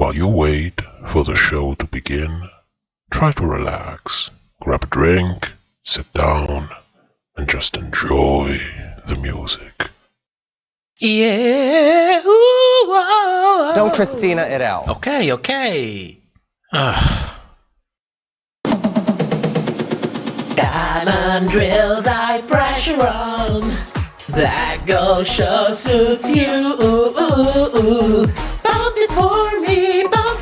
While you wait for the show to begin, try to relax, grab a drink, sit down, and just enjoy the music. Yeah. Ooh, whoa. Don't Christina it out. Okay. Diamond drills, high pressure on. Black gold show suits you. Bump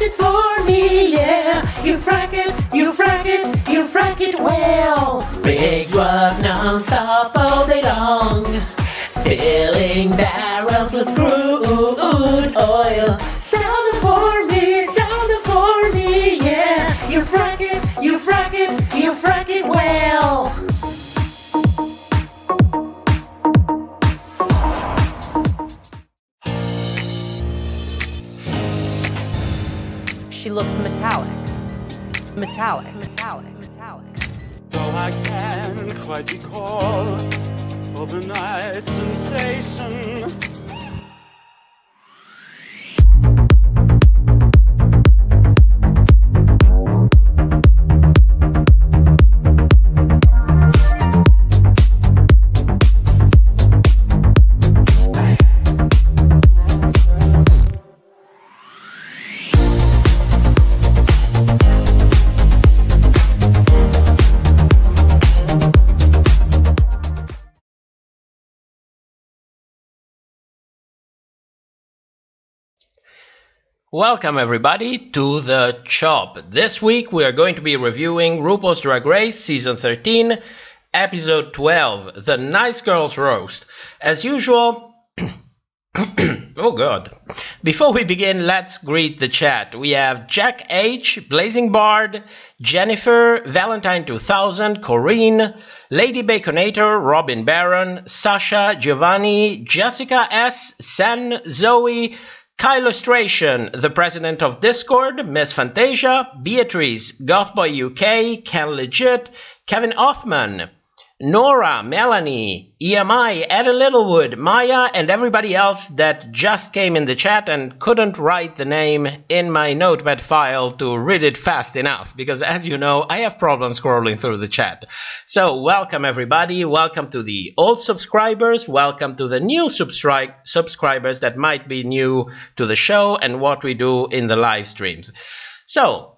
it for me, yeah. You frack it well. Rigs work non-stop all day long. Filling barrels with crude oil. Sell them for me, yeah. You frack it well. She looks metallic. Though I can't quite recall overnight sensation. Welcome everybody to The Chop. This week we are going to be reviewing RuPaul's Drag Race Season 13, Episode 12, The Nice Girls Roast. As usual, oh god. Before we begin, let's greet the chat. We have Jack H, Blazing Bard, Jennifer, Valentine 2000, Corinne, Lady Baconator, Robin Barron, Sasha, Giovanni, Jessica S, Sen, Zoe, Kylustration, the president of Discord, Miss Fantasia, Beatrice, Gothboy UK, Ken Legit, Kevin Hoffman, Nora, Melanie, EMI, Ed Littlewood, Maya, and everybody else that just came in the chat and couldn't write the name in my notepad file to read it fast enough, because as you know, I have problems scrolling through the chat. So welcome everybody, welcome to the old subscribers, welcome to the new subscribers that might be new to the show and what we do in the live streams. So,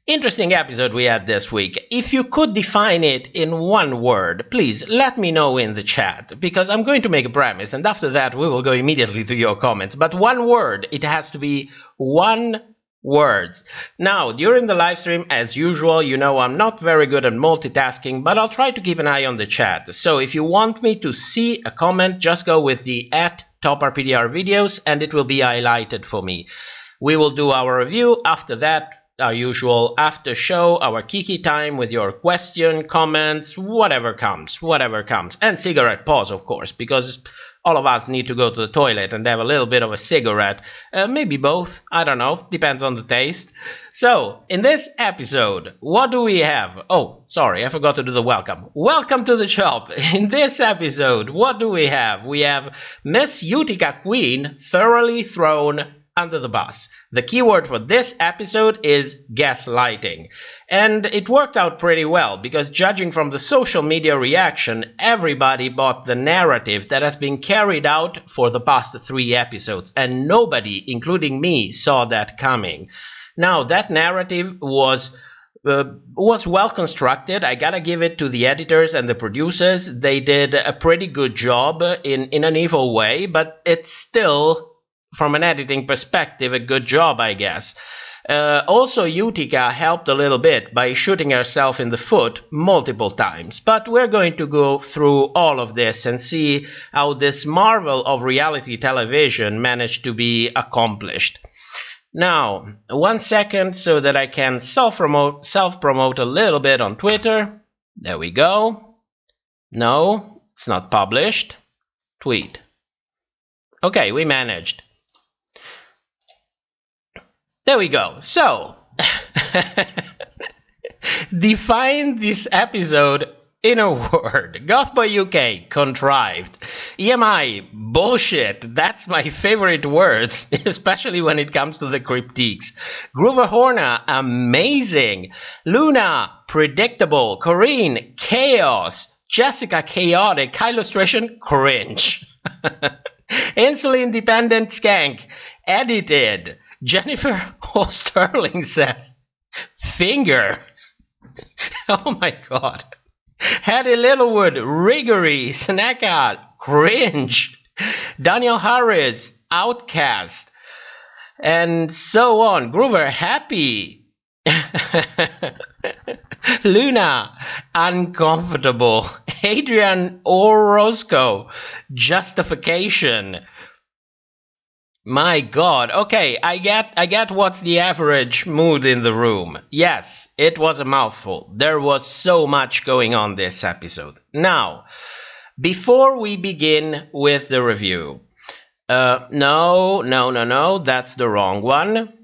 interesting episode we had this week. If you could define it in one word, please let me know in the chat, because I'm going to make a premise and after that we will go immediately to your comments. But one word, it has to be one word. Now, during the live stream, as usual, you know I'm not very good at multitasking, but I'll try to keep an eye on the chat. So if you want me to see a comment, just go with the @TopRPDR videos and it will be highlighted for me. We will do our review. After that, our usual after show, our kiki time with your question, comments, whatever comes, and cigarette pause, of course, because all of us need to go to the toilet and have a little bit of a cigarette, maybe both, I don't know, depends on the taste. So, in this episode, what do we have? Oh, sorry, I forgot to do the welcome. Welcome to the shop. In this episode, what do we have? We have Miss Utica Queen thoroughly thrown under the bus. The keyword for this episode is gaslighting. And it worked out pretty well, because judging from the social media reaction, everybody bought the narrative that has been carried out for the past 3 episodes, and nobody, including me, saw that coming. Now, that narrative was well constructed. I gotta give it to the editors and the producers. They did a pretty good job in an evil way, but it's still, from an editing perspective, a good job, I guess. Also, Utica helped a little bit by shooting herself in the foot multiple times. But we're going to go through all of this and see how this marvel of reality television managed to be accomplished. Now, 1 second so that I can self-promote a little bit on Twitter. There we go. No, it's not published. Tweet. Okay, we managed. There we go. So, define this episode in a word, Gothboy UK, contrived. EMI, bullshit. That's my favorite words, especially when it comes to the cryptiques. Groover Horner, amazing. Luna, predictable. Corinne, chaos. Jessica, chaotic. Illustration, cringe. Insulin dependent skank, edited. Jennifer Sterling says, finger. Oh my god. Hattie Littlewood, Riggory, Snacka, cringe. Daniel Harris, outcast. And so on. Groover, happy. Luna, uncomfortable. Adrian Orozco, justification. My god. Okay, I get what's the average mood in the room. Yes, it was a mouthful. There was so much going on this episode. Now, before we begin with the review. No, that's the wrong one.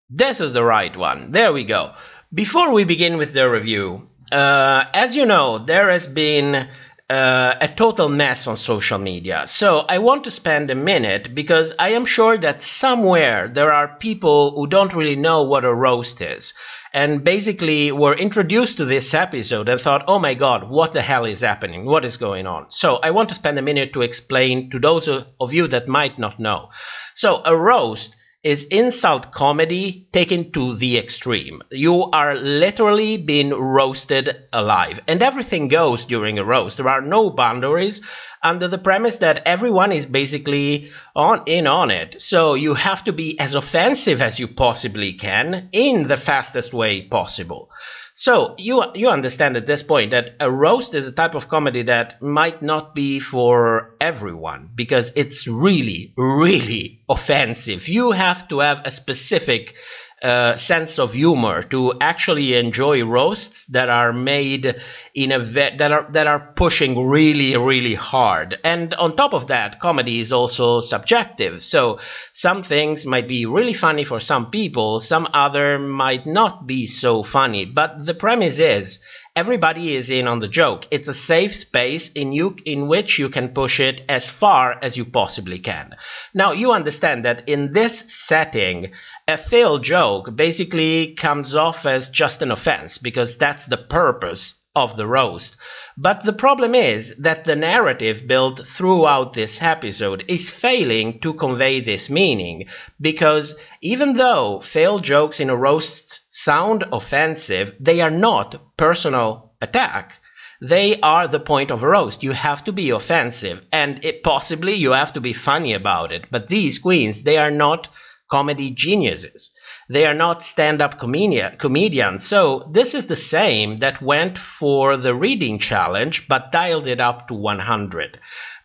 This is the right one. There we go. Before we begin with the review, as you know, there has been a total mess on social media. So I want to spend a minute because I am sure that somewhere there are people who don't really know what a roast is and basically were introduced to this episode and thought, oh my god, what the hell is happening? What is going on? So I want to spend a minute to explain to those of you that might not know. So a roast is insult comedy taken to the extreme. You are literally being roasted alive. And everything goes during a roast. There are no boundaries under the premise that everyone is basically on it. So you have to be as offensive as you possibly can in the fastest way possible. So you understand at this point that a roast is a type of comedy that might not be for everyone because it's really, really offensive. You have to have a specific sense of humor to actually enjoy roasts that are made in a that are pushing really, really hard. And on top of that, comedy is also subjective. So some things might be really funny for some people, some other might not be so funny. But the premise is everybody is in on the joke. It's a safe space in which you can push it as far as you possibly can. Now, you understand that in this setting, a failed joke basically comes off as just an offense because that's the purpose of the roast. But the problem is that the narrative built throughout this episode is failing to convey this meaning because even though failed jokes in a roast sound offensive, they are not personal attack. They are the point of a roast. You have to be offensive and possibly you have to be funny about it. But these queens, they are not comedy geniuses. They are not stand-up comedians. So this is the same that went for the reading challenge, but dialed it up to 100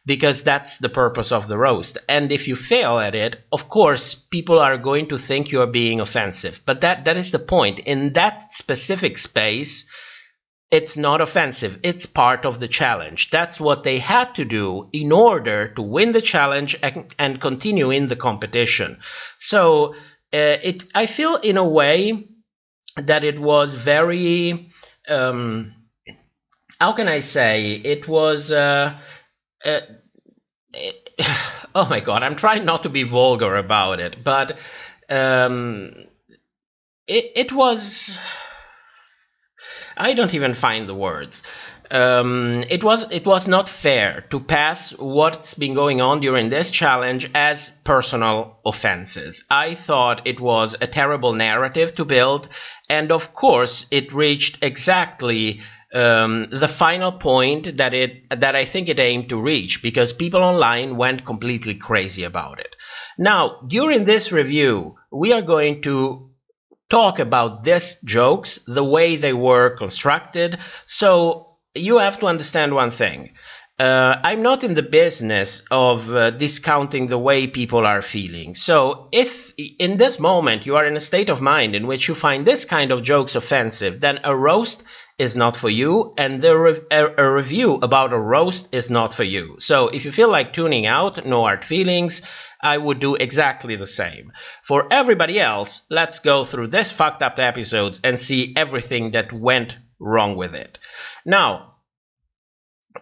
because that's the purpose of the roast. And if you fail at it, of course, people are going to think you're being offensive. But that is the point. In that specific space, it's not offensive. It's part of the challenge. That's what they had to do in order to win the challenge and continue in the competition. So I feel in a way that it was very, how can I say, it was, oh my god, I'm trying not to be vulgar about it, but it was, I don't even find the words. It was not fair to pass what's been going on during this challenge as personal offenses. I thought it was a terrible narrative to build, and of course it reached exactly the final point that I think it aimed to reach, because people online went completely crazy about it. Now, during this review, we are going to talk about these jokes, the way they were constructed. So you have to understand one thing. I'm not in the business of discounting the way people are feeling. So if in this moment you are in a state of mind in which you find this kind of jokes offensive, then a roast is not for you, and a review about a roast is not for you. So if you feel like tuning out, no hard feelings, I would do exactly the same. For everybody else, let's go through this fucked up episodes and see everything that went wrong with it. Now,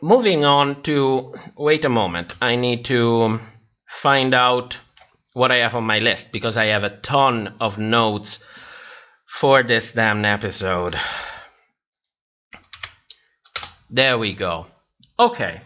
moving on to, wait a moment, I need to find out what I have on my list because I have a ton of notes for this damn episode. There we go. Okay.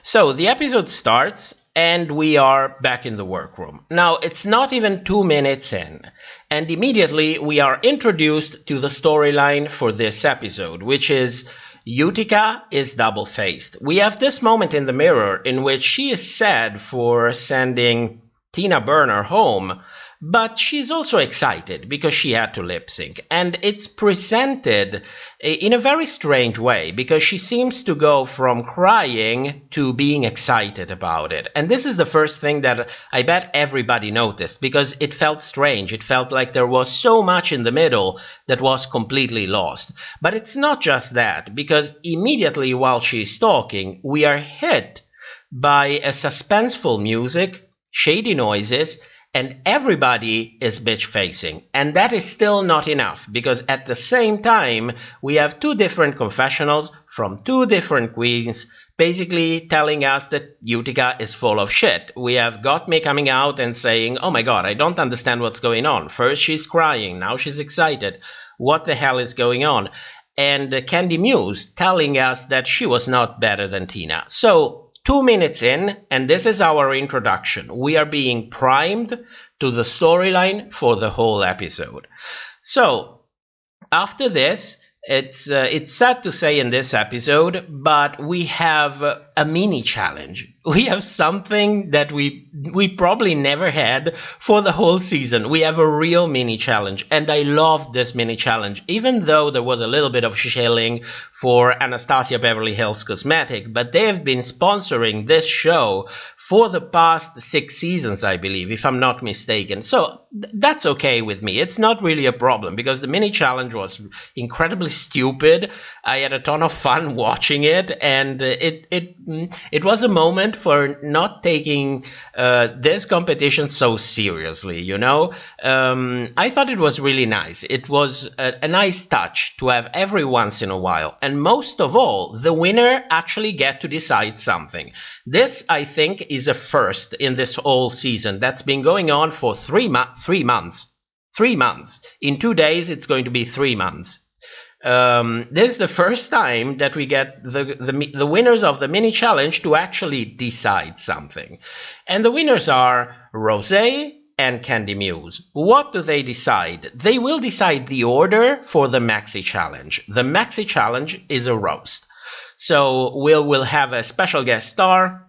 So the episode starts and we are back in the workroom. Now it's not even 2 minutes in, and immediately we are introduced to the storyline for this episode, which is Utica is double-faced. We have this moment in the mirror in which she is sad for sending Tina Burner home, but she's also excited because she had to lip sync. And it's presented in a very strange way because she seems to go from crying to being excited about it. And this is the first thing that I bet everybody noticed because it felt strange. It felt like there was so much in the middle that was completely lost. But it's not just that, because immediately while she's talking, we are hit by a suspenseful music, shady noises, and everybody is bitch-facing. And that is still not enough, because at the same time, we have 2 different confessionals from 2 different queens, basically telling us that Utica is full of shit. We have Gottmik coming out and saying, oh my god, I don't understand what's going on. First she's crying, now she's excited. What the hell is going on? And Candy Muse telling us that she was not better than Tina. So 2 minutes in, and this is our introduction. We are being primed to the storyline for the whole episode. So, after this, it's sad to say in this episode, but we have a mini challenge. We have something that we probably never had for the whole season. We have a real mini challenge, and I loved this mini challenge, even though there was a little bit of shilling for Anastasia Beverly Hills Cosmetic, but they have been sponsoring this show for the past 6 seasons, I believe, if I'm not mistaken. So that's okay with me. It's not really a problem because the mini challenge was incredibly stupid. I had a ton of fun watching it, and it was a moment for not taking this competition so seriously, you know. I thought it was really nice. It was a nice touch to have every once in a while, and most of all, the winner actually get to decide something. This, I think, is a first in this whole season. That's been going on for 3 months. 3 months. In 2 days, it's going to be 3 months. This is the first time that we get the winners of the mini challenge to actually decide something. And the winners are Rosé and Candy Muse. What do they decide? They will decide the order for the maxi challenge. The maxi challenge is a roast. So we'll have a special guest star,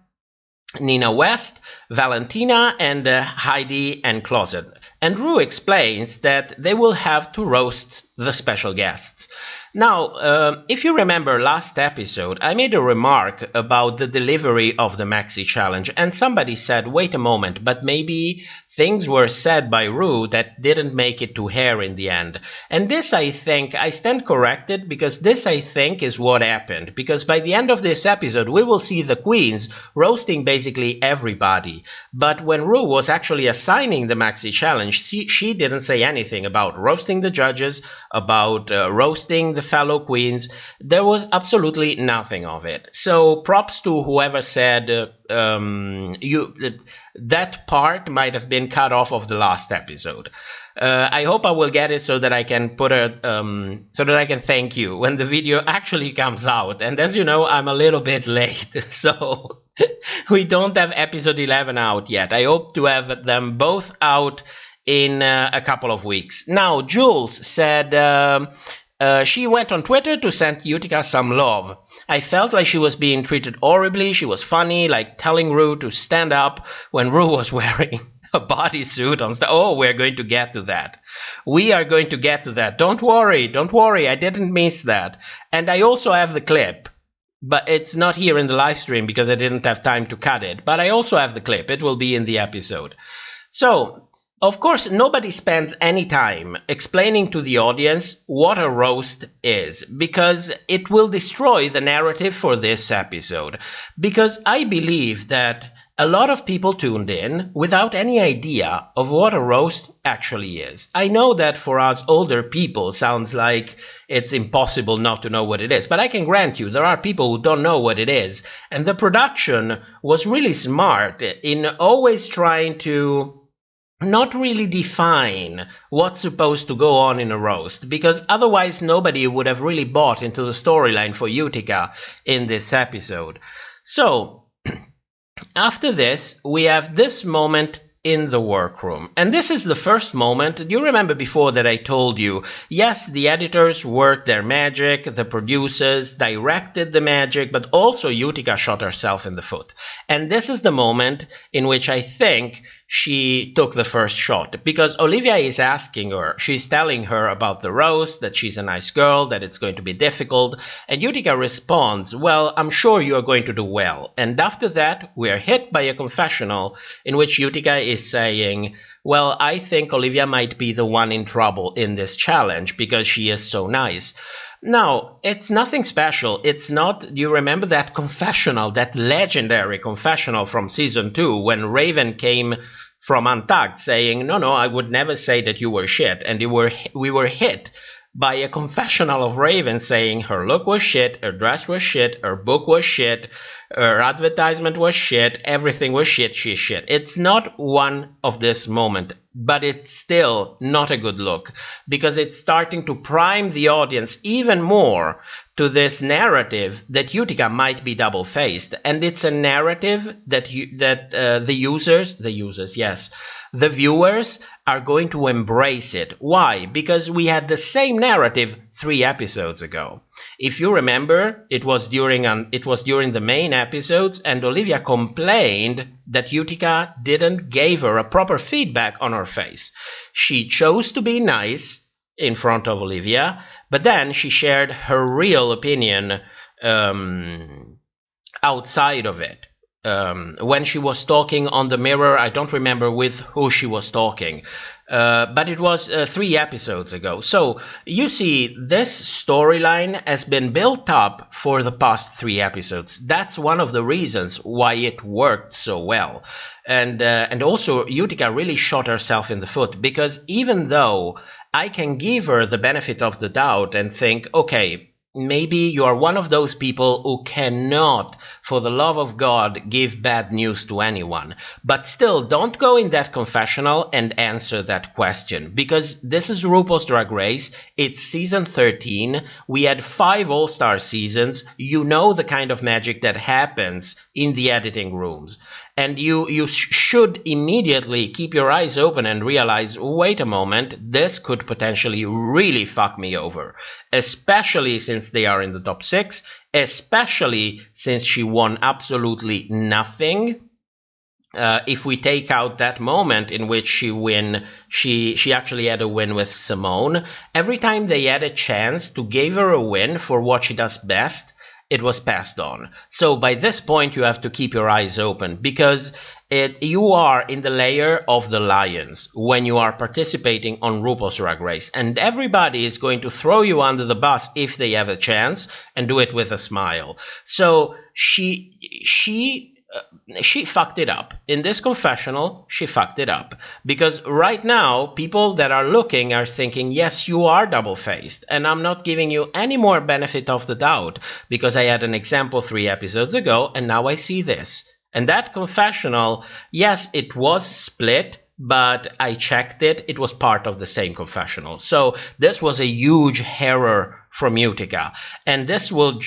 Nina West, Valentina, and Heidi and Closet. And Ru explains that they will have to roast the special guests. Now, if you remember last episode, I made a remark about the delivery of the Maxi Challenge, and somebody said, wait a moment, but maybe things were said by Ru that didn't make it to air in the end. And this, I think, I stand corrected, because this, I think, is what happened. Because by the end of this episode, we will see the queens roasting basically everybody. But when Ru was actually assigning the Maxi Challenge, she didn't say anything about roasting the judges, about roasting the fellow queens. There was absolutely nothing of it. So props to whoever said that part might have been cut off of the last episode. I hope I will get it so that I can put so that I can thank you when the video actually comes out. And as you know, I'm a little bit late, so we don't have episode 11 out yet. I hope to have them both out in a couple of weeks. Now, Jules said she went on Twitter to send Utica some love. I felt like she was being treated horribly. She was funny, like telling Ru to stand up when Ru was wearing a bodysuit on stage. Oh, we're going to get to that. We are going to get to that. Don't worry, I didn't miss that. And I also have the clip, but it's not here in the live stream because I didn't have time to cut it. But I also have the clip. It will be in the episode. So, of course, nobody spends any time explaining to the audience what a roast is, because it will destroy the narrative for this episode. Because I believe that a lot of people tuned in without any idea of what a roast actually is. I know that for us older people sounds like it's impossible not to know what it is, but I can grant you there are people who don't know what it is. And the production was really smart in always trying to not really define what's supposed to go on in a roast, because otherwise nobody would have really bought into the storyline for Utica in this episode. So after this, we have this moment in the workroom. And this is the first moment. You remember before that I told you, yes, the editors worked their magic, the producers directed the magic, but also Utica shot herself in the foot. And this is the moment in which I think she took the first shot, because Olivia is asking her, she's telling her about the roast, that she's a nice girl, that it's going to be difficult, and Utica responds, well, I'm sure you're going to do well. And after that, we are hit by a confessional in which Utica is saying, well, I think Olivia might be the one in trouble in this challenge because she is so nice. Now, it's nothing special. It's not, you remember that confessional, that legendary confessional from season 2 when Raven came from Untucked saying, no, I would never say that you were shit. And we were hit by a confessional of Raven saying her look was shit, her dress was shit, her book was shit, her advertisement was shit, everything was shit, she's shit. It's not one of this moment, but it's still not a good look because it's starting to prime the audience even more to this narrative that Utica might be double-faced. And it's a narrative that the viewers are going to embrace it. Why? Because we had the same narrative 3 episodes ago. If you remember, it was during the main episodes, and Olivia complained that Utica didn't give her a proper feedback on her face. She chose to be nice in front of Olivia, but then she shared her real opinion outside of it. When she was talking on the mirror, I don't remember with who she was talking, but it was 3 episodes ago. So you see, this storyline has been built up for the past 3 episodes. That's one of the reasons why it worked so well. And also Utica really shot herself in the foot, because even though I can give her the benefit of the doubt and think, okay, maybe you are one of those people who cannot, for the love of God, give bad news to anyone. But still, don't go in that confessional and answer that question. Because this is RuPaul's Drag Race. It's season 13. We had 5 all-star seasons. You know the kind of magic that happens in the editing rooms. And you should immediately keep your eyes open and realize, wait a moment, this could potentially really fuck me over. Especially since they are in the top 6, especially since she won absolutely nothing. If we take out that moment in which she actually had a win with Simone, every time they had a chance to give her a win for what she does best, it was passed on. So by this point, you have to keep your eyes open, because you are in the layer of the lions when you are participating on RuPaul's Drag Race. And everybody is going to throw you under the bus if they have a chance, and do it with a smile. So she fucked it up. In this confessional, she fucked it up. Because right now, people that are looking are thinking, yes, you are double-faced. And I'm not giving you any more benefit of the doubt, because I had an example 3 episodes ago, and now I see this. And that confessional, yes, it was split, but I checked it. It was part of the same confessional. So this was a huge error from Utica. And this will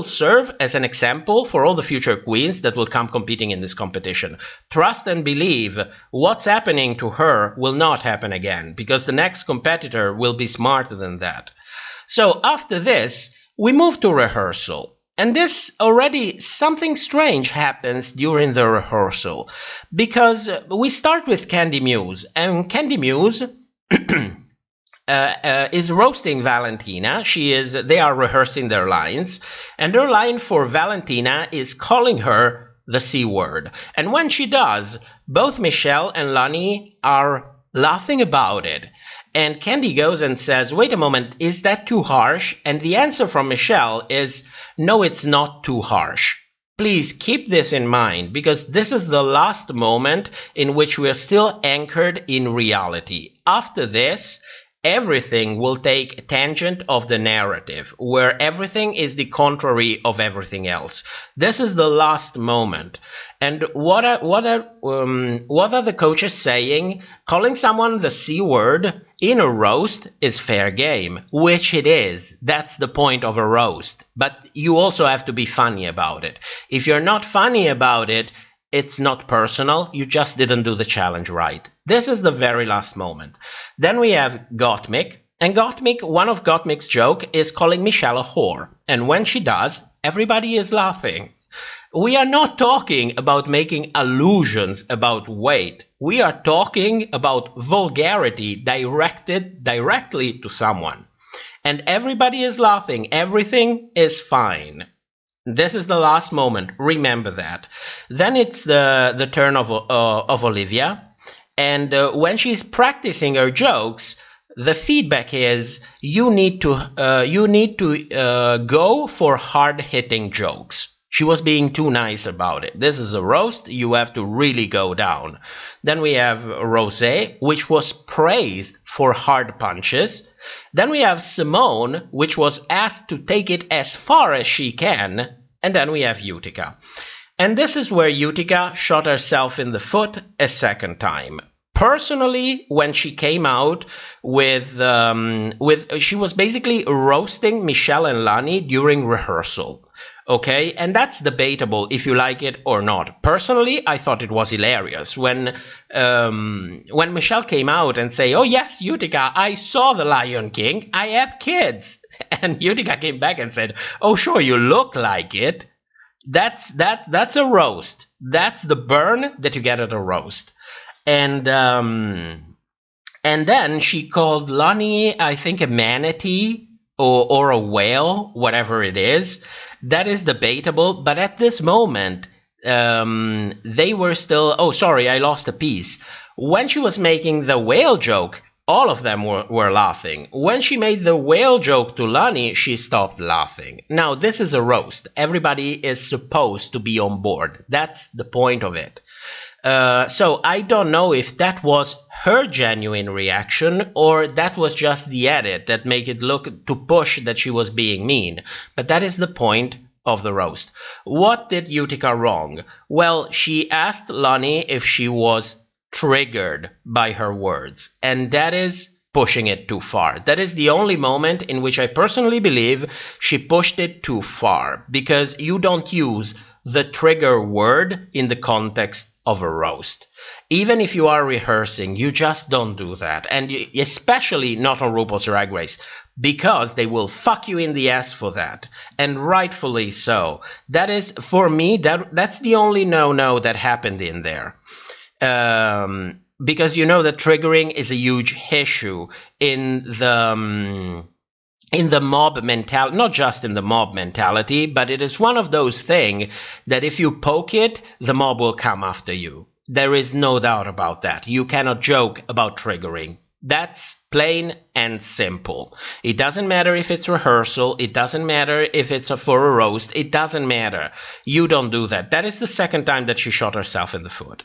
serve as an example for all the future queens that will come competing in this competition. Trust and believe what's happening to her will not happen again, because the next competitor will be smarter than that. So after this, we move to rehearsal. And this already, something strange happens during the rehearsal, because we start with Candy Muse, and Candy Muse is roasting Valentina. They are rehearsing their lines, and her line for Valentina is calling her the C word. And when she does, both Michelle and Lonnie are laughing about it. And Candy goes and says, wait a moment, is that too harsh? And the answer from Michelle is, no, it's not too harsh. Please keep this in mind, because this is the last moment in which we are still anchored in reality. After this, everything will take a tangent of the narrative, where everything is the contrary of everything else. This is the last moment. And what are the coaches saying? Calling someone the C word in a roast is fair game, which it is. That's the point of a roast. But you also have to be funny about it. If you're not funny about it, it's not personal. You just didn't do the challenge right. This is the very last moment. Then we have Gottmik. And Gottmik, one of Gottmik's joke is calling Michelle a whore. And when she does, everybody is laughing. We are not talking about making allusions about weight. We are talking about vulgarity directed directly to someone. And everybody is laughing. Everything is fine. This is the last moment. Remember that. Then it's the turn of Olivia. And when she's practicing her jokes, the feedback is you need to go for hard-hitting jokes. She was being too nice about it. This is a roast. You have to really go down. Then we have Rosé, which was praised for hard punches. Then we have Simone, which was asked to take it as far as she can. And then we have Utica. And this is where Utica shot herself in the foot a second time. Personally, when she came out with she was basically roasting Michelle and Lani during rehearsal. Okay, and that's debatable if you like it or not. Personally, I thought it was hilarious when Michelle came out and say, "Oh yes, Utica, I saw the Lion King. I have kids," and Utica came back and said, "Oh sure, you look like it." That's a roast. That's the burn that you get at a roast. And then she called Lani, I think, a manatee or a whale, whatever it is. That is debatable, but at this moment, they were still... Oh, sorry, I lost a piece. When she was making the whale joke, all of them were laughing. When she made the whale joke to Lani, she stopped laughing. Now, this is a roast. Everybody is supposed to be on board. That's the point of it. So I don't know if that was her genuine reaction or that was just the edit that made it look to push that she was being mean. But that is the point of the roast. What did Utica wrong? Well, she asked Lani if she was triggered by her words, and that is pushing it too far. That is the only moment in which I personally believe she pushed it too far, because you don't use the trigger word in the context of a roast. Even if you are rehearsing, you just don't do that. And especially not on RuPaul's Drag Race, because they will fuck you in the ass for that. And rightfully so. That is, for me, that's the only no-no that happened in there. Because you know that triggering is a huge issue in the mob mentality, not just in the mob mentality, but it is one of those things that if you poke it, the mob will come after you. There is no doubt about that. You cannot joke about triggering. That's plain and simple. It doesn't matter if it's rehearsal. It doesn't matter if it's for a roast. It doesn't matter. You don't do that. That is the second time that she shot herself in the foot.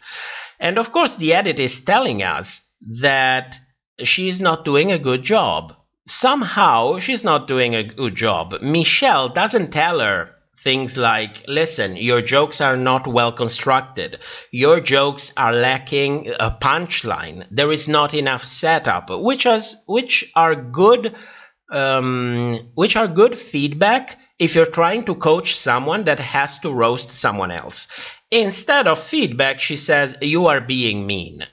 And of course, the edit is telling us that she's not doing a good job. Somehow, she's not doing a good job. Michelle doesn't tell her things like, listen, your jokes are not well constructed. Your jokes are lacking a punchline. There is not enough setup, which are good feedback if you're trying to coach someone that has to roast someone else. Instead of feedback, she says, you are being mean.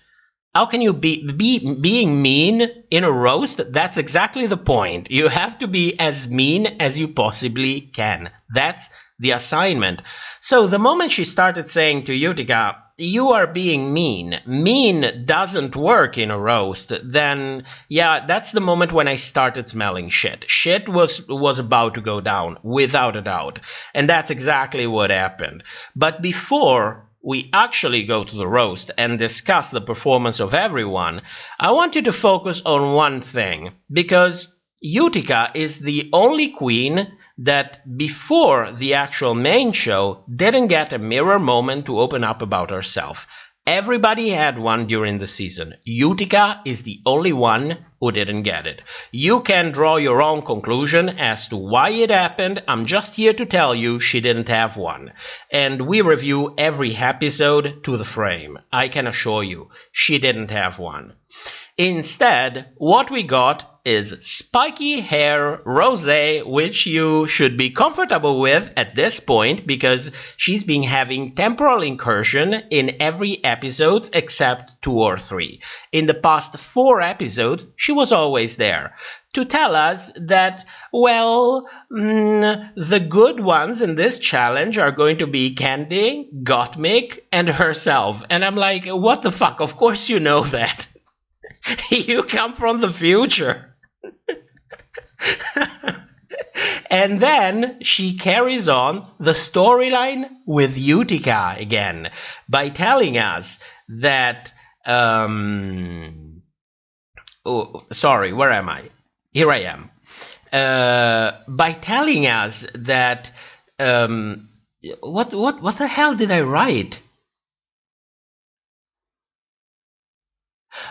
How can you be being mean in a roast? That's exactly the point. You have to be as mean as you possibly can. That's the assignment. So the moment she started saying to Utica, you are being mean, mean doesn't work in a roast, then yeah, that's the moment when I started smelling shit. Shit was about to go down, without a doubt. And that's exactly what happened. But before we actually go to the roast and discuss the performance of everyone, I want you to focus on one thing, because Utica is the only queen that before the actual main show didn't get a mirror moment to open up about herself. Everybody had one during the season. Utica is the only one who didn't get it. You can draw your own conclusion as to why it happened. I'm just here to tell you she didn't have one. And we review every episode to the frame. I can assure you, she didn't have one. Instead, what we got is spiky hair rosé, which you should be comfortable with at this point because she's been having temporal incursion in every episode except 2 or 3. In the past 4 episodes, she was always there to tell us that, well, the good ones in this challenge are going to be Candy, Gottmik, and herself. And I'm like, what the fuck? Of course you know that. You come from the future. And then she carries on the storyline with Utica again by telling us that oh, sorry, where am I? Here I am. By telling us that what the hell did I write?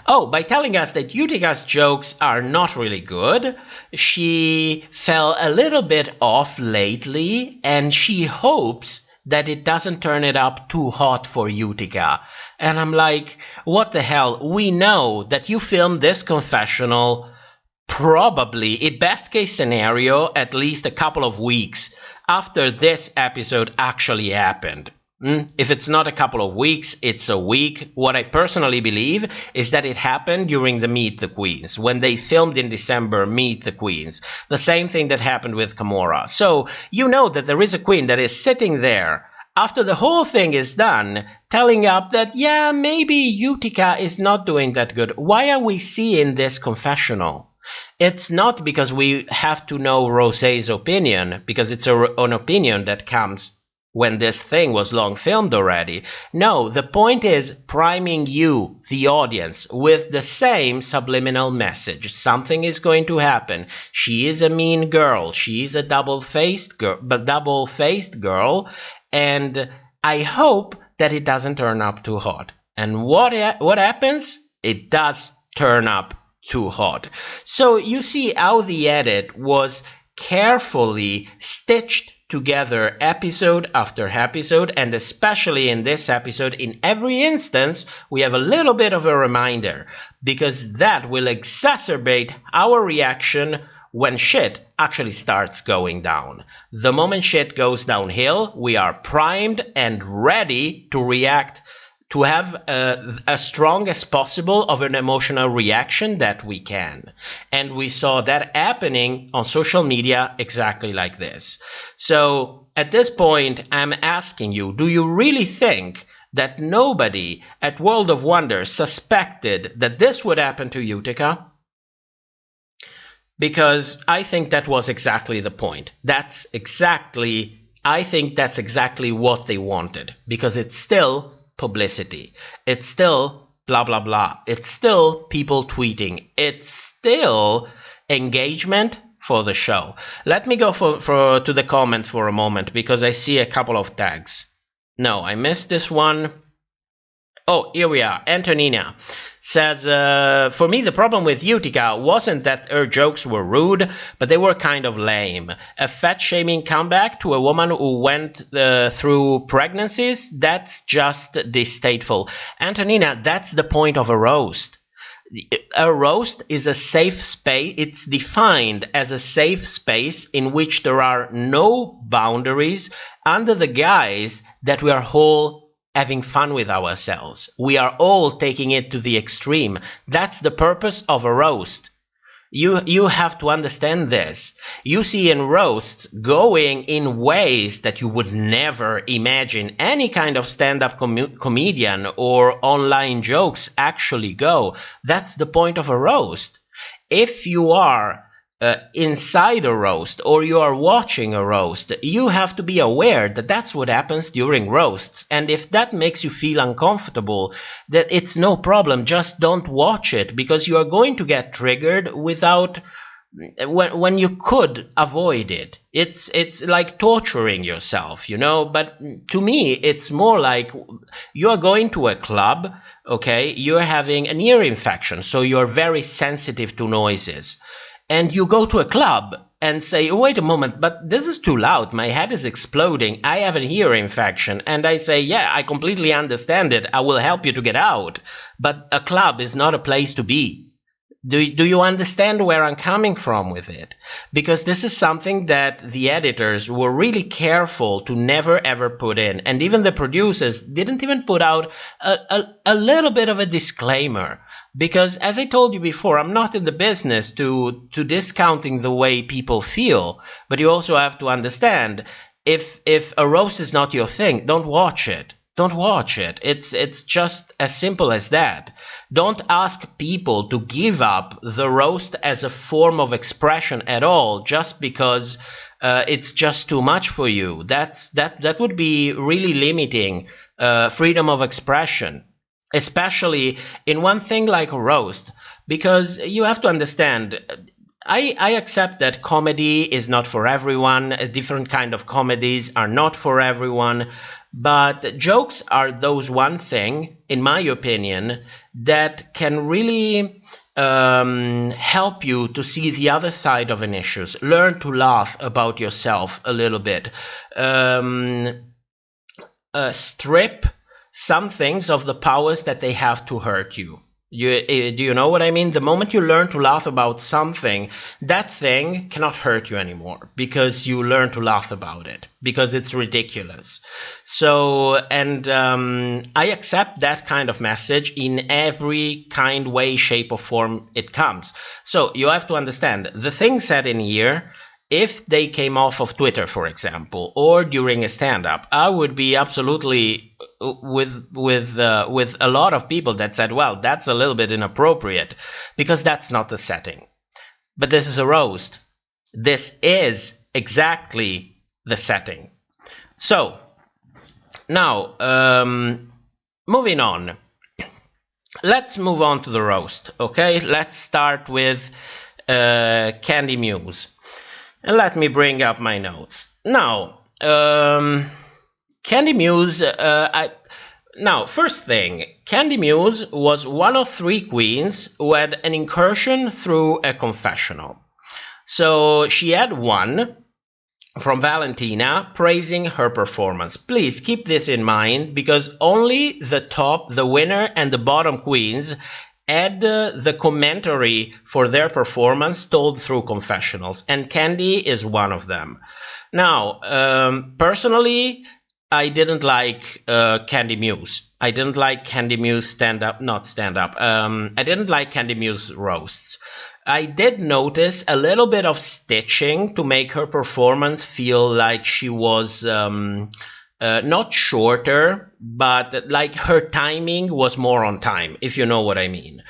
Oh, by telling us that Utica's jokes are not really good, she fell a little bit off lately, and she hopes that it doesn't turn it up too hot for Utica. And I'm like, what the hell? We know that you filmed this confessional probably, in best case scenario, at least a couple of weeks after this episode actually happened. If it's not a couple of weeks, it's a week. What I personally believe is that it happened during the Meet the Queens, when they filmed in December Meet the Queens. The same thing that happened with Kimora. So you know that there is a queen that is sitting there after the whole thing is done, telling up that, yeah, maybe Utica is not doing that good. Why are we seeing this confessional? It's not because we have to know Rosé's opinion, because it's an opinion that comes when this thing was long filmed already. No, the point is priming you, the audience, with the same subliminal message. Something is going to happen. She is a mean girl. She is a double-faced girl, and I hope that it doesn't turn up too hot. And what happens? It does turn up too hot. So you see how the edit was carefully stitched together episode after episode, and especially in this episode, in every instance, we have a little bit of a reminder, because that will exacerbate our reaction when shit actually starts going down. The moment shit goes downhill, we are primed and ready to react, to have as strong as possible of an emotional reaction that we can. And we saw that happening on social media exactly like this. So at this point, I'm asking you, do you really think that nobody at World of Wonder suspected that this would happen to Utica? Because I think that was exactly the point. I think that's exactly what they wanted. Because it's still publicity. It's still blah, blah, blah. It's still people tweeting. It's still engagement for the show. Let me go to the comments for a moment, because I see a couple of tags. No, I missed this one. Oh, here we are. Antonina says, for me, the problem with Utica wasn't that her jokes were rude, but they were kind of lame. A fat-shaming comeback to a woman who went through pregnancies, that's just distasteful. Antonina, that's the point of a roast. A roast is a safe space. It's defined as a safe space in which there are no boundaries, under the guise that we are all having fun with ourselves. We are all taking it to the extreme. That's the purpose of a roast. You have to understand this. You see in roasts going in ways that you would never imagine any kind of stand-up comedian or online jokes actually go. That's the point of a roast. If you are inside a roast, or you are watching a roast, you have to be aware that that's what happens during roasts. And if that makes you feel uncomfortable, that it's no problem, just don't watch it, because you are going to get triggered without when you could avoid it. It's like torturing yourself, you know. But to me, it's more like you're going to a club, okay? You're having an ear infection, so you're very sensitive to noises, and you go to a club and say, oh, wait a moment, but this is too loud. My head is exploding. I have an ear infection. And I say, yeah, I completely understand it. I will help you to get out. But a club is not a place to be. Do you understand where I'm coming from with it? Because this is something that the editors were really careful to never ever put in. And even the producers didn't even put out a little bit of a disclaimer. Because as I told you before, I'm not in the business to discounting the way people feel. But you also have to understand, if a roast is not your thing, don't watch it. Don't watch it. It's just as simple as that. Don't ask people to give up the roast as a form of expression at all, just because it's just too much for you. That would be really limiting freedom of expression, especially in one thing like a roast, because you have to understand. I accept that comedy is not for everyone. Different kind of comedies are not for everyone. But jokes are those one thing, in my opinion, that can really help you to see the other side of an issue. Learn to laugh about yourself a little bit. Strip some things of the powers that they have to hurt you. Do you know what I mean? The moment you learn to laugh about something, that thing cannot hurt you anymore, because you learn to laugh about it, because it's ridiculous. So, and I accept that kind of message in every kind, way, shape, or form it comes. So you have to understand, the things said in here, if they came off of Twitter, for example, or during a stand-up, I would be absolutely with a lot of people that said, well, that's a little bit inappropriate, because that's not the setting. But this is a roast. This is exactly the setting. So now, moving on. Let's move on to the roast, okay? Let's start with Candy Muse. And let me bring up my notes. Now, Candy Muse, now, first thing, Candy Muse was one of 3 queens who had an incursion through a confessional. So she had one from Valentina praising her performance. Please keep this in mind, because only the winner and the bottom queens had the commentary for their performance told through confessionals, and Candy is one of them. Now, personally, I didn't like Candy Muse. I didn't like Candy Muse stand-up. I didn't like Candy Muse roasts. I did notice a little bit of stitching to make her performance feel like she was not shorter, but like her timing was more on time, if you know what I mean.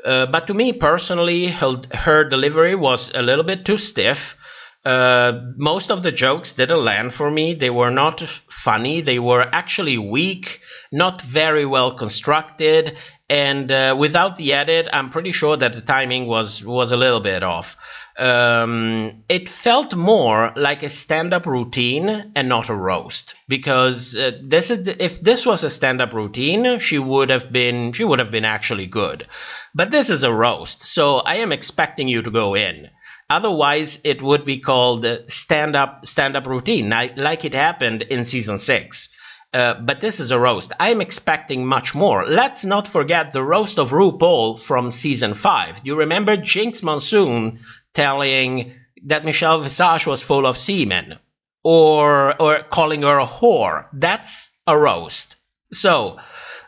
But to me personally, her delivery was a little bit too stiff. Most of the jokes didn't land for me. They were not funny. They were actually weak, not very well constructed, and without the edit, I'm pretty sure that the timing was a little bit off. It felt more like a stand-up routine and not a roast, because if this was a stand-up routine, she would have been actually good. But this is a roast, so I am expecting you to go in. Otherwise, it would be called stand-up routine, like it happened in season 6. But this is a roast. I'm expecting much more. Let's not forget the roast of RuPaul from season 5. You remember Jinx Monsoon telling that Michelle Visage was full of semen, or calling her a whore? That's a roast. So,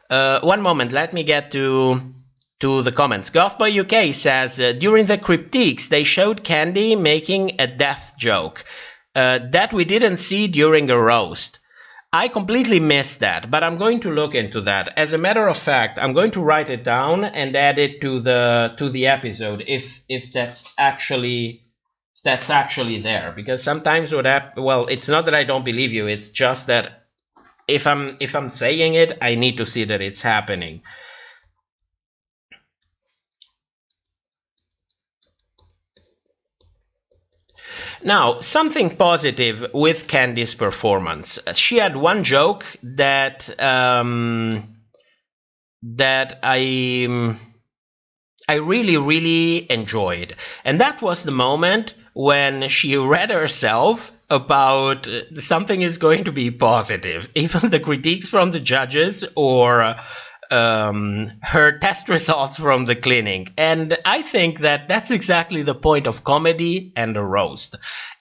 one moment. Let me get to the comments. Gothboy UK says, during the critiques, they showed Candy making a death joke that we didn't see during a roast. I completely missed that, but I'm going to look into that. As a matter of fact, I'm going to write it down and add it to the episode if that's actually there. Because sometimes well, it's not that I don't believe you. It's just that if I'm saying it, I need to see that it's happening. Now, something positive with Candy's performance. She had one joke that I really enjoyed, and that was the moment when she read herself about something is going to be positive, even the critiques from the judges or her test results from the clinic. And I think that that's exactly the point of comedy and a roast.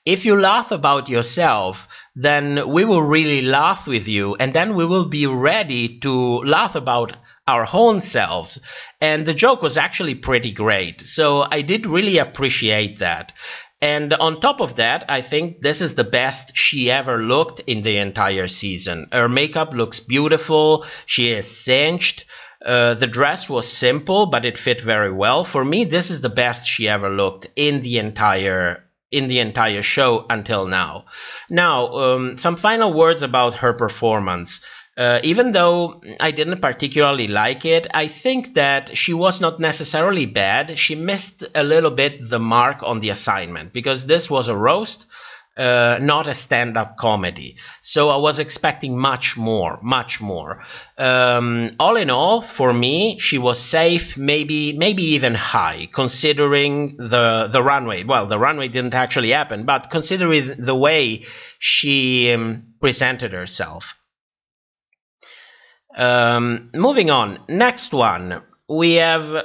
If you laugh about yourself, then we will really laugh with you, and then we will be ready to laugh about our own selves. And the joke was actually pretty great, so I did really appreciate that. And on top of that, I think this is the best she ever looked in the entire season. Her makeup looks beautiful. She is cinched. The dress was simple, but it fit very well. For me, this is the best she ever looked in the entire show until now. Now, some final words about her performance. Even though I didn't particularly like it, I think that she was not necessarily bad. She missed a little bit the mark on the assignment, because this was a roast, not a stand-up comedy. So I was expecting much more. All in all, for me, she was safe, maybe even high, considering the runway. Well, the runway didn't actually happen, but considering the way she presented herself. Moving on, next one, we have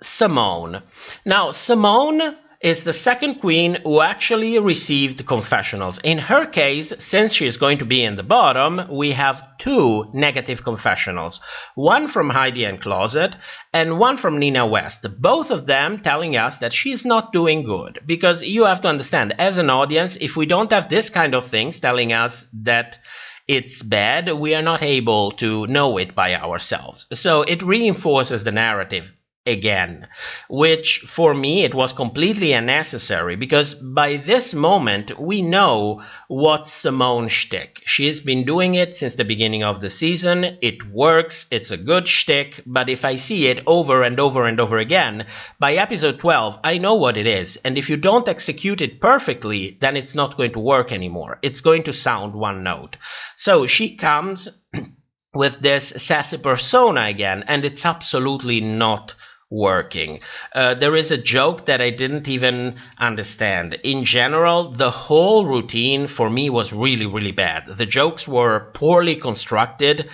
Simone. Now, Simone is the second queen who actually received confessionals. In her case, since she is going to be in the bottom, we have 2 negative confessionals. One from Heidi N Closet and one from Nina West. Both of them telling us that she is not doing good. Because you have to understand, as an audience, if we don't have this kind of things telling us that it's bad, we are not able to know it by ourselves. So it reinforces the narrative again, which for me it was completely unnecessary, because by this moment we know what's Simone's shtick. She has been doing it since the beginning of the season. It works, it's a good shtick, but if I see it over and over and over again, by episode 12 I know what it is, and if you don't execute it perfectly, then it's not going to work anymore. It's going to sound one note. So she comes with this sassy persona again, and it's absolutely not working. There is a joke that I didn't even understand. In general, the whole routine for me was really bad. The jokes were poorly constructed.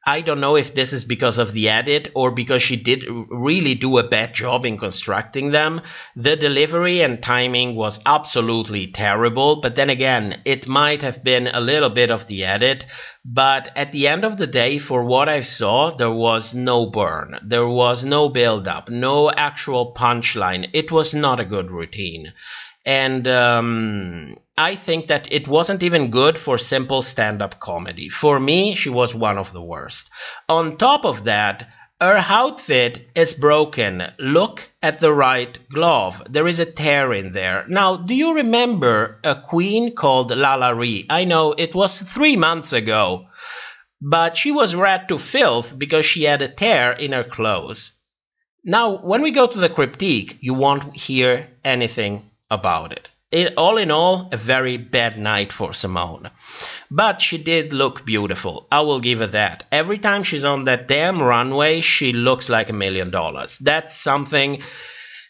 I don't know if this is because of the edit or because she did really do a bad job in constructing them. The delivery and timing was absolutely terrible, but then again, it might have been a little bit of the edit. But at the end of the day, for what I saw, there was no burn. There was no build-up, no actual punchline. It was not a good routine. And I think that it wasn't even good for simple stand-up comedy. For me, she was one of the worst. On top of that, her outfit is broken. Look at the right glove. There is a tear in there. Now, do you remember a queen called Lala Ree? I know it was 3 months ago, but she was red to filth because she had a tear in her clothes. Now, when we go to the critique, you won't hear anything about it. All in all, a very bad night for Simone. But she did look beautiful. I will give her that. Every time she's on that damn runway, she looks like $1 million. That's something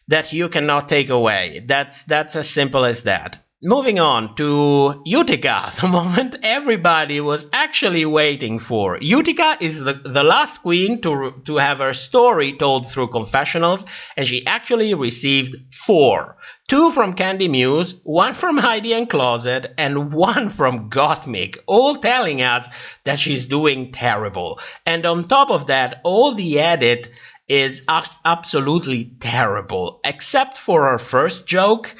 that you cannot take away. That's as simple as that. Moving on to Utica, the moment everybody was actually waiting for. Utica is the last queen to have her story told through confessionals, and she actually received 4. 2 from Candy Muse, 1 from Heidi N Closet, and 1 from Gottmik, all telling us that she's doing terrible. And on top of that, all the edit is absolutely terrible. Except for her first joke,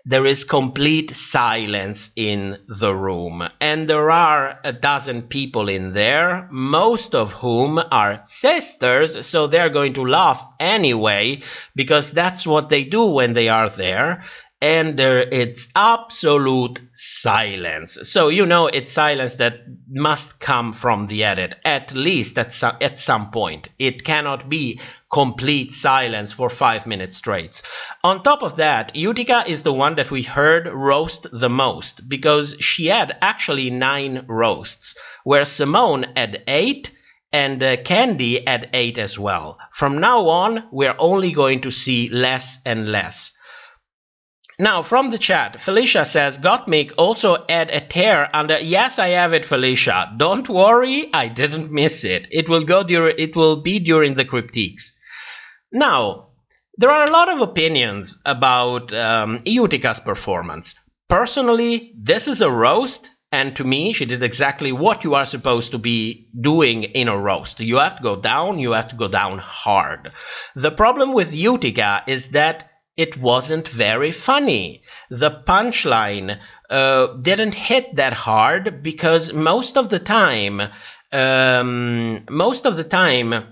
there is complete silence in the room. And there are a dozen people in there, most of whom are sisters, so they're going to laugh anyway, because that's what they do when they are there. and it's absolute silence. So it's silence that must come from the edit, at least at some point. It cannot be complete silence for 5 minutes straight. On top of that, Utica is the one that we heard roast the most, because she had actually 9 roasts, where Simone had 8, and Candy had 8 as well. From now on, we're only going to see less and less. Now, from the chat, Felicia says, Gottmik also had a tear under... Yes, I have it, Felicia. Don't worry, I didn't miss it. It will be during the critiques. Now, there are a lot of opinions about Utica's performance. Personally, this is a roast, and to me, she did exactly what you are supposed to be doing in a roast. You have to go down hard. The problem with Utica is that it wasn't very funny. The punchline didn't hit that hard because most of the time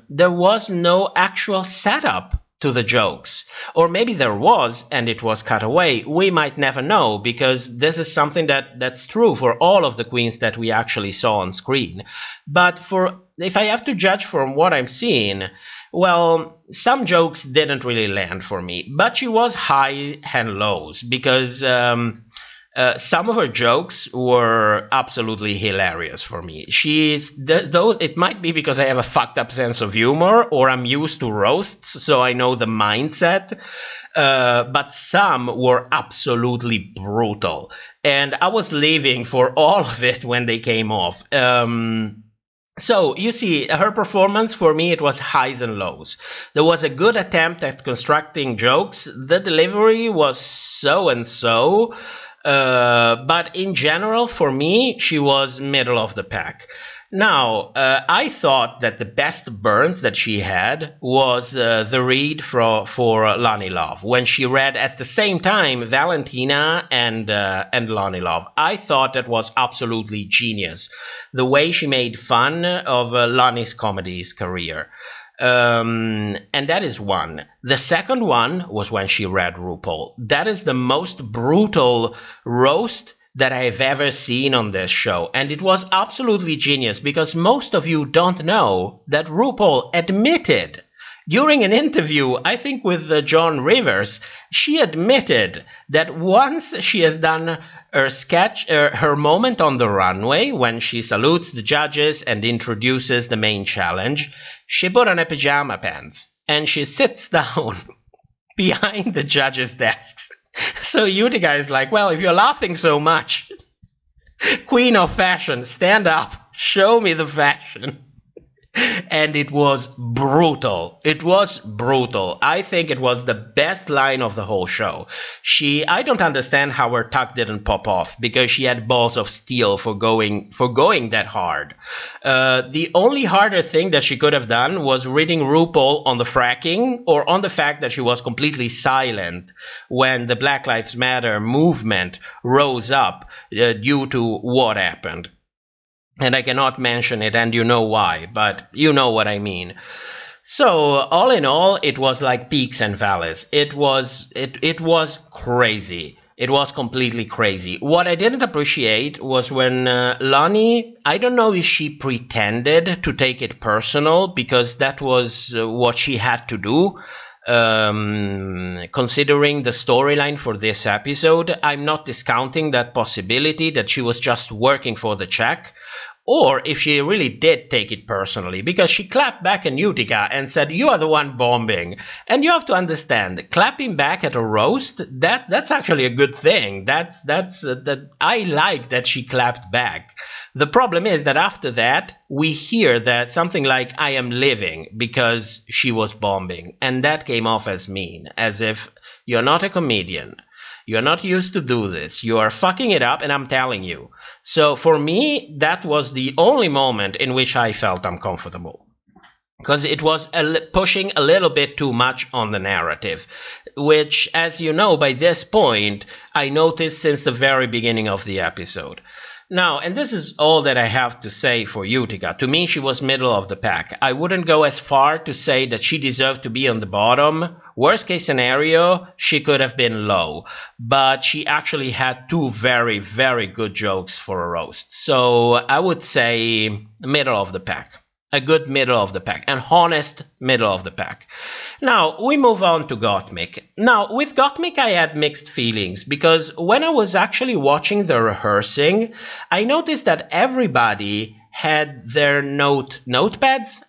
there was no actual setup to the jokes. Or maybe there was and it was cut away. We might never know, because this is something that's true for all of the queens that we actually saw on screen. But if I have to judge from what I'm seeing, well, some jokes didn't really land for me, but she was high and lows, because some of her jokes were absolutely hilarious for me. It might be because I have a fucked up sense of humor, or I'm used to roasts, so I know the mindset. But some were absolutely brutal, and I was living for all of it when they came off. So, you see, her performance, for me, it was highs and lows. There was a good attempt at constructing jokes. The delivery was so-and-so. But in general, for me, she was middle of the pack. Now, I thought that the best burns that she had was the read for Lonnie Love, when she read at the same time Valentina and Lonnie Love. I thought that was absolutely genius, the way she made fun of Lonnie's comedy's career. And that is one. The second one was when she read RuPaul. That is the most brutal roast that I've ever seen on this show, and it was absolutely genius, because most of you don't know that RuPaul admitted during an interview, I think with John Rivers, she admitted that once she has done her sketch, her moment on the runway, when she salutes the judges and introduces the main challenge, she put on a pajama pants and she sits down behind the judges' desks. So Utica is like, well, if you're laughing so much, queen of fashion, stand up, show me the fashion. And it was brutal. It was brutal. I think it was the best line of the whole show. I don't understand how her tuck didn't pop off, because she had balls of steel for going that hard. The only harder thing that she could have done was reading RuPaul on the fracking, or on the fact that she was completely silent when the Black Lives Matter movement rose up due to what happened. And I cannot mention it, and you know why, but you know what I mean. So, all in all, it was like peaks and valleys. It was crazy. It was completely crazy. What I didn't appreciate was when Lonnie, I don't know if she pretended to take it personal, because that was what she had to do. Considering the storyline for this episode, I'm not discounting that possibility that she was just working for the check, or if she really did take it personally, because she clapped back at Utica and said, you are the one bombing. And you have to understand, clapping back at a roast, that's actually a good thing. I like that she clapped back. The problem is that after that, we hear that something like, I am living, because she was bombing. And that came off as mean, as if you're not a comedian. You're not used to do this. You are fucking it up, and I'm telling you. So for me, that was the only moment in which I felt uncomfortable, because it was pushing a little bit too much on the narrative, which, as you know, by this point, I noticed since the very beginning of the episode. Now, and this is all that I have to say for Utica. To me, she was middle of the pack. I wouldn't go as far to say that she deserved to be on the bottom. Worst case scenario, she could have been low. But she actually had two very, very good jokes for a roast. So I would say middle of the pack. A good middle of the pack. An honest middle of the pack. Now, we move on to Gottmik. Now, with Gottmik, I had mixed feelings because when I was actually watching the rehearsing, I noticed that everybody had their notepads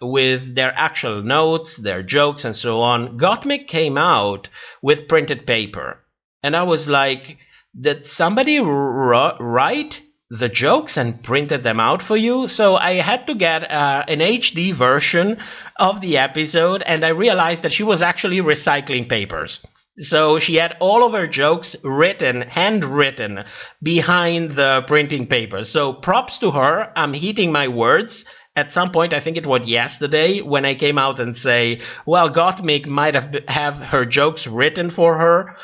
with their actual notes, their jokes, and so on. Gottmik came out with printed paper. And I was like, did somebody write the jokes and printed them out for you? So I had to get an HD version of the episode, and I realized that she was actually recycling papers. So she had all of her jokes written, handwritten, behind the printing paper. So props to her. I'm heeding my words. At some point, I think it was yesterday, when I came out and say, well, Gottmik might have her jokes written for her.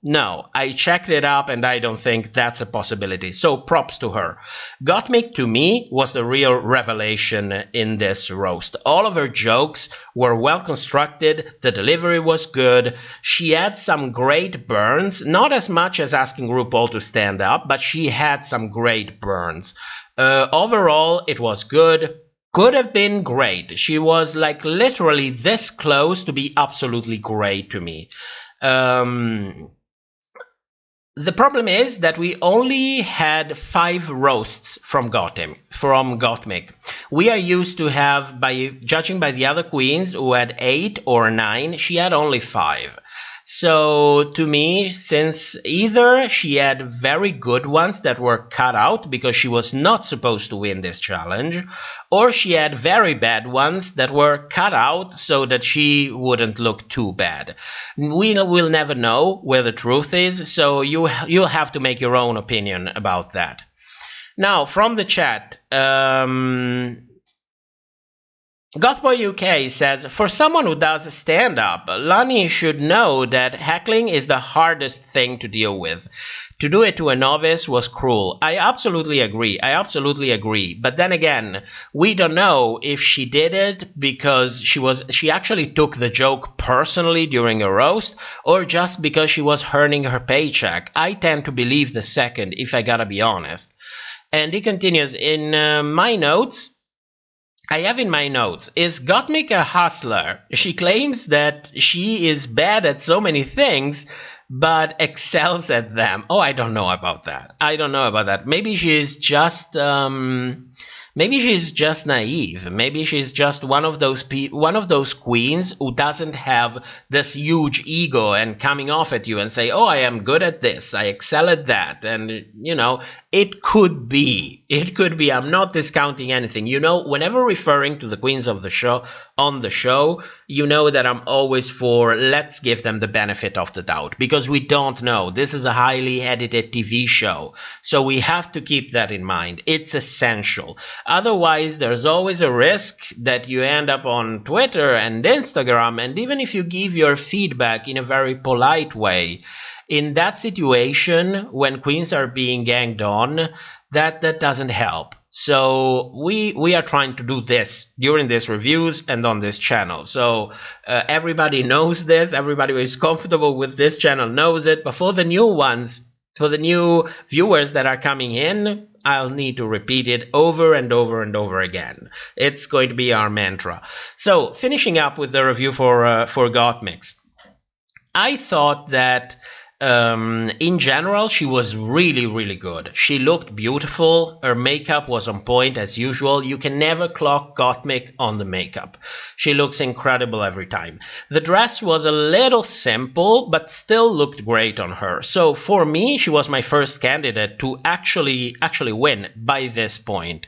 No, I checked it up and I don't think that's a possibility. So props to her. Gottmik, to me, was the real revelation in this roast. All of her jokes were well constructed. The delivery was good. She had some great burns, not as much as asking RuPaul to stand up, but she had some great burns. Overall, it was good. Could have been great. She was like literally this close to be absolutely great to me. The problem is that we only had 5 roasts from Gottmik. We are used to have, by judging by the other queens who had 8 or 9, she had only 5. So to me, since either she had very good ones that were cut out because she was not supposed to win this challenge, or she had very bad ones that were cut out so that she wouldn't look too bad. We'll never know where the truth is, so you'll have to make your own opinion about that. Now, from the chat, Gothboy UK says, for someone who does stand-up, Lani should know that heckling is the hardest thing to deal with. To do it to a novice was cruel. I absolutely agree. But then again, we don't know if she did it because she actually took the joke personally during a roast, or just because she was earning her paycheck. I tend to believe the second, if I gotta be honest. And he continues, in my notes, is Gottmik a hustler? She claims that she is bad at so many things, but excels at them. Oh, I don't know about that. Maybe she's just naive. Maybe she's just one of those queens who doesn't have this huge ego and coming off at you and say, "Oh, I am good at this. I excel at that." And it could be. I'm not discounting anything. Whenever referring to the queens of the show on the show, that I'm always for let's give them the benefit of the doubt, because we don't know. This is a highly edited TV show, so we have to keep that in mind. It's essential. Otherwise, there's always a risk that you end up on Twitter and Instagram, and even if you give your feedback in a very polite way, in that situation, when queens are being ganged on, that doesn't help. So we are trying to do this during these reviews and on this channel. So everybody knows this. Everybody who is comfortable with this channel knows it. But for the new ones, for the new viewers that are coming in, I'll need to repeat it over and over and over again. It's going to be our mantra. So finishing up with the review for Gottmik, I thought that in general, she was really, really good. She looked beautiful. Her makeup was on point as usual. You can never clock Gottmik on the makeup. She looks incredible every time. The dress was a little simple, but still looked great on her. So for me, she was my first candidate to actually win by this point.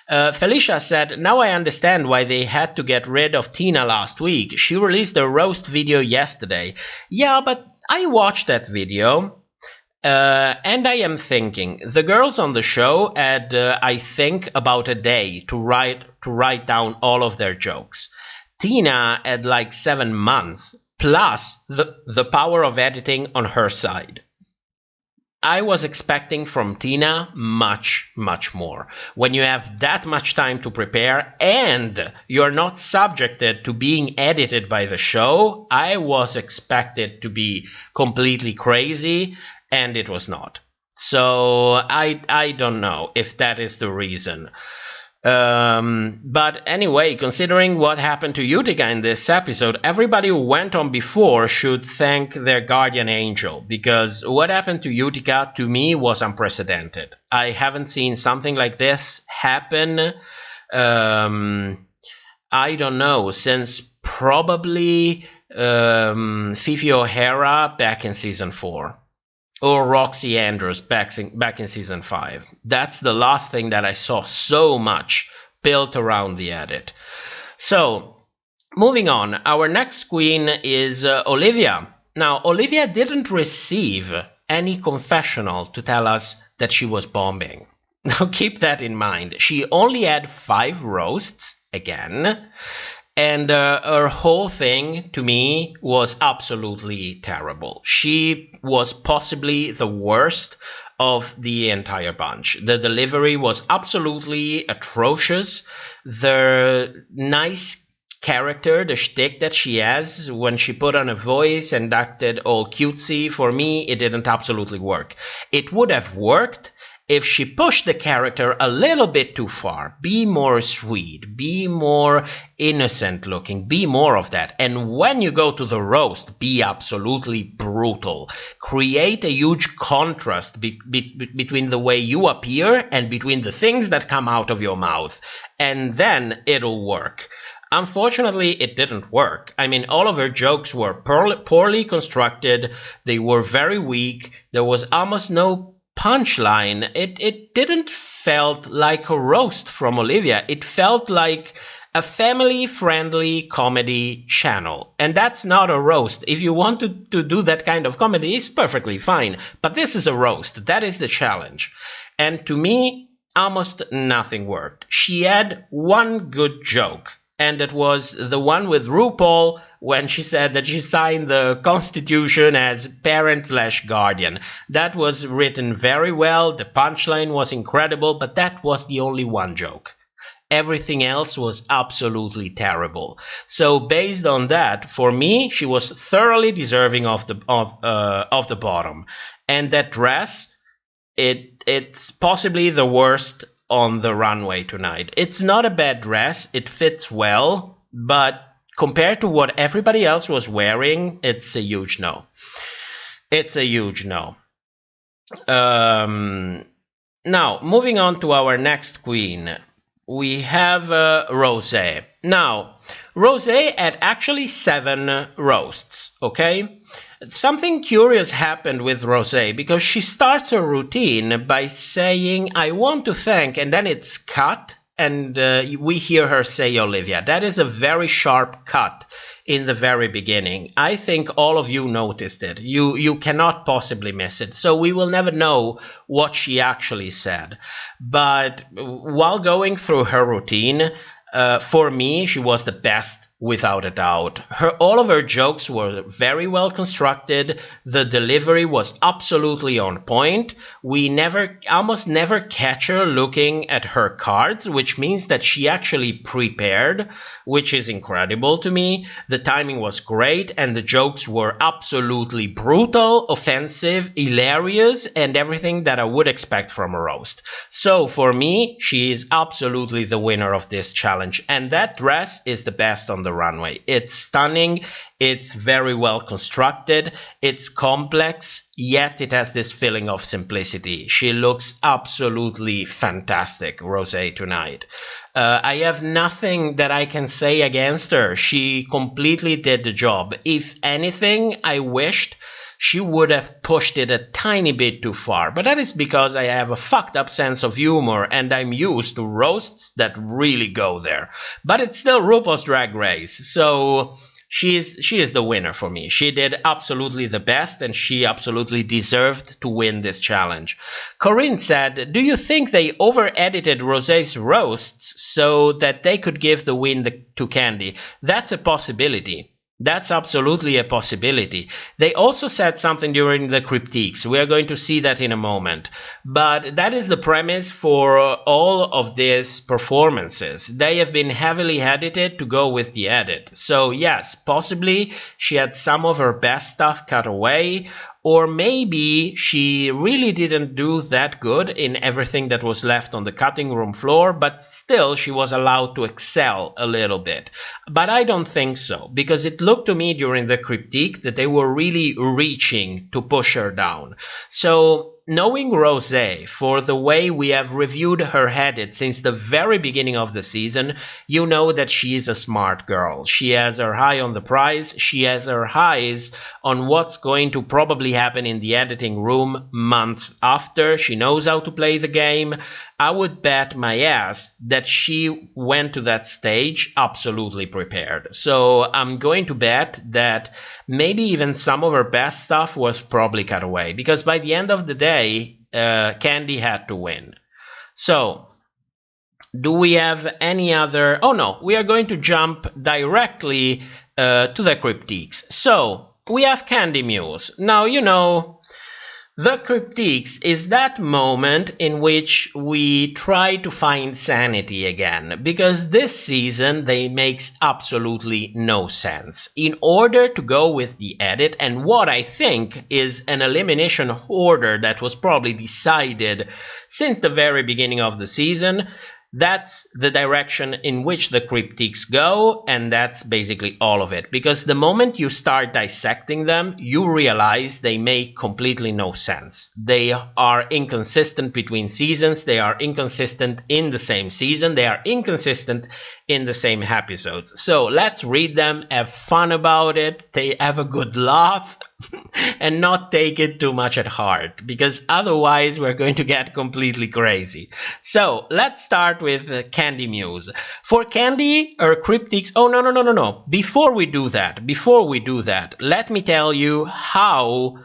Felicia said, now I understand why they had to get rid of Tina last week. She released a roast video yesterday. Yeah, but I watched that video, and I am thinking, the girls on the show had, I think, about a day to write down all of their jokes. Tina had like 7 months, plus the power of editing on her side. I was expecting from Tina much, much more. When you have that much time to prepare and you're not subjected to being edited by the show, I was expected to be completely crazy, and it was not. So I don't know if that is the reason. But anyway, considering what happened to Utica in this episode, everybody who went on before should thank their guardian angel, because what happened to Utica to me was unprecedented. I haven't seen something like this happen, I don't know, since probably Fifi O'Hara back in season 4. Or Roxy Andrews back in season 5. That's the last thing that I saw so much built around the edit. So, moving on, our next queen is Olivia. Now, Olivia didn't receive any confessional to tell us that she was bombing. Now, keep that in mind. She only had 5 roasts, again. And her whole thing, to me, was absolutely terrible. She was possibly the worst of the entire bunch. The delivery was absolutely atrocious. The nice character, the shtick that she has, when she put on a voice and acted all cutesy, for me, it didn't absolutely work. It would have worked if she pushed the character a little bit too far. Be more sweet, be more innocent looking, be more of that. And when you go to the roast, be absolutely brutal. Create a huge contrast between the way you appear and between the things that come out of your mouth. And then it'll work. Unfortunately, it didn't work. I mean, all of her jokes were poorly constructed. They were very weak. There was almost no punchline. It didn't felt like a roast from Olivia. It felt like a family-friendly comedy channel. And that's not a roast. If you want to do that kind of comedy, it's perfectly fine. But this is a roast. That is the challenge. And to me, almost nothing worked. She had one good joke. And it was the one with RuPaul when she said that she signed the Constitution as parent/guardian. That was written very well. The punchline was incredible, but that was the only one joke. Everything else was absolutely terrible. So based on that, for me, she was thoroughly deserving of the bottom. And that dress, it's possibly the worst on the runway tonight. It's not a bad dress, it fits well, but compared to what everybody else was wearing, it's a huge no. It's a huge no. Now, moving on to our next queen, we have Rosé. Now, Rosé had actually 7 roasts, okay? Something curious happened with Rosé because she starts her routine by saying, I want to thank, and then it's cut, and we hear her say Olivia. That is a very sharp cut in the very beginning. I think all of you noticed it. You cannot possibly miss it. So we will never know what she actually said. But while going through her routine, for me, she was the best without a doubt. All of her jokes were very well constructed. The delivery was absolutely on point. We almost never catch her looking at her cards, which means that she actually prepared, which is incredible to me. The timing was great, and the jokes were absolutely brutal, offensive, hilarious, and everything that I would expect from a roast. So for me, she is absolutely the winner of this challenge, and that dress is the best on the runway. It's stunning, it's very well constructed, it's complex, yet it has this feeling of simplicity. She looks absolutely fantastic, Rosé, tonight. I have nothing that I can say against her. She completely did the job. If anything, I wished she would have pushed it a tiny bit too far. But that is because I have a fucked up sense of humor and I'm used to roasts that really go there. But it's still RuPaul's Drag Race, so she is the winner for me. She did absolutely the best and she absolutely deserved to win this challenge. Corinne said, do you think they over-edited Rosé's roasts so that they could give the win to Candy? That's a possibility. That's absolutely a possibility. They also said something during the critiques. We are going to see that in a moment. But that is the premise for all of these performances. They have been heavily edited to go with the edit. So yes, possibly she had some of her best stuff cut away, or maybe she really didn't do that good in everything that was left on the cutting room floor, but still she was allowed to excel a little bit. But I don't think so, because it looked to me during the critique that they were really reaching to push her down. So knowing Rosé, for the way we have reviewed her edit since the very beginning of the season, you know that she is a smart girl. She has her eye on the prize. She has her eyes on what's going to probably happen in the editing room months after. She knows how to play the game. I would bet my ass that she went to that stage absolutely prepared. So I'm going to bet that maybe even some of her best stuff was probably cut away, because by the end of the day, Candy had to win. So, do we have any other... Oh no, we are going to jump directly to the critiques. So, we have Candy Muse. Now, you know, the critiques is that moment in which we try to find sanity again, because this season they makes absolutely no sense. In order to go with the edit and what I think is an elimination order that was probably decided since the very beginning of the season, that's the direction in which the critiques go, and that's basically all of it. Because the moment you start dissecting them, you realize they make completely no sense. They are inconsistent between seasons, they are inconsistent in the same season, they are inconsistent in the same episodes. So let's read them, have fun about it, have a good laugh, and not take it too much at heart, because otherwise we're going to get completely crazy. So let's start with Candy Muse. For Candy, her cryptics... Oh, no. Before we do that, let me tell you how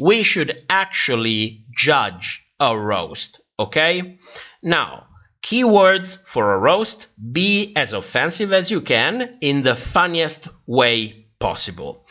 we should actually judge a roast, okay? Now, keywords for a roast: be as offensive as you can in the funniest way possible.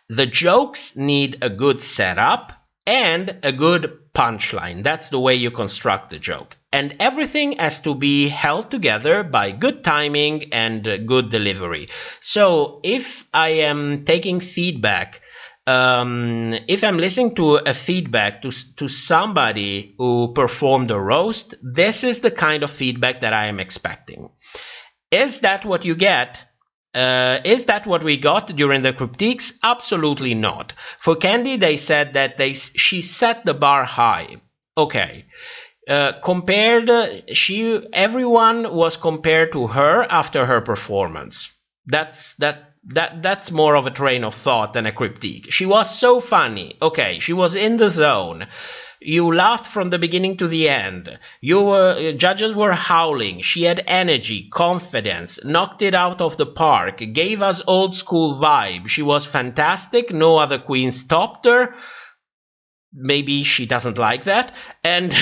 The jokes need a good setup and a good punchline. That's the way you construct the joke. And everything has to be held together by good timing and good delivery. So if I am taking feedback, if I'm listening to a feedback to somebody who performed a roast, this is the kind of feedback that I am expecting. Is that what you get? Is that what we got during the critiques? Absolutely not. For Candy, they said that she set the bar high. Okay. Everyone was compared to her after her performance. That's more of a train of thought than a critique. She was so funny. Okay, she was in the zone. You laughed from the beginning to the end. Judges were howling. She had energy, confidence, knocked it out of the park, gave us old school vibe. She was fantastic. No other queen stopped her. Maybe she doesn't like that. And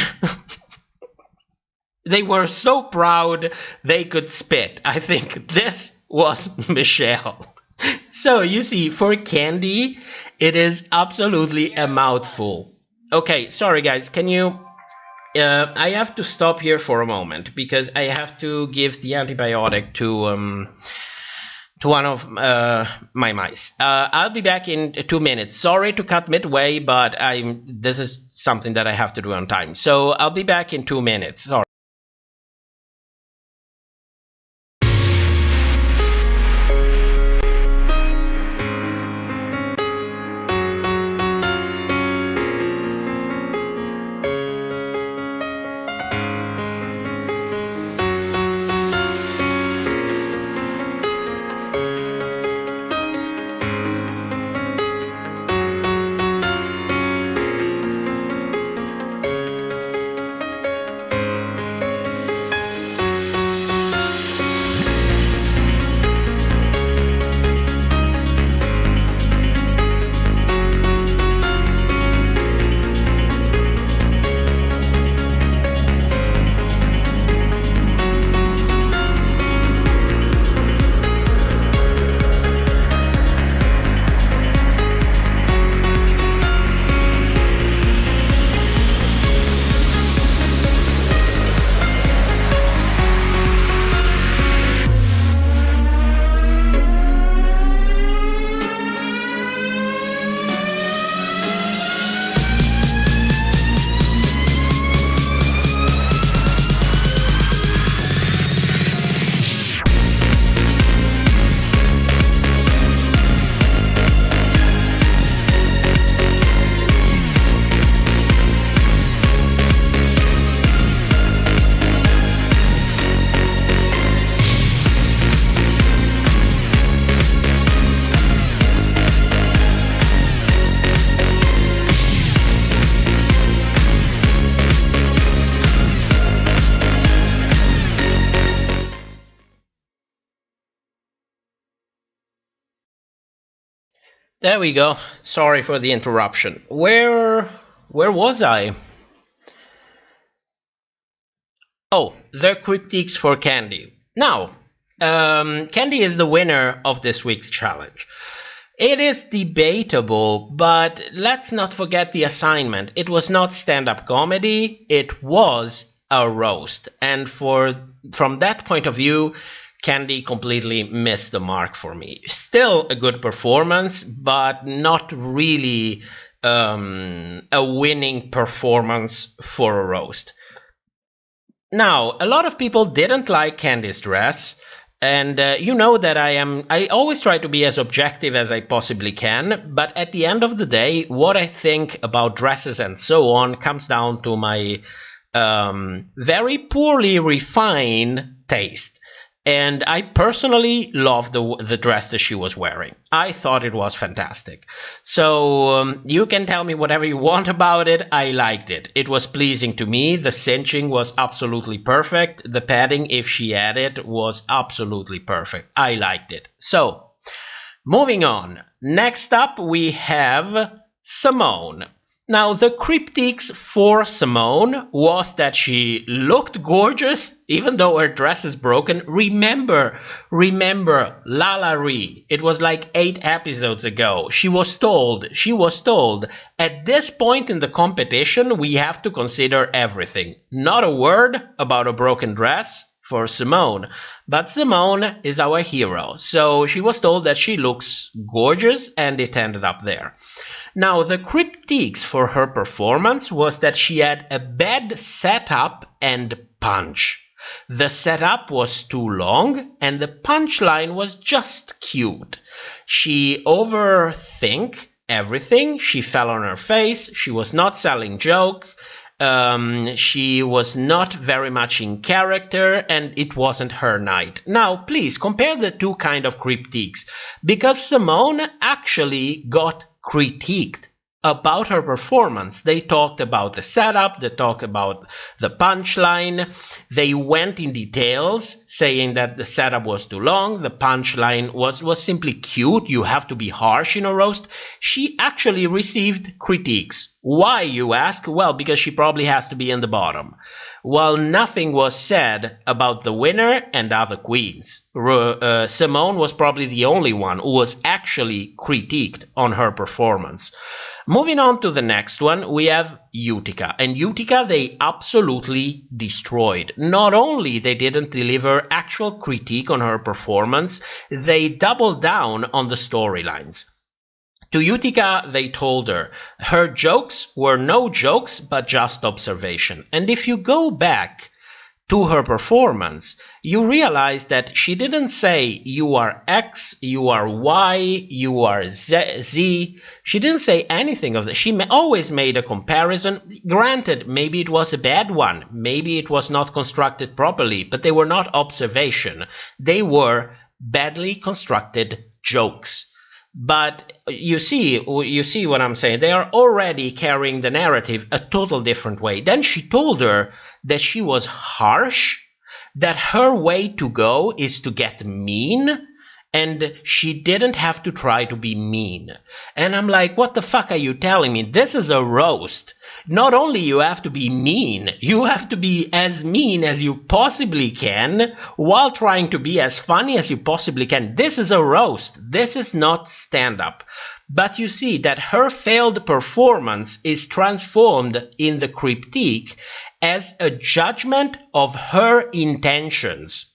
they were so proud they could spit. I think this was Michelle. So you see, for Candy, it is absolutely a mouthful. Okay, sorry guys, can you... I have to stop here for a moment, because I have to give the antibiotic to one of my mice. I'll be back in 2 minutes. Sorry to cut midway, but this is something that I have to do on time. So I'll be back in 2 minutes. Sorry. There we go. Sorry for the interruption. Where was I? Oh, the critiques for Candy. Now, Candy is the winner of this week's challenge. It is debatable, but let's not forget the assignment. It was not stand-up comedy, it was a roast. And from that point of view, Candy completely missed the mark for me. Still a good performance, but not really a winning performance for a roast. Now, a lot of people didn't like Candy's dress. And you know that I always try to be as objective as I possibly can, but at the end of the day, what I think about dresses and so on comes down to my very poorly refined taste. And I personally love the dress that she was wearing. I thought it was fantastic. So you can tell me whatever you want about it. I liked it. It was pleasing to me. The cinching was absolutely perfect. The padding, if she had it, was absolutely perfect. I liked it. So, moving on. Next up, we have Simone. Now, the critiques for Simone was that she looked gorgeous, even though her dress is broken. Remember, Lala Ree. It was like 8 episodes ago. She was told, at this point in the competition, we have to consider everything. Not a word about a broken dress for Simone. But Simone is our hero. So she was told that she looks gorgeous, and it ended up there. Now, the critiques for her performance was that she had a bad setup and punch. The setup was too long, and the punchline was just cute. She overthink everything. She fell on her face. She was not selling joke. She was not very much in character, and it wasn't her night. Now, please compare the two kind of critiques, because Simone actually got critiqued about her performance. They talked about the setup, they talked about the punchline, they went in details saying that the setup was too long, the punchline was simply cute, you have to be harsh in a roast. She actually received critiques. Why, you ask? Well, because she probably has to be in the bottom. Well, nothing was said about the winner and other queens. Simone was probably the only one who was actually critiqued on her performance. Moving on to the next one, we have Utica. And Utica they absolutely destroyed. Not only they didn't deliver actual critique on her performance, they doubled down on the storylines. To Utica, they told her jokes were no jokes, but just observation. And if you go back to her performance, you realize that she didn't say you are X, you are Y, you are Z. She didn't say anything of that. She always made a comparison. Granted, maybe it was a bad one. Maybe it was not constructed properly, but they were not observation. They were badly constructed jokes. But you see what I'm saying. They are already carrying the narrative a total different way. Then she told her that she was harsh, that her way to go is to get mean, and she didn't have to try to be mean. And I'm like, what the fuck are you telling me? This is a roast. Not only you have to be mean, you have to be as mean as you possibly can while trying to be as funny as you possibly can. This is a roast. This is not stand-up. But you see that her failed performance is transformed in the critique as a judgment of her intentions.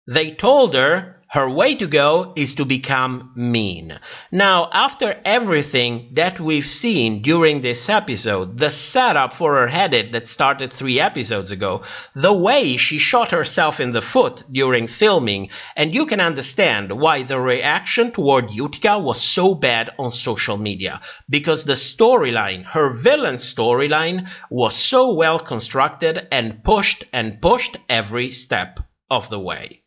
They told her her way to go is to become mean. Now, after everything that we've seen during this episode, the setup for her edit that started 3 episodes ago, the way she shot herself in the foot during filming, and you can understand why the reaction toward Utica was so bad on social media. Because the storyline, her villain storyline, was so well constructed and pushed every step of the way.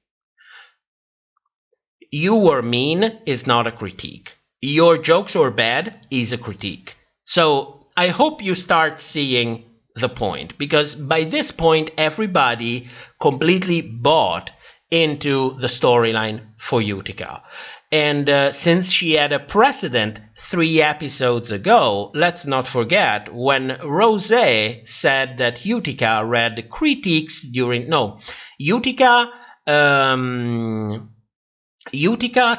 You were mean is not a critique. Your jokes were bad is a critique. So I hope you start seeing the point, because by this point everybody completely bought into the storyline for Utica. And since she had a precedent 3 episodes ago, let's not forget when Rosé said that Utica read critiques during... No, Utica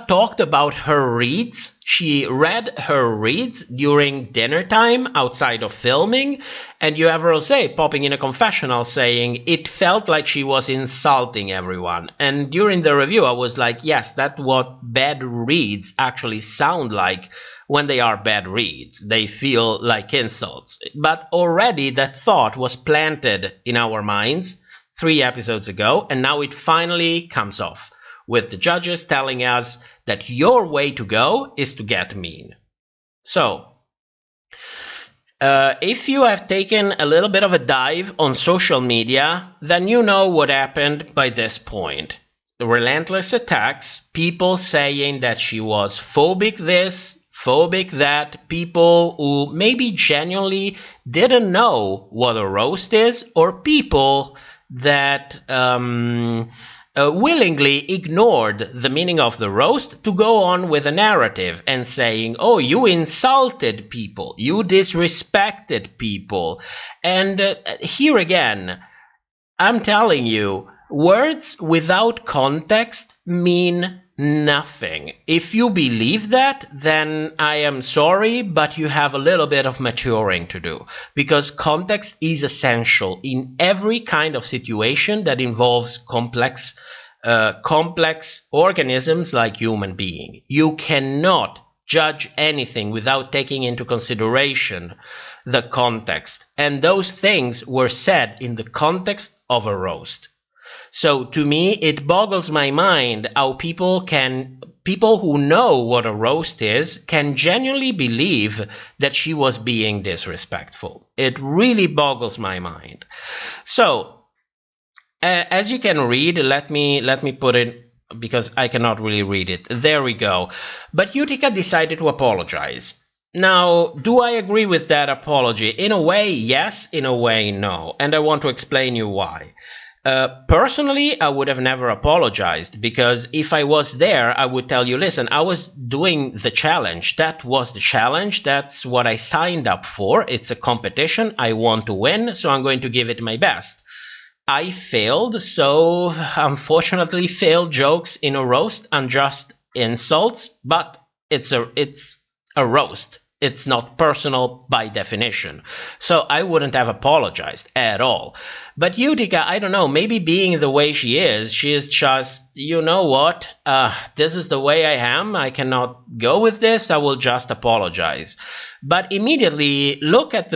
talked about her reads. She read her reads during dinner time outside of filming, and you have Rosé popping in a confessional saying it felt like she was insulting everyone. And during the review I was like, yes, that's what bad reads actually sound like when they are bad reads. They feel like insults. But already that thought was planted in our minds 3 episodes ago, and now it finally comes off, with the judges telling us that your way to go is to get mean. So, if you have taken a little bit of a dive on social media, then you know what happened by this point. The relentless attacks, people saying that she was phobic this, phobic that, people who maybe genuinely didn't know what a roast is, or people that... willingly ignored the meaning of the roast to go on with a narrative and saying, oh, you insulted people, you disrespected people. And here again, I'm telling you, words without context mean nothing. If you believe that, then I am sorry, but you have a little bit of maturing to do, because context is essential in every kind of situation that involves complex organisms like human being. You cannot judge anything without taking into consideration the context, and those things were said in the context of a roast. So to me, it boggles my mind how people who know what a roast is can genuinely believe that she was being disrespectful. It really boggles my mind. So, as you can read, let me put it, because I cannot really read it. There we go. But Utica decided to apologize. Now, do I agree with that apology? In a way, yes. In a way, no. And I want to explain you why. Personally, I would have never apologized, because if I was there, I would tell you, listen, I was doing the challenge. That was the challenge. That's what I signed up for. It's a competition. I want to win, so I'm going to give it my best. I failed, so unfortunately failed jokes in a roast and just insults, but it's a roast. It's not personal by definition. So I wouldn't have apologized at all. But Utica, I don't know, maybe being the way she is just, you know what, this is the way I am, I cannot go with this, I will just apologize. But immediately look at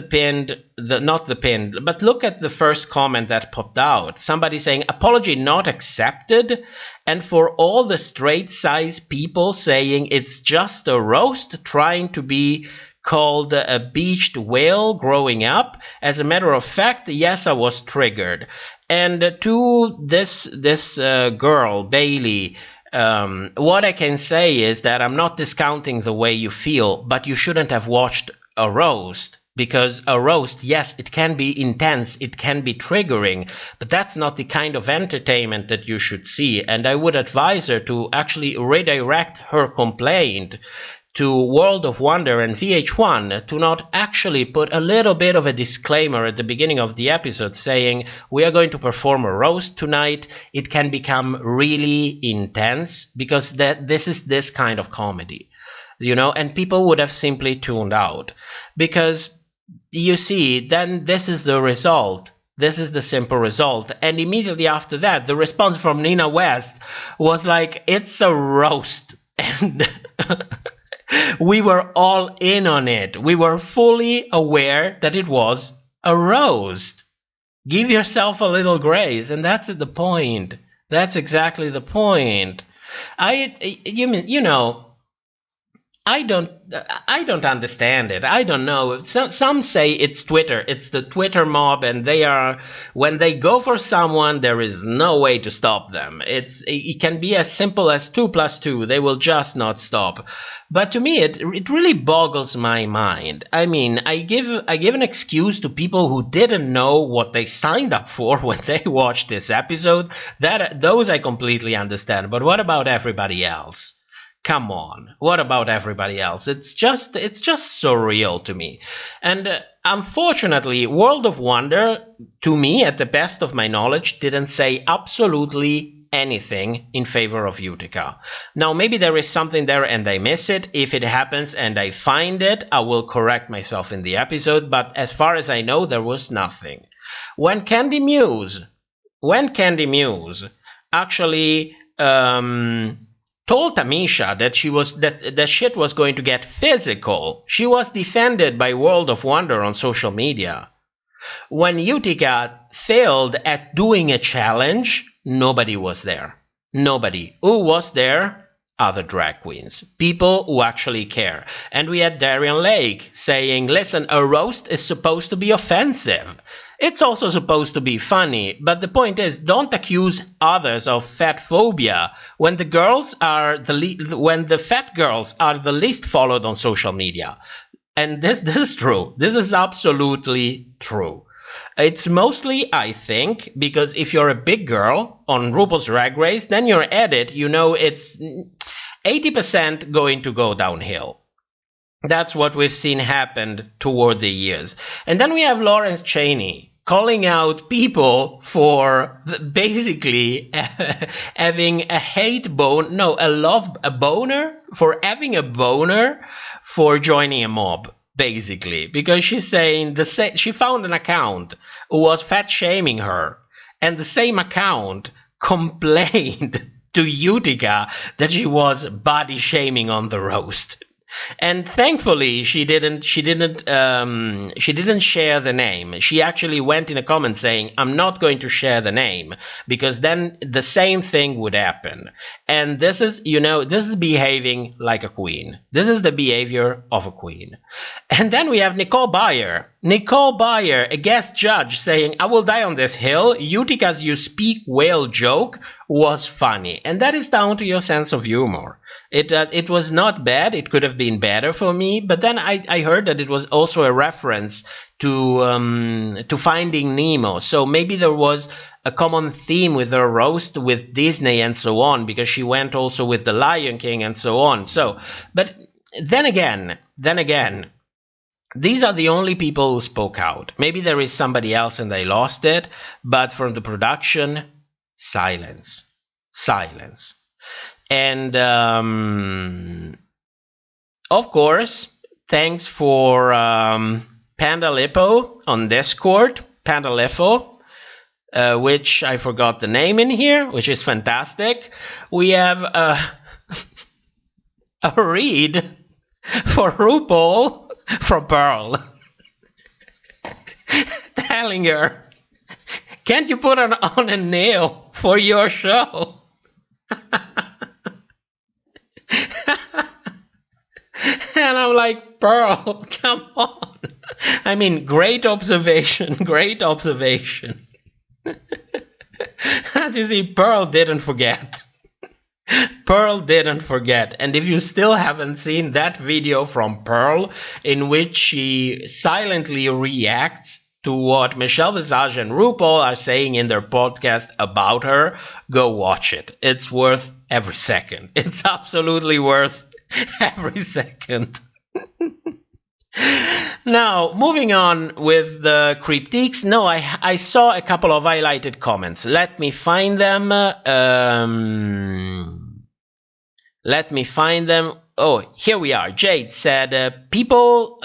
look at the first comment that popped out. Somebody saying, apology not accepted, and for all the straight size people saying it's just a roast, trying to be called a beached whale growing up. As a matter of fact, yes, I was triggered. And to this girl, Bailey, what I can say is that I'm not discounting the way you feel, but you shouldn't have watched a roast. Because a roast, yes, it can be intense, it can be triggering, but that's not the kind of entertainment that you should see. And I would advise her to actually redirect her complaint to World of Wonder and VH1 to not actually put a little bit of a disclaimer at the beginning of the episode saying, we are going to perform a roast tonight. It can become really intense because this is this kind of comedy, you know, and people would have simply tuned out because you see, then this is the result. This is the simple result. And immediately after that, the response from Nina West was like, it's a roast. And we were all in on it. We were fully aware that it was a roast. Give yourself a little grace, and that's the point. That's exactly the point. I don't understand it. I don't know. Some say it's Twitter. It's the Twitter mob, and when they go for someone, there is no way to stop them. It can be as simple as 2 + 2. They will just not stop. But to me, it really boggles my mind. I mean, I give an excuse to people who didn't know what they signed up for when they watched this episode. Those I completely understand. But what about everybody else? Come on, what about everybody else? It's just surreal to me. And unfortunately, World of Wonder, to me, at the best of my knowledge, didn't say absolutely anything in favor of Utica. Now, maybe there is something there and I miss it. If it happens and I find it, I will correct myself in the episode. But as far as I know, there was nothing. When Candy Muse actually told Tamisha that that shit was going to get physical, she was defended by World of Wonder on social media. When Utica failed at doing a challenge, nobody was there. Nobody. Who was there? Other drag queens. People who actually care. And we had Darian Lake saying, listen, a roast is supposed to be offensive. It's also supposed to be funny, but the point is, don't accuse others of fat phobia when the fat girls are the least followed on social media. And this is true. This is absolutely true. It's mostly, I think, because if you're a big girl on RuPaul's Drag Race, then your edit, it's 80% going to go downhill. That's what we've seen happen toward the years. And then we have Lawrence Chaney calling out people for basically having a boner, for having a boner for joining a mob, basically. Because she's saying she found an account who was fat shaming her, and the same account complained to Utica that she was body shaming on the roast. And thankfully, she didn't share the name. She actually went in a comment saying, I'm not going to share the name, because then the same thing would happen. And this is behaving like a queen. This is the behavior of a queen. And then we have Nicole Byer, a guest judge, saying, I will die on this hill. Utica's you speak whale joke was funny. And that is down to your sense of humor. It was not bad. It could have been better for me. But then I heard that it was also a reference to Finding Nemo. So maybe there was a common theme with her roast with Disney and so on, because she went also with The Lion King and so on. So, but then again, these are the only people who spoke out. Maybe there is somebody else and they lost it, but from the production, silence. And of course, thanks for Panda Lippo on Discord, Panda Lippo, which I forgot the name in here, which is fantastic. We have a read for RuPaul from Pearl, telling her, can't you put on a nail for your show? And I'm like, Pearl, come on. I mean, great observation. As you see, Pearl didn't forget. And if you still haven't seen that video from Pearl, in which she silently reacts to what Michelle Visage and RuPaul are saying in their podcast about her, go watch it. It's worth every second. It's absolutely worth every second. Now, moving on with the critiques. No, I saw a couple of highlighted comments. Let me find them. Oh, here we are. Jade said, people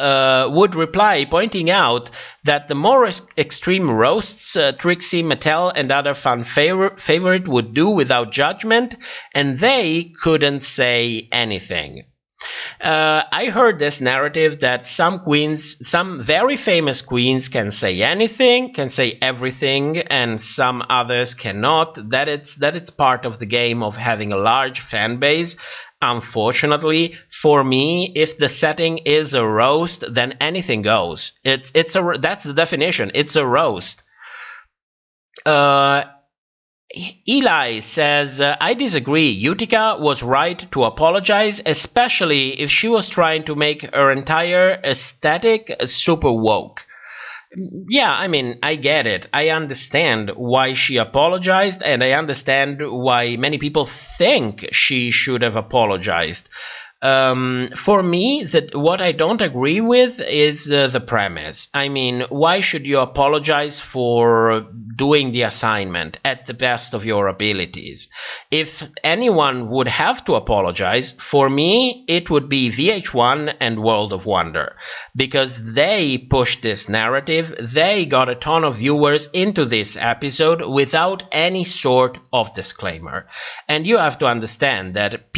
would reply pointing out that the more extreme roasts Trixie, Mattel, and other fan favorite would do without judgment, and they couldn't say anything. I heard this narrative that some very famous queens can say anything, can say everything, and some others cannot. That it's part of the game of having a large fan base. Unfortunately, for me, if the setting is a roast, then anything goes. That's the definition. It's a roast. Eli says, I disagree. Utica was right to apologize, especially if she was trying to make her entire aesthetic super woke. Yeah, I mean, I get it. I understand why she apologized, and I understand why many people think she should have apologized. For me, what I don't agree with is the premise. I mean, why should you apologize for doing the assignment at the best of your abilities? If anyone would have to apologize, for me, it would be VH1 and World of Wonder, because they pushed this narrative. They got a ton of viewers into this episode without any sort of disclaimer. And you have to understand that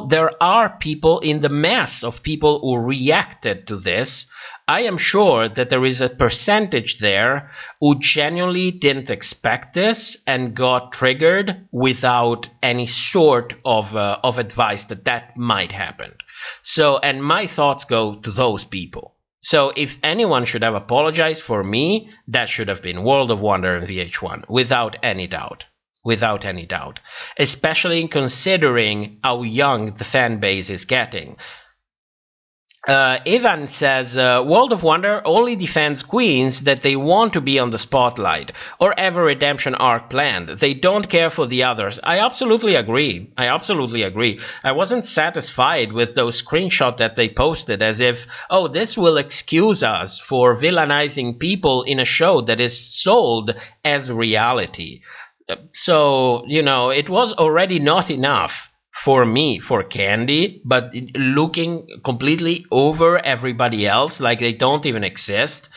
there are people in the mass of people who reacted to this. I am sure that there is a percentage there who genuinely didn't expect this and got triggered without any sort of advice that might happen. So, and my thoughts go to those people. So if anyone should have apologized, for me, that should have been World of Wonder and VH1, without any doubt. Without any doubt, especially considering how young the fan base is getting. Ivan says, World of Wonder only defends queens that they want to be on the spotlight or have a redemption arc planned. They don't care for the others. I absolutely agree. I wasn't satisfied with those screenshots that they posted as if, oh, this will excuse us for villainizing people in a show that is sold as reality. So, it was already not enough for me, for Candy, but looking completely over everybody else like they don't even exist,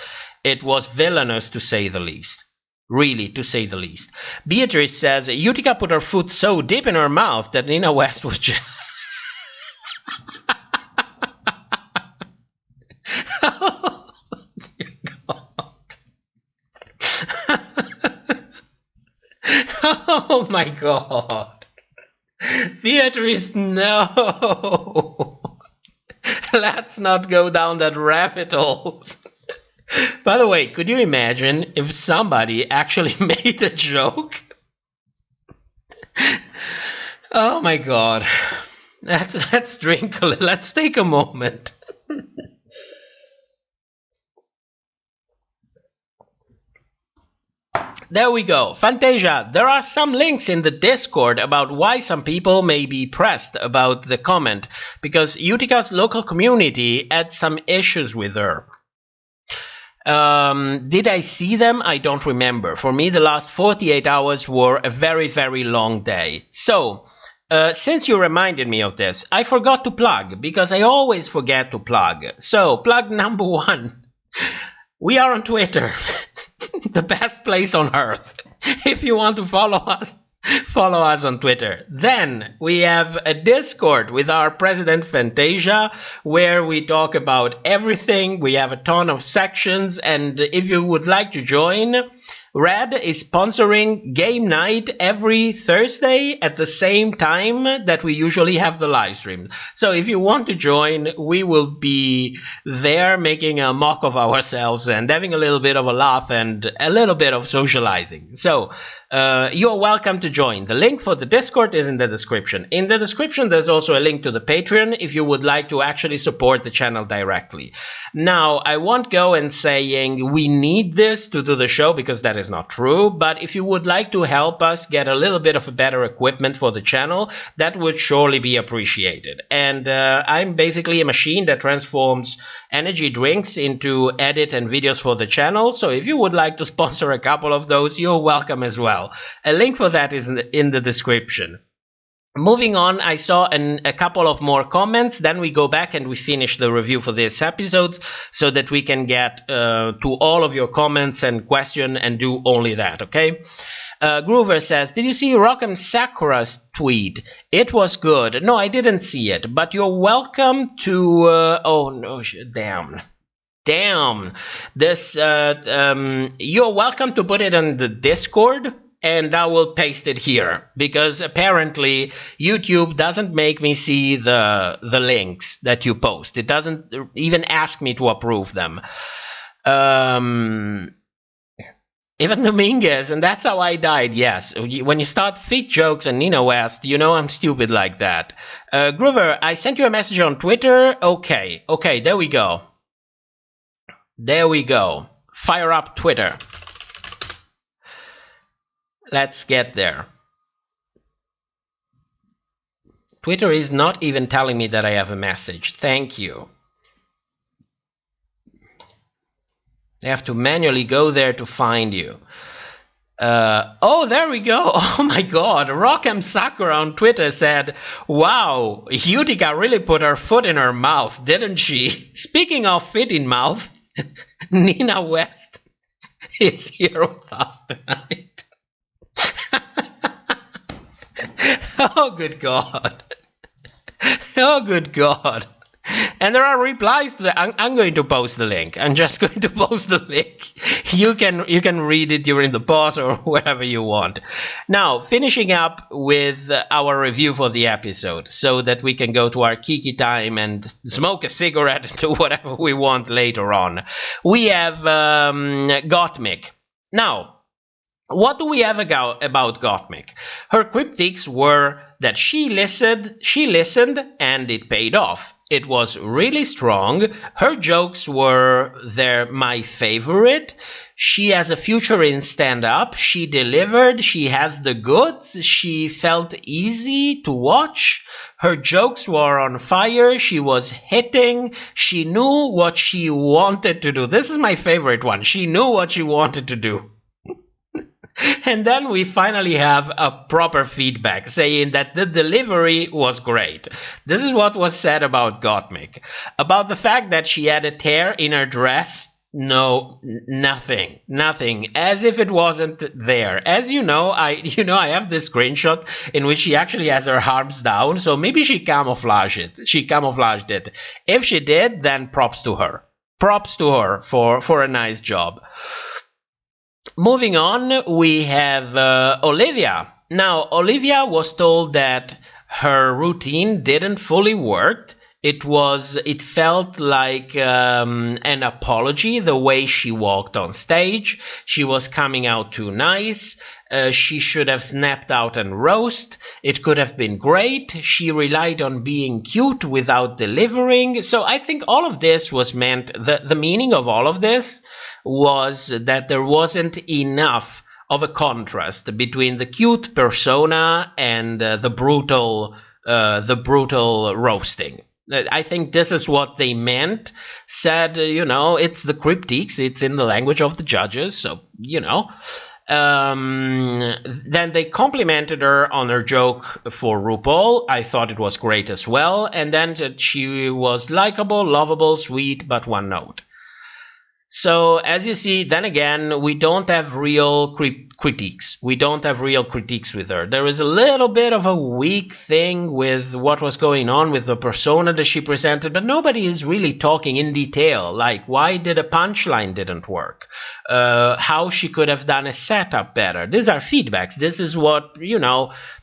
it was villainous to say the least. Really, to say the least. Beatrice says, Utica put her foot so deep in her mouth that Nina West was just... Oh, dear God. Oh my God. Beatrice, no. Let's not go down that rabbit hole. By the way, could you imagine if somebody actually made a joke? Oh my God. Let's drink a little. Let's take a moment. There we go. Fantasia, there are some links in the Discord about why some people may be pressed about the comment, because Utica's local community had some issues with her. Did I see them? I don't remember. For me, the last 48 hours were a very, very long day. So, since you reminded me of this, I forgot to plug, because I always forget to plug. So, plug number 1. We are on Twitter. The best place on earth. If you want to follow us on Twitter. Then we have a Discord with our president Fantasia, where we talk about everything. We have a ton of sections, and if you would like to join, Red is sponsoring game night every Thursday at the same time that we usually have the live stream. So if you want to join, we will be there making a mock of ourselves and having a little bit of a laugh and a little bit of socializing. So you're welcome to join. The link for the Discord is in the description. In the description, there's also a link to the Patreon if you would like to actually support the channel directly. Now, I won't go and saying we need this to do the show, because that is not true, but if you would like to help us get a little bit of a better equipment for the channel, that would surely be appreciated. And I'm basically a machine that transforms energy drinks into edit and videos for the channel, so if you would like to sponsor a couple of those, you're welcome as well. A link for that is in the description. Moving on, I saw a couple of more comments, then we go back and we finish the review for this episode so that we can get to all of your comments and questions and do only that, okay? Groover says, did you see Rock'em Sakura's tweet? It was good. No, I didn't see it, but you're welcome to... oh, no, damn. This, you're welcome to put it on the Discord, and I will paste it here, because apparently YouTube doesn't make me see the links that you post. It doesn't even ask me to approve them. Even Dominguez, and that's how I died, yes. When you start feet jokes and Nina West, you know I'm stupid like that. Groover, I sent you a message on Twitter. Okay, there we go. fire up Twitter. Let's get there. Twitter is not even telling me that I have a message. Thank you. I have to manually go there to find you. Oh, there we go. Oh my god. Rock'em Sakura on Twitter said, wow, Utica really put her foot in her mouth, didn't she? Speaking of fit in mouth, Nina West is here with us tonight. Oh, good God. Oh, good God. And there are replies to that. I'm going to post the link. I'm just going to post the link. You can read it during the pause or wherever you want. Now, finishing up with our review for the episode so that we can go to our kiki time and smoke a cigarette to whatever we want later on. We have Gottmik. Now, what do we have about Gottmik? Her cryptics were that she listened and it paid off. It was really strong. Her jokes were my favorite. She has a future in stand-up. She delivered. She has the goods. She felt easy to watch. Her jokes were on fire. She was hitting. She knew what she wanted to do. This is my favorite one. She knew what she wanted to do. And then we finally have a proper feedback saying that the delivery was great. This is what was said about Gottmik. About the fact that she had a tear in her dress. No, nothing. As if it wasn't there. As you know, I have this screenshot in which she actually has her arms down. So maybe she camouflaged it. If she did, then props to her. Props to her for a nice job. Moving on, we have Olivia. Now, Olivia was told that her routine didn't fully work. It felt like an apology, the way she walked on stage. She was coming out too nice. She should have snapped out and roast. It could have been great. She relied on being cute without delivering. So I think all of this was meant, the meaning of all of this was that there wasn't enough of a contrast between the cute persona and the brutal roasting. I think this is what they meant. Said, it's the cryptics, it's in the language of the judges, so, Then they complimented her on her joke for RuPaul. I thought it was great as well. And then she was likable, lovable, sweet, but one note. So, as you see, then again, we don't have real critiques. We don't have real critiques with her. There is a little bit of a weak thing with what was going on with the persona that she presented, but nobody is really talking in detail, like why did a punchline didn't work, how she could have done a setup better. These are feedbacks. This is what,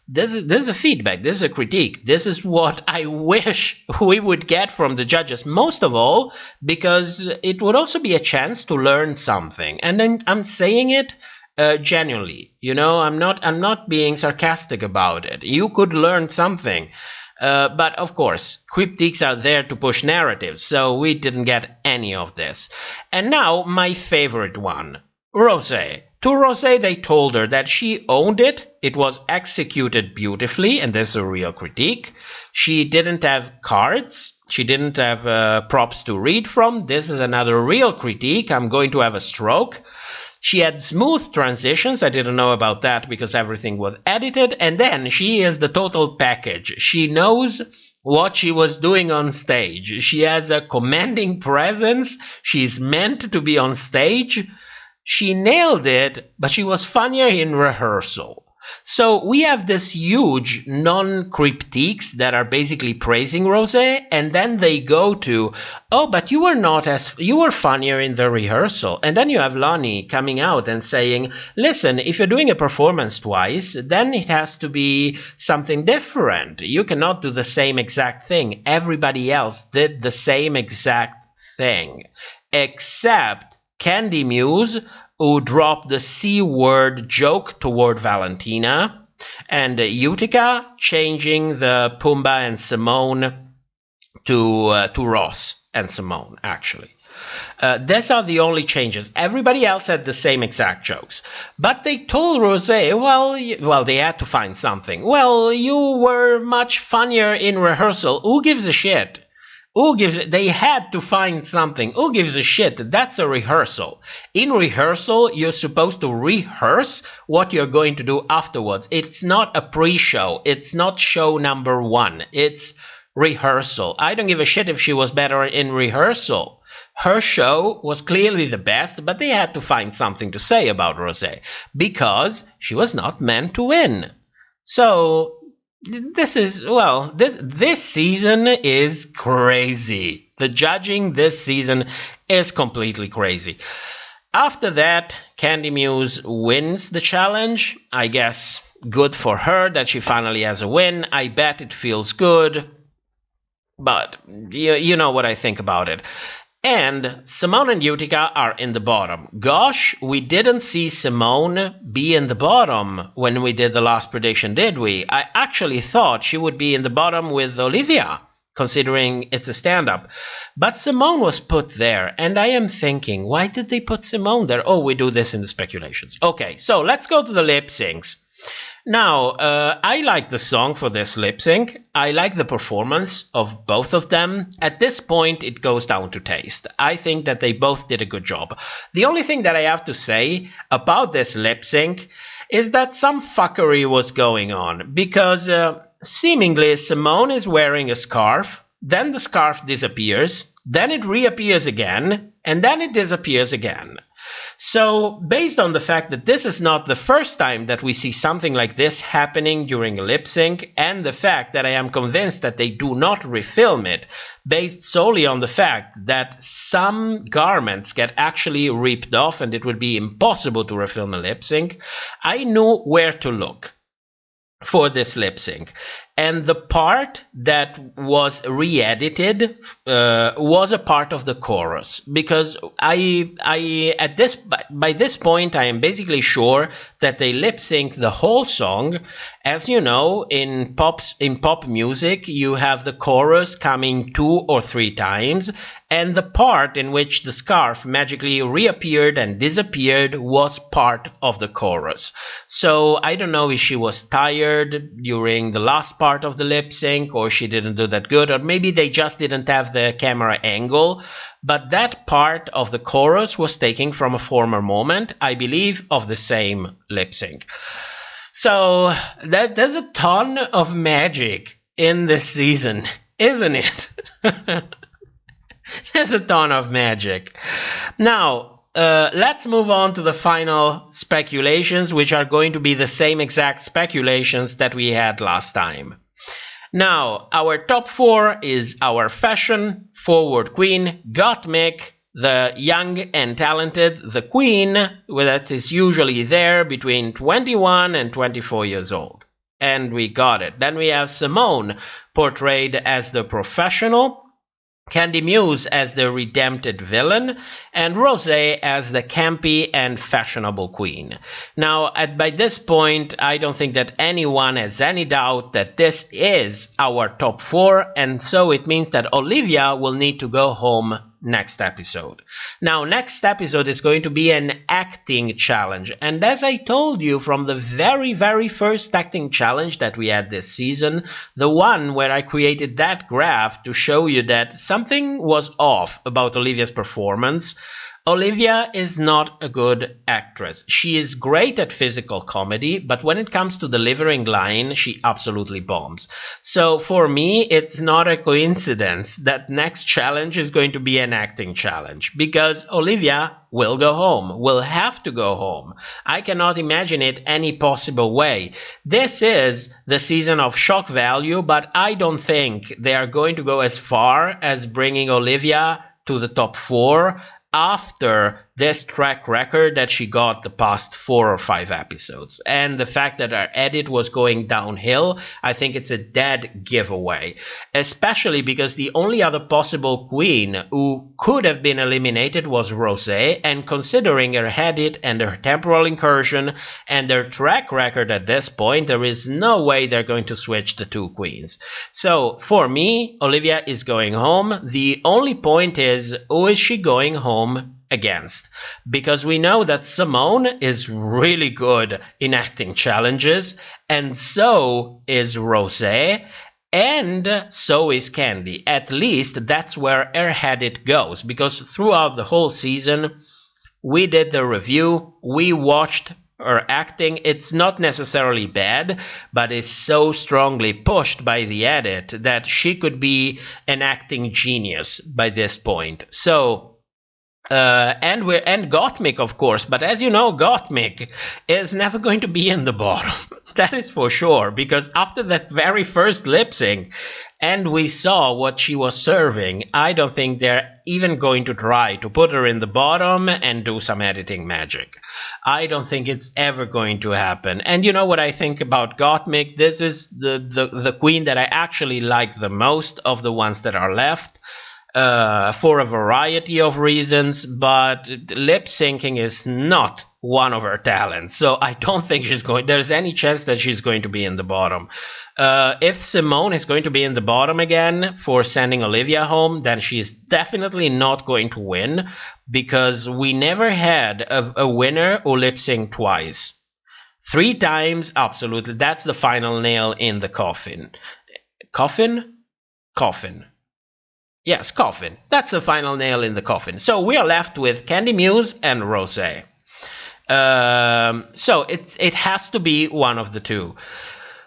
this is a feedback, this is a critique. This is what I wish we would get from the judges, most of all, because it would also be a chance to learn something. And then I'm saying it genuinely, I'm not being sarcastic about it. You could learn something. But of course, cryptics are there to push narratives, so we didn't get any of this. And now, my favorite one, Rosé. To Rosé, they told her that she owned it. It was executed beautifully, and this is a real critique. She didn't have cards. She didn't have props to read from. This is another real critique. I'm going to have a stroke. She had smooth transitions. I didn't know about that because everything was edited. And then she is the total package. She knows what she was doing on stage. She has a commanding presence. She's meant to be on stage. She nailed it, but she was funnier in rehearsal. So we have this huge non-critiques that are basically praising Rosé, and then they go to, oh, but you were funnier in the rehearsal. And then you have Lonnie coming out and saying, listen, if you're doing a performance twice, then it has to be something different. You cannot do the same exact thing. Everybody else did the same exact thing, except Candy Muse, who dropped the C-word joke toward Valentina, and Utica changing the Pumbaa and Simone to Ross. and Simone, actually. These are the only changes. Everybody else had the same exact jokes. But they told Rosé, well, they had to find something. Well, you were much funnier in rehearsal. Who gives a shit? They had to find something. Who gives a shit? That's a rehearsal. In rehearsal, you're supposed to rehearse what you're going to do afterwards. It's not a pre-show. It's not show number 1. It's rehearsal. I don't give a shit if she was better in rehearsal. Her show was clearly the best, but they had to find something to say about Rosé because she was not meant to win. So this season is crazy. The judging this season is completely crazy. After that, Candy Muse wins the challenge. I guess good for her that she finally has a win. I bet it feels good. But you know what I think about it. And Simone and Utica are in the bottom. Gosh, we didn't see Simone be in the bottom when we did the last prediction, did we? I actually thought she would be in the bottom with Olivia, considering it's a stand-up. But Simone was put there, and I am thinking, why did they put Simone there? Oh, we do this in the speculations. Okay, so let's go to the lip syncs. Now, I like the song for this lip sync. I like the performance of both of them. At this point, it goes down to taste. I think that they both did a good job. The only thing that I have to say about this lip sync is that some fuckery was going on because seemingly Simone is wearing a scarf, then the scarf disappears, then it reappears again, and then it disappears again. So, based on the fact that this is not the first time that we see something like this happening during a lip sync, and the fact that I am convinced that they do not refilm it, based solely on the fact that some garments get actually ripped off and it would be impossible to refilm a lip sync, I knew where to look for this lip sync. And the part that was re-edited was a part of the chorus, because by this point I am basically sure that they lip sync the whole song. As you know, in pop music you have the chorus coming 2 or 3 times, and the part in which the scarf magically reappeared and disappeared was part of the chorus. So I don't know if she was tired during the last part of the lip sync, or she didn't do that good, or maybe they just didn't have the camera angle, but that part of the chorus was taken from a former moment, I believe, of the same lip sync. So there's a ton of magic in this season, isn't it? There's a ton of magic. Now, let's move on to the final speculations, which are going to be the same exact speculations that we had last time. Now, our top 4 is our fashion forward queen, Gottmik, the young and talented, the queen, that is usually there between 21 and 24 years old. And we got it. Then we have Simone, portrayed as the professional, Candy Muse as the redempted villain, and Rosé as the campy and fashionable queen. Now, by this point, I don't think that anyone has any doubt that this is our top 4, and so it means that Olivia will need to go home next episode. Now, next episode is going to be an acting challenge, and as I told you from the very, very first acting challenge that we had this season, the one where I created that graph to show you that something was off about Olivia's performance, Olivia is not a good actress. She is great at physical comedy, but when it comes to delivering line, she absolutely bombs. So for me, it's not a coincidence that next challenge is going to be an acting challenge, because Olivia will go home, will have to go home. I cannot imagine it any possible way. This is the season of shock value, but I don't think they are going to go as far as bringing Olivia to the top 4 after this track record that she got the past 4 or 5 episodes. And the fact that her edit was going downhill, I think it's a dead giveaway. Especially because the only other possible queen who could have been eliminated was Rosé, and considering her edit and her temporal incursion and their track record at this point, there is no way they're going to switch the 2 queens. So for me, Olivia is going home. The only point is, who is she going home against? Because we know that Simone is really good in acting challenges, and so is Rosé, and so is Candy. At least that's where her edit goes, because throughout the whole season, we did the review, we watched her acting. It's not necessarily bad, but it's so strongly pushed by the edit that she could be an acting genius by this point. So and Gottmik, of course, but as you know, Gottmik is never going to be in the bottom. That is for sure, because after that very first lip sync, and we saw what she was serving, I don't think they're even going to try to put her in the bottom and do some editing magic. I don't think it's ever going to happen. And you know what I think about Gottmik? This is the queen that I actually like the most of the ones that are left. For a variety of reasons, but lip syncing is not one of her talents. So I don't think there's any chance that she's going to be in the bottom. If Simone is going to be in the bottom again for sending Olivia home, then she is definitely not going to win, because we never had a winner who lip synced twice. 3 times, absolutely. That's the final nail in the coffin. Coffin? Coffin. Yes, coffin. That's the final nail in the coffin. So we are left with Candy Muse and Rosé. So it has to be one of the 2.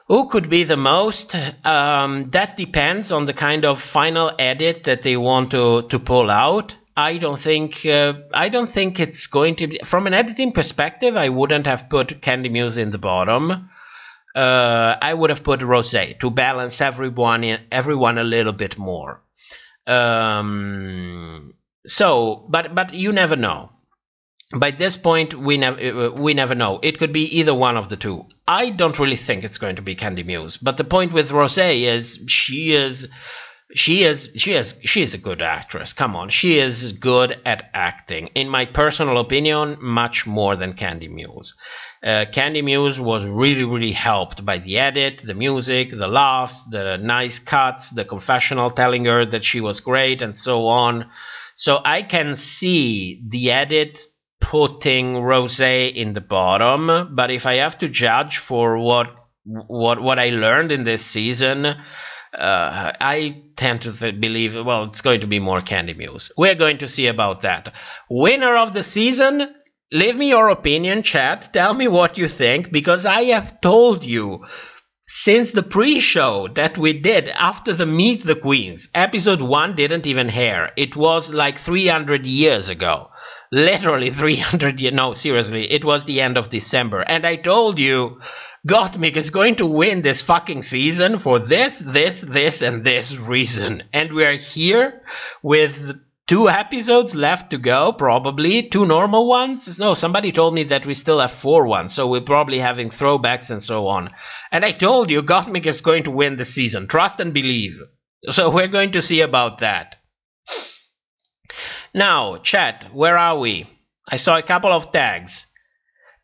Who could be the most? That depends on the kind of final edit that they want to pull out. I don't think it's going to be, from an editing perspective, I wouldn't have put Candy Muse in the bottom. I would have put Rosé to balance everyone a little bit more. But you never know. By this point, we never know. It could be either one of the 2. I don't really think it's going to be Candy Muse. But the point with Rosé is she is a good actress. Come on, she is good at acting. In my personal opinion, much more than Candy Muse. Candy Muse was really helped by the edit, the music, the laughs, the nice cuts, the confessional telling her that she was great, and so on. So I can see the edit putting Rosé in the bottom, but if I have to judge for what I learned in this season, I tend to believe, well, it's going to be more Candy Muse. We're going to see about that. Winner of the season? Leave me your opinion, chat. Tell me what you think, because I have told you since the pre-show that we did after the Meet the Queens. Episode 1 didn't even air. It was like 300 years ago. Literally 300 years. No, seriously. It was the end of December. And I told you, Gottmik is going to win this fucking season for this, and this reason. And we are here with 2 episodes left to go, probably. 2 normal ones? No, somebody told me that we still have 4 ones, so we're probably having throwbacks and so on. And I told you, Gottmik is going to win the season. Trust and believe. So we're going to see about that. Now, chat, where are we? I saw a couple of tags.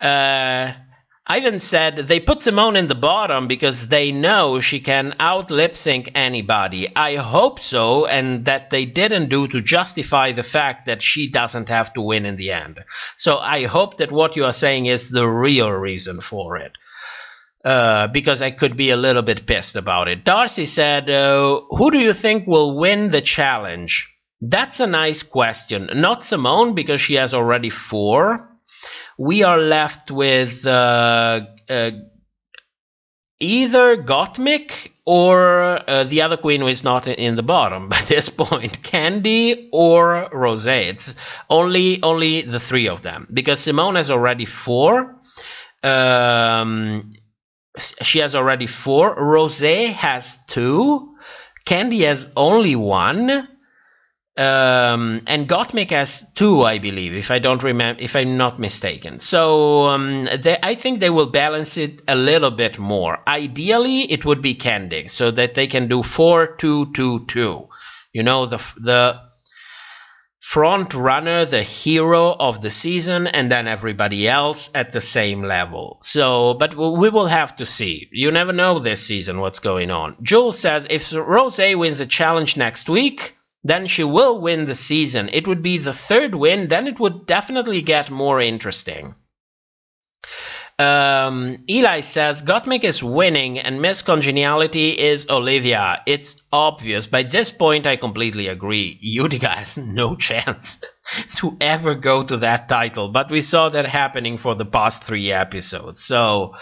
Ivan said they put Simone in the bottom because they know she can out-lip sync anybody. I hope so, and that they didn't do to justify the fact that she doesn't have to win in the end. So I hope that what you are saying is the real reason for it. Because I could be a little bit pissed about it. Darcy said, who do you think will win the challenge? That's a nice question. Not Simone, because she has already 4. We are left with either Gottmik or the other queen who is not in the bottom by this point, Candy or Rosé. It's only the 3 of them, because Simone has already 4. She has already 4. Rosé has 2. Candy has only 1. And Gottmik has 2, I believe, if I'm not mistaken. So I think they will balance it a little bit more. Ideally, it would be Candy, so that they can do 4-2-2-2. You know, the front runner, the hero of the season, and then everybody else at the same level. So, but we will have to see. You never know this season what's going on. Jules says, if Rosé wins a challenge next week, then she will win the season. It would be the 3rd win, then it would definitely get more interesting. Eli says, Gottmik is winning and Miss Congeniality is Olivia. It's obvious. By this point, I completely agree. Utica has no chance to ever go to that title, but we saw that happening for the past 3 episodes. So,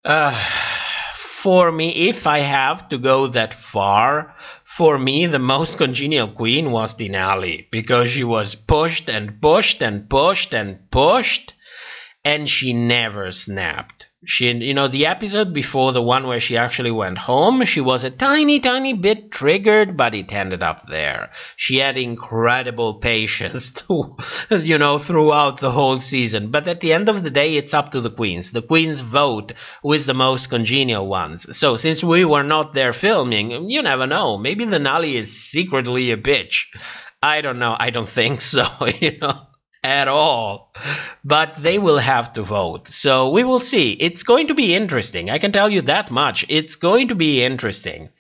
for me, if I have to go that far, for me, the most congenial queen was Denali, because she was pushed and pushed and pushed and pushed, and she never snapped. The episode before the one where she actually went home, she was a tiny, tiny bit triggered, but it ended up there. She had incredible patience throughout the whole season. But at the end of the day, it's up to the queens. The queens vote who is the most congenial ones. So since we were not there filming, you never know. Maybe the Nali is secretly a bitch. I don't know. I don't think so, at all. But they will have to vote. So we will see. It's going to be interesting. I can tell you that much. It's going to be interesting.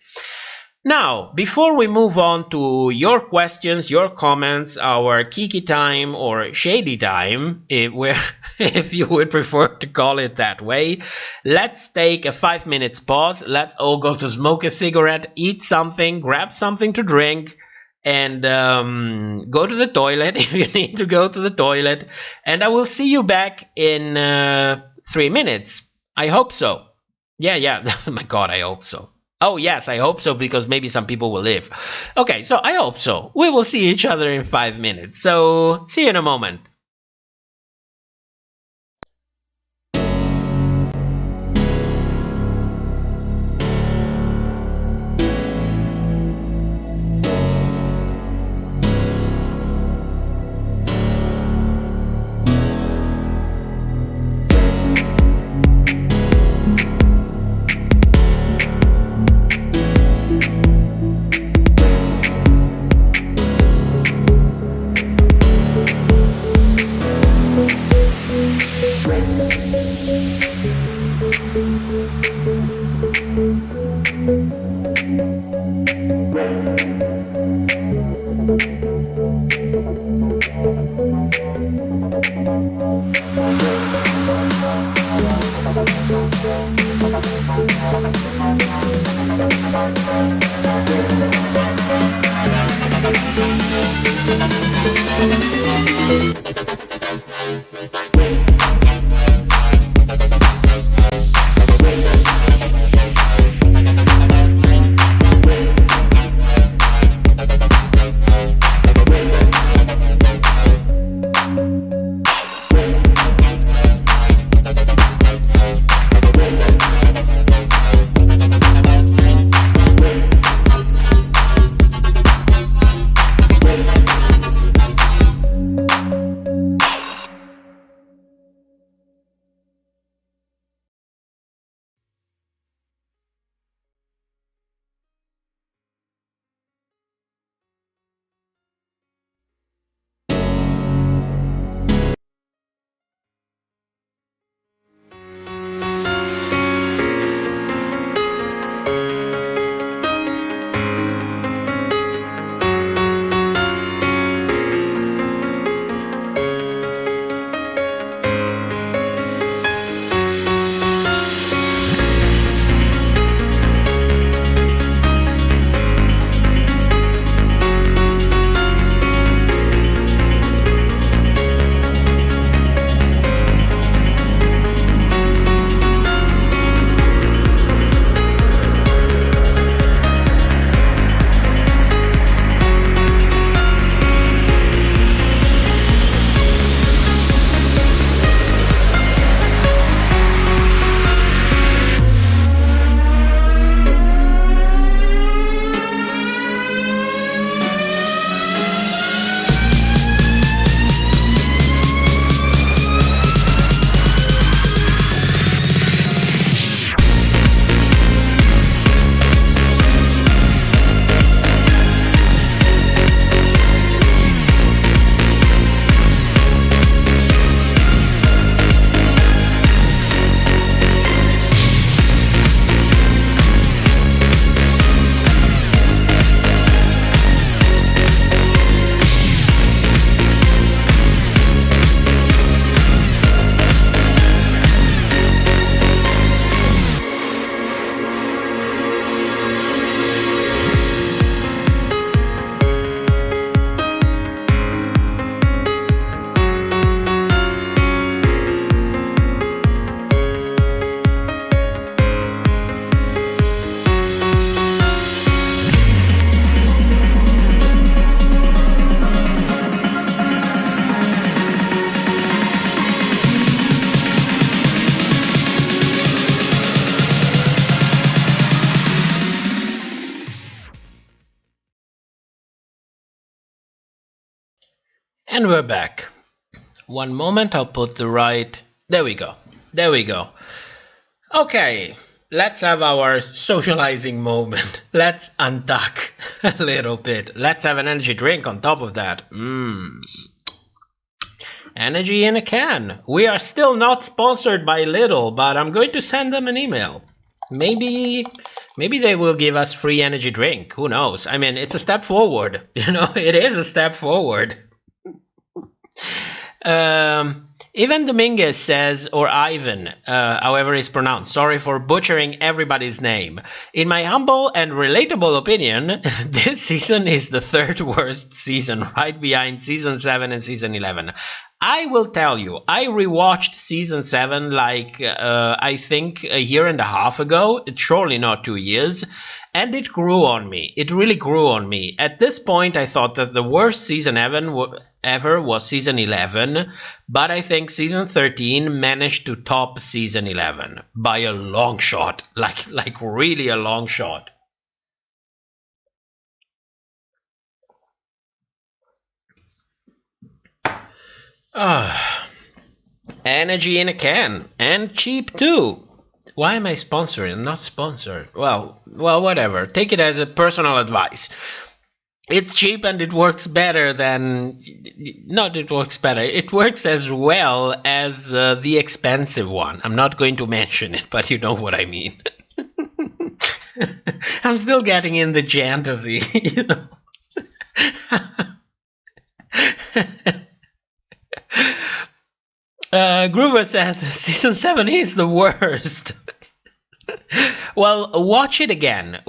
Now, before we move on to your questions, your comments, our Kiki time or Shady time, if you would prefer to call it that way, let's take a 5 minutes pause. Let's all go to smoke a cigarette, eat something, grab something to drink, and go to the toilet if you need to go to the toilet. And I will see you back in 3 minutes. I hope so. Yeah. Oh my God, I hope so. Oh, yes, I hope so, because maybe some people will live. Okay, so I hope so. We will see each other in 5 minutes. So, see you in a moment. And we're back. One moment, I'll put the right... There we go. There we go. Okay, let's have our socializing moment. Let's untuck a little bit. Let's have an energy drink on top of that. Energy in a can. We are still not sponsored by Lidl, but I'm going to send them an email. Maybe they will give us free energy drink. Who knows? I mean, it's a step forward. You know, it is a step forward. Ivan Dominguez says, or Ivan, however it's pronounced, sorry for butchering everybody's name. In my humble and relatable opinion, this season is the third worst season, right behind season 7 and season 11. I will tell you, I rewatched season 7 like, I think a year and a half ago. It's surely not 2 years. And it grew on me. It really grew on me. At this point, I thought that the worst season ever was season 11. But I think season 13 managed to top season 11 by a long shot. Like really a long shot. Energy in a can. And cheap too. Why am I sponsoring? I'm not sponsored. Well, whatever. Take it as a personal advice. It's cheap and it works better than... Not it works better. It works as well as the expensive one. I'm not going to mention it, but you know what I mean. I'm still getting in the fantasy, you know. Groover said season 7 is the worst. Well, watch it again,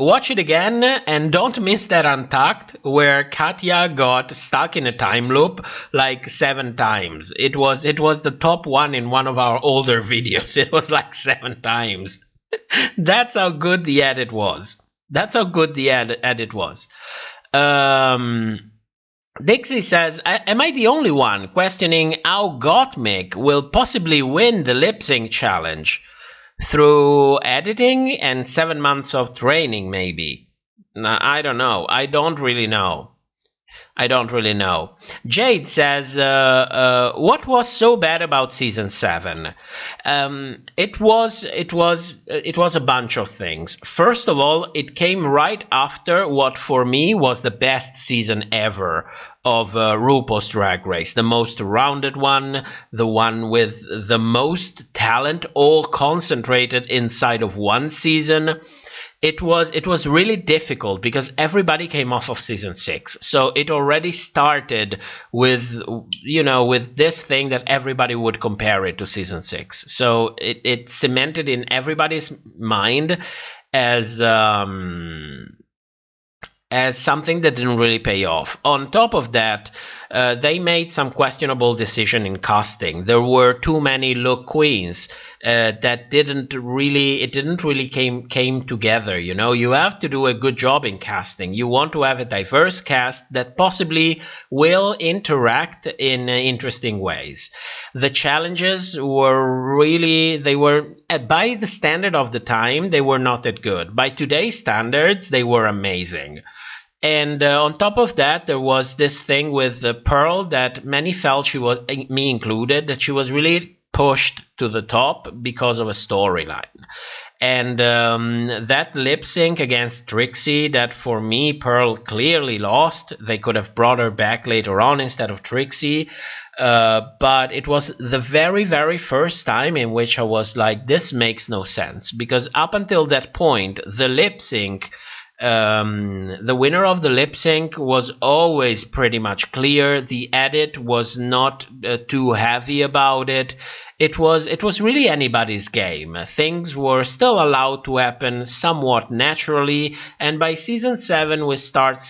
and don't miss that Untucked where Katya got stuck in a time loop like 7 times. It was the top one in one of our older videos. It was like 7 times. That's how good the edit was. Dixie says, am I the only one questioning how Gottmik will possibly win the lip sync challenge? Through editing and 7 months of training, maybe? I don't know. I don't really know. Jade says, what was so bad about season 7? It was a bunch of things. First of all, it came right after what for me was the best season ever of RuPaul's Drag Race, the most rounded one, the one with the most talent, all concentrated inside of one season. It was really difficult because everybody came off of season 6, so it already started with this thing that everybody would compare it to season 6. So it cemented in everybody's mind as something that didn't really pay off. On top of that, they made some questionable decision in casting. There were too many look queens that didn't really came together. You know, you have to do a good job in casting. You want to have a diverse cast that possibly will interact in interesting ways. The challenges were by the standard of the time, they were not that good. By today's standards, they were amazing. And on top of that, there was this thing with Pearl that many felt she was, me included, that she was really pushed to the top because of a storyline. And that lip sync against Trixie, that for me, Pearl clearly lost. They could have brought her back later on instead of Trixie. But it was the very, very first time in which I was like, this makes no sense. Because up until that point, the lip sync... the winner of the lip sync was always pretty much clear. The edit was not too heavy about it. It was really anybody's game. Things were still allowed to happen somewhat naturally, and by season 7 we started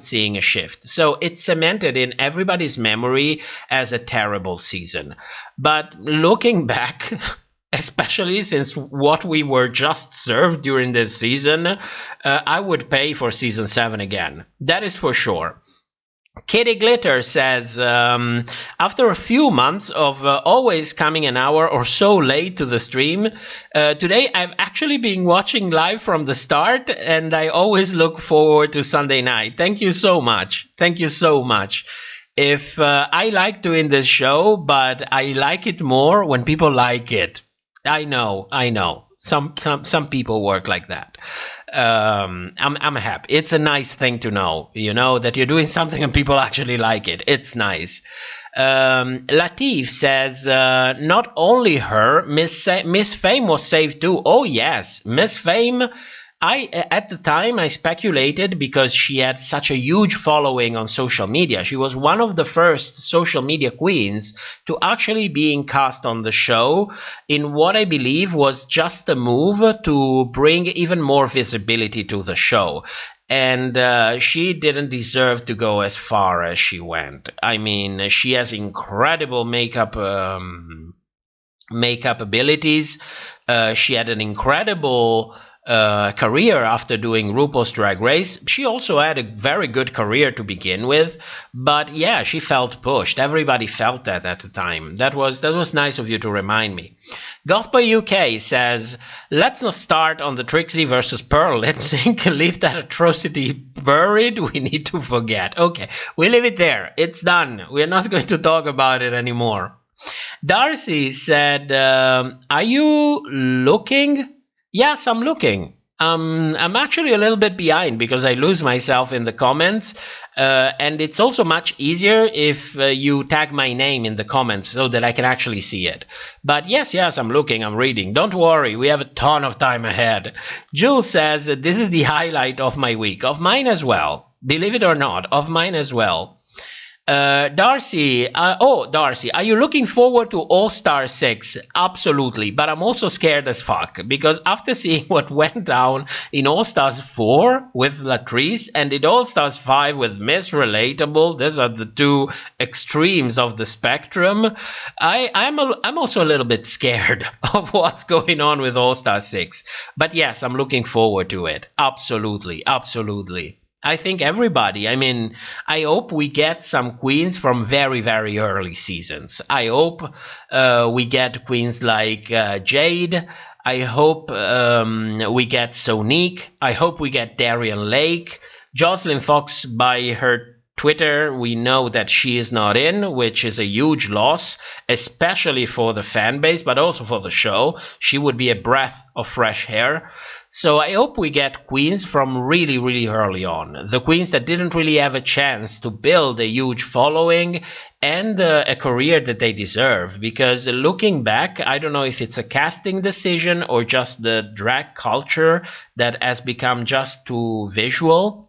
seeing a shift. So it's cemented in everybody's memory as a terrible season. But looking back, especially since what we were just served during this season, I would pay for season 7 again. That is for sure. Kitty Glitter says, after a few months of always coming an hour or so late to the stream, today I've actually been watching live from the start, and I always look forward to Sunday night. Thank you so much. Thank you so much. if I like doing this show, but I like it more when people like it. I know. Some people work like that. I'm happy. It's a nice thing to know, that you're doing something and people actually like it. It's nice. Latif says, not only her, Miss Fame was saved too. Oh yes, Miss Fame. At the time I speculated because she had such a huge following on social media. She was one of the first social media queens to actually being cast on the show in what I believe was just a move to bring even more visibility to the show. And she didn't deserve to go as far as she went. I mean, she has incredible makeup abilities. She had an incredible career after doing RuPaul's Drag Race. She also had a very good career to begin with, but yeah, she felt pushed. Everybody felt that at the time. That was nice of you to remind me. Gothboy UK says, let's not start on the Trixie versus Pearl lip sync. Leave that atrocity buried. We need to forget. Okay, we leave it there. It's done. We're not going to talk about it anymore. Darcy said, are you looking? Yes, I'm looking. I'm actually a little bit behind because I lose myself in the comments. And it's also much easier if you tag my name in the comments so that I can actually see it. But yes, I'm looking, I'm reading. Don't worry, we have a ton of time ahead. Jules says, this is the highlight of my week. Of mine as well. Believe it or not, of mine as well. Darcy, Darcy, are you looking forward to All-Star 6? Absolutely, but I'm also scared as fuck, because after seeing what went down in All-Stars 4 with Latrice and in All-Stars 5 with Miss Relatable, these are the two extremes of the spectrum, I'm also a little bit scared of what's going on with All-Star 6. But yes, I'm looking forward to it. Absolutely. I think everybody. I mean, I hope we get some queens from very, very early seasons. I hope we get queens like Jade. I hope we get Sonique. I hope we get Darian Lake. Jocelyn Fox, by her Twitter, we know that she is not in, which is a huge loss, especially for the fan base, but also for the show. She would be a breath of fresh air. So I hope we get queens from really, really early on. The queens that didn't really have a chance to build a huge following and a career that they deserve. Because looking back, I don't know if it's a casting decision or just the drag culture that has become just too visual.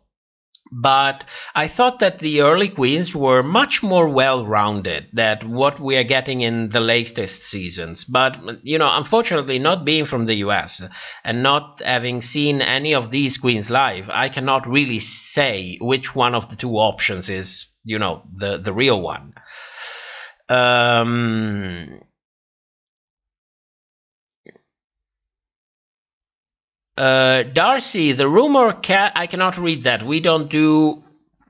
But I thought that the early queens were much more well-rounded than what we are getting in the latest seasons. But, unfortunately, not being from the US and not having seen any of these queens live, I cannot really say which one of the two options is, the real one. Darcy, the rumor I cannot read that. We don't do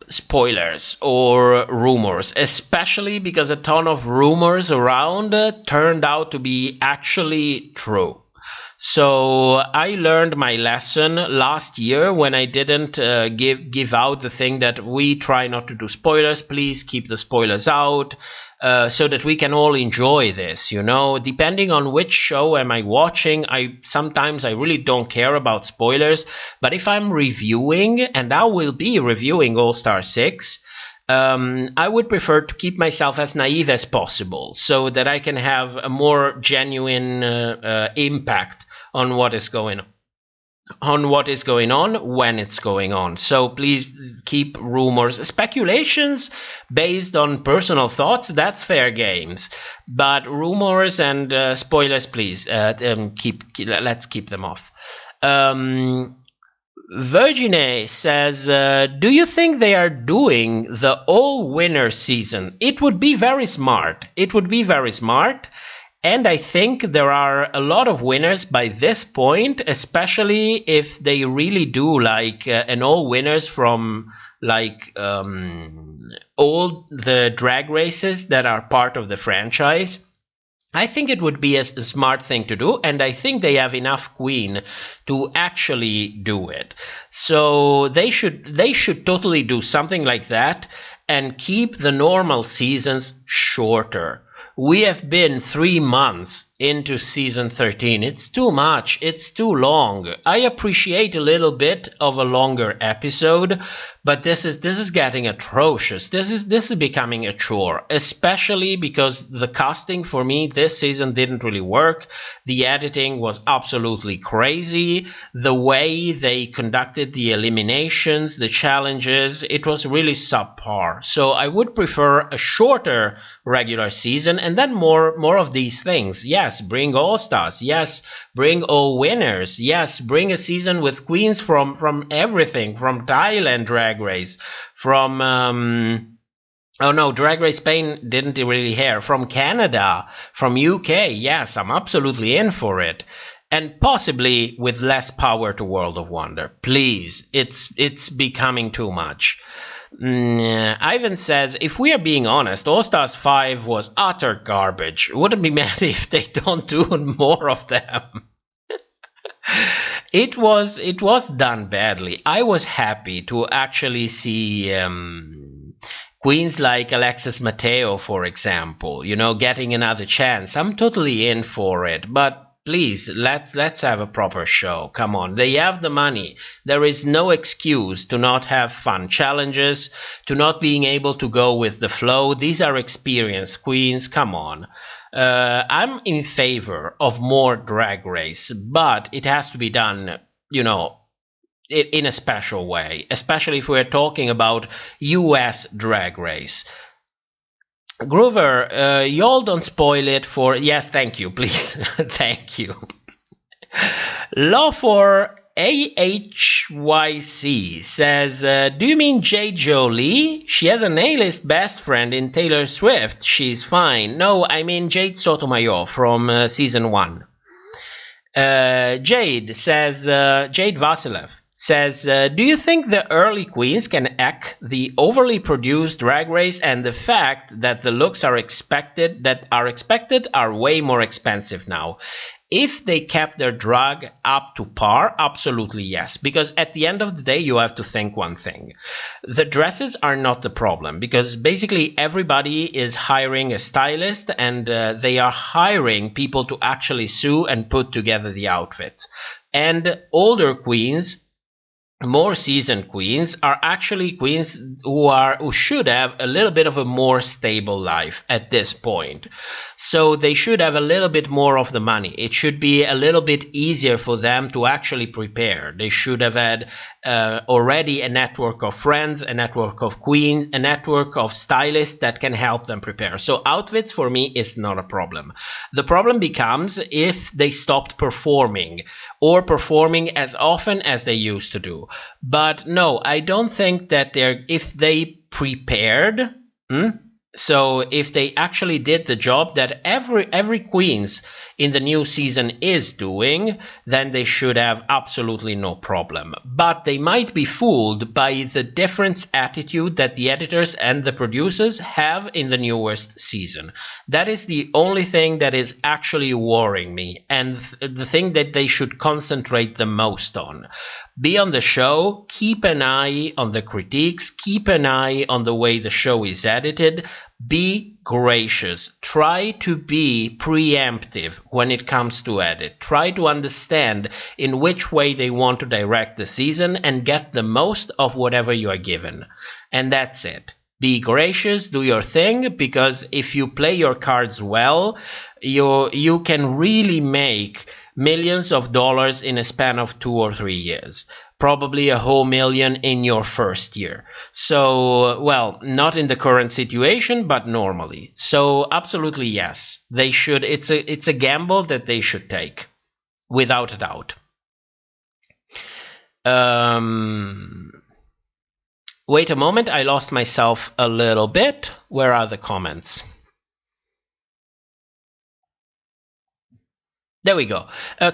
spoilers or rumors, especially because a ton of rumors around turned out to be actually true. So I learned my lesson last year when I didn't give out the thing that we try not to do spoilers. Please keep the spoilers out. So that we can all enjoy this, depending on which show am I watching. Sometimes I really don't care about spoilers, but if I'm reviewing, and I will be reviewing All-Star 6, I would prefer to keep myself as naive as possible so that I can have a more genuine impact on what is going on when it's going on. So please keep rumors, speculations based on personal thoughts. That's fair games, but rumors and spoilers, please let's keep them off. Virginie says, do you think they are doing the all winner season? It would be very smart. And I think there are a lot of winners by this point, especially if they really do like an all winners from like all the drag races that are part of the franchise. I think it would be a smart thing to do, and I think they have enough queen to actually do it. So they should totally do something like that and keep the normal seasons shorter. We have been 3 months into season 13. It's too much. It's too long. I appreciate a little bit of a longer episode, but this is getting atrocious. This is becoming a chore, especially because the casting for me this season didn't really work. The editing was absolutely crazy. The way they conducted the eliminations, the challenges, it was really subpar. So I would prefer a shorter regular season and then more of these things. Yes, bring all stars. Yes, bring all winners. Yes, bring a season with queens from everything, from Thailand Drag Race, from oh no, Drag Race Spain didn't really hear, from Canada, from UK. Yes, I'm absolutely in for it. And possibly with less power to World of Wonder. Please, it's becoming too much. Ivan says, if we are being honest, All Stars 5 was utter garbage. Wouldn't be mad if they don't do more of them. It was done badly. I was happy to actually see queens like Alexis Mateo, for example, getting another chance. I'm totally in for it, but please, let's have a proper show. Come on, they have the money. There is no excuse to not have fun challenges, to not being able to go with the flow. These are experienced queens. Come on. I'm in favor of more Drag Race, but it has to be done, in a special way, especially if we're talking about U.S. Drag Race. Groover, y'all don't spoil it for... Yes, thank you, please. Thank you. Law for AHYC says, do you mean J. Jolie? She has an A-list best friend in Taylor Swift. She's fine. No, I mean Jade Sotomayor from season 1. Jade says, Jade Vasilev says, do you think the early queens can act the overly produced Drag Race and the fact that the looks are expected are way more expensive now? If they kept their drag up to par, absolutely yes. Because at the end of the day, you have to think one thing. The dresses are not the problem, because basically everybody is hiring a stylist and they are hiring people to actually sew and put together the outfits. And older queens, more seasoned queens, are actually queens who should have a little bit of a more stable life at this point. So they should have a little bit more of the money. It should be a little bit easier for them to actually prepare. They should have had already a network of friends, a network of queens, a network of stylists that can help them prepare. So outfits for me is not a problem. The problem becomes if they stopped performing or performing as often as they used to do. But no, I don't think that if they prepared, so if they actually did the job that every queens in the new season is doing, then they should have absolutely no problem. But they might be fooled by the different attitude that the editors and the producers have in the newest season. That is the only thing that is actually worrying me, and the thing that they should concentrate the most on. Be on the show, keep an eye on the critiques, keep an eye on the way the show is edited, be gracious, try to be preemptive when it comes to edit, try to understand in which way they want to direct the season and get the most of whatever you are given. And that's it. Be gracious, do your thing, because if you play your cards well, you can really make millions of dollars in a span of 2 or 3 years. Probably a whole million in your first year. So, well, not in the current situation, but normally. So, absolutely yes. They should. It's a gamble that they should take, without a doubt. Wait a moment, I lost myself a little bit. Where are the comments? There we go.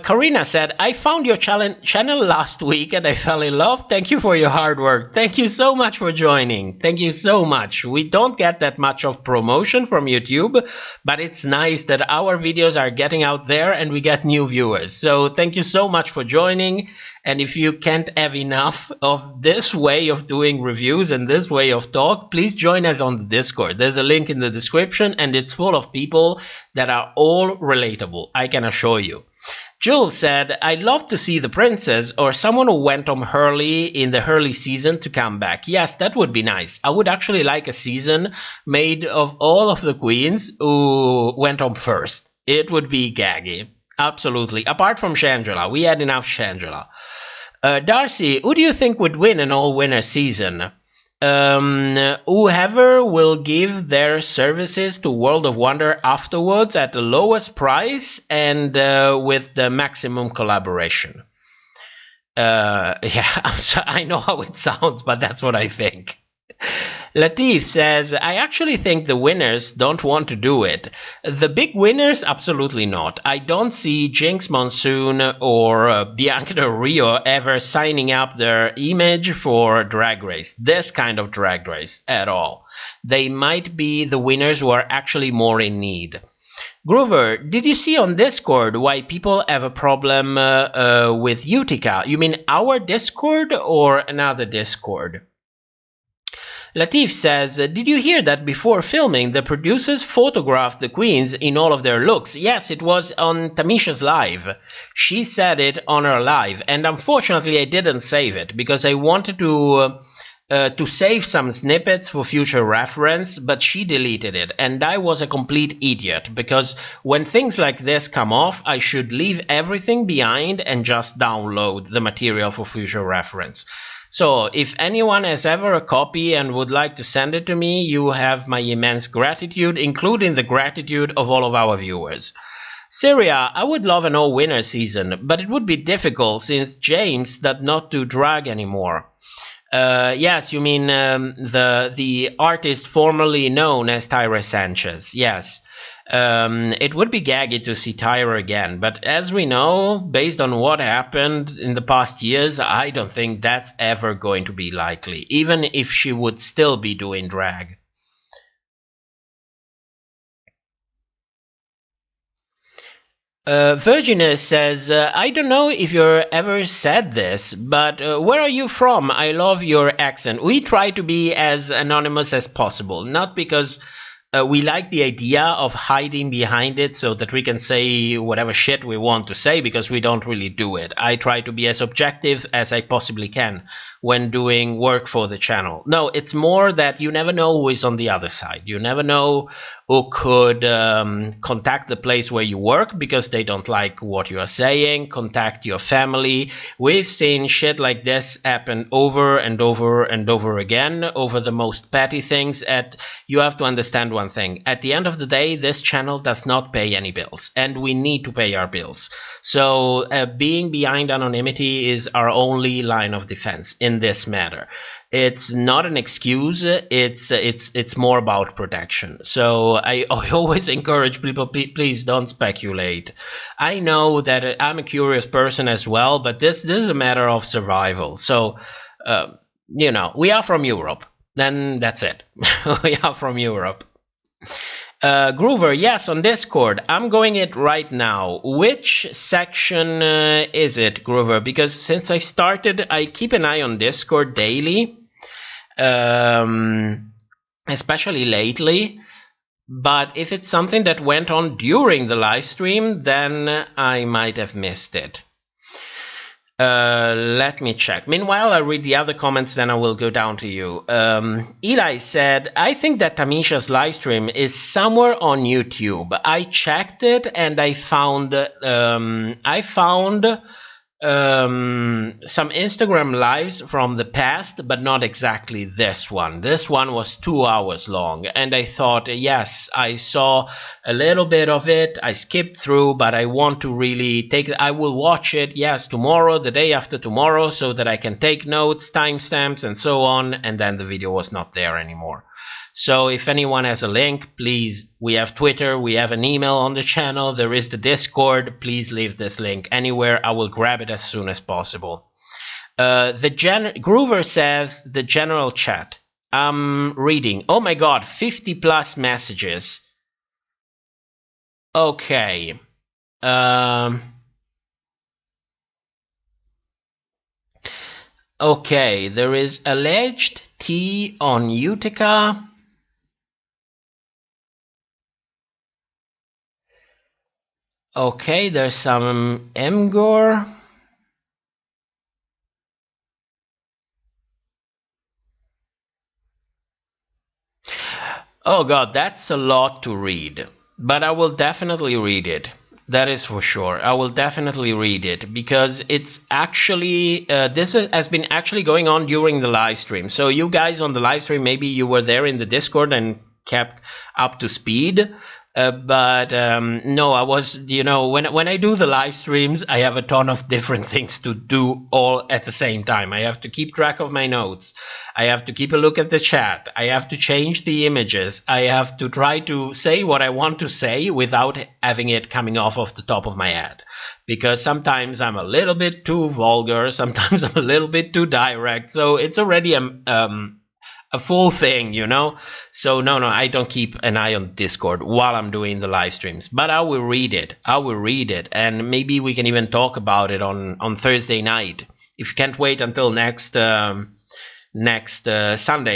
Karina said, I found your channel last week and I fell in love. Thank you for your hard work. Thank you so much for joining. Thank you so much. We don't get that much of promotion from YouTube, but it's nice that our videos are getting out there and we get new viewers. So thank you so much for joining. And if you can't have enough of this way of doing reviews and this way of talk, please join us on the Discord. There's a link in the description and it's full of people that are all relatable, I can assure you. Jules said, I'd love to see the princess or someone who went on Hurley in the Hurley season to come back. Yes, that would be nice. I would actually like a season made of all of the queens who went on first. It would be gaggy. Absolutely. Apart from Shangela. We had enough Shangela. Darcy, who do you think would win an all-winner season? Whoever will give their services to World of Wonder afterwards at the lowest price and with the maximum collaboration. Yeah, I know how it sounds, but that's what I think. Latif says, I actually think the winners don't want to do it. The big winners, absolutely not. I don't see Jinx Monsoon or Bianca Del Rio ever signing up their image for Drag Race, this kind of Drag Race, at all. They might be the winners who are actually more in need. Groover, did you see on Discord why people have a problem with Utica? You mean our Discord or another Discord? Latif says, did you hear that before filming, the producers photographed the queens in all of their looks? Yes, it was on Tamisha's live. She said it on her live, and unfortunately I didn't save it, because I wanted to save some snippets for future reference, but she deleted it, and I was a complete idiot, because when things like this come off, I should leave everything behind and just download the material for future reference. So, if anyone has ever a copy and would like to send it to me, you have my immense gratitude, including the gratitude of all of our viewers. Syria, I would love an all-winner season, but it would be difficult since James does not do drag anymore. Yes, you mean the artist formerly known as Tyra Sanchez, yes. It would be gaggy to see Tyra again, but as we know, based on what happened in the past years, I don't think that's ever going to be likely, even if she would still be doing drag. Virginus says, I don't know if you ever said this, but where are you from? I love your accent. We try to be as anonymous as possible, not because we like the idea of hiding behind it so that we can say whatever shit we want to say, because we don't really do it. I try to be as objective as I possibly can when doing work for the channel. No, it's more that you never know who is on the other side. You never know who could contact the place where you work because they don't like what you are saying, contact your family. We've seen shit like this happen over and over and over again over the most petty things. You have to understand one thing. At the end of the day, this channel does not pay any bills, and we need to pay our bills. So being behind anonymity is our only line of defense in this matter. It's not an excuse. It's more about protection. So I always encourage people, please don't speculate. I know that I'm a curious person as well, but this is a matter of survival. So you know, we are from Europe. Then that's it. We are from Europe. Groover, yes, on Discord. I'm going it right now. Which section is it, Groover? Because since I started, I keep an eye on Discord daily, especially lately. But if it's something that went on during the live stream, then I might have missed it. Let me check. Meanwhile, I'll read the other comments, then I will go down to you. Eli said, I think that Tamisha's live stream is somewhere on YouTube. I checked it and I found some Instagram lives from the past, but not exactly this one. This one was 2 hours long, and I thought, yes, I saw a little bit of it. I skipped through, but I want to really I will watch it, yes, tomorrow, the day after tomorrow, so that I can take notes, timestamps, and so on, and then the video was not there anymore. So if anyone has a link, please, we have Twitter, we have an email on the channel, there is the Discord, please leave this link anywhere. I will grab it as soon as possible. Groover says the general chat. I'm reading. Oh my god, 50 plus messages. Okay. Okay, there is alleged tea on Utica. Okay, there's some Mgor. Oh god, that's a lot to read. But I will definitely read it. That is for sure. I will definitely read it because it's actually this has been actually going on during the live stream. So you guys on the live stream, maybe you were there in the Discord and kept up to speed. But no, I was, you know, when I do the live streams, I have a ton of different things to do all at the same time. I have to keep track of my notes. I have to keep a look at the chat. I have to change the images. I have to try to say what I want to say without having it coming off the top of my head. Because sometimes I'm a little bit too vulgar. Sometimes I'm a little bit too direct. So it's already a full thing, you know. So no, I don't keep an eye on Discord while I'm doing the live streams, but I will read it. And maybe we can even talk about it on Thursday night. If you can't wait until next Sunday,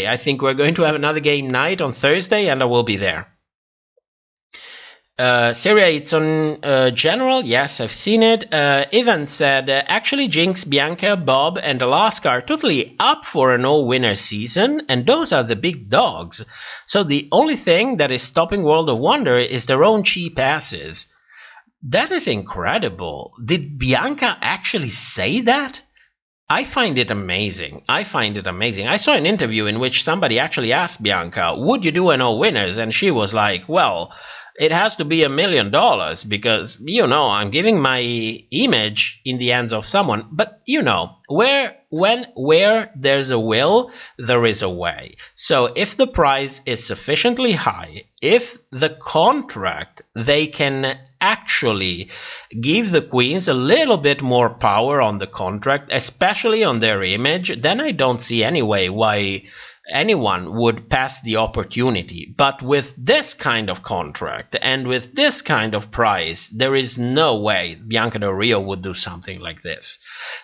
I think we're going to have another game night on Thursday, and I will be there. Syria, it's on general. Yes, I've seen it. Ivan said, actually Jinx, Bianca, Bob, and Alaska are totally up for an all-winner season, and those are the big dogs. So the only thing that is stopping World of Wonder is their own cheap asses. That is incredible. Did Bianca actually say that? I find it amazing. I saw an interview in which somebody actually asked Bianca, would you do an all-winners? And she was like, well, it has to be $1 million because, you know, I'm giving my image in the hands of someone. But, you know, where there's a will, there is a way. So if the price is sufficiently high, if the contract, they can actually give the queens a little bit more power on the contract, especially on their image, then I don't see any way why anyone would pass the opportunity. But with this kind of contract and with this kind of price, there is no way Bianca Del Rio would do something like this,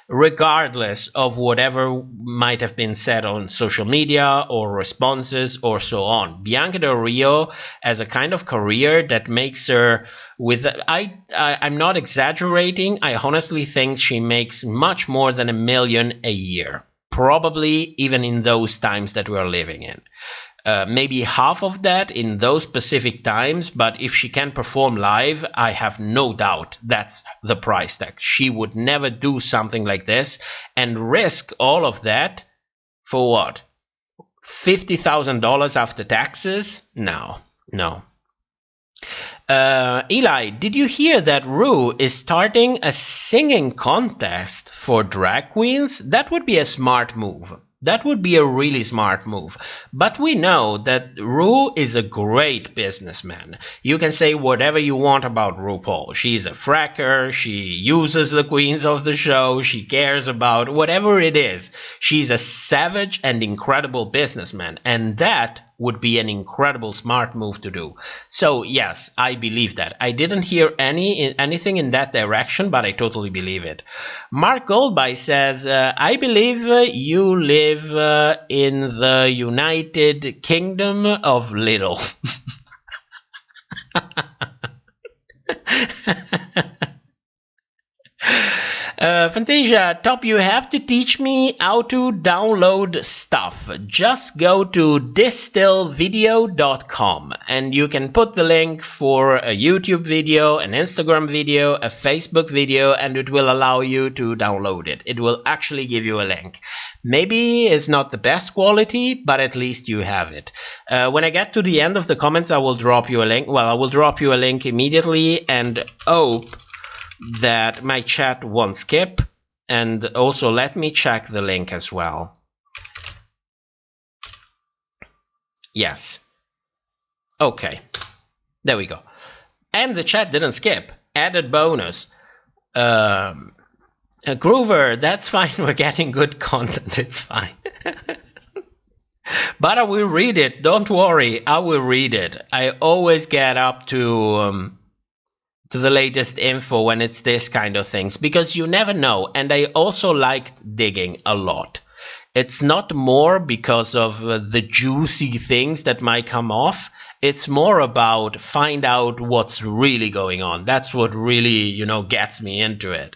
regardless of whatever might have been said on social media or responses or so on. Bianca Del Rio has a kind of career that makes her, I'm not exaggerating, I honestly think she makes much more than $1 million a year. Probably even in those times that we are living in. Maybe half of that in those specific times, but if she can perform live, I have no doubt that's the price tag. She would never do something like this and risk all of that for what? $50,000 after taxes? No. Eli, did you hear that Ru is starting a singing contest for drag queens? That would be a smart move. That would be a really smart move. But we know that Ru is a great businessman. You can say whatever you want about RuPaul. She's a fracker. She uses the queens of the show. She cares about whatever it is. She's a savage and incredible businessman. And that would be an incredible smart move to do. So yes, I believe that. I didn't hear anything in that direction, but I totally believe it. Mark Goldby says, I believe you live in the United Kingdom of Little. Fantasia, Top, you have to teach me how to download stuff. Just go to distillvideo.com and you can put the link for a YouTube video, an Instagram video, a Facebook video, and it will allow you to download it. It will actually give you a link. Maybe it's not the best quality, but at least you have it. When I get to the end of the comments, I will drop you a link. Well, I will drop you a link immediately and hope that my chat won't skip, and also let me check the link as well. Yes, Okay, there we go. And the chat didn't skip. Added bonus. Groover, that's fine. We're getting good content. It's fine. But I will read it. Don't worry. I will read it. I always get up to the latest info when it's this kind of things, because you never know. And I also liked digging a lot. It's not more because of the juicy things that might come off. It's more about find out what's really going on. That's what really, gets me into it.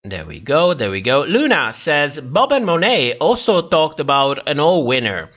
There we go. There we go. Luna says Bob and Monet also talked about an all winner.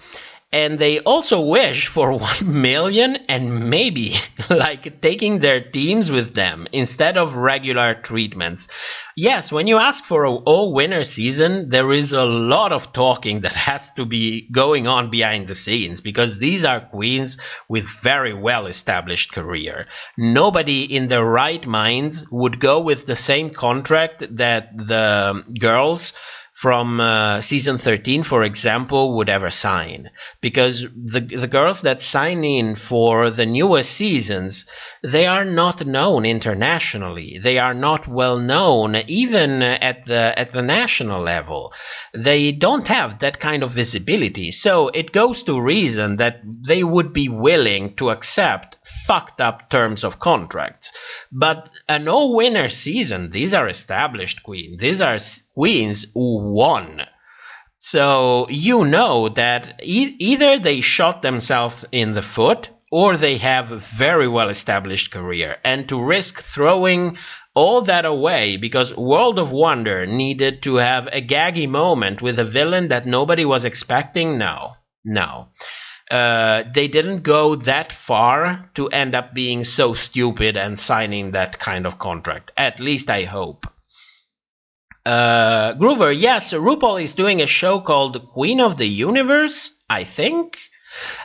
And they also wish for 1 million and maybe like taking their teams with them instead of regular treatments. Yes, when you ask for an all-winner season, there is a lot of talking that has to be going on behind the scenes, because these are queens with very well-established career. Nobody in their right minds would go with the same contract that the girls from season 13, for example, would ever sign, because the girls that sign in for the newest seasons, they are not known internationally. They are not well known even at the national level. They don't have that kind of visibility, so it goes to reason that they would be willing to accept fucked up terms of contracts. But a no-winner season, these are established queens. These are queens who won. So you know that either they shot themselves in the foot or they have a very well-established career. And to risk throwing all that away because World of Wonder needed to have a gaggy moment with a villain that nobody was expecting, no. They didn't go that far to end up being so stupid and signing that kind of contract. At least I hope. Groover, yes, RuPaul is doing a show called Queen of the Universe, I think.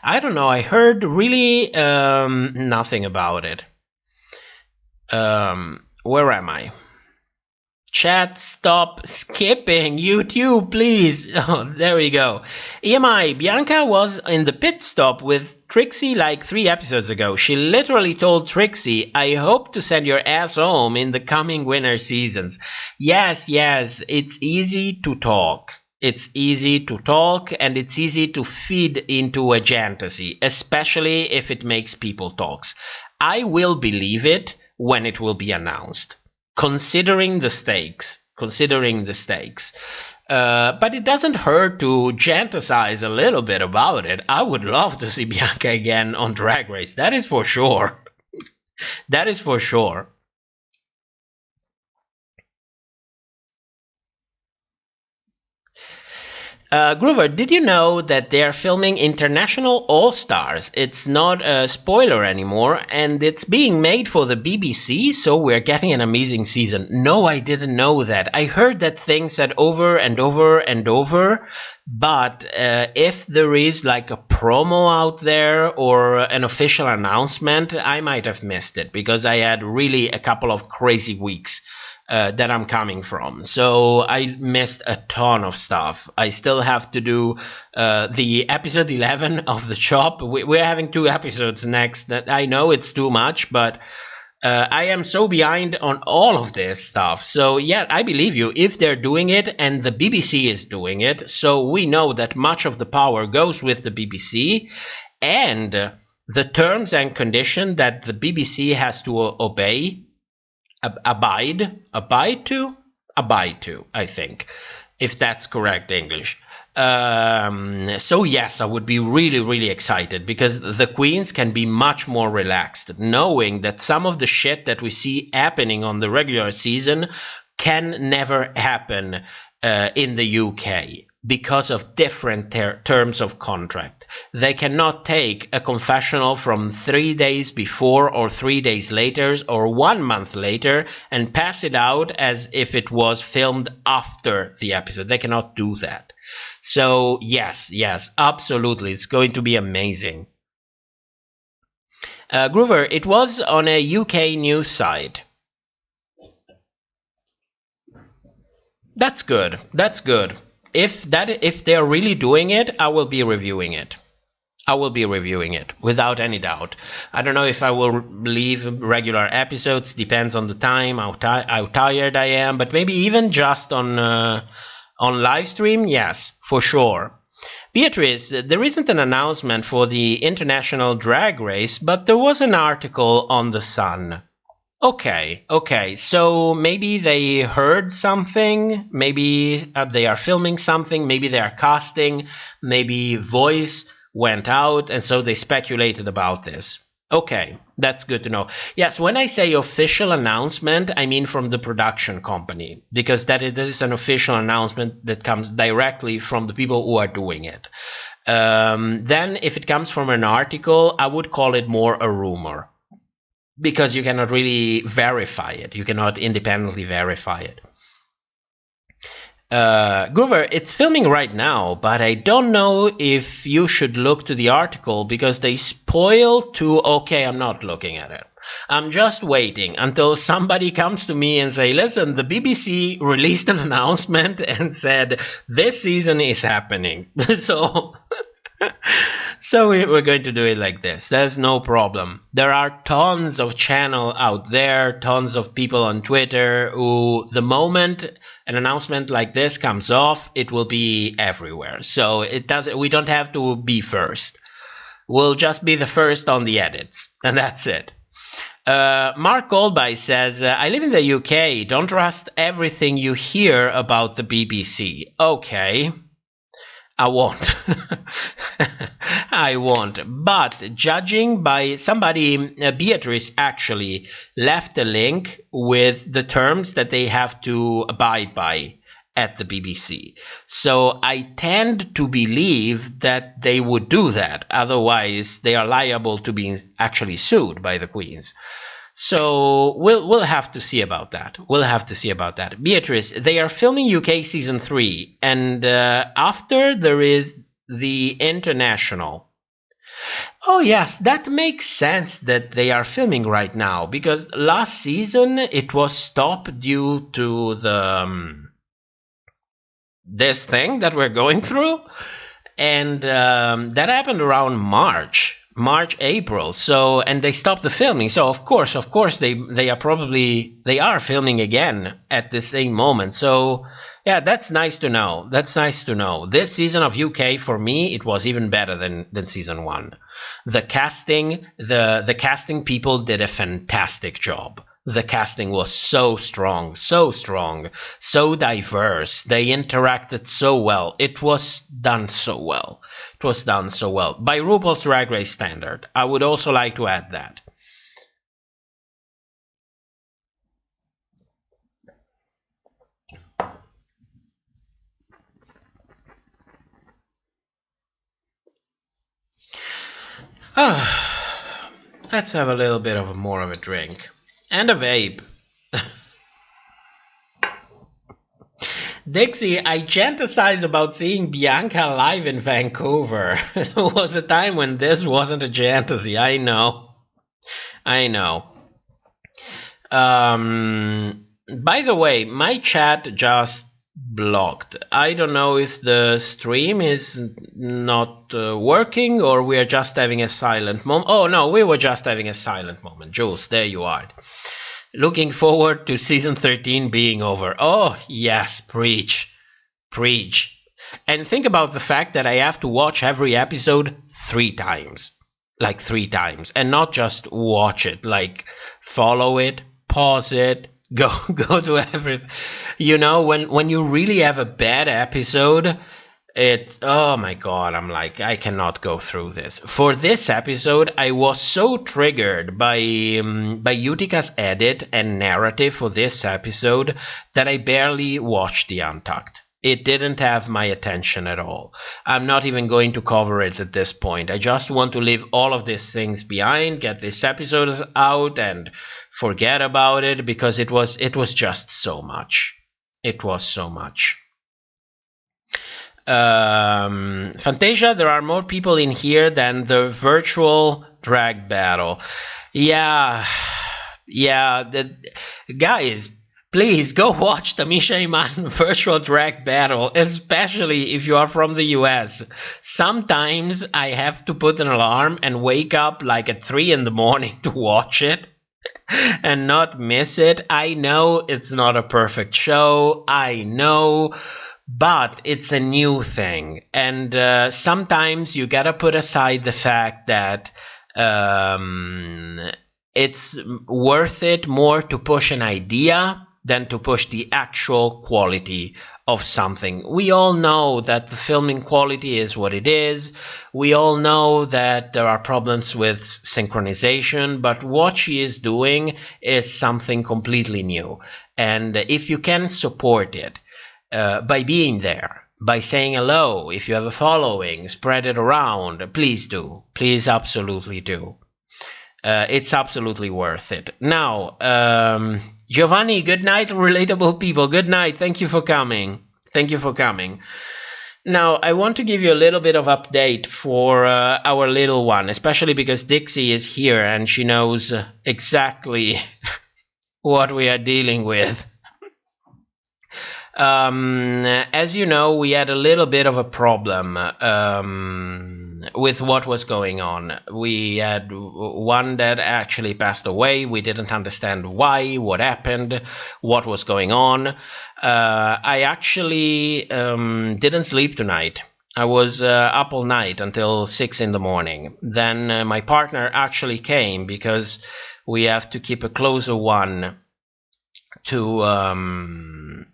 I don't know, I heard really nothing about it. Where am I? Chat, stop skipping. YouTube, please. Oh, there we go. EMI, Bianca was in the pit stop with Trixie like 3 episodes ago. She literally told Trixie, I hope to send your ass home in the coming winter seasons. Yes, it's easy to talk. It's easy to talk and it's easy to feed into a fantasy, especially if it makes people talk. I will believe it when it will be announced. Considering the stakes. But it doesn't hurt to fantasize a little bit about it. I would love to see Bianca again on Drag Race. That is for sure. That is for sure. Groover, did you know that they are filming International All-Stars? It's not a spoiler anymore, and it's being made for the BBC, so we're getting an amazing season. No, I didn't know that. I heard that thing said over and over and over, but if there is like a promo out there or an official announcement, I might have missed it, because I had really a couple of crazy weeks. That I'm coming from. So I missed a ton of stuff. I still have to do the episode 11 of The Chop. We're having 2 episodes next. I know it's too much, but I am so behind on all of this stuff. So yeah, I believe you if they're doing it and the BBC is doing it. So we know that much of the power goes with the BBC, and the terms and conditions that the BBC has to obey. Abide to, I think, if that's correct English. So yes, I would be really, really excited, because the queens can be much more relaxed, knowing that some of the shit that we see happening on the regular season can never happen in the UK. Because of different terms of contract. They cannot take a confessional from 3 days before or 3 days later or 1 month later and pass it out as if it was filmed after the episode. They cannot do that. So yes, absolutely. It's going to be amazing. Groover, it was on a UK news site. That's good. if they're really doing it, I will be reviewing it. I will be reviewing it without any doubt. I don't know if I will leave regular episodes. Depends on the time, how tired I am. But maybe even just on live stream, yes, for sure. Beatrice, there isn't an announcement for the International Drag Race, but there was an article on The Sun. Okay, so maybe they heard something, maybe they are filming something, maybe they are casting, maybe voice went out, and so they speculated about this. Okay, that's good to know. Yes, when I say official announcement, I mean from the production company, because that is an official announcement that comes directly from the people who are doing it. Then if it comes from an article, I would call it more a rumor, because you cannot really verify it. You cannot independently verify it. Groover, it's filming right now, but I don't know if you should look to the article because they spoil to... Okay, I'm not looking at it. I'm just waiting until somebody comes to me and say, listen, the BBC released an announcement and said, this season is happening. So we're going to do it like this. There's no problem. There are tons of channels out there, tons of people on Twitter who, the moment an announcement like this comes off, it will be everywhere. So we don't have to be first. We'll just be the first on the edits, and that's it. Mark Goldby says, I live in the UK. Don't trust everything you hear about the BBC. Okay. I won't. I won't. But judging by somebody, Beatrice actually left a link with the terms that they have to abide by at the BBC. So I tend to believe that they would do that. Otherwise, they are liable to be actually sued by the Queens. So we'll have to see about that. We'll have to see about that. Beatrice, they are filming UK season 3, and after there is the international. Oh yes, that makes sense that they are filming right now, because last season it was stopped due to the this thing that we're going through, and that happened around March, April. So, and they stopped the filming. So of course they are filming again at the same moment. So yeah, that's nice to know. That's nice to know. This season of UK, for me, it was even better than season 1. The casting, the casting people did a fantastic job. The casting was so strong, so diverse. They interacted so well. It was done so well. It was done so well. By RuPaul's Drag Race standard. I would also like to add that. Let's have a little bit of more of a drink. And a vape. Dixie, I fantasize about seeing Bianca live in Vancouver. There was a time when this wasn't a fantasy. I know. By the way, my chat just blocked. I don't know if the stream is not working or we are just having a silent moment. Oh no, we were just having a silent moment. Jules, there you are. Looking forward to season 13 being over. Oh yes, preach. And think about the fact that I have to watch every episode 3 times. Like 3 times. And not just watch it. Like follow it, pause it, go to everything. You know, when you really have a bad episode, it's, oh my god, I'm like, I cannot go through this. For this episode, I was so triggered by Utika's edit and narrative for this episode that I barely watched the Untucked. It didn't have my attention at all. I'm not even going to cover it at this point. I just want to leave all of these things behind, get this episode out, and forget about it, because it was just so much. It was so much. Fantasia, there are more people in here than the virtual drag battle. Yeah, guys, Please go watch the Misha Iman virtual drag battle, especially if you are from the US. Sometimes I have to put an alarm and wake up like at 3 in the morning to watch it and not miss it. I know it's not a perfect show, I know, but it's a new thing. And sometimes you gotta put aside the fact that it's worth it more to push an idea than to push the actual quality of something. We all know that the filming quality is what it is. We all know that there are problems with synchronization, but what she is doing is something completely new. And if you can support it by being there, by saying hello, if you have a following, spread it around, please do. Please absolutely do. It's absolutely worth it. Now, Giovanni, good night, relatable people. Good night. Thank you for coming. Thank you for coming. Now, I want to give you a little bit of update for our little one, especially because Dixie is here and she knows exactly what we are dealing with. As you know, we had a little bit of a problem with what was going on. We had one that actually passed away. We didn't understand why, what happened, what was going on. I actually didn't sleep tonight. I was up all night until 6 in the morning. Then my partner actually came because we have to keep a closer one to...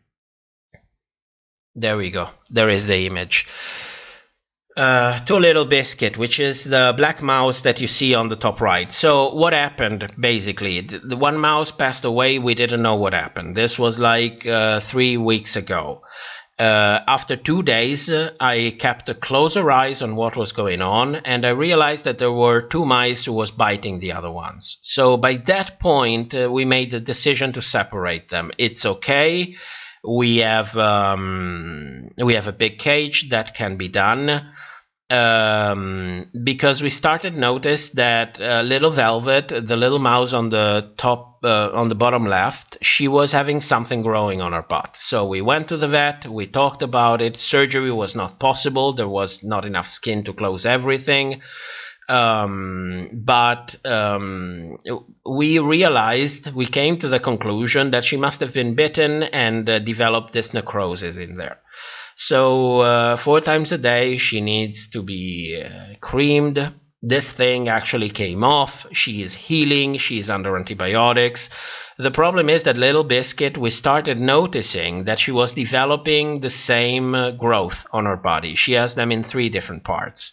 there we go. There is the image. To Little Biscuit, which is the black mouse that you see on the top right. So what happened, basically? The one mouse passed away. We didn't know what happened. This was like 3 weeks ago. After 2 days, I kept a closer eyes on what was going on, and I realized that there were 2 mice who was biting the other ones. So by that point, we made the decision to separate them. It's okay. We have a big cage that can be done, because we started notice that little Velvet, the little mouse on the top, on the bottom left, she was having something growing on her butt. So we went to the vet, we talked about it. Surgery was not possible. There was not enough skin to close everything. But we realized, we came to the conclusion that she must have been bitten and developed this necrosis in there. So 4 times a day she needs to be creamed. This thing actually came off. She is healing. She is under antibiotics. The problem is that Little Biscuit, we started noticing that she was developing the same growth on her body. She has them in 3 different parts.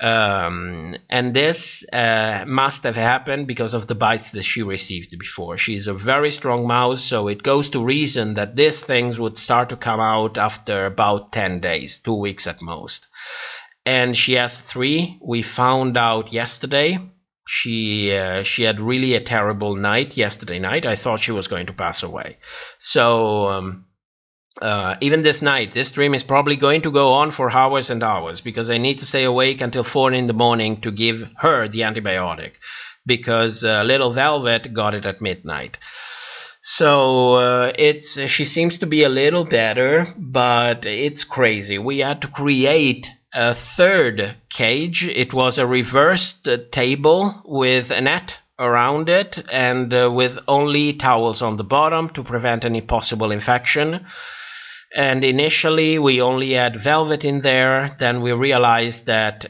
And this must have happened because of the bites that she received before. She is a very strong mouse, so it goes to reason that these things would start to come out after about 10 days, 2 weeks at most. And she has 3. We found out yesterday. She had really a terrible night yesterday night. I thought she was going to pass away. So... even this night, this stream is probably going to go on for hours and hours because I need to stay awake until 4 in the morning to give her the antibiotic because little Velvet got it at midnight. So she seems to be a little better, but it's crazy. We had to create a 3rd cage. It was a reversed table with a net around it and with only towels on the bottom to prevent any possible infection. And initially we only had Velvet in there. Then we realized that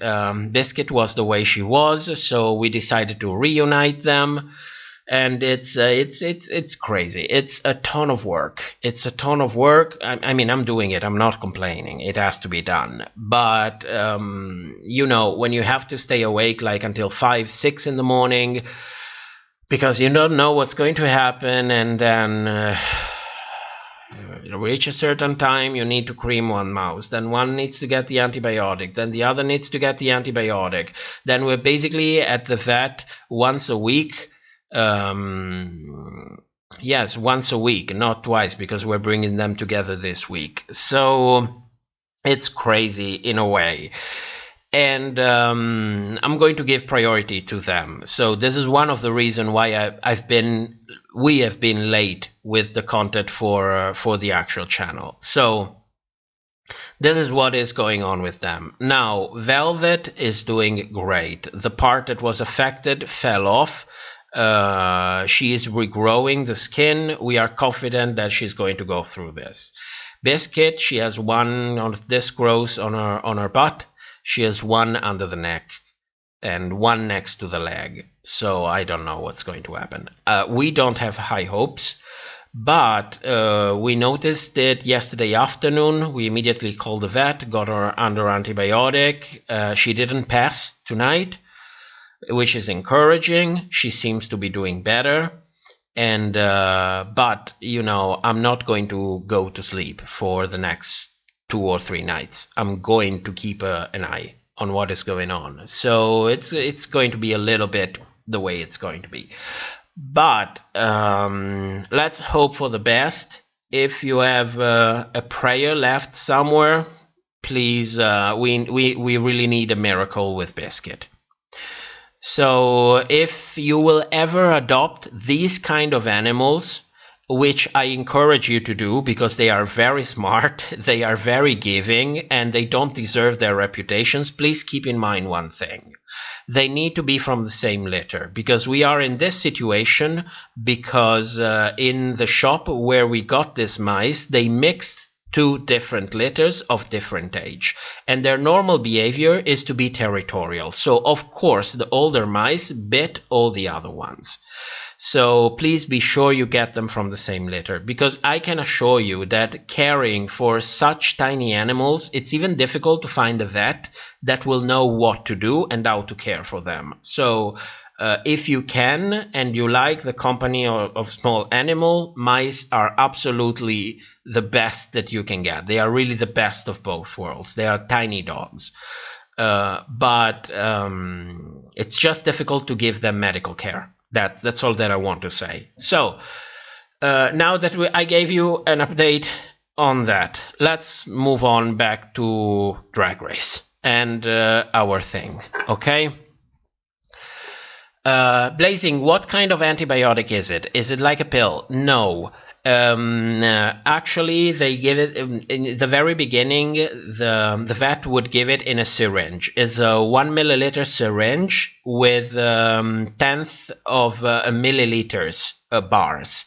Biscuit was the way she was, so we decided to reunite them. And it's crazy. It's a ton of work. It's a ton of work. I mean, I'm doing it. I'm not complaining. It has to be done. But you know, when you have to stay awake like until 5, 6 in the morning because you don't know what's going to happen, and then reach a certain time, you need to cream one mouse, then one needs to get the antibiotic, then the other needs to get the antibiotic, then we're basically at the vet once a week. Yes, once a week, not twice, because we're bringing them together this week. So it's crazy in a way. and I'm going to give priority to them. So this is one of the reasons why we have been late with the content for the actual channel. So this is what is going on with them. Now, Velvet is doing great. The part that was affected fell off. She is regrowing the skin. We are confident that she's going to go through this. Biscuit, she has one on this growth on her butt. She has one under the neck and one next to the leg. So I don't know what's going to happen. We don't have high hopes, but we noticed it yesterday afternoon. We immediately called the vet, got her under antibiotic. She didn't pass tonight, which is encouraging. She seems to be doing better. And but you know, I'm not going to go to sleep for the next 2 or 3 nights. I'm going to keep an eye on what is going on. So it's going to be a little bit the way it's going to be. But let's hope for the best. If you have a prayer left somewhere, please, we really need a miracle with Biscuit. So if you will ever adopt these kind of animals, which I encourage you to do because they are very smart, they are very giving, and they don't deserve their reputations, please keep in mind one thing. They need to be from the same litter, because we are in this situation because in the shop where we got these mice, they mixed 2 different litters of different age, and their normal behavior is to be territorial. So of course the older mice bit all the other ones. So please be sure you get them from the same litter, because I can assure you that caring for such tiny animals, it's even difficult to find a vet that will know what to do and how to care for them. So if you can and you like the company of small animal, mice are absolutely the best that you can get. They are really the best of both worlds. They are tiny dogs. But it's just difficult to give them medical care. That's all that I want to say. So now that I gave you an update on that, let's move on back to Drag Race and our thing, okay? Blazing, what kind of antibiotic is it? Is it like a pill? No. Actually, they give it in the very beginning. The vet would give it in a syringe. It's a 1 milliliter syringe with 1/10 of a milliliters bars,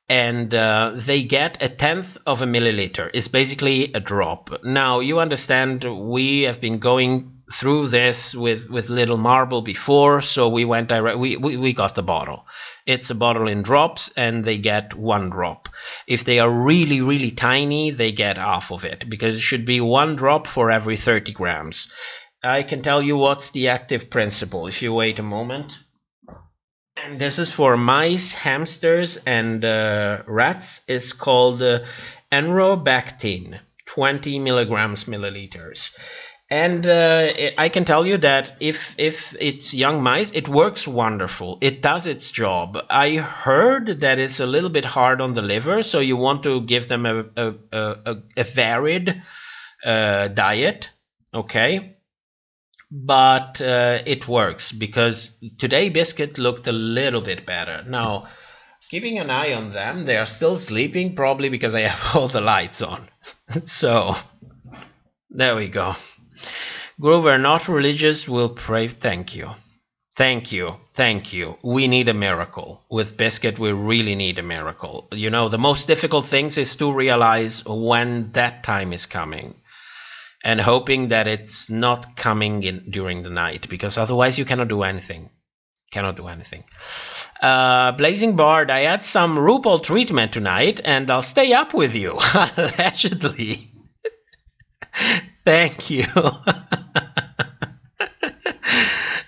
and they get 1/10 of a milliliter. It's basically a drop. Now you understand, we have been going through this with Little Marble before, so we went direct. We got the bottle. It's a bottle in drops, and they get 1 drop. If they are really, really tiny, they get half of it, because it should be 1 drop for every 30 grams. I can tell you what's the active principle, if you wait a moment. And this is for mice, hamsters, and rats. It's called enrobactin, 20 milligrams milliliters. And I can tell you that if it's young mice, it works wonderful. It does its job. I heard that it's a little bit hard on the liver, so you want to give them a varied diet, okay? But it works, because today Biscuit looked a little bit better. Now, keeping an eye on them, they are still sleeping, probably because I have all the lights on. So, there we go. Grover, not religious, will pray. Thank you. Thank you. Thank you. We need a miracle. With Biscuit, we really need a miracle. You know, the most difficult things is to realize when that time is coming. And hoping that it's not coming in during the night, because otherwise you cannot do anything. Cannot do anything. Blazing Bard, I had some RuPaul treatment tonight, and I'll stay up with you. Allegedly. Thank you.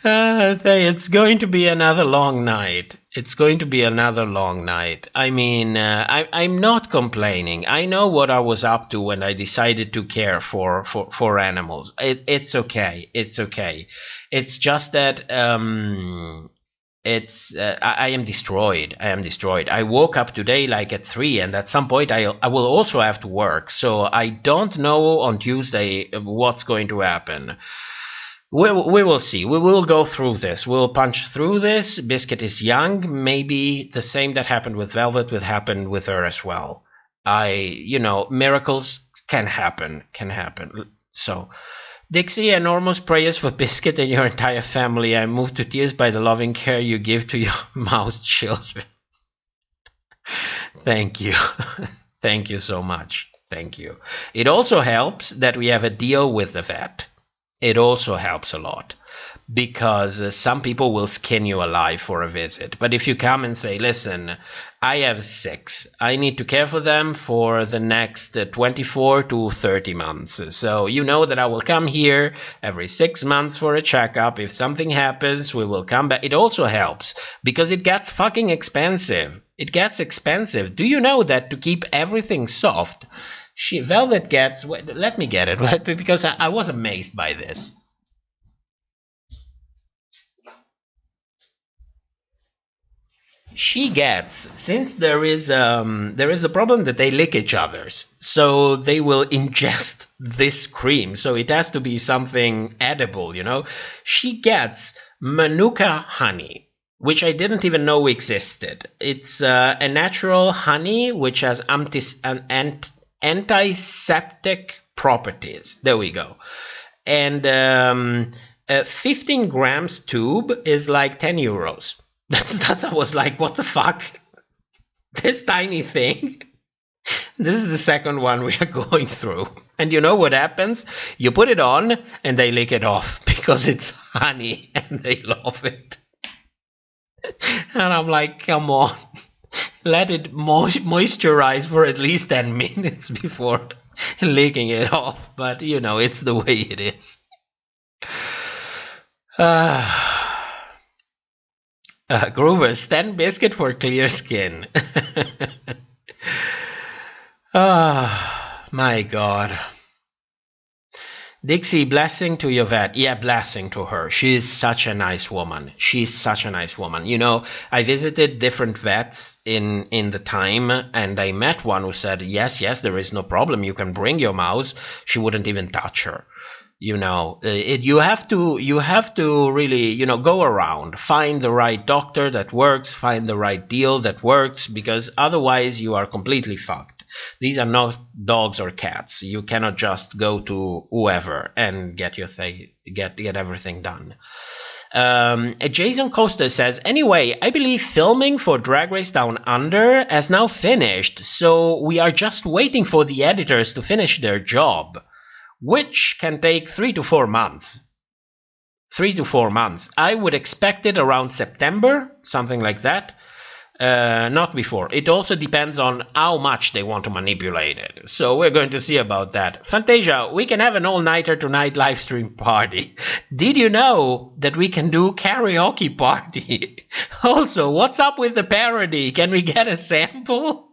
It's going to be another long night. It's going to be another long night. I mean, I'm not complaining. I know what I was up to when I decided to care for animals. It's okay. It's okay. It's just that I am destroyed. I am destroyed. I woke up today like at 3, and at some point I will also have to work. So I don't know on Tuesday what's going to happen. We will see. We will go through this. We'll punch through this. Biscuit is young. Maybe the same that happened with Velvet would happen with her as well. Miracles can happen. So, Dixie, enormous prayers for Biscuit and your entire family. I'm moved to tears by the loving care you give to your mouse children. Thank you. Thank you so much. Thank you. It also helps that we have a deal with the vet. It also helps a lot because some people will skin you alive for a visit. But if you come and say, listen, I have 6. I need to care for them for the next 24 to 30 months. So you know that I will come here every 6 months for a checkup. If something happens, we will come back. It also helps because it gets fucking expensive. It gets expensive. Do you know that to keep everything soft, Velvet gets... Let me get it, because I was amazed by this. She gets, since there is a problem that they lick each other's, so they will ingest this cream. So it has to be something edible, you know. She gets Manuka honey, which I didn't even know existed. It's a natural honey which has antiseptic properties. There we go. And a 15 grams tube is like 10 euros. That's I was like, what the fuck? This tiny thing? This is the second one we are going through. And you know what happens? You put it on and they lick it off because it's honey and they love it. And I'm like, come on. Let it moisturize for at least 10 minutes before licking it off. But, you know, it's the way it is. Groover, stand biscuit for clear skin. My God. Dixie, blessing to your vet. Yeah, blessing to her. She is such a nice woman. She's such a nice woman. You know, I visited different vets in the time, and I met one who said, yes, there is no problem. You can bring your mouse. She wouldn't even touch her. You know, you have to really, you know, go around, find the right doctor that works, find the right deal that works, because otherwise you are completely fucked. These are not dogs or cats. You cannot just go to whoever and get your thing, get everything done. Jason Costa says, anyway, I believe filming for Drag Race Down Under has now finished, so we are just waiting for the editors to finish their job, which can take 3 to 4 months. 3 to 4 months. I would expect it around September, something like that. Not before. It also depends on how much they want to manipulate it. So we're going to see about that. Fantasia, we can have an all-nighter tonight live stream party. Did you know that we can do karaoke party? Also, what's up with the parody? Can we get a sample?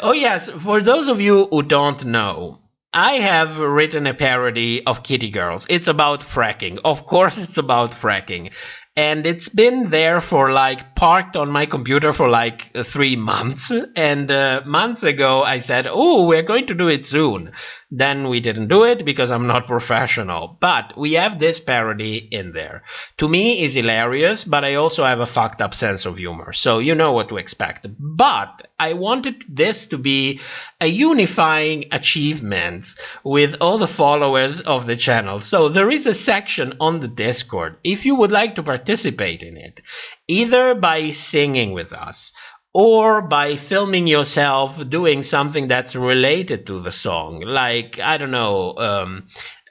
Oh yes, for those of you who don't know, I have written a parody of Kitty Girls. It's about fracking. Of course it's about fracking. And it's been there for like parked on my computer for like 3 months. And months ago I said, oh, we're going to do it soon. Then we didn't do it because I'm not professional. But we have this parody in there. To me, it's hilarious, but I also have a fucked up sense of humor. So you know what to expect. But I wanted this to be a unifying achievement with all the followers of the channel. So there is a section on the Discord. If you would like to participate in it, either by singing with us, or by filming yourself doing something that's related to the song, like, I don't know,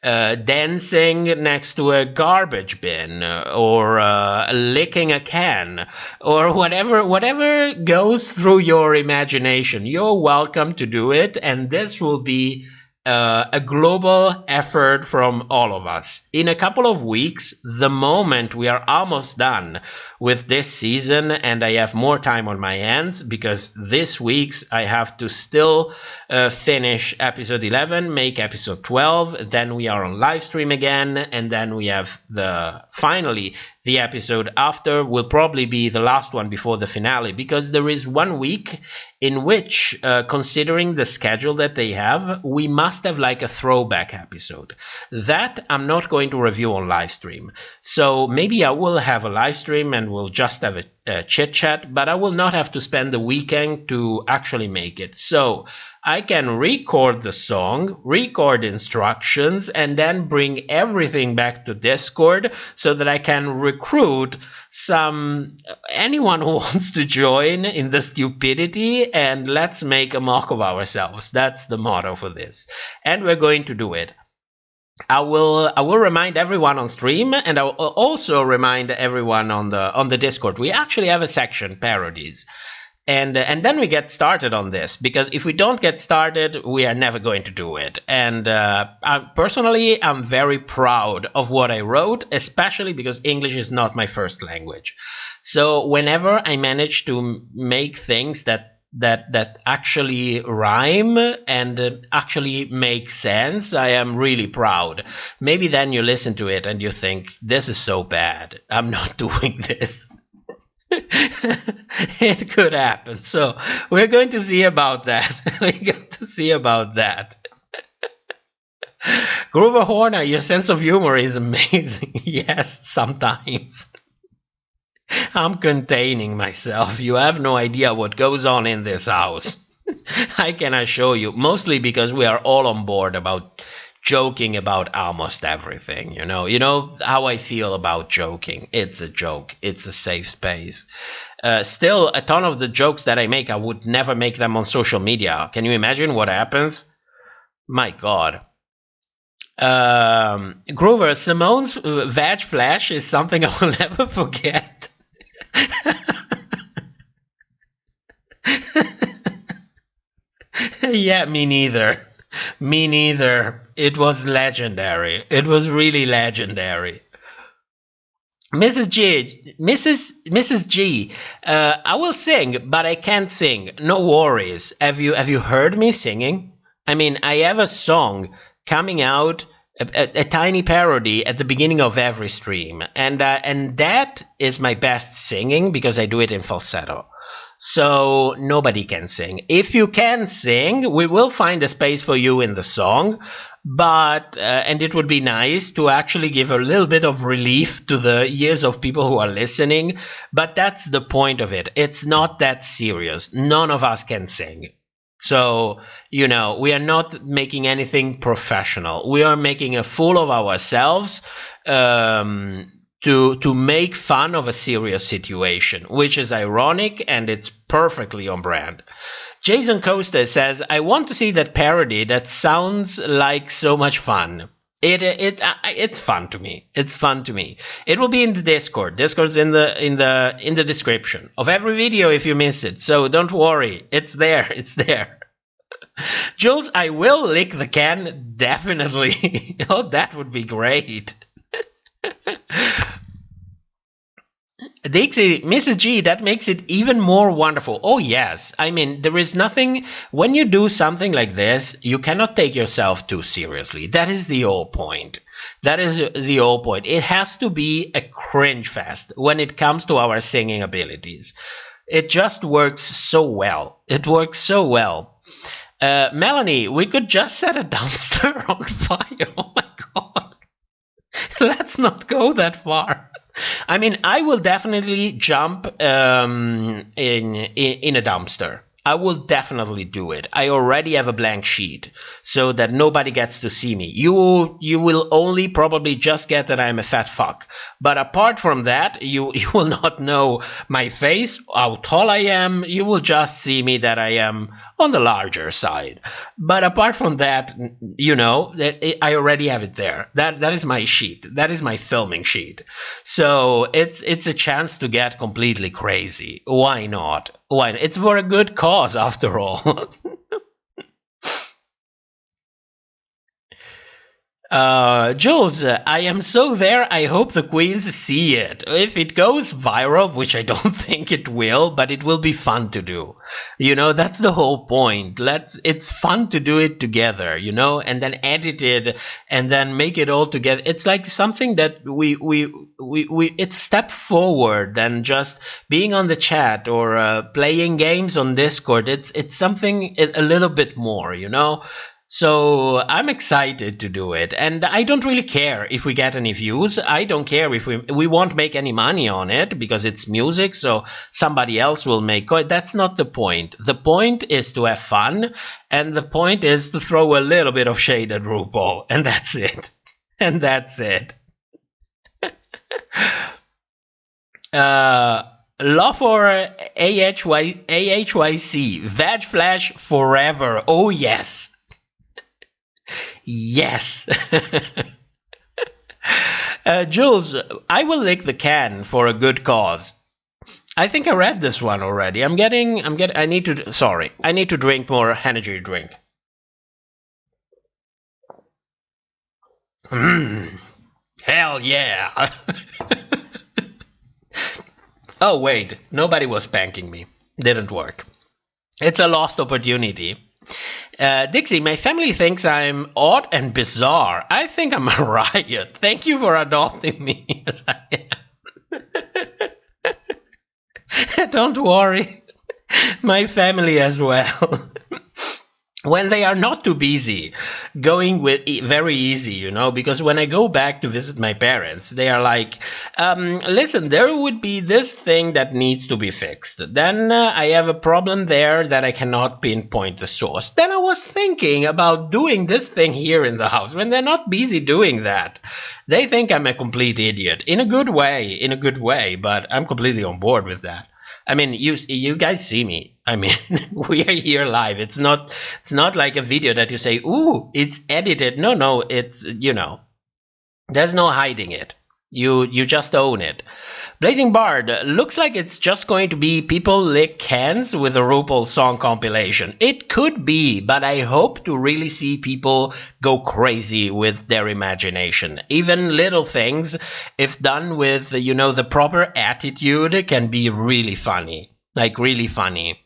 dancing next to a garbage bin, or licking a can, or whatever goes through your imagination, you're welcome to do it, and this will be a global effort from all of us. In a couple of weeks, the moment we are almost done with this season, and I have more time on my hands, because this week's I have to still finish episode 11, make episode 12, then we are on live stream again, and then we have finally the episode after will probably be the last one before the finale, because there is 1 week in which, considering the schedule that they have, we must have like a throwback episode. That I'm not going to review on Livestream. So maybe I will have a Livestream and we'll just have a chit chat, but I will not have to spend the weekend to actually make it. So I can record the song, record instructions, and then bring everything back to Discord so that I can recruit anyone who wants to join in the stupidity, and let's make a mock of ourselves. That's the motto for this. And we're going to do it. I will remind everyone on stream, and I will also remind everyone on the Discord. We actually have a section, parodies. And then we get started on this, because if we don't get started, we are never going to do it. And personally, I'm very proud of what I wrote, especially because English is not my first language. So whenever I manage to make things that actually rhyme and actually make sense, I am really proud. Maybe then you listen to it and you think, this is so bad, I'm not doing this. It could happen. So we're going to see about that. We're going to see about that. Groover Horner, your sense of humor is amazing. Yes, sometimes. I'm containing myself. You have no idea what goes on in this house. I can assure you, mostly because we are all on board about joking about almost everything. You know how I feel about joking. It's a joke. It's a safe space. Still, a ton of the jokes that I make, I would never make them on social media. Can you imagine what happens? My God. Groover, Simone's veg flash is something I will never forget. Yeah, me neither. Me neither. It was legendary. It was really legendary. Mrs. G, I will sing, but I can't sing. No worries. Have you heard me singing? I mean, I have a song coming out, a tiny parody at the beginning of every stream, and that is my best singing because I do it in falsetto. So nobody can sing. If you can sing, we will find a space for you in the song, but and it would be nice to actually give a little bit of relief to the ears of people who are listening, but that's the point of it. It's not that serious. None of us can sing. So, we are not making anything professional. We are making a fool of ourselves to make fun of a serious situation, which is ironic and it's perfectly on brand. Jason Costa says, I want to see that parody. That sounds like so much fun. It's fun to me. It's fun to me. It will be in the Discord. Discord's in the description of every video if you miss it. So don't worry. It's there. It's there. Jules, I will lick the can. Definitely. Oh, that would be great. Dixie, Mrs. G, that makes it even more wonderful. Oh, yes. I mean, there is nothing... When you do something like this, you cannot take yourself too seriously. That is the whole point. That is the whole point. It has to be a cringe fest when it comes to our singing abilities. It just works so well. It works so well. Melanie, we could just set a dumpster on fire. Oh, my God. Let's not go that far. I mean, I will definitely jump in a dumpster. I will definitely do it. I already have a blank sheet so that nobody gets to see me. You will only probably just get that I'm a fat fuck. But apart from that, you will not know my face, how tall I am. You will just see me that I am on the larger side. But apart from that, I already have it there. That is my sheet. That is my filming sheet. So it's a chance to get completely crazy. Why not? Why not? It's for a good cause after all. Jules, I am so there. I hope the queens see it. If it goes viral, which I don't think it will, but it will be fun to do. That's the whole point. It's fun to do it together, and then edit it and then make it all together. It's like something that it's a step forward than just being on the chat or playing games on Discord. It's something a little bit more, So I'm excited to do it, and I don't really care if we get any views. I don't care if we won't make any money on it because it's music, so somebody else will make it. That's not the point. The point is to have fun, and the point is to throw a little bit of shade at RuPaul, and that's it. And that's it. Law for AHYC, Veg Flash forever. Oh yes. Yes. Jules, I will lick the can for a good cause. I think I read this one already. I need to drink more energy drink. Hell yeah. Oh wait, nobody was spanking me. Didn't work. It's a lost opportunity. Dixie, my family thinks I'm odd and bizarre. I think I'm a riot. Thank you for adopting me as I am. Don't worry. My family as well. When they are not too busy, going with very easy, because when I go back to visit my parents, they are like, listen, there would be this thing that needs to be fixed. Then I have a problem there that I cannot pinpoint the source. Then I was thinking about doing this thing here in the house. When they're not busy doing that, they think I'm a complete idiot. In a good way, but I'm completely on board with that. I mean, you guys see me. I mean, we are here live. It's not like a video that you say, ooh, it's edited. No, it's, there's no hiding it. You just own it. Blazing Bard, looks like it's just going to be people lick cans with a RuPaul song compilation. It could be, but I hope to really see people go crazy with their imagination. Even little things, if done with, the proper attitude, can be really funny. Like, really funny.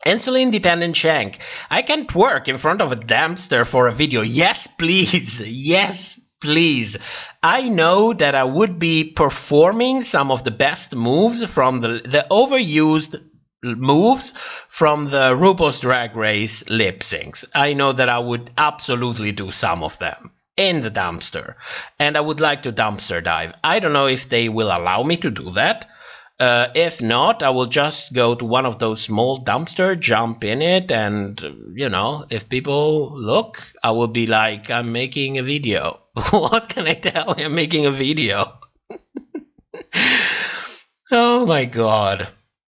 Insulin dependent shank. I can twerk in front of a dumpster for a video. Yes, please. Yes, please. I know that I would be performing some of the best moves from the overused moves from the RuPaul's Drag Race lip syncs. I know that I would absolutely do some of them in the dumpster. And I would like to dumpster dive. I don't know if they will allow me to do that. If not, I will just go to one of those small dumpsters, jump in it, and, if people look, I will be like, I'm making a video. What can I tell? I'm making a video. Oh my god.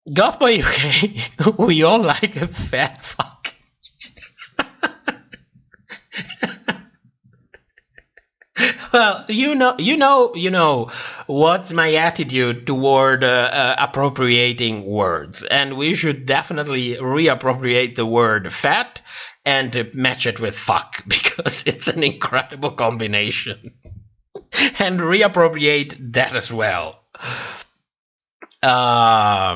Gothboy UK, we all like a fat fuck. Well, you know what's my attitude toward appropriating words, and we should definitely reappropriate the word fat and match it with fuck, because it's an incredible combination. And reappropriate that as well. Law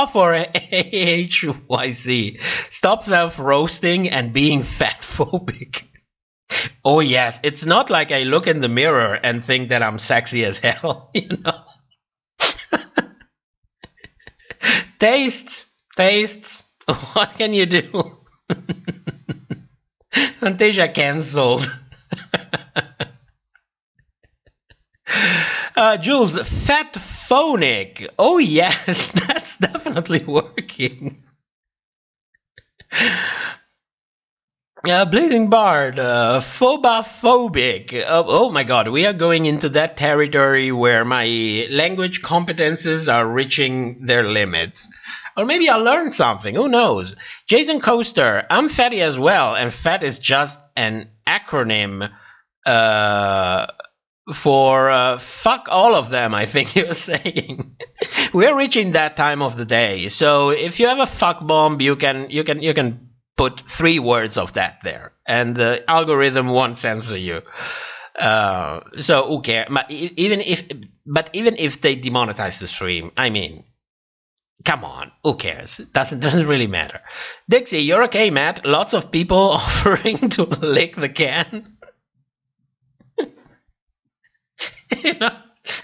for AHYC. Stop self-roasting and being fat-phobic. Oh yes, it's not like I look in the mirror and think that I'm sexy as hell, Tastes. What can you do? Fantasia cancelled. Jules, fat phonic. Oh yes, that's definitely working. Blazing Bard, phobophobic. Oh my god, we are going into that territory where my language competences are reaching their limits. Or maybe I'll learn something, who knows? Jason Coaster, I'm fatty as well, and fat is just an acronym for fuck all of them, I think you're saying. We're reaching that time of the day, so if you have a fuck bomb, you can put 3 words of that there, and the algorithm won't censor you. So who cares? Even if they demonetize the stream, I mean, come on, who cares? Doesn't really matter. Dixie, you're okay, Matt. Lots of people offering to lick the can. You know,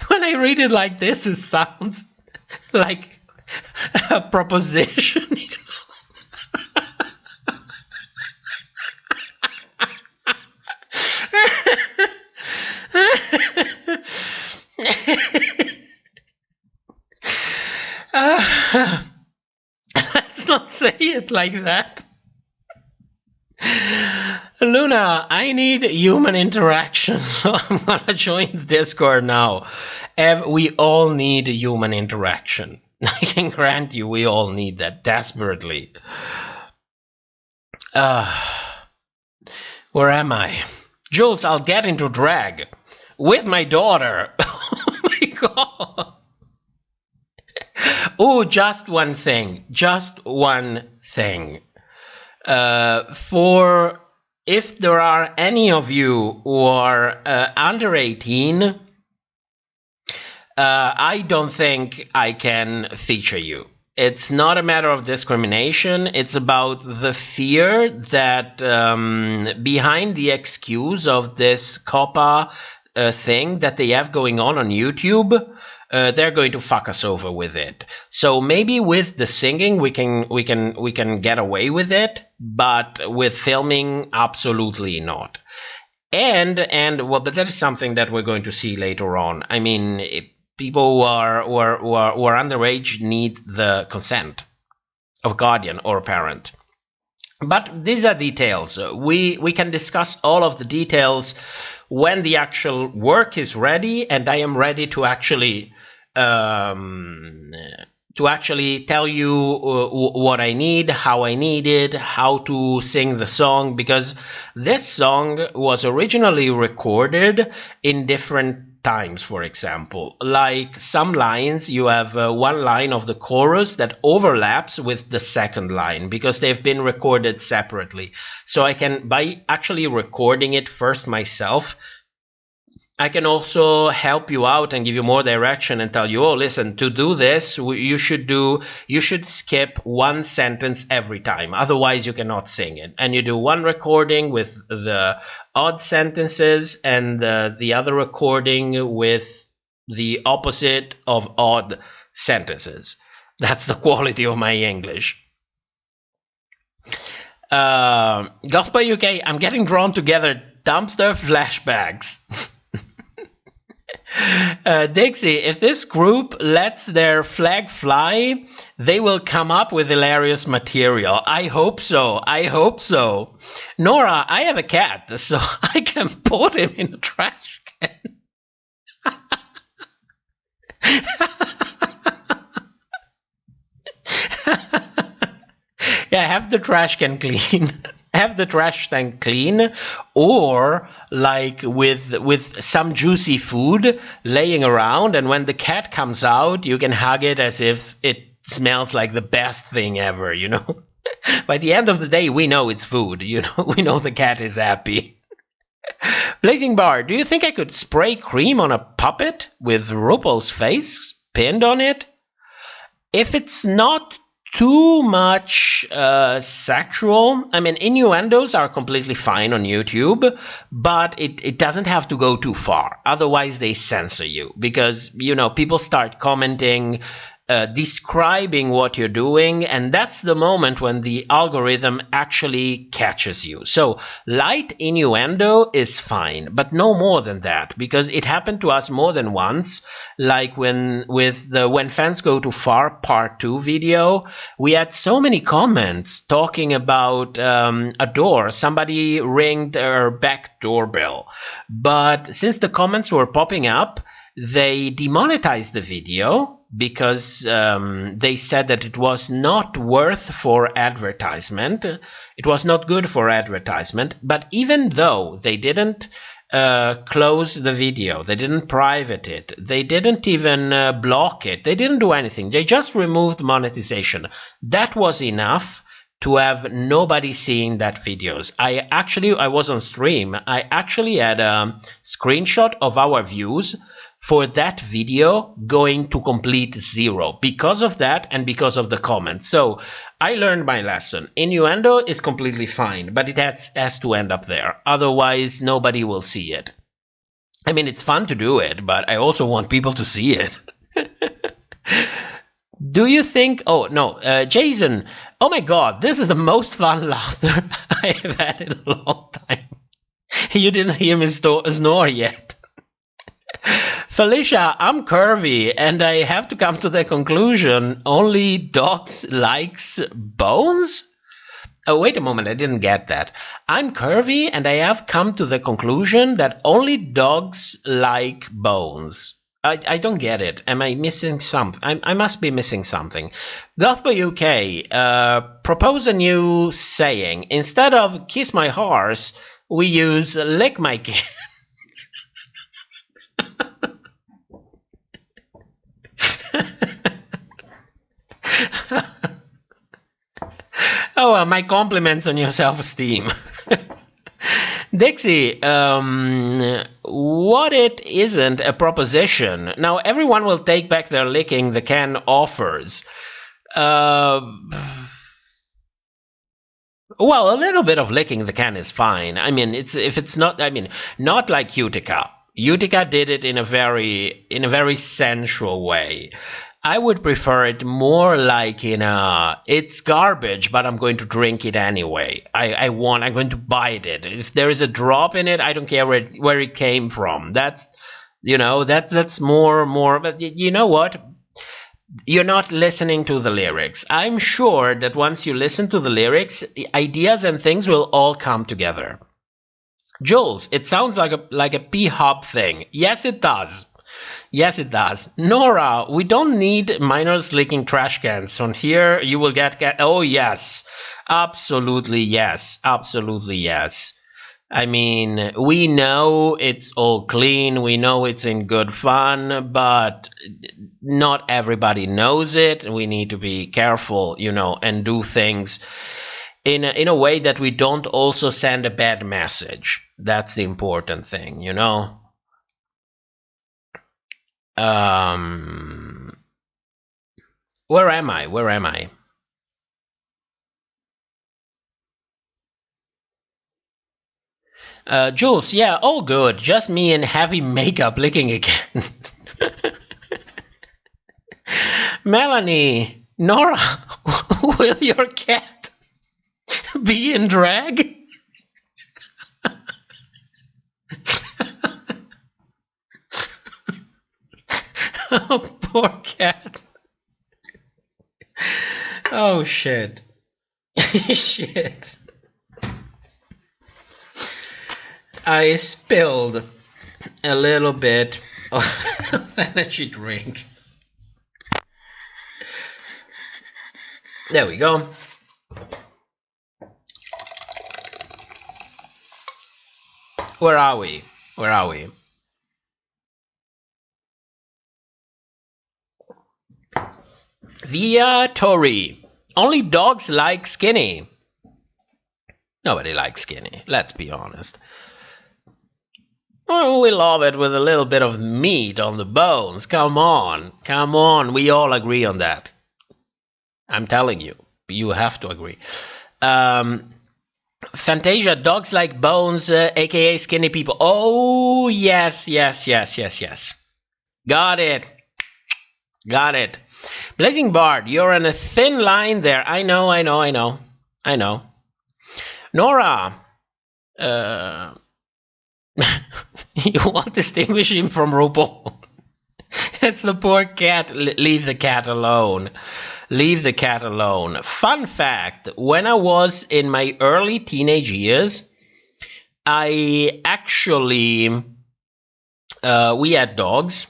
when I read it like this, it sounds like a proposition. You know? Let's not say it like that. Luna, I need human interaction, so I'm gonna join the Discord now. We all need human interaction. I can grant you, we all need that desperately. Where am I? Jules, I'll get into drag with my daughter. Oh my god. Oh, just one thing. Just one thing. For if there are any of you who are under 18, I don't think I can feature you. It's not a matter of discrimination. It's about the fear that behind the excuse of this COPPA thing that they have going on YouTube, they're going to fuck us over with it. So maybe with the singing we can get away with it, but with filming, absolutely not. And well, but that is something that we're going to see later on. I mean, people who are underage need the consent of guardian or parent. But these are details. We can discuss all of the details when the actual work is ready, and I am ready to actually tell you what I need, how I need it, how to sing the song, because this song was originally recorded in different times. For example, like some lines, you have one line of the chorus that overlaps with the second line because they've been recorded separately. So I can, by actually recording it first myself, I can also help you out and give you more direction and tell you, oh, listen, to do this, you should skip one sentence every time. Otherwise, you cannot sing it. And you do one recording with the odd sentences and the other recording with the opposite of odd sentences. That's the quality of my English. Gothboy UK, I'm getting drawn together dumpster flashbacks. Dixie, if this group lets their flag fly, they will come up with hilarious material. I hope so. I hope so. Nora, I have a cat, so I can put him in a trash can. Yeah, have the trash can clean. Have the trash tank clean, or like with some juicy food laying around, and when the cat comes out, you can hug it as if it smells like the best thing ever, you know? By the end of the day, we know it's food, you know? We know the cat is happy. Blazing Bar, do you think I could spray cream on a puppet with RuPaul's face pinned on it? If it's not too much sexual, I mean, innuendos are completely fine on YouTube, but it doesn't have to go too far. Otherwise, they censor you because, you know, people start commenting, describing what you're doing, and that's the moment when the algorithm actually catches you. So light innuendo is fine, but no more than that, because it happened to us more than once. Like when Fans Go Too Far Part 2 video, we had so many comments talking about a door. Somebody ringed our back doorbell, but since the comments were popping up, they demonetized the video because they said that it was not worth for advertisement. It was not good for advertisement. But even though they didn't close the video, they didn't private it, they didn't even block it, they didn't do anything, they just removed monetization. That was enough to have nobody seeing that videos. I was on stream. I actually had a screenshot of our views for that video going to complete 0 because of that and because of the comments. So I learned my lesson. Innuendo is completely fine, but it has to end up there. Otherwise, nobody will see it. I mean, it's fun to do it, but I also want people to see it. Do you think... Oh, no. Jason, oh my god, this is the most fun laughter I have had in a long time. You didn't hear me snore yet. Felicia, I'm curvy, and I have to come to the conclusion only dogs likes bones? Oh, wait a moment, I didn't get that. I'm curvy, and I have come to the conclusion that only dogs like bones. I don't get it. Am I missing something? I must be missing something. Gothboy UK, propose a new saying. Instead of kiss my horse, we use lick my cat. Oh, well, my compliments on your self-esteem. Dixie, what it isn't a proposition. Now, everyone will take back their licking the can offers. Well, a little bit of licking the can is fine. I mean, if it's not, I mean, not like Utica. Utica did it in a very sensual way. I would prefer it more like in a, it's garbage, but I'm going to drink it anyway. I'm going to bite it. If there is a drop in it, I don't care where it came from. That's, you know, that's more, but you know what? You're not listening to the lyrics. I'm sure that once you listen to the lyrics, ideas and things will all come together. Jules, it sounds like a P-hop thing. Yes, it does. Yes, it does. Nora, we don't need minors licking trash cans. On here, you will get... Oh, yes. Absolutely, yes. Absolutely, yes. I mean, we know it's all clean. We know it's in good fun, but not everybody knows it. We need to be careful, you know, and do things in a way that we don't also send a bad message. That's the important thing, you know. Where am I? Jules, yeah, all good. Just me in heavy makeup licking again. Melanie, Nora, will your cat be in drag? Oh, poor cat. Oh, shit. Shit. I spilled a little bit of energy drink. There we go. Where are we? Where are we? Via Tori. Only dogs like skinny. Nobody likes skinny, let's be honest. Oh, we love it with a little bit of meat on the bones. Come on. Come on. We all agree on that. I'm telling you. You have to agree. Fantasia, dogs like bones, a.k.a. skinny people. Oh, yes, yes, yes, yes, yes. Got it. Got it. Blazing Bard, you're on a thin line there. I know. Nora, you want to distinguish him from RuPaul? It's the poor cat. Leave the cat alone. Leave the cat alone. Fun fact, when I was in my early teenage years, I actually, we had dogs.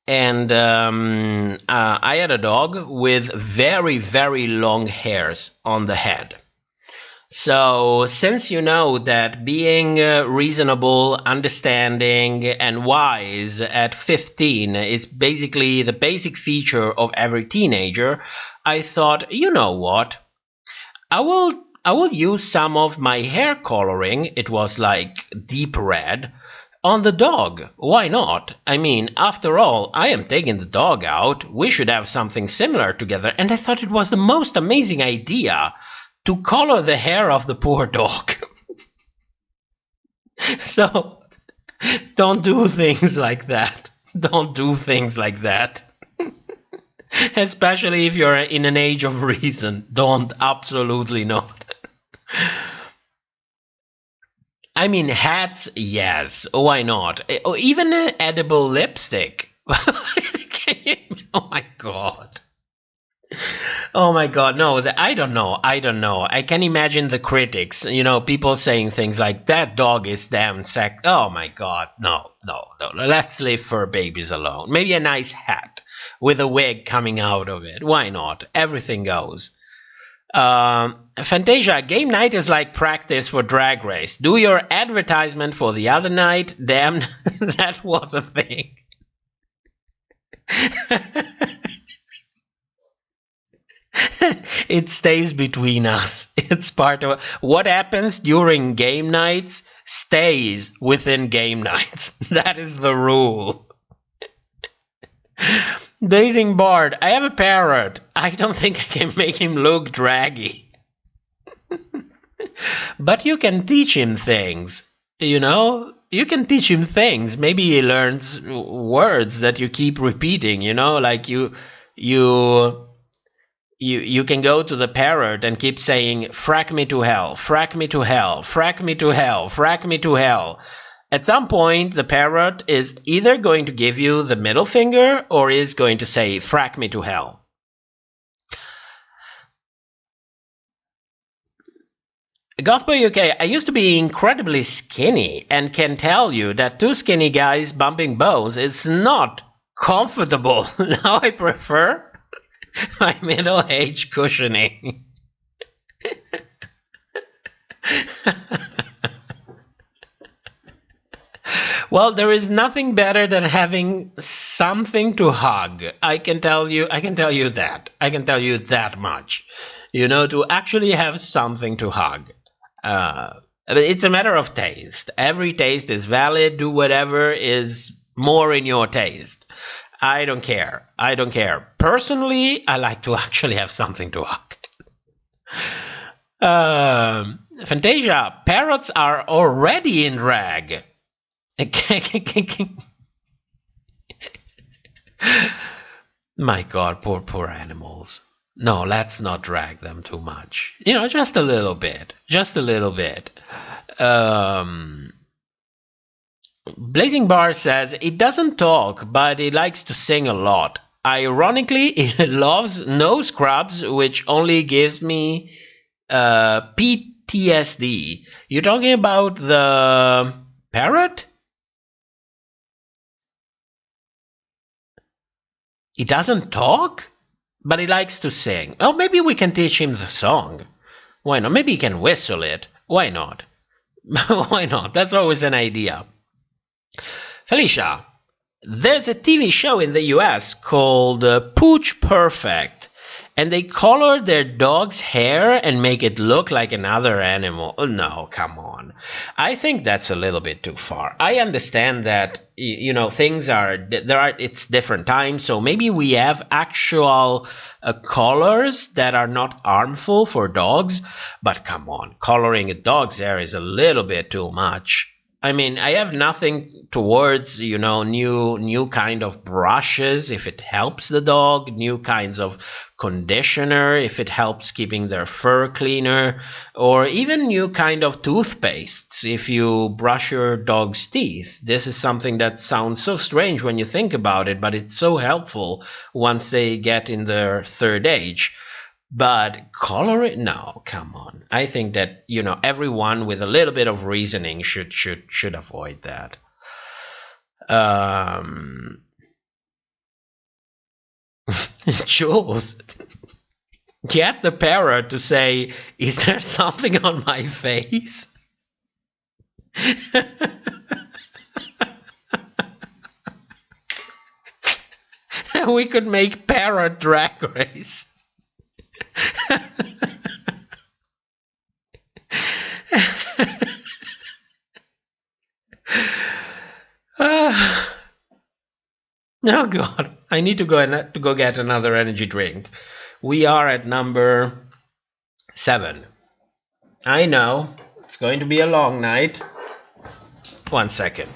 And I had a dog with very, very long hairs on the head. So since you know that being reasonable, understanding, and wise at 15 is basically the basic feature of every teenager, I thought, you know what? I will use some of my hair coloring. It was like deep red on the dog. Why not? I mean, after all, I am taking the dog out. We should have something similar together. And I thought it was the most amazing idea to color the hair of the poor dog. So don't do things like that. Don't do things like that. Especially if you're in an age of reason. Don't, absolutely not. I mean, hats, yes. Why not? Or even an edible lipstick. Oh my god. Oh my god, no, I don't know. I can imagine the critics, people saying things like, that dog is damn sick. Oh my god, no. Let's leave fur babies alone. Maybe a nice hat with a wig coming out of it. Why not? Everything goes. Fantasia, game night is like practice for Drag Race. Do your advertisement for the other night. Damn, that was a thing. It stays between us. It's part of what happens during game nights stays within game nights. That is the rule. Blazing Bard, I have a parrot. I don't think I can make him look draggy. But you can teach him things, You can teach him things. Maybe he learns words that you keep repeating, like you can go to the parrot and keep saying, frack me to hell, frack me to hell, frack me to hell, frack me to hell. At some point, the parrot is either going to give you the middle finger or is going to say, frack me to hell. Gothboy UK, I used to be incredibly skinny and can tell you that two skinny guys bumping bones is not comfortable. Now I prefer my middle-aged cushioning. Well, there is nothing better than having something to hug. I can tell you that. I can tell you that much. To actually have something to hug. It's a matter of taste. Every taste is valid. Do whatever is more in your taste. I don't care. Personally, I like to actually have something to hug. Fantasia, parrots are already in drag. My god, poor animals. No, let's not drag them too much. Just a little bit. Blazing Bar says, it doesn't talk, but it likes to sing a lot. Ironically, it loves no scrubs, which only gives me PTSD. You talking about the parrot? It doesn't talk, but he likes to sing. Oh, maybe we can teach him the song. Why not? Maybe he can whistle it. Why not? Why not? That's always an idea. Felicia, there's a TV show in the U.S. called Pooch Perfect, and they color their dog's hair and make it look like another animal. Oh, no, come on. I think that's a little bit too far. I understand that, things it's different times, so maybe we have actual colors that are not harmful for dogs, but come on, coloring a dog's hair is a little bit too much. I mean, I have nothing towards, new kind of brushes if it helps the dog, new kinds of conditioner if it helps keeping their fur cleaner, or even new kind of toothpastes if you brush your dog's teeth. This is something that sounds so strange when you think about it, but it's so helpful once they get in their third age. But color it? No, come on. I think that, everyone with a little bit of reasoning should avoid that. Jules, get the parrot to say, is there something on my face? We could make parrot drag race. Oh God, I need to go get another energy drink. We are at number 7. I know, it's going to be a long night. 1 second.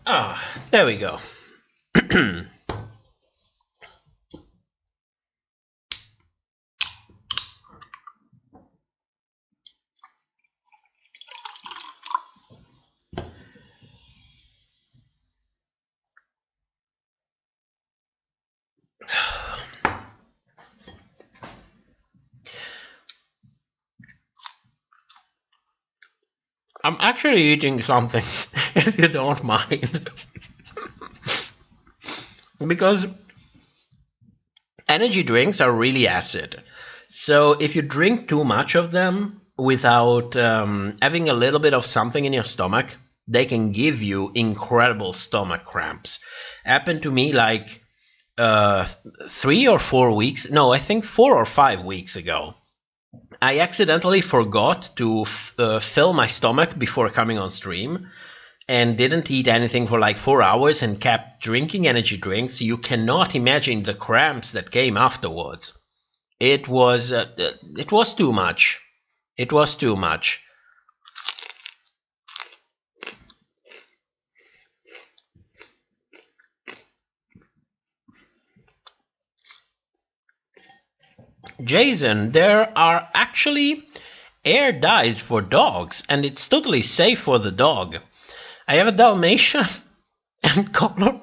Ah, there we go. I'm actually eating something, if you don't mind. Because energy drinks are really acid. So if you drink too much of them without having a little bit of something in your stomach, they can give you incredible stomach cramps. Happened to me like 3 or 4 weeks, no, I think 4 or 5 weeks ago. I accidentally forgot to fill my stomach before coming on stream and didn't eat anything for like 4 hours and kept drinking energy drinks. You cannot imagine the cramps that came afterwards. It was too much. It was too much. Jason, there are actually air dyes for dogs, and it's totally safe for the dog. I have a Dalmatian and colored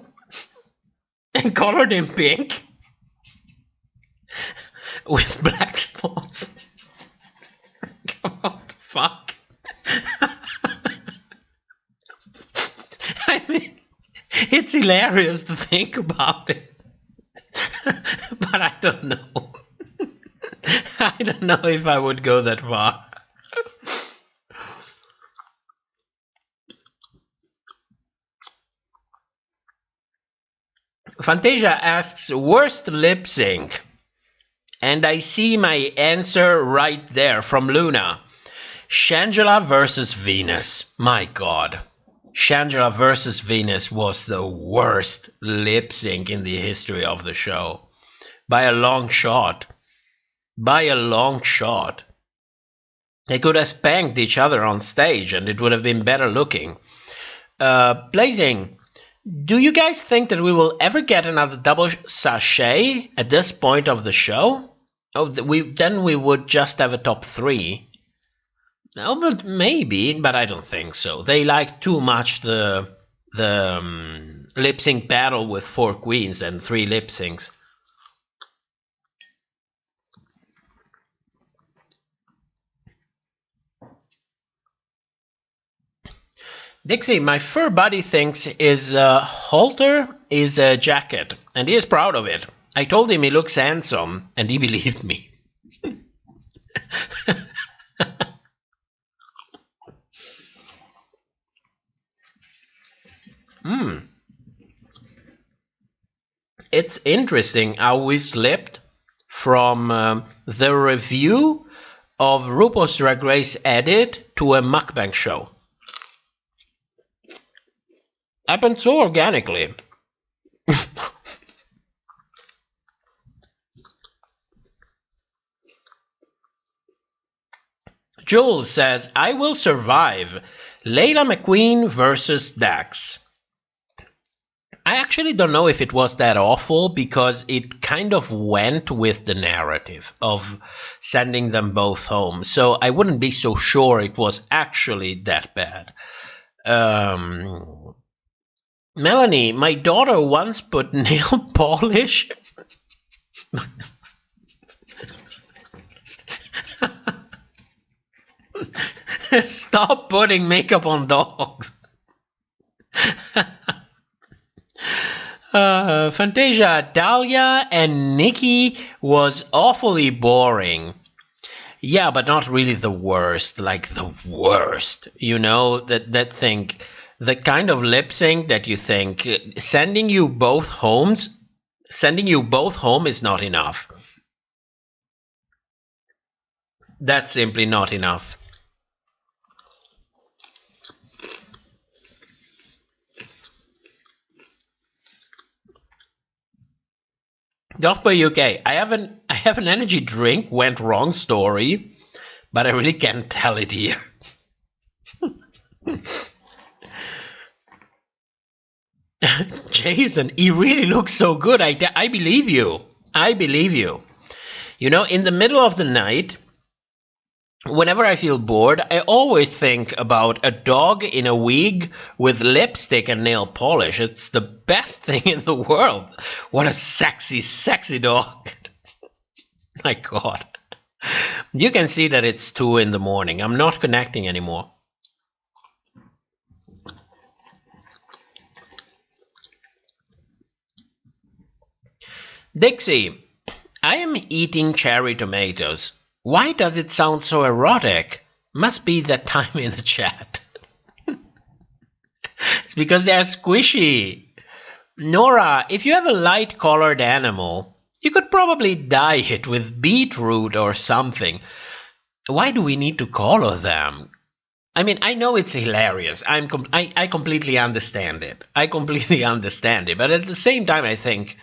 in pink with black spots. Come on, fuck. I mean, it's hilarious to think about it, but I don't know. I don't know if I would go that far. Fantasia asks, worst lip sync? And I see my answer right there from Luna. Shangela versus Venus. My God. Shangela versus Venus was the worst lip sync in the history of the show. By a long shot. By a long shot. They could have spanked each other on stage and it would have been better looking. Blazing, do you guys think that we will ever get another double sachet at this point of the show? Oh, then we would just have a top 3. No, but maybe, but I don't think so. They like too much the lip sync battle with 4 queens and 3 lip syncs. Dixie, my fur buddy thinks his halter is a jacket, and he is proud of it. I told him he looks handsome, and he believed me. It's interesting how we slipped from the review of RuPaul's Drag Race Edit to a mukbang show. Happened so organically. Jules says, I will survive. Layla McQueen versus Dax. I actually don't know if it was that awful because it kind of went with the narrative of sending them both home. So I wouldn't be so sure it was actually that bad. Melanie, my daughter once put nail polish. Stop putting makeup on dogs. Fantasia, Dahlia and Nikki was awfully boring. Yeah, but not really the worst, like the worst. You know, that thing, the kind of lip sync that you think sending you both home is not enough. That's simply not enough. Dothboy UK, I have an energy drink went wrong story, but I really can't tell it here. Jason, he really looks so good. I believe you. I believe you. You know, in the middle of the night, whenever I feel bored, I always think about a dog in a wig with lipstick and nail polish. It's the best thing in the world. What a sexy, sexy dog. My God. You can see that it's 2 in the morning. I'm not connecting anymore. Dixie, I am eating cherry tomatoes. Why does it sound so erotic? Must be that time in the chat. It's because they're squishy. Nora, if you have a light-colored animal, you could probably dye it with beetroot or something. Why do we need to color them? I mean, I know it's hilarious. I completely understand it. I completely understand it. But at the same time, I think,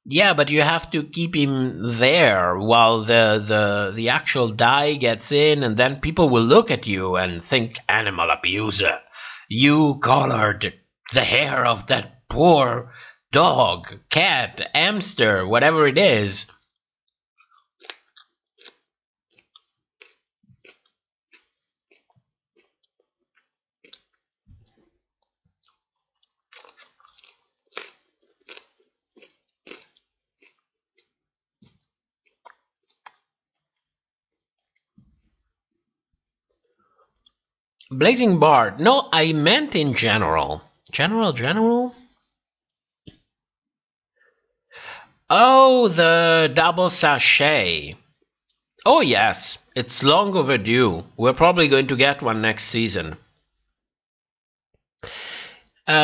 yeah, but you have to keep him there while the actual dye gets in, and then people will look at you and think, animal abuser. You colored the hair of that poor dog, cat, hamster, whatever it is. Blazing Bard. No, I meant in general. General? Oh, the double sachet. Oh, yes. It's long overdue. We're probably going to get one next season.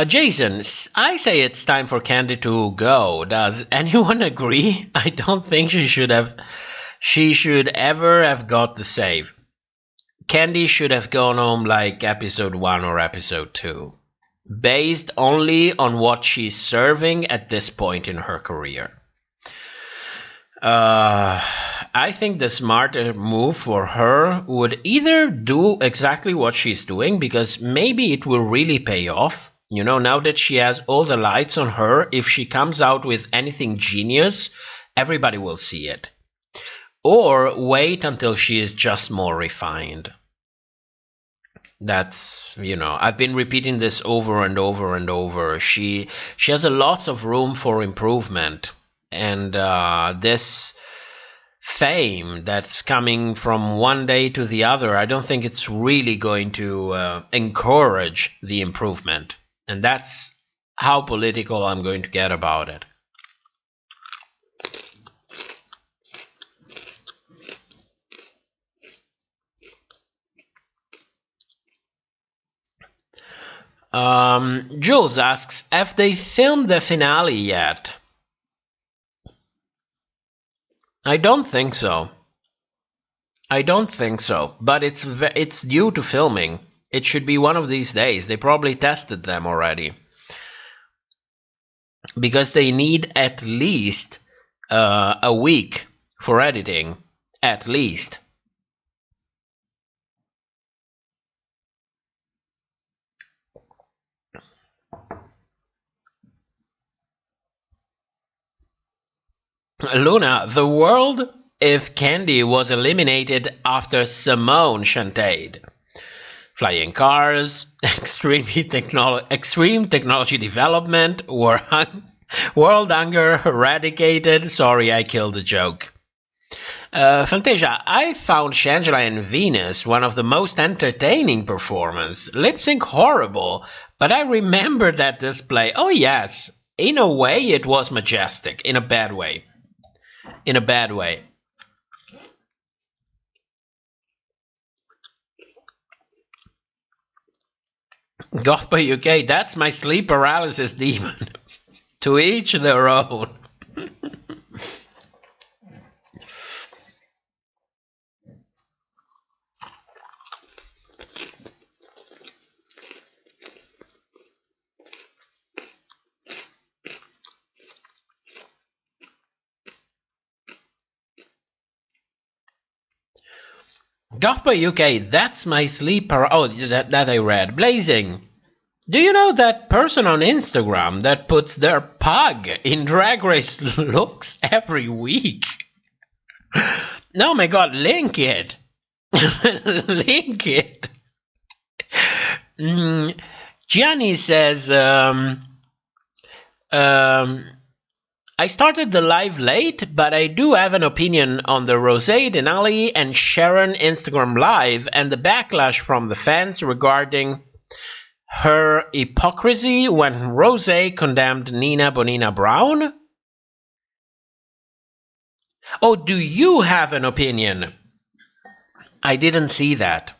Jason, I say it's time for Candy to go. Does anyone agree? I don't think she should ever have got the save. Candy should have gone home like episode 1 or episode 2, based only on what she's serving at this point in her career. I think the smarter move for her would either do exactly what she's doing, because maybe it will really pay off. You know, now that she has all the lights on her, if she comes out with anything genius, everybody will see it. Or wait until she is just more refined. That's, you know, I've been repeating this over and over and over. She has a lots of room for improvement. And this fame that's coming from one day to the other, I don't think it's really going to encourage the improvement. And that's how political I'm going to get about it. Jules asks, have they filmed the finale yet? I don't think so. But it's due to filming. It should be one of these days. They probably tested them already. Because they need at least a week for editing. At least. Luna, the world if Candy was eliminated after Simone chanted. Flying cars, extreme technology development, world hunger eradicated. Sorry, I killed the joke. Fantasia, I found Shangela and Venus one of the most entertaining performances. Lip sync horrible, but I remember that display. Oh yes, in a way, it was majestic. In a bad way. In a bad way. Goth by UK, that's my sleep paralysis demon. To each their own. Goth by UK, that's my sleep oh, that I read. Blazing. Do you know that person on Instagram that puts their pug in Drag Race looks every week? No, my God, link it. Link it. Gianni says, I started the live late, but I do have an opinion on the Rosé, Denali, and Sharon Instagram live and the backlash from the fans regarding her hypocrisy when Rosé condemned Nina Bonina Brown. Oh, do you have an opinion? I didn't see that.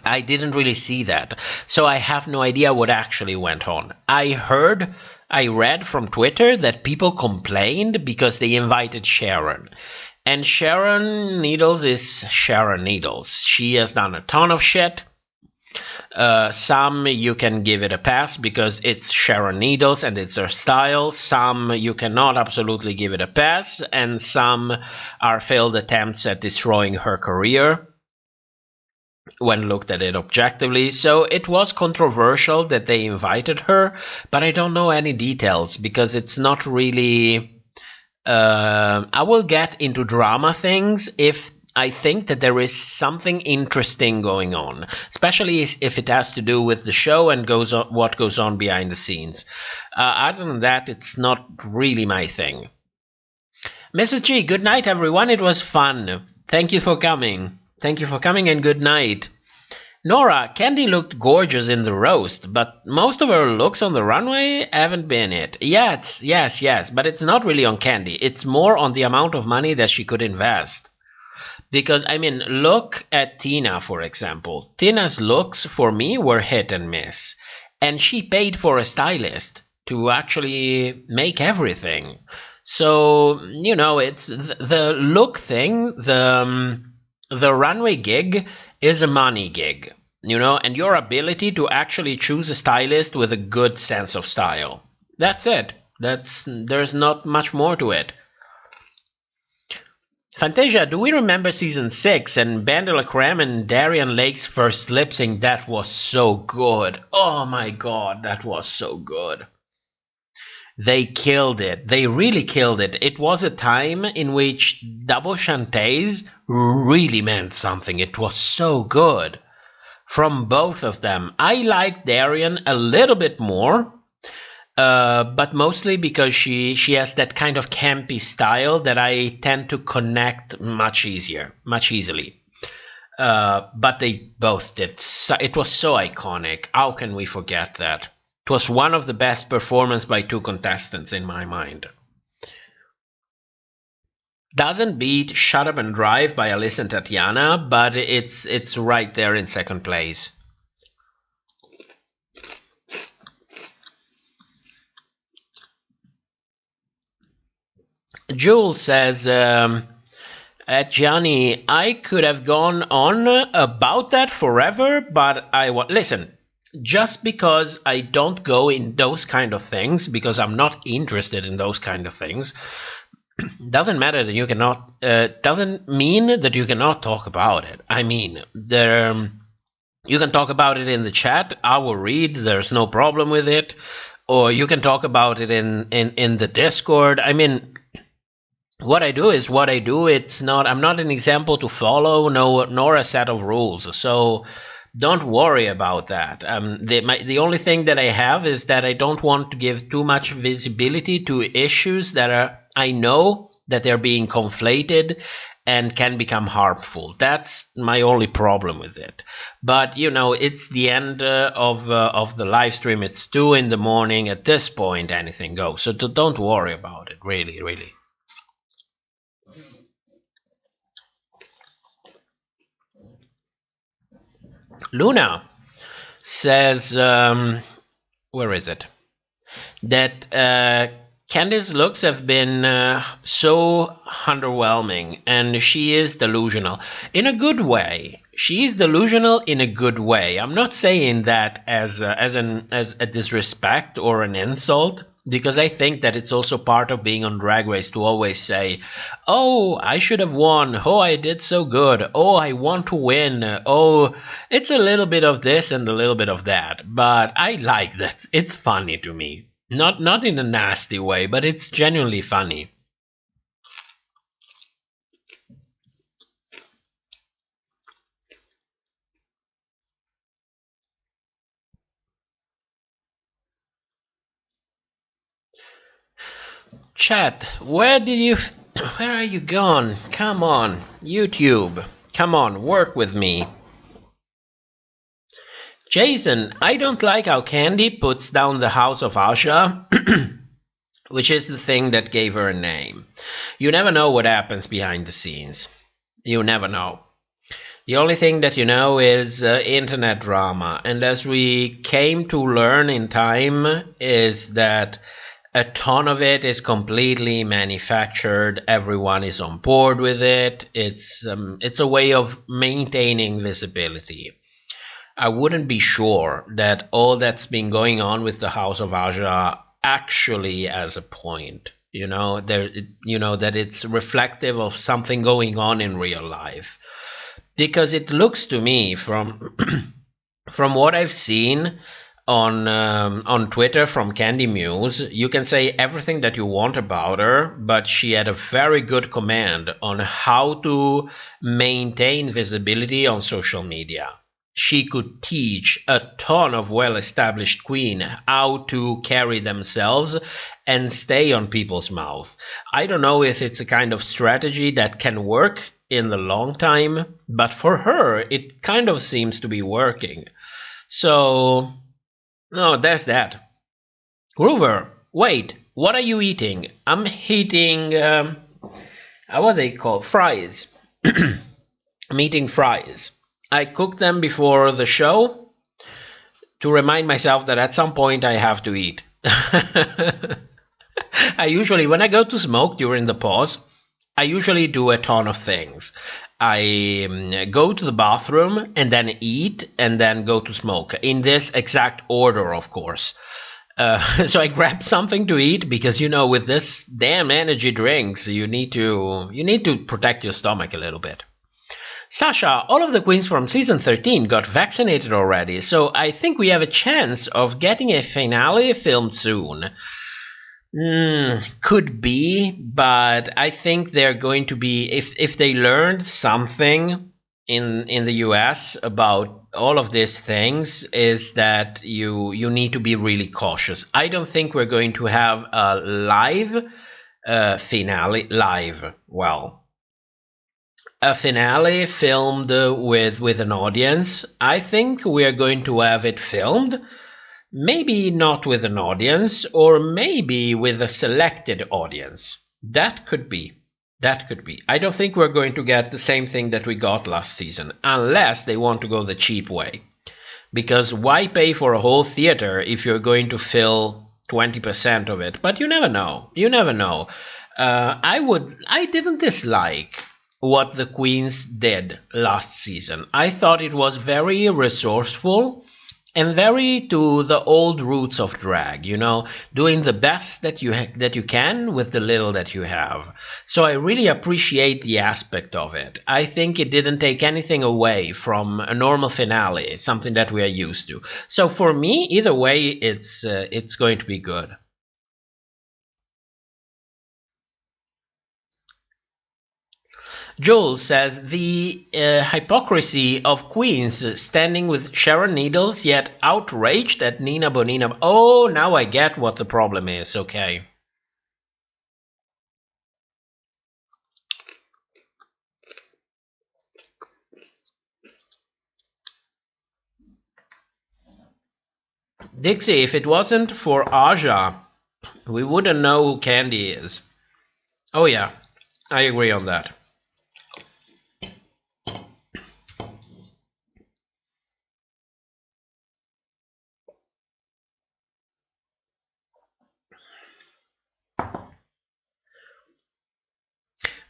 I didn't really see that. So I have no idea what actually went on. I read from Twitter that people complained because they invited Sharon. And Sharon Needles is Sharon Needles. She has done a ton of shit. Some you can give it a pass because it's Sharon Needles and it's her style. Some you cannot absolutely give it a pass. And some are failed attempts at destroying her career when looked at it objectively. So it was controversial that they invited her, but I don't know any details because it's not really... I will get into drama things if I think that there is something interesting going on, especially if it has to do with the show and what goes on behind the scenes. Other than that, it's not really my thing. Mrs. G, good night, everyone. It was fun. Thank you for coming. Thank you for coming and good night. Nora, Candy looked gorgeous in the roast, but most of her looks on the runway haven't been it. Yes, but it's not really on Candy. It's more on the amount of money that she could invest. Because, I mean, look at Tina, for example. Tina's looks, for me, were hit and miss. And she paid for a stylist to actually make everything. So, you know, it's the look thing, the runway gig is a money gig, you know, and your ability to actually choose a stylist with a good sense of style. That's it. There's not much more to it. Fantasia, do we remember season 6 and Ben de la Creme and Darian Lake's first lip sync? That was so good. Oh my God, that was so good. They killed it. They really killed it. It was a time in which double chantés really meant something. It was so good from both of them. I liked Darian a little bit more, but mostly because she has that kind of campy style that I tend to connect much easily. But they both did. It was so iconic. How can we forget that? It was one of the best performances by two contestants in my mind. Doesn't beat Shut Up and Drive by Alyssa and Tatiana, but it's right there in second place. Jules says, Gianni, I could have gone on about that forever, but listen. Just because I don't go in those kind of things, because I'm not interested in those kind of things, doesn't matter that you cannot. Doesn't mean that you cannot talk about it. I mean, you can talk about it in the chat. I will read. There's no problem with it. Or you can talk about it in the Discord. I mean, what I do is what I do. It's not. I'm not an example to follow, nor a set of rules. So. Don't worry about that. The only thing that I have is that I don't want to give too much visibility to issues that I know that they're being conflated and can become harmful. That's my only problem with it. But you know, it's the end of the live stream. It's 2 in the morning. At this point, anything goes. So don't worry about it. Really, really. Luna says, where is it? That Candy's looks have been so underwhelming, and she is delusional in a good way. She is delusional in a good way. I'm not saying that as a disrespect or an insult, because I think that it's also part of being on Drag Race to always say, "Oh, I should have won. Oh, I did so good. Oh, I want to win. Oh, it's a little bit of this and a little bit of that." But I like that. It's funny to me. Not in a nasty way, but it's genuinely funny. Chat, where are you gone? Come on, YouTube. Come on, work with me. Jason, I don't like how Candy puts down the House of Asha, which is the thing that gave her a name. You never know what happens behind the scenes. You never know. The only thing that you know is internet drama. And as we came to learn in time, is that a ton of it is completely manufactured. Everyone is on board with it. It's a way of maintaining visibility. I wouldn't be sure that all that's been going on with the House of Aja actually has a point. You know, that it's reflective of something going on in real life. Because it looks to me from from what I've seen on Twitter from Candy Muse, you can say everything that you want about her, but she had a very good command on how to maintain visibility on social media. She could teach a ton of well-established queen how to carry themselves and stay on people's mouth. I don't know if it's a kind of strategy that can work in the long time, but for her, it kind of seems to be working. So, no, there's that. Groover, wait, what are you eating? I'm eating, what are they called? Fries. I'm eating fries. I cook them before the show to remind myself that at some point I have to eat. I usually, when I go to smoke during the pause, I usually do a ton of things. I go to the bathroom and then eat and then go to smoke in this exact order, of course. So I grab something to eat because, you know, with this damn energy drinks, you need to protect your stomach a little bit. Sasha, all of the queens from season 13 got vaccinated already, so I think we have a chance of getting a finale filmed soon. Could be, but I think they're going to be, if they learned something in the U.S. about all of these things, is that you need to be really cautious. I don't think we're going to have a live finale, a finale filmed with an audience. I think we are going to have it filmed, maybe not with an audience, or maybe with a selected audience. That could be. I don't think we're going to get the same thing that we got last season, unless they want to go the cheap way. Because why pay for a whole theater if you're going to fill 20% of it? But you never know. I didn't dislike what the queens did last season. I thought it was very resourceful and very to the old roots of drag, you know, doing the best that you can with the little that you have. So I really appreciate the aspect of it. I think it didn't take anything away from a normal finale, something that we are used to. So for me, either way, it's going to be good. Joel says, the hypocrisy of queens standing with Sharon Needles yet outraged at Nina Bonina. Oh, now I get what the problem is. Okay. Dixie, if it wasn't for Aja, we wouldn't know who Candy is. Oh yeah, I agree on that.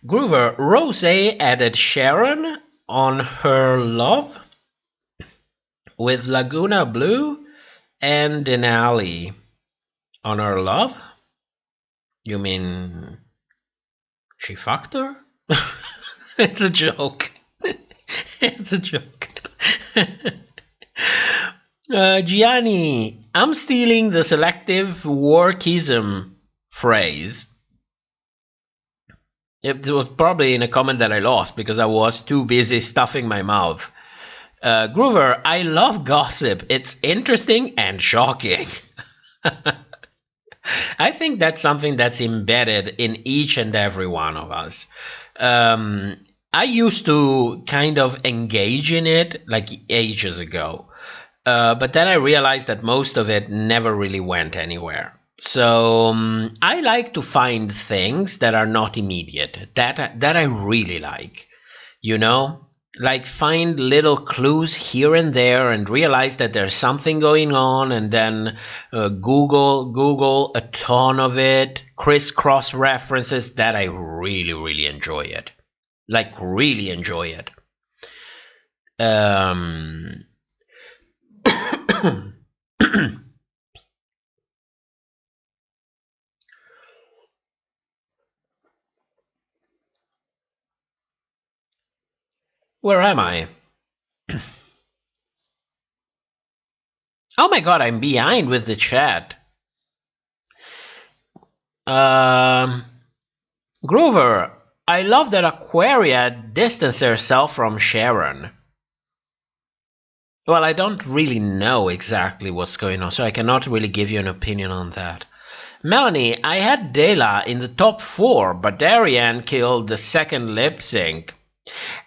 Groover, Rose added Sharon on her Love with Laguna Blue and Denali on her Love? You mean she fucked her? It's a joke. It's a joke. Gianni, I'm stealing the selective workism phrase. It was probably in a comment that I lost because I was too busy stuffing my mouth. Groover, I love gossip. It's interesting and shocking. I think that's something that's embedded in each and every one of us. I used to kind of engage in it like ages ago. But then I realized that most of it never really went anywhere. So I like to find things that are not immediate, that I really like, you know, like find little clues here and there and realize that there's something going on, and then Google a ton of it, crisscross references. That I really enjoy it, like really enjoy it. Where am I? Oh my god, I'm behind with the chat. Groover, I love that Aquaria distanced herself from Sharon. Well, I don't really know exactly what's going on, so I cannot really give you an opinion on that. Melanie, I had Dela in the top 4, but Darian killed the second lip sync.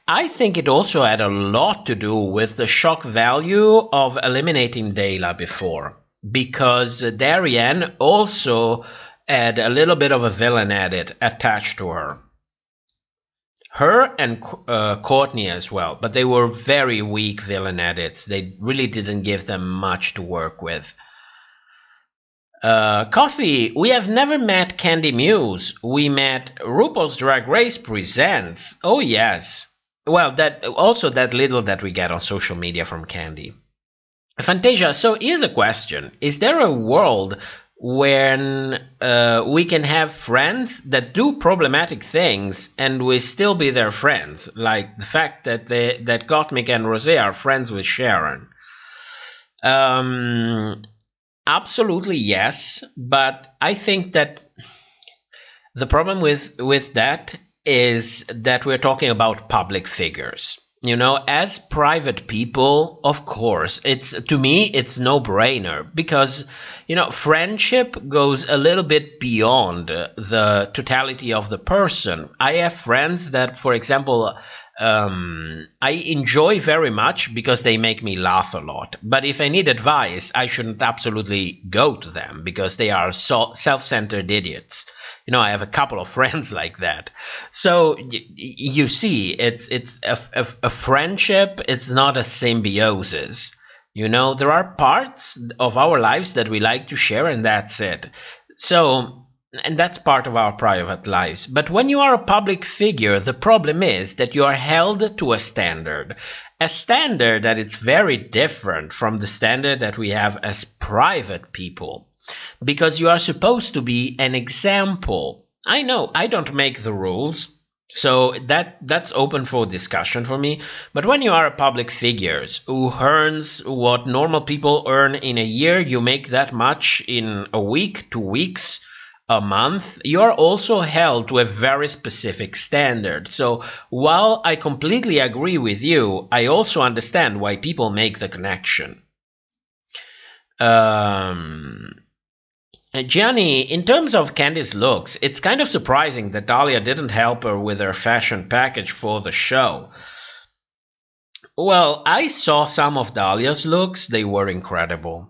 I think it also had a lot to do with the shock value of eliminating Dela before, because Darian also had a little bit of a villain edit attached to her. Her and Courtney as well, but they were very weak villain edits. They really didn't give them much to work with. Coffee, we have never met Candy Muse. We met RuPaul's Drag Race Presents. Oh yes. Well, that also that little that we get on social media from Candy. Fantasia, so here's a question. Is there a world when we can have friends that do problematic things and we still be their friends? Like the fact that that Gottmik and Rosé are friends with Sharon. Absolutely yes, but I think that the problem with that is that we're talking about public figures. You know, as private people, of course, to me it's no-brainer, because, you know, friendship goes a little bit beyond the totality of the person. I have friends that, for example, I enjoy very much because they make me laugh a lot. But if I need advice, I shouldn't absolutely go to them because they are so self-centered idiots. You know, I have a couple of friends like that. So you see, it's a friendship. It's not a symbiosis. You know, there are parts of our lives that we like to share, and that's it. So, and that's part of our private lives. But when you are a public figure, the problem is that you are held to a standard that is very different from the standard that we have as private people. Because you are supposed to be an example. I know, I don't make the rules, so that's open for discussion for me. But when you are a public figure who earns what normal people earn in a year, you make that much in a week, 2 weeks, a month, you are also held to a very specific standard. So while I completely agree with you, I also understand why people make the connection. Gianni, in terms of Candy's looks, it's kind of surprising that Dahlia didn't help her with her fashion package for the show. Well, I saw some of Dahlia's looks. They were incredible.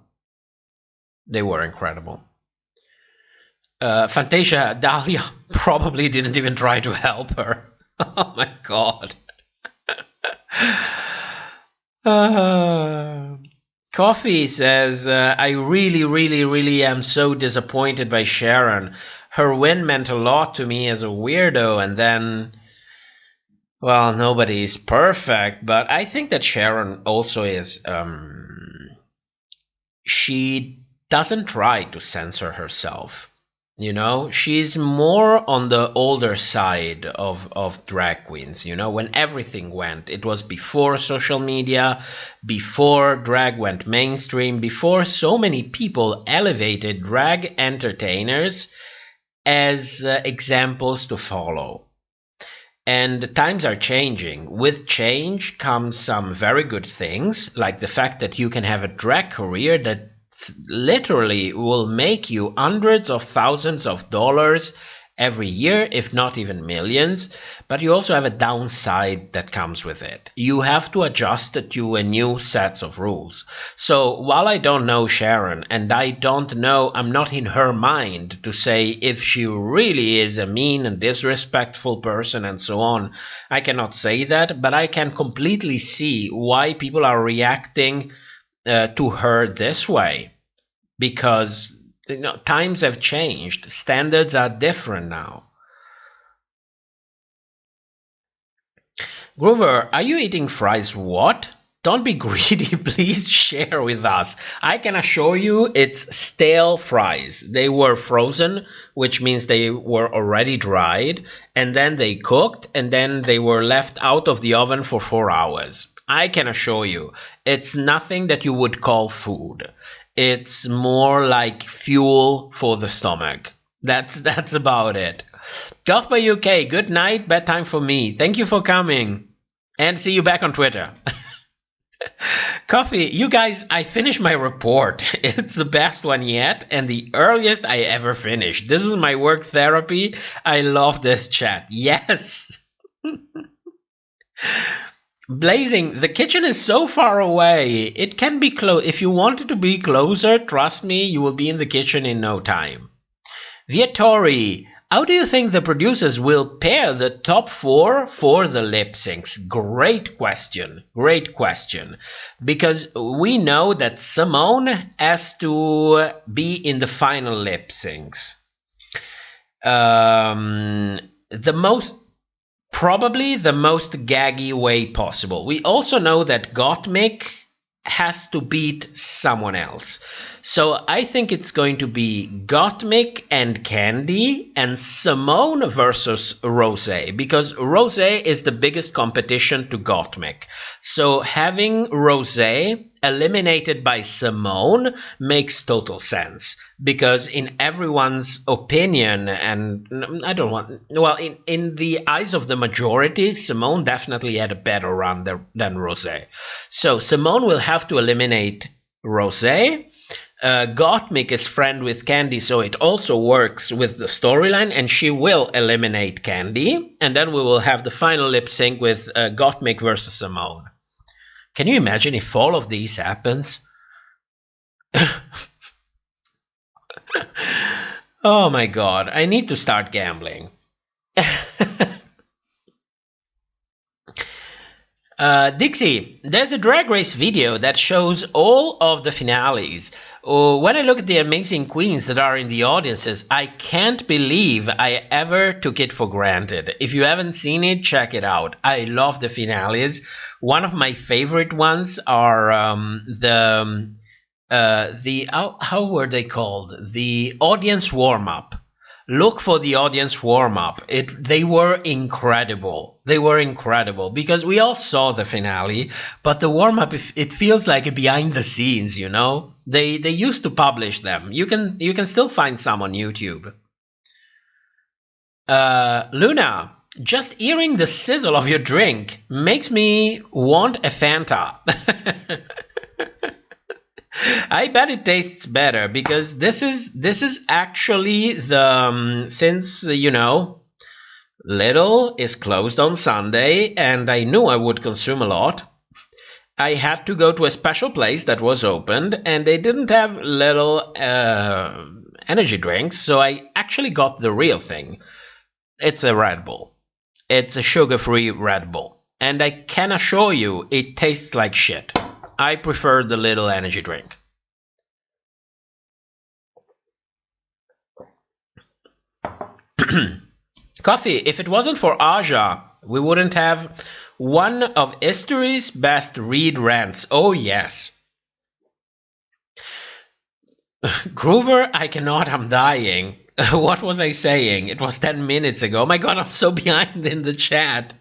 They were incredible. Fantasia, Dahlia probably didn't even try to help her. Oh my god. Coffee says, I really am so disappointed by Sharon. Her win meant a lot to me as a weirdo, and then, well, nobody's perfect, but I think that Sharon also is, she doesn't try to censor herself. You know, she's more on the older side of drag queens. You know, when everything went, it was before social media, before drag went mainstream, before so many people elevated drag entertainers as examples to follow. And times are changing. With change comes some very good things, like the fact that you can have a drag career that literally will make you hundreds of thousands of dollars every year, if not even millions. But you also have a downside that comes with it. You have to adjust to a new set of rules. So while I don't know Sharon, and I don't know, I'm not in her mind to say if she really is a mean and disrespectful person and so on, I cannot say that, but I can completely see why people are reacting to her this way, because times have changed, standards are different now. Groover, are you eating fries? What? Don't be greedy, please share with us. I can assure you it's stale fries. They were frozen, which means they were already dried, and then they cooked, and then they were left out of the oven for 4 hours. I can assure you, it's nothing that you would call food. It's more like fuel for the stomach. That's about it. Goth by UK, good night, bedtime for me. Thank you for coming. And see you back on Twitter. Coffee, you guys, I finished my report. It's the best one yet and the earliest I ever finished. This is my work therapy. I love this chat. Yes. Blazing, the kitchen is so far away. It can be close. If you want it to be closer, trust me, you will be in the kitchen in no time. Viatori, how do you think the producers will pair the top 4 for the lip syncs? Great question. Great question. Because we know that Simone has to be in the final lip syncs. Probably the most gaggy way possible. We also know that Gottmik has to beat someone else. So I think it's going to be Gottmik and Candy and Simone versus Rosé, because Rosé is the biggest competition to Gottmik. So having Rosé eliminated by Simone makes total sense, because in everyone's opinion, and I don't want, well, in the eyes of the majority, Simone definitely had a better run than Rosé. So Simone will have to eliminate Rosé. Gottmik is friend with Candy, so it also works with the storyline, and she will eliminate Candy, and then we will have the final lip sync with Gottmik versus Simone. Can you imagine if all of these happens? Oh my god, I need to start gambling. Dixie, there's a Drag Race video that shows all of the finales. When I look at the amazing queens that are in the audiences, I can't believe I ever took it for granted. If you haven't seen it, check it out. I love the finales. One of my favorite ones are how were they called? The audience warm-up. Look for the audience warm-up. They were incredible. They were incredible because we all saw the finale, but the warm-up, it feels like a behind the scenes, you know? They used to publish them. You can still find some on YouTube. Luna, just hearing the sizzle of your drink makes me want a Fanta. I bet it tastes better because this is actually the since you know Lidl is closed on Sunday and I knew I would consume a lot, I had to go to a special place that was opened, and they didn't have little energy drinks, so I actually got the real thing. It's a Red Bull. It's a sugar-free Red Bull. And I can assure you, it tastes like shit. I prefer the little energy drink. Coffee, if it wasn't for Aja, we wouldn't have one of history's best read rants. Oh, yes. Groover, I cannot, I'm dying. What was I saying? It was 10 minutes ago. Oh my god, I'm so behind in the chat.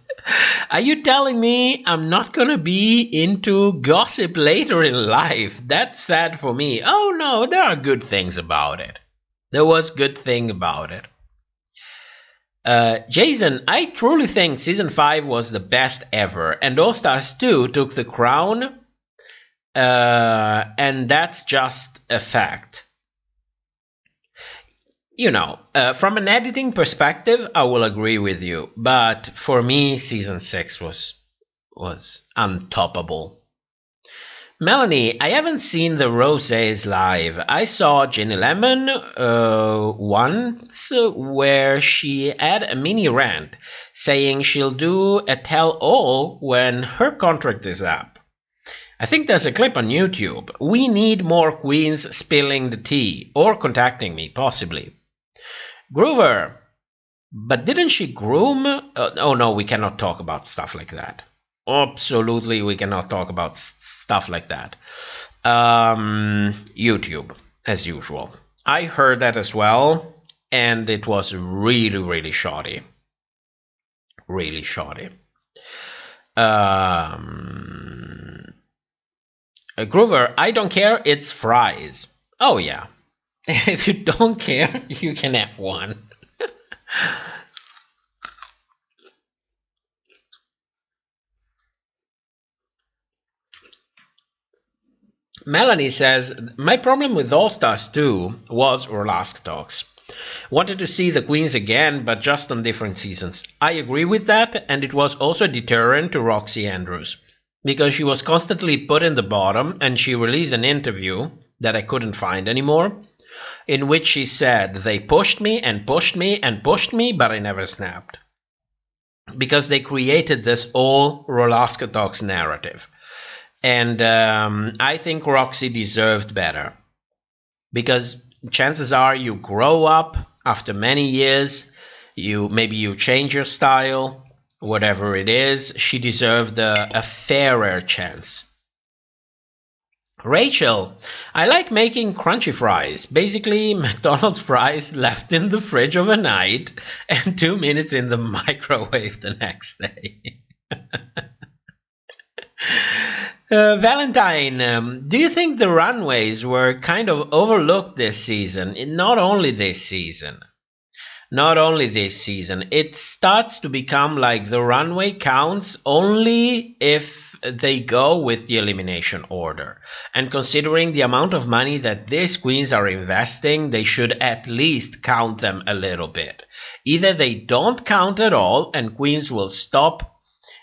Are you telling me I'm not gonna be into gossip later in life? That's sad for me. Oh no, there are good things about it. There was good thing about it. Jason, I truly think Season 5 was the best ever, and All Stars 2 took the crown, and that's just a fact. You know, from an editing perspective, I will agree with you, but for me, Season 6 was untoppable. Melanie, I haven't seen the Rosés live. I saw Ginny Lemon once where she had a mini rant saying she'll do a tell-all when her contract is up. I think there's a clip on YouTube. We need more queens spilling the tea or contacting me, possibly. Groover, but didn't she groom? Oh no, we cannot talk about stuff like that. Absolutely, we cannot talk about stuff like that. YouTube, as usual. I heard that as well, and it was really, really shoddy. Really shoddy. Groover, I don't care, it's fries. Oh yeah. If you don't care, you can have one. Melanie says, my problem with All Stars 2 was Orlask Talks. Wanted to see the queens again, but just on different seasons. I agree with that, and it was also a deterrent to Roxy Andrews, because she was constantly put in the bottom, and she released an interview that I couldn't find anymore, in which she said, they pushed me and pushed me and pushed me, but I never snapped. Because they created this all Orlask Talks narrative. And I think Roxy deserved better. Because chances are you grow up after many years, maybe you change your style, whatever it is, she deserved a fairer chance. Rachel, I like making crunchy fries. Basically, McDonald's fries left in the fridge overnight and 2 minutes in the microwave the next day. Valentine, do you think the runways were kind of overlooked this season? Not only this season. Not only this season. It starts to become like the runway counts only if they go with the elimination order. And considering the amount of money that these queens are investing, they should at least count them a little bit. Either they don't count at all and queens will stop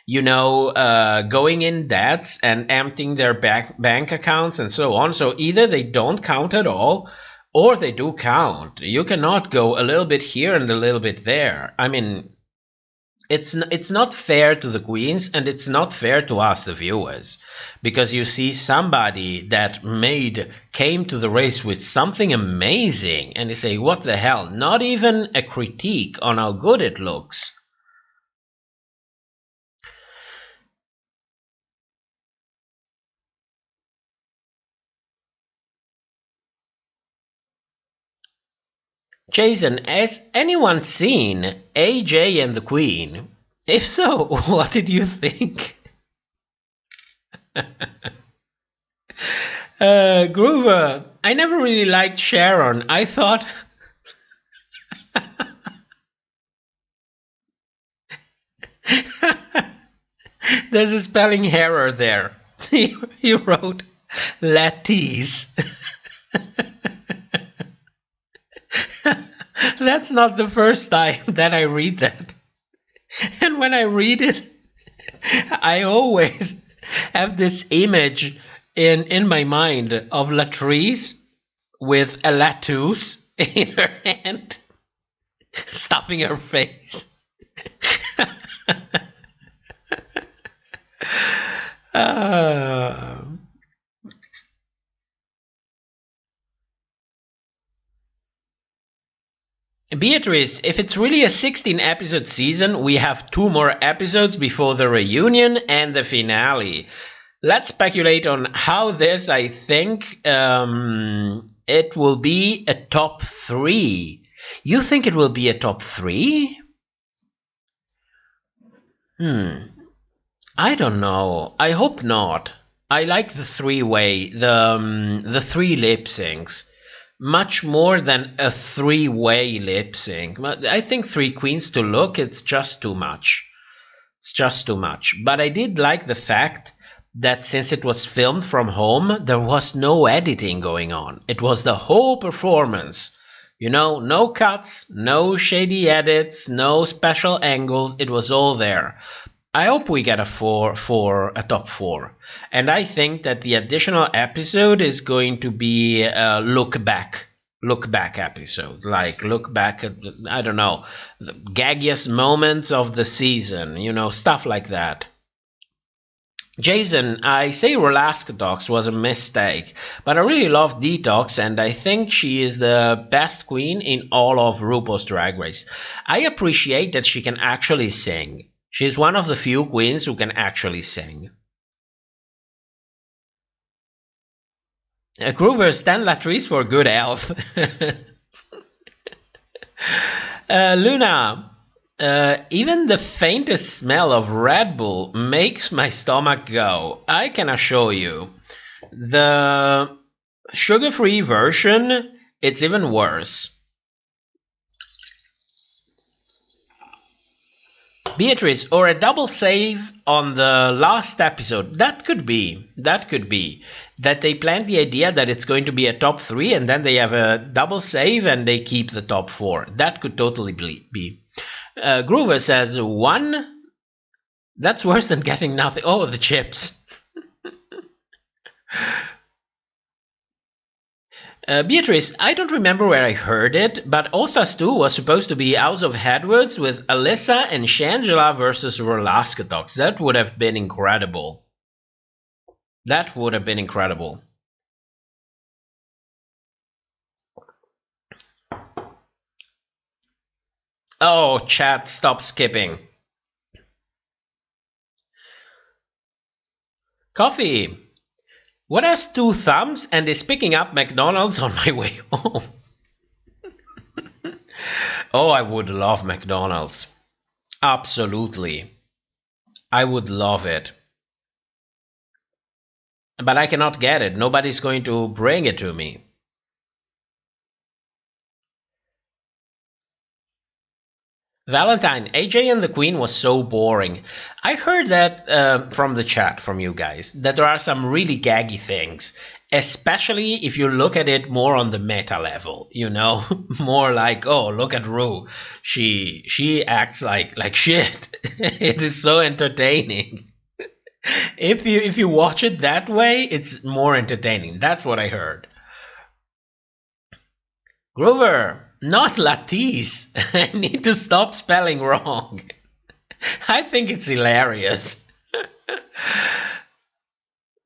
going in debts and emptying their bank accounts and so on. So either they don't count at all or they do count. You cannot go a little bit here and a little bit there. I mean, it's not fair to the queens and it's not fair to us, the viewers. Because you see somebody that came to the race with something amazing and you say, what the hell? Not even a critique on how good it looks. Jason, has anyone seen AJ and the Queen? If so, what did you think? Groover, I never really liked Sharon. I thought... There's a spelling error there. He wrote Lattice. That's not the first time that I read that. And when I read it, I always have this image in my mind of Latrice with a Latus in her hand, stuffing her face. Beatrice, if it's really a 16-episode season, we have 2 more episodes before the reunion and the finale. Let's speculate on how this, I think, it will be a top 3. You think it will be a top 3? I don't know. I hope not. I like the 3-way, the 3 lip syncs. Much more than a 3-way lip sync. I think 3 queens to look, it's just too much. It's just too much. But I did like the fact that since it was filmed from home, there was no editing going on. It was the whole performance. You know, no cuts, no shady edits, no special angles. It was all there. I hope we get a top 4. And I think that the additional episode is going to be a look back episode. Like, look back at, I don't know, the gaggiest moments of the season, you know, stuff like that. Jason, I say Detox was a mistake, but I really love Detox, and I think she is the best queen in all of RuPaul's Drag Race. I appreciate that she can actually sing. She's one of the few queens who can actually sing. Groover, stand Latrice for good health. Luna, even the faintest smell of Red Bull makes my stomach go. I can assure you. The sugar-free version, it's even worse. Beatrice, or a double save on the last episode. That could be. That they plant the idea that it's going to be a top 3 and then they have a double save and they keep the top 4. That could totally be. Groover says 1. That's worse than getting nothing. Oh, the chips. Beatrice, I don't remember where I heard it, but All Stars 2 was supposed to be House of Edwards with Alyssa and Shangela versus Detox. That would have been incredible. That would have been incredible. Oh, chat, stop skipping. Coffee. What has 2 thumbs and is picking up McDonald's on my way home? Oh, I would love McDonald's. Absolutely. I would love it. But I cannot get it. Nobody's going to bring it to me. Valentine, AJ and the Queen was so boring. I heard that from the chat from you guys, that there are some really gaggy things, especially if you look at it more on the meta level, you know, more like, oh, look at Ru, she acts like shit. It is so entertaining. If you watch it that way, it's more entertaining. That's what I heard. Grover. Not Latisse. I need to stop spelling wrong. I think it's hilarious.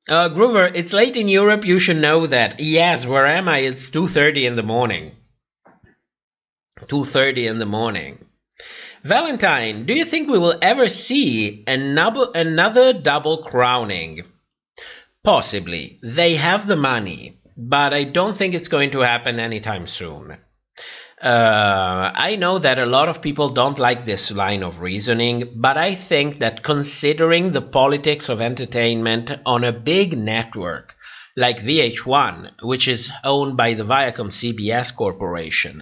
Groover, it's late in Europe. You should know that. Yes, where am I? It's 2:30 in the morning. 2:30 in the morning. Valentine, do you think we will ever see another double crowning? Possibly. They have the money, but I don't think it's going to happen anytime soon. I know that a lot of people don't like this line of reasoning, but I think that considering the politics of entertainment on a big network like VH1, which is owned by the Viacom CBS Corporation,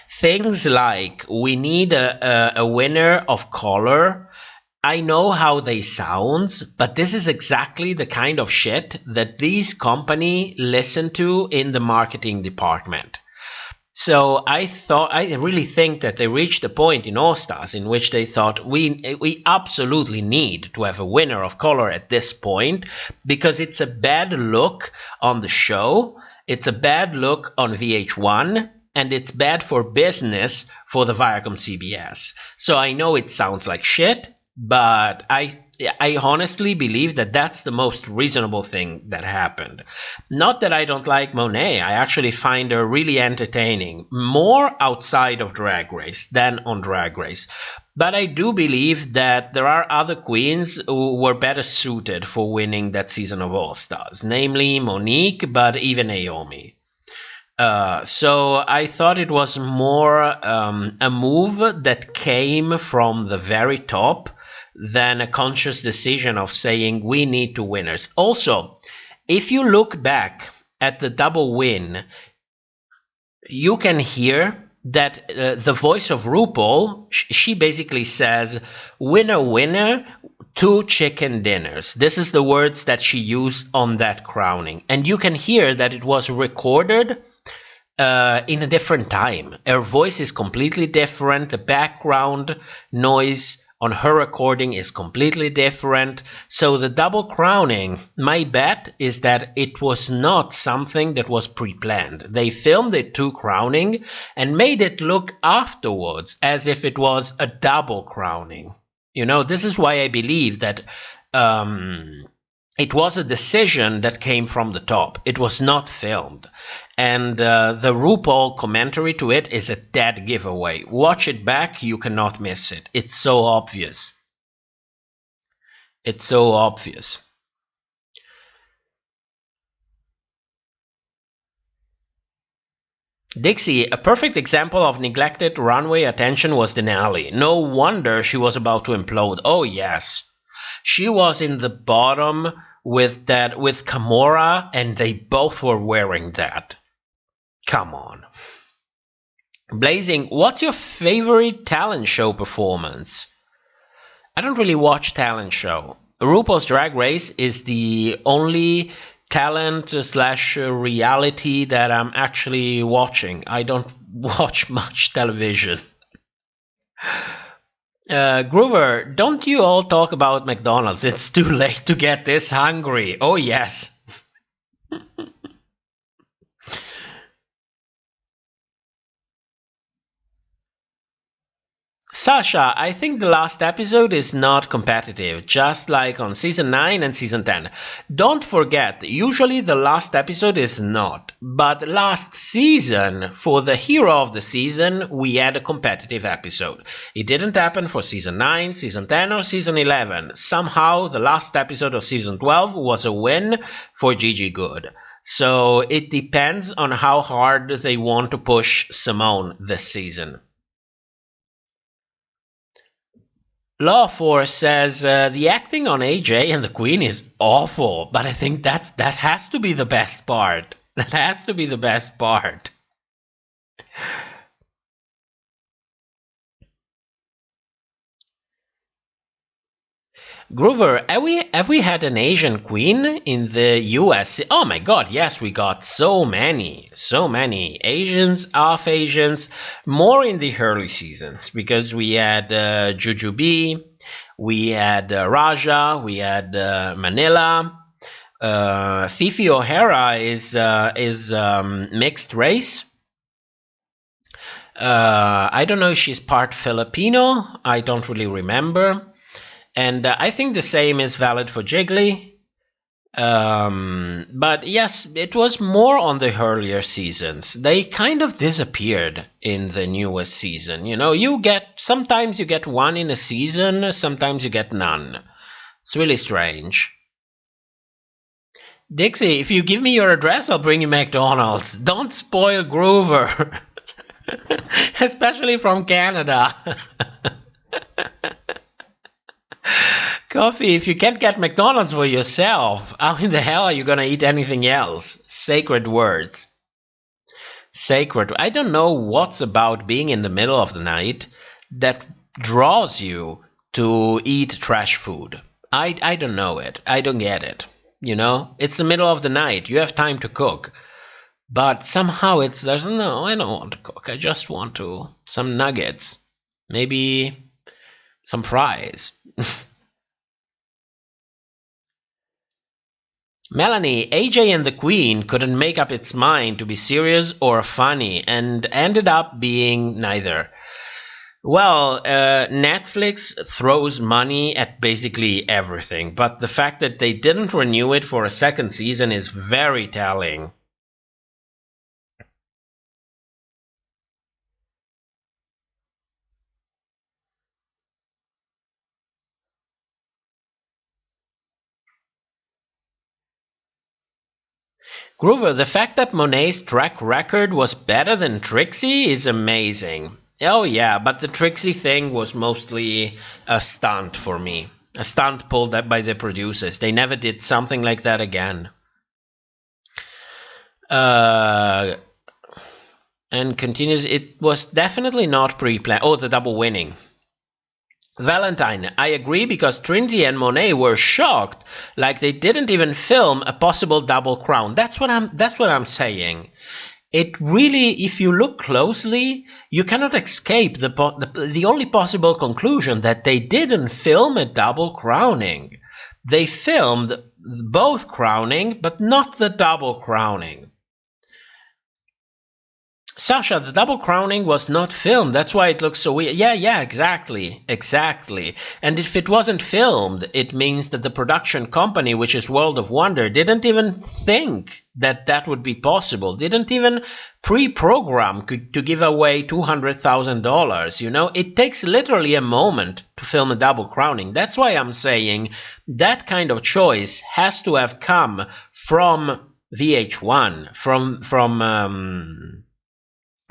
things like we need a winner of color. I know how they sound, but this is exactly the kind of shit that these companies listen to in the marketing department. So I really think that they reached a point in All Stars in which they thought we absolutely need to have a winner of color at this point, because it's a bad look on the show, it's a bad look on VH1, and it's bad for business for the Viacom CBS. So I know it sounds like shit, but I honestly believe that that's the most reasonable thing that happened. Not that I don't like Monet. I actually find her really entertaining, more outside of Drag Race than on Drag Race. But I do believe that there are other queens who were better suited for winning that season of All Stars, namely Monique, but even Naomi. So I thought it was more a move that came from the very top than a conscious decision of saying we need two winners. Also, if you look back at the double win, you can hear that the voice of RuPaul, she basically says, winner, winner, 2 chicken dinners. This is the words that she used on that crowning. And you can hear that it was recorded in a different time. Her voice is completely different. The background noise on her recording is completely different. So the double crowning, my bet is that it was not something that was pre-planned. They filmed it 2 crowning and made it look afterwards as if it was a double crowning. You know, this is why I believe that it was a decision that came from the top. It was not filmed. And the RuPaul commentary to it is a dead giveaway. Watch it back, you cannot miss it. It's so obvious. It's so obvious. Dixie, a perfect example of neglected runway attention was Denali. No wonder she was about to implode. Oh yes. She was in the bottom with Kimora, and they both were wearing that. Come on. Blazing, what's your favorite talent show performance? I don't really watch talent show. RuPaul's Drag Race is the only talent / reality that I'm actually watching. I don't watch much television. Groover, don't you all talk about McDonald's? It's too late to get this hungry. Oh yes. Sasha, I think the last episode is not competitive, just like on season 9 and season 10. Don't forget, usually the last episode is not, but last season, for the hero of the season, we had a competitive episode. It didn't happen for season 9, season 10, or season 11. Somehow, the last episode of season 12 was a win for Gigi Good. So it depends on how hard they want to push Simone this season. Law4 says the acting on AJ and the Queen is awful, but I think that has to be the best part. That has to be the best part. Groover, have we had an Asian queen in the U.S.? Oh my god, yes, we got so many Asians, half Asians, more in the early seasons, because we had Jujubee, we had Raja, we had Manila. Fifi O'Hara is mixed race. I don't know if she's part Filipino. I don't really remember. And I think the same is valid for Jiggly. But yes, it was more on the earlier seasons. They kind of disappeared in the newest season. You know, sometimes you get one in a season, sometimes you get none. It's really strange. Dixie, if you give me your address, I'll bring you McDonald's. Don't spoil Groover. Especially from Canada. Coffee, if you can't get McDonald's for yourself, how in the hell are you gonna eat anything else? Sacred words. Sacred. I don't know what's about being in the middle of the night that draws you to eat trash food. I don't know it. I don't get it. You know? It's the middle of the night. You have time to cook. But somehow there's no, I don't want to cook. I just want some nuggets. Maybe some fries. Melanie, AJ and the Queen couldn't make up its mind to be serious or funny and ended up being neither. Well, Netflix throws money at basically everything, but the fact that they didn't renew it for a second season is very telling. Groover, the fact that Monet's track record was better than Trixie is amazing. Oh yeah, but the Trixie thing was mostly a stunt for me. A stunt pulled up by the producers. They never did something like that again. And continues, it was definitely not pre-planned. Oh, the double winning. Valentine, I agree because Trinity and Monet were shocked, like they didn't even film a possible double crown. That's what I'm saying. It really, if you look closely, you cannot escape the only possible conclusion that they didn't film a double crowning. They filmed both crowning, but not the double crowning. Sasha, the double crowning was not filmed. That's why it looks so weird. Yeah, exactly. And if it wasn't filmed, it means that the production company, which is World of Wonder, didn't even think that that would be possible. Didn't even pre-program to give away $200,000. You know, it takes literally a moment to film a double crowning. That's why I'm saying that kind of choice has to have come from VH1,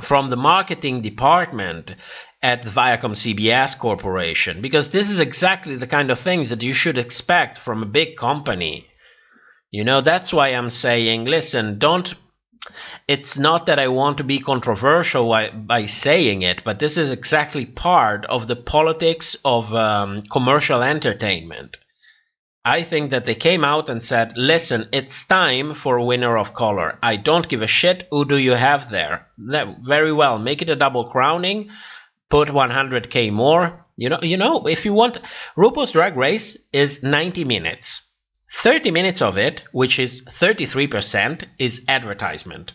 from the marketing department at the Viacom CBS Corporation, because this is exactly the kind of things that you should expect from a big company. You know, that's why I'm saying, listen, it's not that I want to be controversial by saying it, but this is exactly part of the politics of commercial entertainment. I think that they came out and said, listen, it's time for a winner of color. I don't give a shit who do you have there. Very well, make it a double crowning, put 100K more. You know, if you want, RuPaul's Drag Race is 90 minutes. 30 minutes of it, which is 33%, is advertisement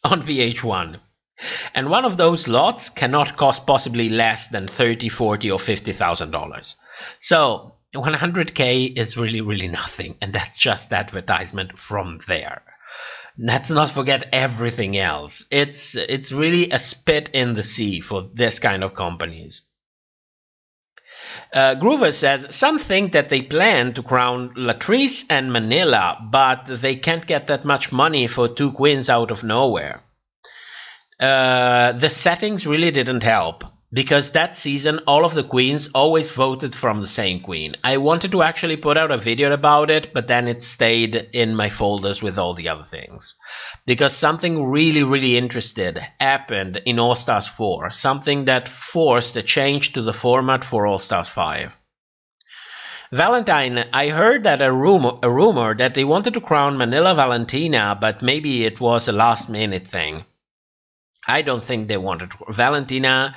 on VH1. And one of those lots cannot cost possibly less than $30,000, $40,000, or $50,000. So 100K is really, really nothing, and that's just advertisement from there. Let's not forget everything else. It's really a spit in the sea for this kind of companies. Groover says, some think that they plan to crown Latrice and Manila, but they can't get that much money for two queens out of nowhere. The settings really didn't help. Because that season, all of the queens always voted from the same queen. I wanted to actually put out a video about it, but then it stayed in my folders with all the other things. Because something really, really interesting happened in All Stars 4. Something that forced a change to the format for All Stars 5. Valentine, I heard that a rumor that they wanted to crown Manila Valentina, but maybe it was a last-minute thing. I don't think they wanted to. Valentina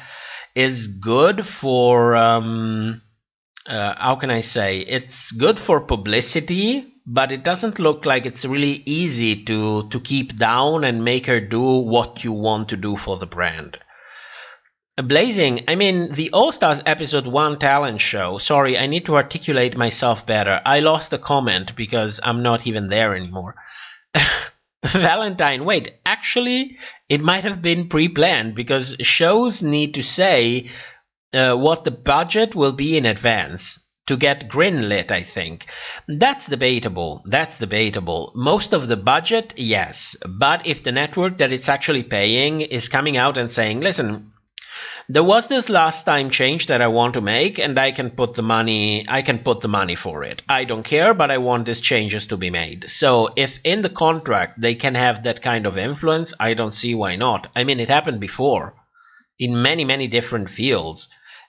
is good for how can I say, it's good for publicity, but it doesn't look like it's really easy to keep down and make her do what you want to do for the brand. Blazing, I mean, the All Stars episode 1 talent show, sorry, I need to articulate myself better. I lost the comment because I'm not even there anymore. Valentine, wait, actually, it might have been pre-planned because shows need to say what the budget will be in advance to get greenlit, I think. That's debatable. Most of the budget, yes. But if the network that it's actually paying is coming out and saying, listen, there was this last time change that I want to make, and I can put the money for it. I don't care, but I want these changes to be made. So if in the contract they can have that kind of influence, I don't see why not. I mean, it happened before in many, many different fields.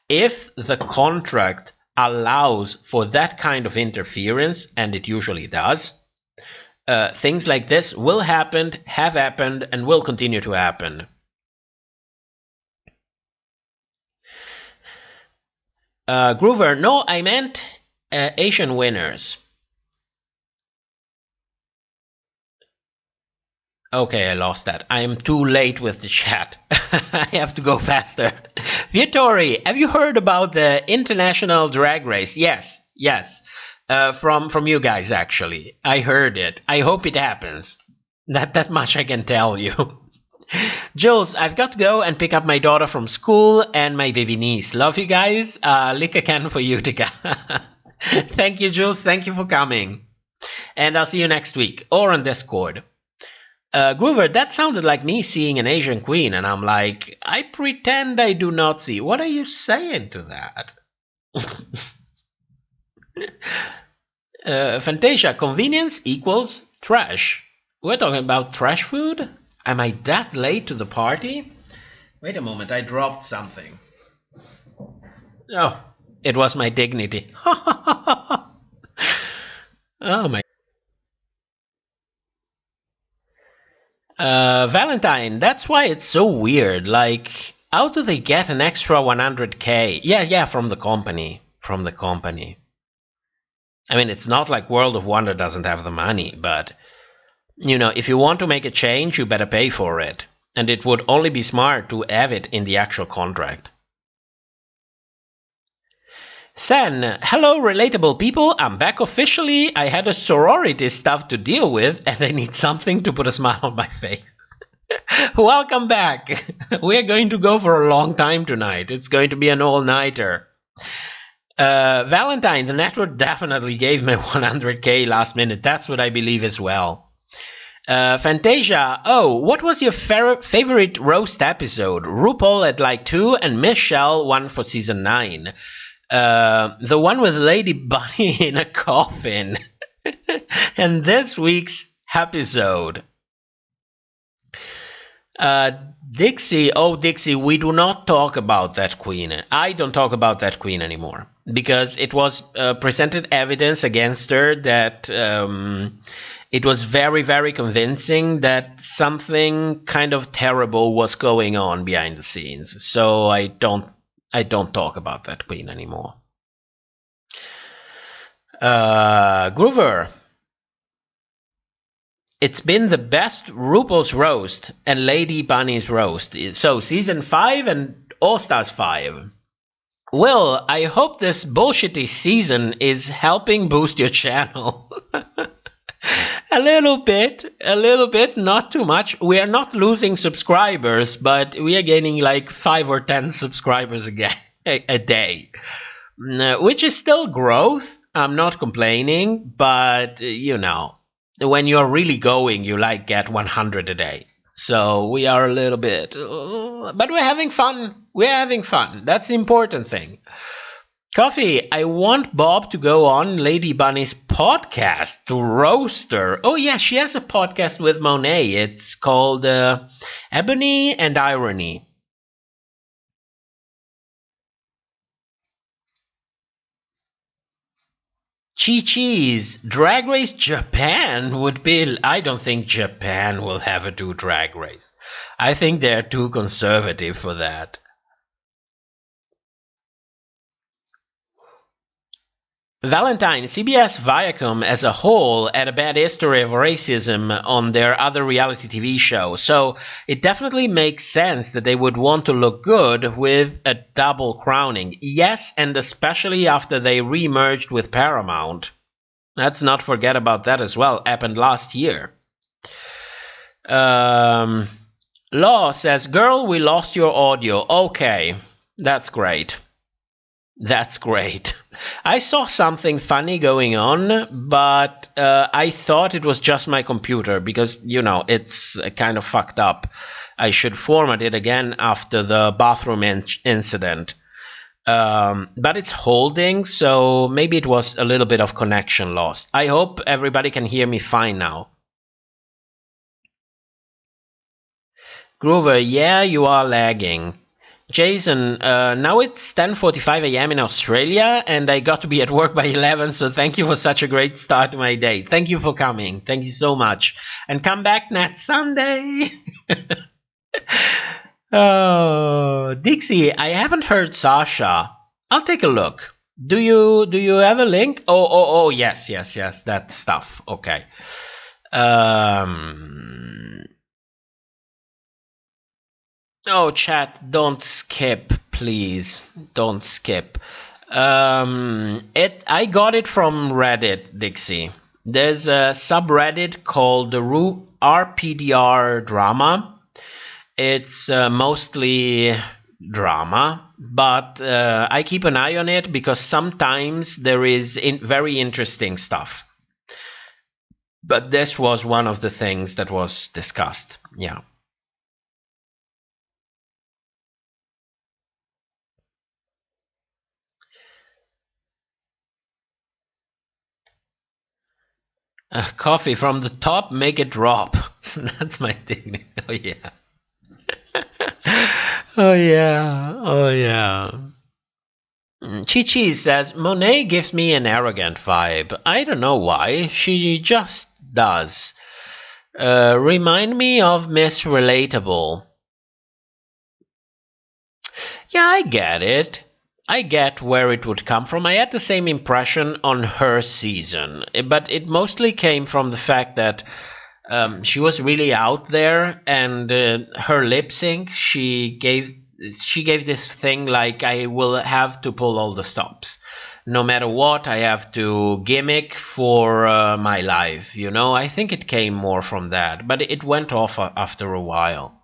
If the contract allows for that kind of interference, and it usually does, things like this will happen, have happened, and will continue to happen. Groover, no, I meant Asian winners. Okay, I lost that. I am too late with the chat. I have to go faster. Vittori, have you heard about the international drag race? Yes. From you guys, actually. I heard it. I hope it happens. That much I can tell you. Jules, I've got to go and pick up my daughter from school and my baby niece. Love you guys. Lick a can for Utica. Thank you, Jules. Thank you for coming. And I'll see you next week or on Discord. Groover, that sounded like me seeing an Asian queen, and I'm like, I pretend I do not see. What are you saying to that? Fantasia, convenience equals trash. We're talking about trash food? Am I that late to the party? Wait a moment, I dropped something. Oh, it was my dignity. Oh my. Valentine, that's why it's so weird. Like, how do they get an extra 100k? Yeah, from the company. From the company. I mean, it's not like World of Wonder doesn't have the money, but, you know, if you want to make a change, you better pay for it. And it would only be smart to have it in the actual contract. Sen, hello relatable people, I'm back officially. I had a sorority stuff to deal with and I need something to put a smile on my face. Welcome back. We're going to go for a long time tonight. It's going to be an all-nighter. Valentine, the network definitely gave me 100k last minute. That's what I believe as well. Fantasia, oh, what was your favorite roast episode? RuPaul at like 2 and Michelle 1 for season 9. The one with Lady Bunny in a coffin. And this week's episode. Dixie, oh Dixie, we do not talk about that queen. I don't talk about that queen anymore. Because it was presented evidence against her that it was very, very convincing that something kind of terrible was going on behind the scenes. So I don't talk about that queen anymore. Groover. It's been the best RuPaul's roast and Lady Bunny's roast. So season 5 and All Stars 5. Well, I hope this bullshitty season is helping boost your channel. A little bit, not too much. We are not losing subscribers, but we are gaining like 5 or 10 subscribers a day, which is still growth. I'm not complaining, but you know, when you're really going, you like get 100 a day. So we are a little bit, but we're having fun. We're having fun. That's the important thing. Coffee, I want Bob to go on Lady Bunny's podcast to roast her. Oh yeah, she has a podcast with Monet. It's called Ebony and Irony. Chi-Chi's Drag Race Japan would be... I don't think Japan will ever do Drag Race. I think they're too conservative for that. Valentine, CBS Viacom as a whole had a bad history of racism on their other reality TV show, so it definitely makes sense that they would want to look good with a double crowning. Yes, and especially after they re-merged with Paramount. Let's not forget about that as well. Happened last year. Law says, girl, we lost your audio. Okay, that's great. That's great. I saw something funny going on, but I thought it was just my computer because, you know, it's kind of fucked up. I should format it again after the bathroom incident. But it's holding, so maybe it was a little bit of connection lost. I hope everybody can hear me fine now. Groover, yeah, you are lagging. Jason, now it's 10:45 a.m. in Australia, and I got to be at work by 11, so thank you for such a great start to my day. Thank you for coming. Thank you so much. And come back next Sunday. Oh, Dixie, I haven't heard Sasha. I'll take a look. Do you have a link? Oh, yes, that stuff. Okay. Oh, chat, don't skip, please. Don't skip. I got it from Reddit, Dixie. There's a subreddit called the RPDR drama. It's mostly drama, but I keep an eye on it because sometimes there is very interesting stuff. But this was one of the things that was discussed. Yeah. Coffee from the top, make it drop. That's my thing. Oh yeah. Oh yeah. Chi says Monet gives me an arrogant vibe. I don't know why. She just does. Remind me of Miss Relatable. Yeah, I get it. I get where it would come from. I had the same impression on her season, but it mostly came from the fact that she was really out there, and her lip sync, she gave this thing like, I will have to pull all the stops. No matter what, I have to gimmick for my life, you know? I think it came more from that, but it went off after a while.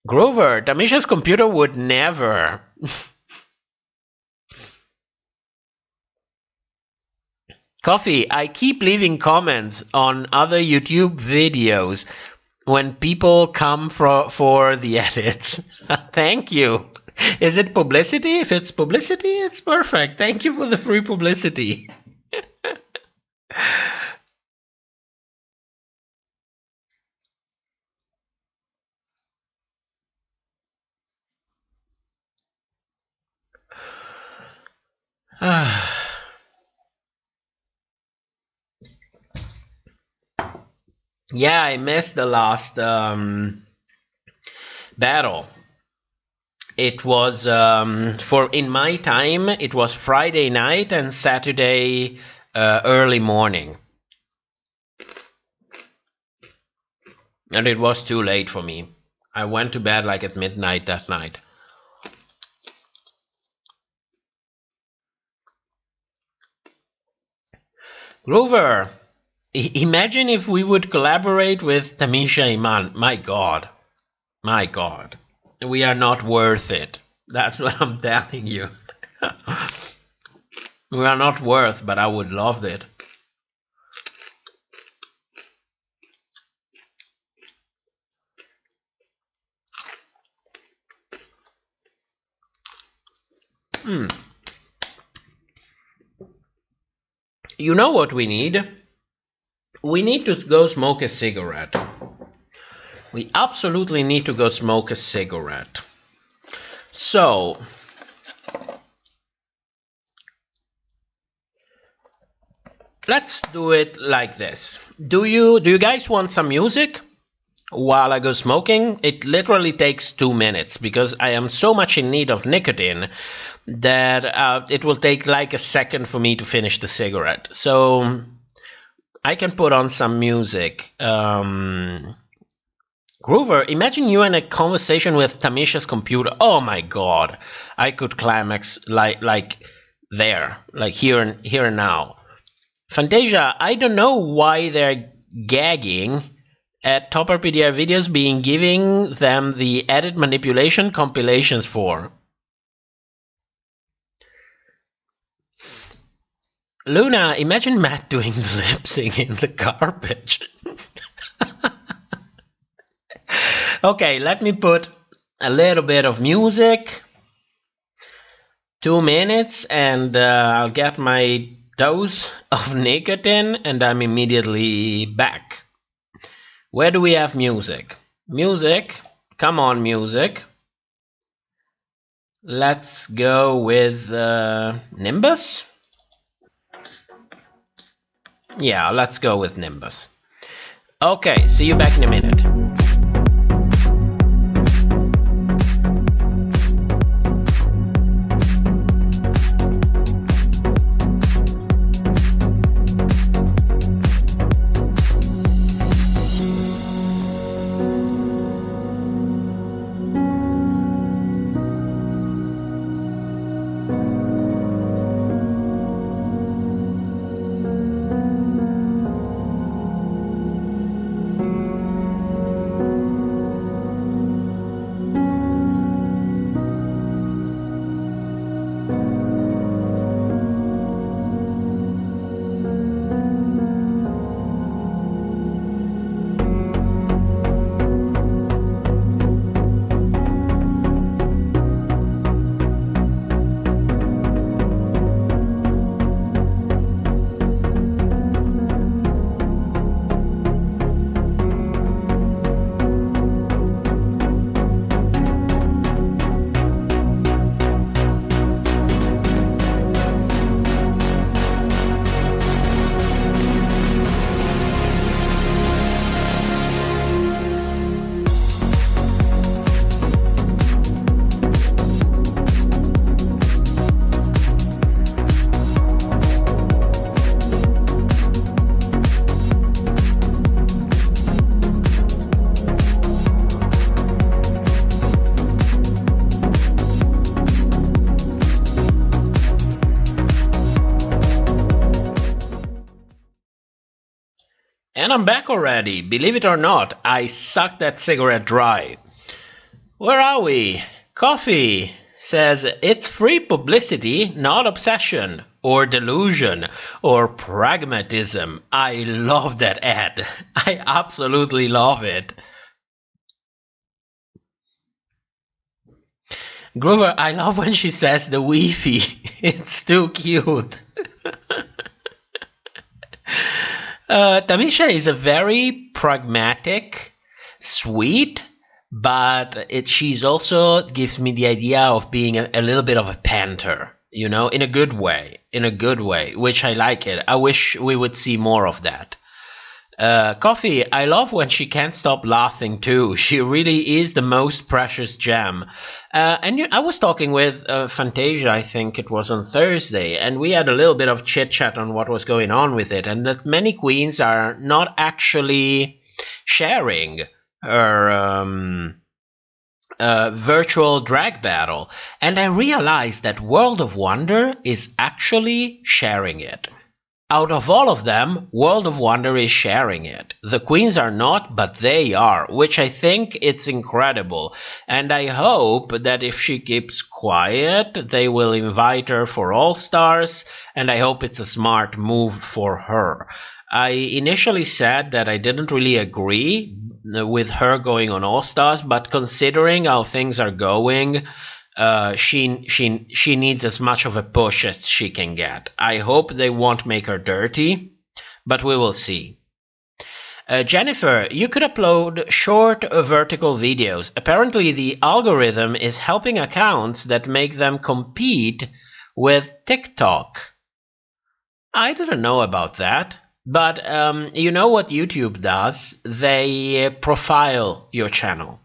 Grover, Tamisha's computer would never. Coffee, I keep leaving comments on other YouTube videos when people come for the edits. Thank you. Is it publicity? If it's publicity, it's perfect. Thank you for the free publicity. Yeah, I missed the last battle. It was in my time, it was Friday night and Saturday early morning. And it was too late for me. I went to bed like at midnight that night. Grover, imagine if we would collaborate with Tamisha Iman. My God. My God. We are not worth it. That's what I'm telling you. We are not worth, but I would love it. You know what we need? We need to go smoke a cigarette. We absolutely need to go smoke a cigarette. So, let's do it like this. Do you guys want some music while I go smoking? It literally takes 2 minutes because I am so much in need of nicotine that it will take like a second for me to finish the cigarette. So I can put on some music. Groover, imagine you in a conversation with Tamisha's computer. Oh my God, I could climax like there, like here and now. Fantasia, I don't know why they're gagging at Top RPDR videos being giving them the edit manipulation compilations for. Luna, imagine Matt doing the lip sync in the garbage. Okay, let me put a little bit of music. 2 minutes and I'll get my dose of nicotine and I'm immediately back. Where do we have music? Music, come on music. Let's go with Nimbus. Yeah, let's go with Nimbus. Okay, see you back in a minute. And I'm back already. Believe it or not, I sucked that cigarette dry. Where are we? Coffee says it's free publicity, not obsession, or delusion, or pragmatism. I love that ad. I absolutely love it. Groover, I love when she says the Wi-Fi. It's too cute. Tamisha is a very pragmatic, sweet, but she's also gives me the idea of being a little bit of a panter, you know, in a good way, which I like it. I wish we would see more of that. Coffee, I love when she can't stop laughing too. She really is the most precious gem. I was talking with Fantasia, I think it was on Thursday, and we had a little bit of chit-chat on what was going on with it, and that many queens are not actually sharing her virtual drag battle. And I realized that World of Wonder is actually sharing it. Out of all of them, World of Wonder is sharing it. The queens are not, but they are, which I think it's incredible. And I hope that if she keeps quiet, they will invite her for All Stars, and I hope it's a smart move for her. I initially said that I didn't really agree with her going on All Stars, but considering how things are going, she needs as much of a push as she can get. I hope they won't make her dirty, but we will see. Jennifer, you could upload short vertical videos. Apparently the algorithm is helping accounts that make them compete with TikTok. I didn't know about that, but you know what YouTube does? They profile your channel.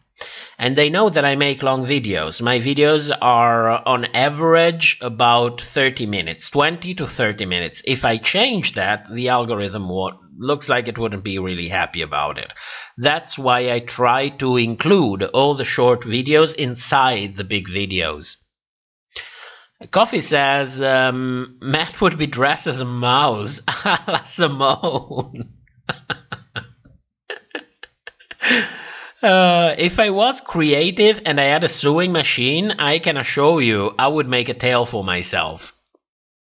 And they know that I make long videos. My videos are on average about 30 minutes, 20 to 30 minutes. If I change that, the algorithm looks like it wouldn't be really happy about it. That's why I try to include all the short videos inside the big videos. Coffee says, Matt would be dressed as a mouse. A la Simone. If I was creative and I had a sewing machine, I can assure you I would make a tail for myself.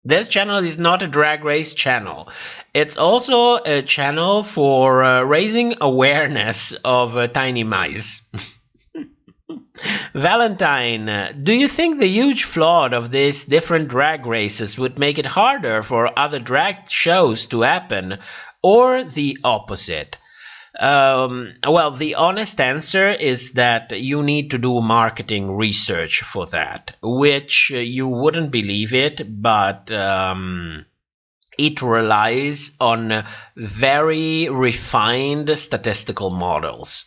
This channel is not a drag race channel. It's also a channel for raising awareness of tiny mice. Valentine, do you think the huge flood of these different drag races would make it harder for other drag shows to happen, or the opposite? Well, the honest answer is that you need to do marketing research for that, which you wouldn't believe it, but it relies on very refined statistical models.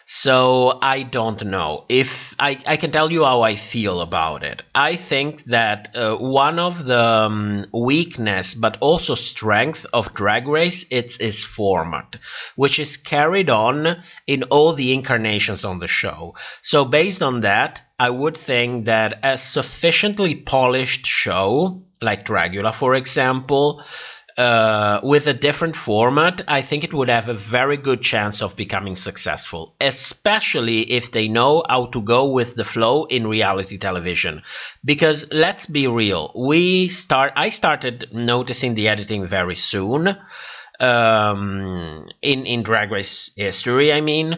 So I don't know if I can tell you how I feel about it. I think that one of the weakness but also strength of Drag Race is format, which is carried on in all the incarnations on the show. So based on that, I would think that a sufficiently polished show like Dragula, for example, with a different format, I think it would have a very good chance of becoming successful, especially if they know how to go with the flow in reality television. Because let's be real, I started noticing the editing very soon, in Drag Race history, I mean.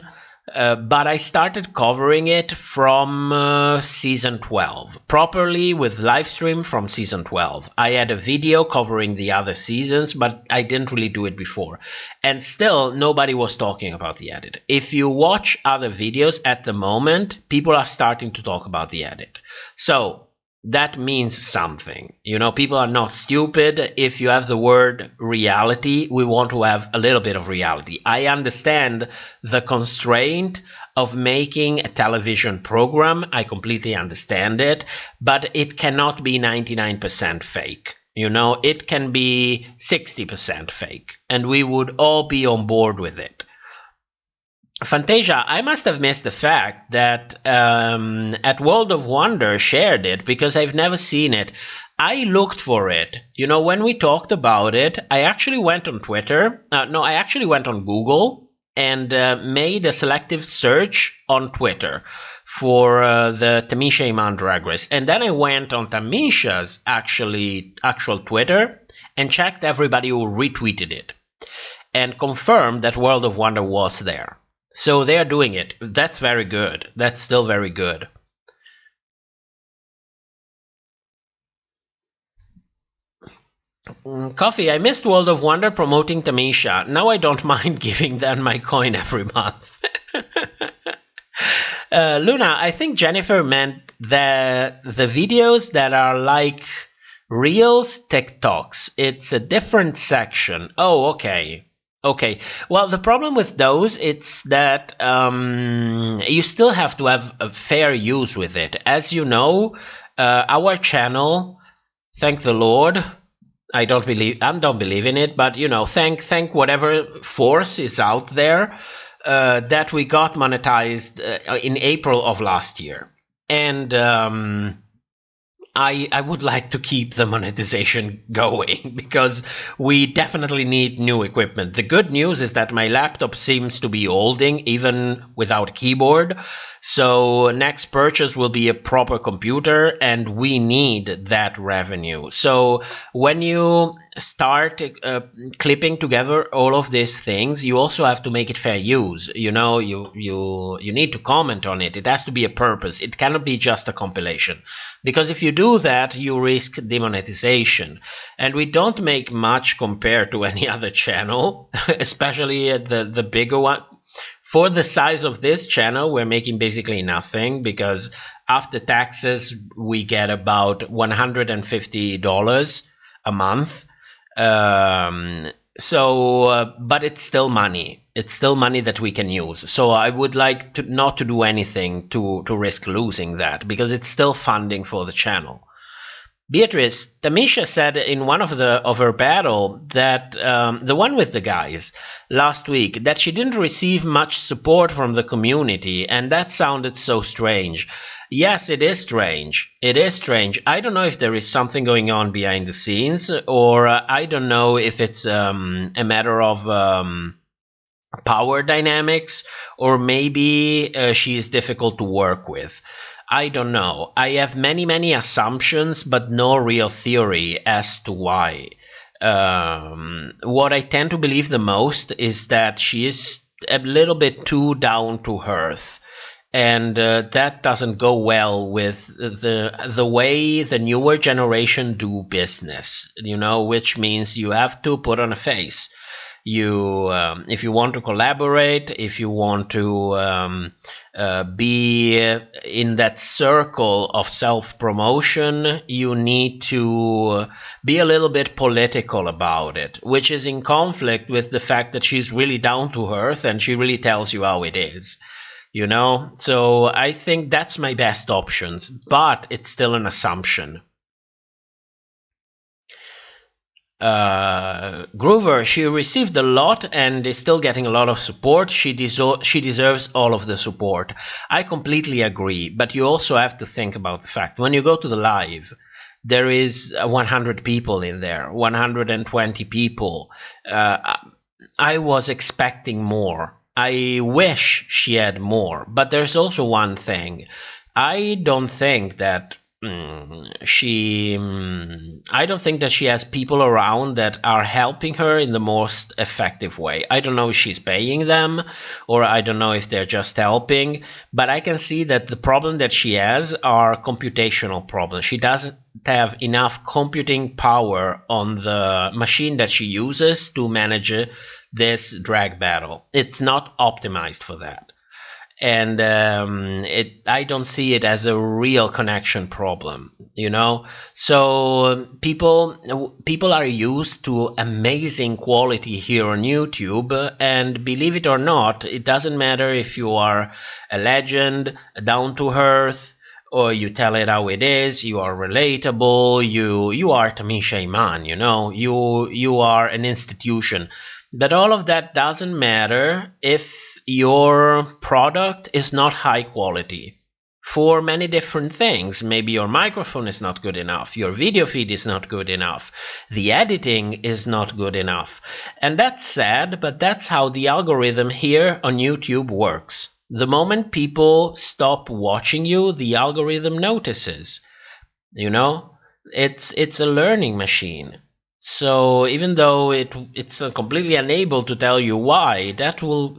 But I started covering it from season 12, properly with Livestream from season 12. I had a video covering the other seasons, but I didn't really do it before. And still, nobody was talking about the edit. If you watch other videos at the moment, people are starting to talk about the edit. So that means something. You know, people are not stupid. If you have the word reality, we want to have a little bit of reality. I understand the constraint of making a television program. I completely understand it, but it cannot be 99% fake. You know, it can be 60% fake, and we would all be on board with it. Fantasia, I must have missed the fact that at World of Wonder shared it, because I've never seen it. I looked for it. You know, when we talked about it, I actually went on Twitter. I actually went on Google and made a selective search on Twitter for the Tamisha Iman Drag Race. And then I went on Tamisha's actual Twitter and checked everybody who retweeted it and confirmed that World of Wonder was there. So they are doing it. That's very good. That's still very good. Coffee, I missed World of Wonder promoting Tamisha. Now I don't mind giving them my coin every month. Luna, I think Jennifer meant the videos that are like Reels, TikToks. It's a different section. Oh, okay. Okay, well, the problem with those, it's that you still have to have a fair use with it. As you know, our channel, thank the Lord, I don't believe in it, but you know, thank whatever force is out there, that we got monetized in April of last year. And I would like to keep the monetization going, because we definitely need new equipment. The good news is that my laptop seems to be holding even without a keyboard. So next purchase will be a proper computer, and we need that revenue. So when you start clipping together all of these things, you also have to make it fair use. You know, you need to comment on it. It has to be a purpose. It cannot be just a compilation, because if you do that, you risk demonetization. And we don't make much compared to any other channel, especially the bigger one. For the size of this channel, we're making basically nothing, because after taxes, we get about $150 a month. But it's still money. It's still money that we can use. So I would like not to do anything to risk losing that, because it's still funding for the channel. Beatrice, Tamisha said in one of her battle that the one with the guys last week, that she didn't receive much support from the community, and that sounded so strange. Yes, it is strange. It is strange. I don't know if there is something going on behind the scenes, or I don't know if it's a matter of power dynamics, or maybe she is difficult to work with. I don't know. I have many assumptions, but no real theory as to why. What I tend to believe the most is that she is a little bit too down to earth, and that doesn't go well with the way the newer generation do business. You know, which means you have to put on a face. if you want to collaborate, if you want to be in that circle of self-promotion, you need to be a little bit political about it, which is in conflict with the fact that she's really down to earth and she really tells you how it is. So I think that's my best options, but it's still an assumption. Groover, she received a lot and is still getting a lot of support. She deserves all of the support. I completely agree, but you also have to think about the fact when you go to the live, there is 100 people in there, 120 people. I was expecting more. I wish she had more, but there's also one thing. I don't think that she has people around that are helping her in the most effective way. I don't know if she's paying them, or I don't know if they're just helping, but I can see that the problem that she has are computational problems. She doesn't have enough computing power on the machine that she uses to manage this drag battle. It's not optimized for that. And I don't see it as a real connection problem, So people are used to amazing quality here on YouTube, and believe it or not, it doesn't matter if you are a legend, down to earth, or you tell it how it is, you are relatable, you are Tamisha Iman, you are an institution. But all of that doesn't matter if your product is not high quality for many different things. Maybe your microphone is not good enough, your video feed is not good enough, the editing is not good enough. And that's sad, but that's how the algorithm here on YouTube works. The moment people stop watching you, the algorithm notices. It's a learning machine. So even though it's completely unable to tell you why, that will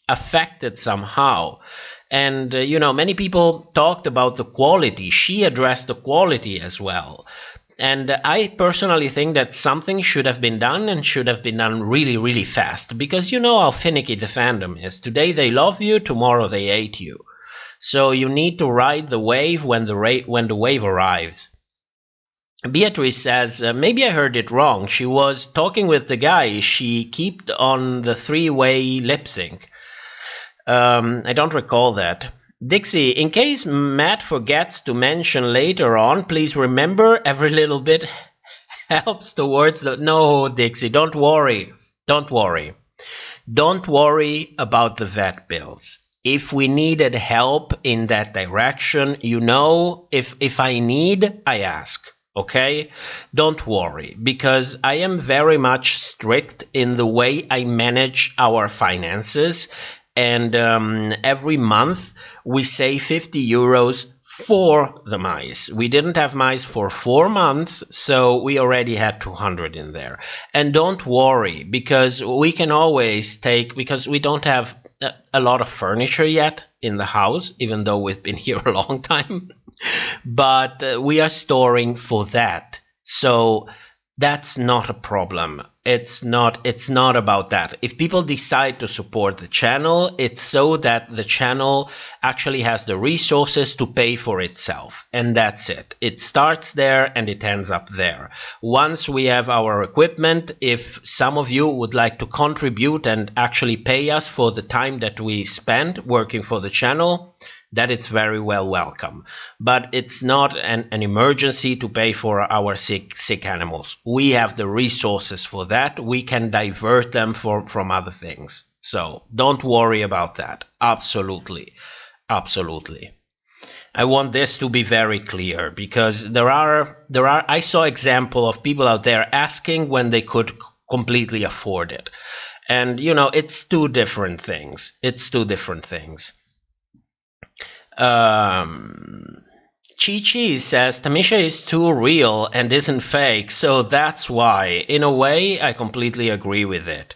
affect it somehow. And many people talked about the quality. She addressed the quality as well. And I personally think that something should have been done, and should have been done really, really fast, because you know how finicky the fandom is. Today they love you, tomorrow they hate you. So you need to ride the wave when the wave arrives. Beatrice says, maybe I heard it wrong. She was talking with the guy. She kept on the three-way lip sync. I don't recall that. Dixie, in case Matt forgets to mention later on, please remember every little bit helps towards the... No, Dixie, don't worry. Don't worry. Don't worry about the vet bills. If we needed help in that direction, if I need, I ask. Okay, don't worry, because I am very much strict in the way I manage our finances, and every month we save 50 euros for the mice. We didn't have mice for 4 months, so we already had 200 in there. And don't worry, because we can always because we don't have a lot of furniture yet in the house, even though we've been here a long time. But we are storing for that, so that's not a problem. It's not about that. If people decide to support the channel, it's so that the channel actually has the resources to pay for itself, and that's it. It starts there and it ends up there. Once we have our equipment, if some of you would like to contribute and actually pay us for the time that we spend working for the channel, that it's very well welcome. But it's not an emergency to pay for our sick animals. We have the resources for that. We can divert them from other things. So don't worry about that. Absolutely. Absolutely. I want this to be very clear, because I saw example of people out there asking when they could completely afford it. And it's two different things. It's two different things. Chi-Chi says Tamisha is too real and isn't fake, so that's why. In a way, I completely agree with it.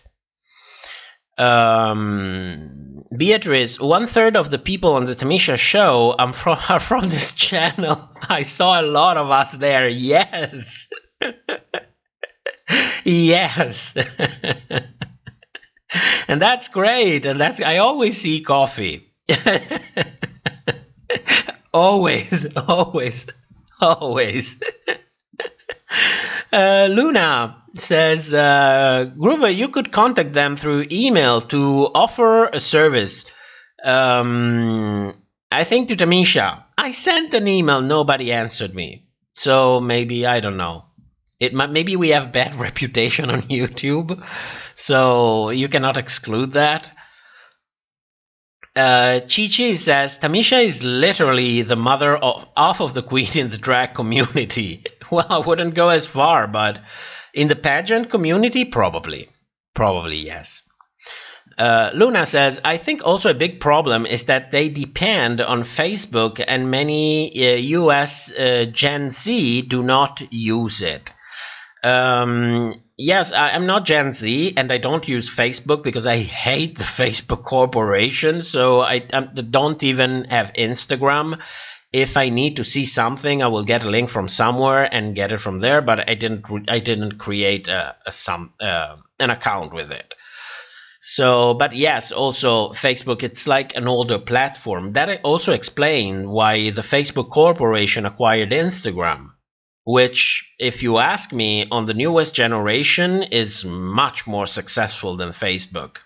Beatrice, 1/3 of the people on the Tamisha show are from this channel. I saw a lot of us there. Yes. Yes. And that's great. And I always see coffee. Always, always, always. Luna says, Groover, you could contact them through email to offer a service. I think to Tamisha. I sent an email, nobody answered me. So maybe, I don't know. Maybe we have bad reputation on YouTube, so you cannot exclude that. Chi-Chi says, Tamisha is literally the mother of half of the queen in the drag community. Well, I wouldn't go as far, but in the pageant community, probably. Probably, yes. Luna says, I think also a big problem is that they depend on Facebook and many US Gen Z do not use it. Yes, I'm not Gen Z and I don't use Facebook because I hate the Facebook corporation. So I don't even have Instagram. If I need to see something, I will get a link from somewhere and get it from there. But I didn't create an account with it. So, but yes, also Facebook, it's like an older platform. That also explains why the Facebook corporation acquired Instagram, which, if you ask me, on the newest generation is much more successful than Facebook.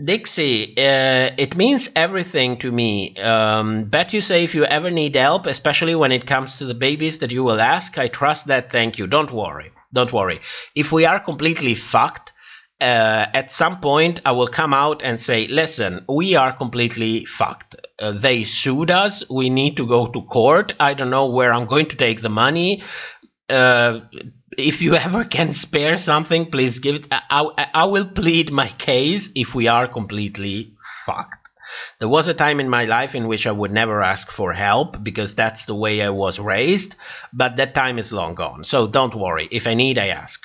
Dixie, it means everything to me. Bet you say if you ever need help, especially when it comes to the babies that you will ask, I trust that. Thank you. Don't worry. Don't worry. If we are completely fucked, at some point I will come out and say, listen, we are completely fucked. They sued us. We need to go to court. I don't know where I'm going to take the money. If you ever can spare something, please give it. I will plead my case if we are completely fucked. There was a time in my life in which I would never ask for help because that's the way I was raised, but that time is long gone. So don't worry. If I need, I ask.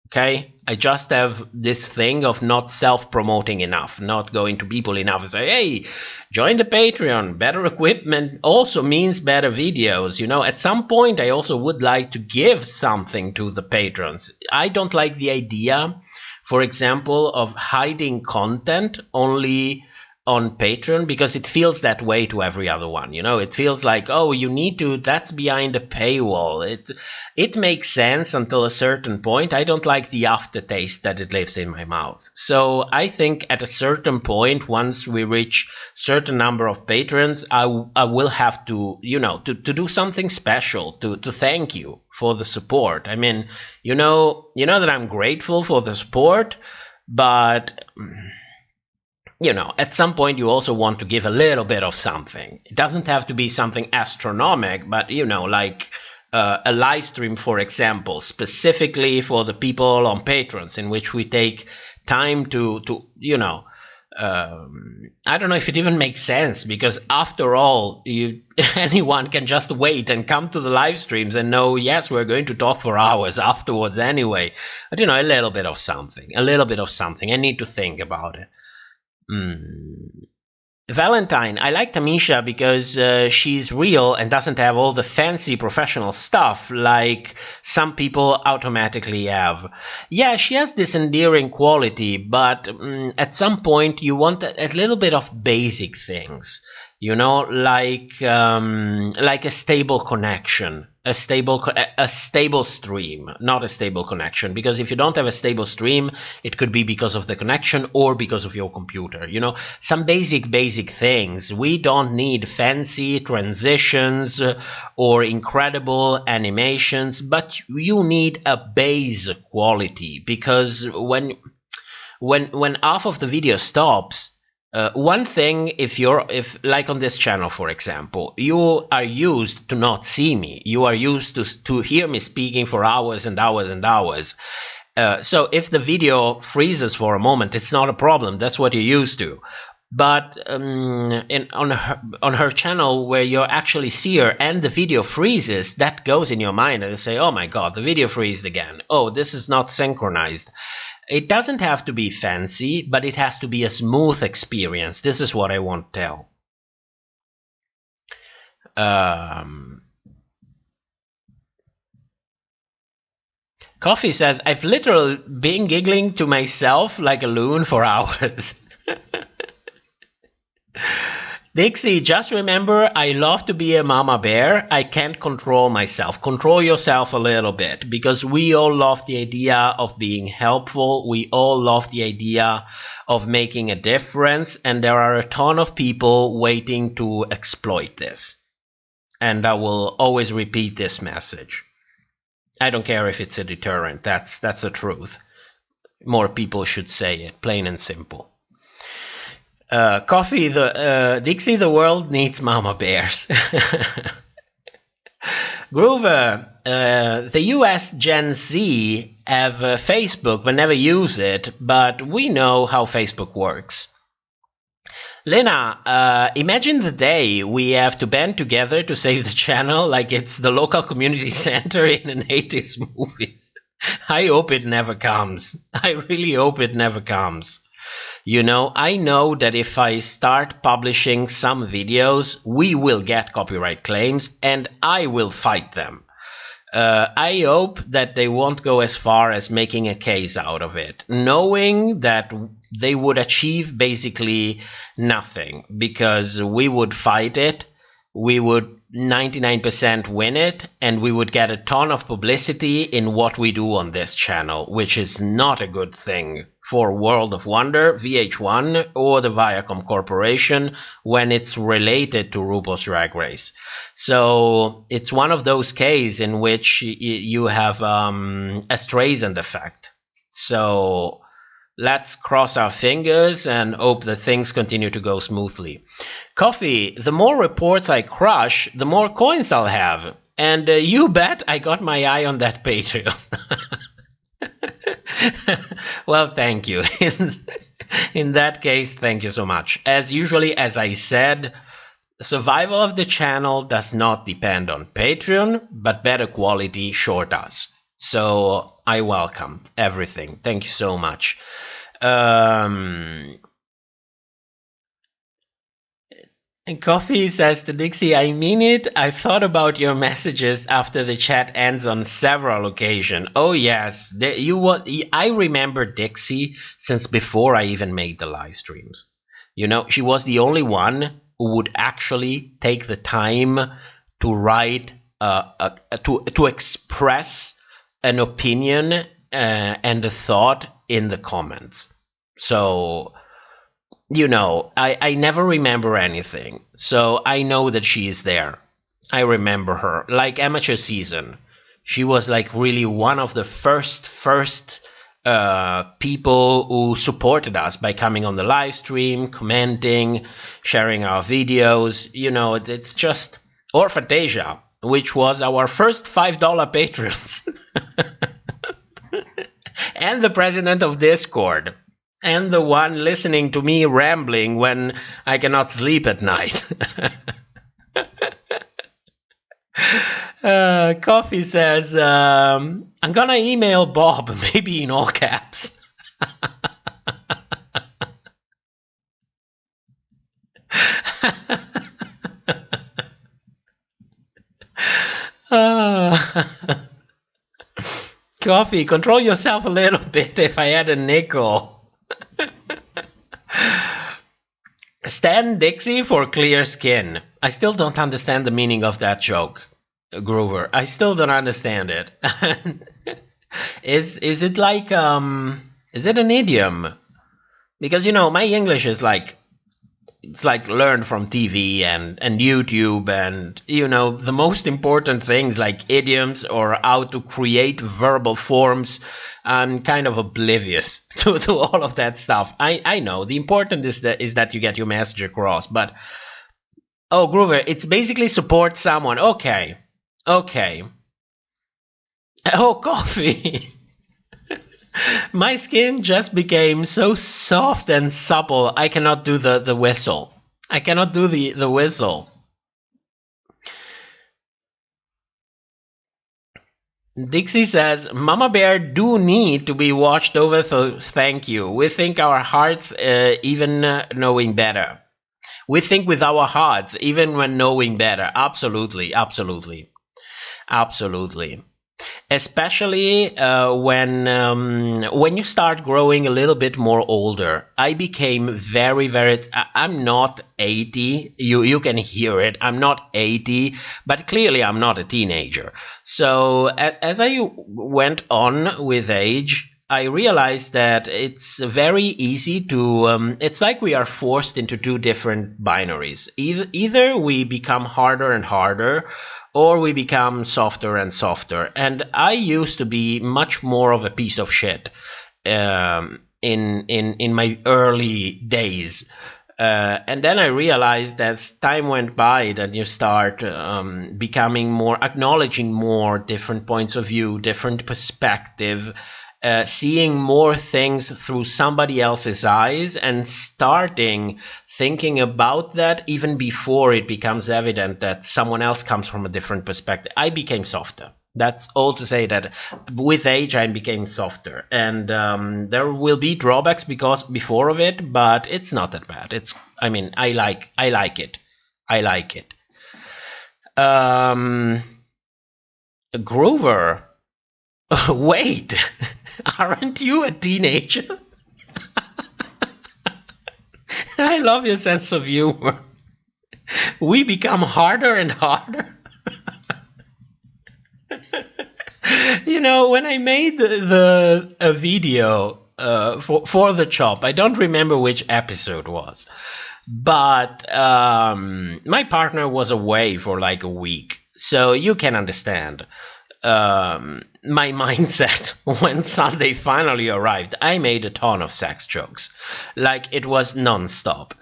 Okay, I just have this thing of not self-promoting enough, not going to people enough and say, hey, join the Patreon. Better equipment also means better videos. You know, at some point, I also would like to give something to the patrons. I don't like the idea, for example, of hiding content only on Patreon because it feels that way to every other one. You know, it feels like, oh, you need to, that's behind a paywall. It makes sense until a certain point. I don't like the aftertaste that it leaves in my mouth. So I think at a certain point, once we reach certain number of patrons, I will have to, you know, to do something special to thank you for the support. I mean, you know that I'm grateful for the support, but you know, at some point you also want to give a little bit of something. It doesn't have to be something astronomical, but, you know, like a live stream, for example, specifically for the people on Patrons, in which we take time to you know, I don't know if it even makes sense, because after all, anyone can just wait and come to the live streams and know, yes, we're going to talk for hours afterwards anyway. But, you know, a little bit of something. I need to think about it. Valentine, I like Tamisha because she's real and doesn't have all the fancy professional stuff like some people automatically have. Yeah, she has this endearing quality, but at some point you want a little bit of basic things, you know, like a stable connection. A stable stream, not a stable connection, because if you don't have a stable stream, it could be because of the connection or because of your computer. You know, some basic things. We don't need fancy transitions or incredible animations, but you need a base quality, because when half of the video stops, one thing, if like on this channel, for example, you are used to not see me. You are used to hear me speaking for hours and hours and hours. So if the video freezes for a moment, it's not a problem. That's what you're used to. But on her channel, where you actually see her and the video freezes, that goes in your mind and you say, oh my God, the video freezed again. Oh, this is not synchronized. It doesn't have to be fancy, but it has to be a smooth experience. This is what I want to tell. Coffee says, I've literally been giggling to myself like a loon for hours. Dixie, just remember, I love to be a mama bear. I can't control myself. Control yourself a little bit, because we all love the idea of being helpful. We all love the idea of making a difference. And there are a ton of people waiting to exploit this. And I will always repeat this message. I don't care if it's a deterrent. That's the truth. More people should say it, plain and simple. Coffee, Dixie, the world needs mama bears. Groover, the US Gen Z have Facebook but never use it, but we know how Facebook works. Lena, imagine the day we have to band together to save the channel like it's the local community center in an 80s movies. I hope it never comes. I really hope it never comes. You know, I know that if I start publishing some videos, we will get copyright claims and I will fight them. I hope that they won't go as far as making a case out of it, knowing that they would achieve basically nothing, because we would fight it, we would 99% win it, and we would get a ton of publicity in what we do on this channel, which is not a good thing for World of Wonder, VH1, or the Viacom Corporation when it's related to RuPaul's Drag Race. So it's one of those cases in which you have a Streisand effect. So let's cross our fingers and hope that things continue to go smoothly. Coffee, the more reports I crush, the more coins I'll have. And you bet I got my eye on that Patreon. Well, thank you. In that case, thank you so much. As usually, as I said, survival of the channel does not depend on Patreon, but better quality sure does. So I welcome everything. Thank you so much. And Coffee says to Dixie, I mean it. I thought about your messages after the chat ends on several occasions. Oh, yes. I remember Dixie since before I even made the live streams. You know, she was the only one who would actually take the time to write, to express an opinion and a thought in the comments. So, you know, I never remember anything. So I know that she is there. I remember her. Like Amateur Season. She was like really one of the first people who supported us by coming on the live stream, commenting, sharing our videos. You know, it's just... Or Fantasia, which was our first $5 patrons. And the president of Discord. And the one listening to me rambling when I cannot sleep at night. Coffee says, I'm gonna email Bob, maybe in all caps. Coffee, control yourself a little bit if I had a nickel. Stan Dixie for clear skin. I still don't understand the meaning of that joke, Groover. I still don't understand it. Is it like is it an idiom? Because, you know, my English is like, it's like learned from TV and YouTube, and, you know, the most important things like idioms or how to create verbal forms. I'm kind of oblivious to all of that stuff. I know the important is that you get your message across. But oh, Groover, it's basically support someone. Okay. Oh, Coffee. My skin just became so soft and supple. I cannot do the whistle. I cannot do the whistle. Dixie says, Mama Bear do need to be watched over, so thank you. We think our hearts even knowing better. We think with our hearts even when knowing better. Absolutely. especially when you start growing a little bit more older. I became very, very. I'm not 80. You can hear it. I'm not 80, but clearly I'm not a teenager. So as I went on with age, I realized that it's very easy to. It's like we are forced into two different binaries. Either we become harder and harder, or we become softer and softer. And I used to be much more of a piece of shit in my early days. And then I realized as time went by that you start becoming more, acknowledging more different points of view, different perspective, seeing more things through somebody else's eyes, and starting thinking about that even before it becomes evident that someone else comes from a different perspective. I became softer. That's all to say that with age I became softer, and there will be drawbacks before of it, but it's not that bad. I like it. I like it. Groover, wait. Aren't you a teenager? I love your sense of humor. We become harder and harder. You know, when I made a video for the chop, I don't remember which episode was, but my partner was away for like a week, so you can understand. My mindset when Sunday finally arrived. I made a ton of sex jokes, like it was non-stop.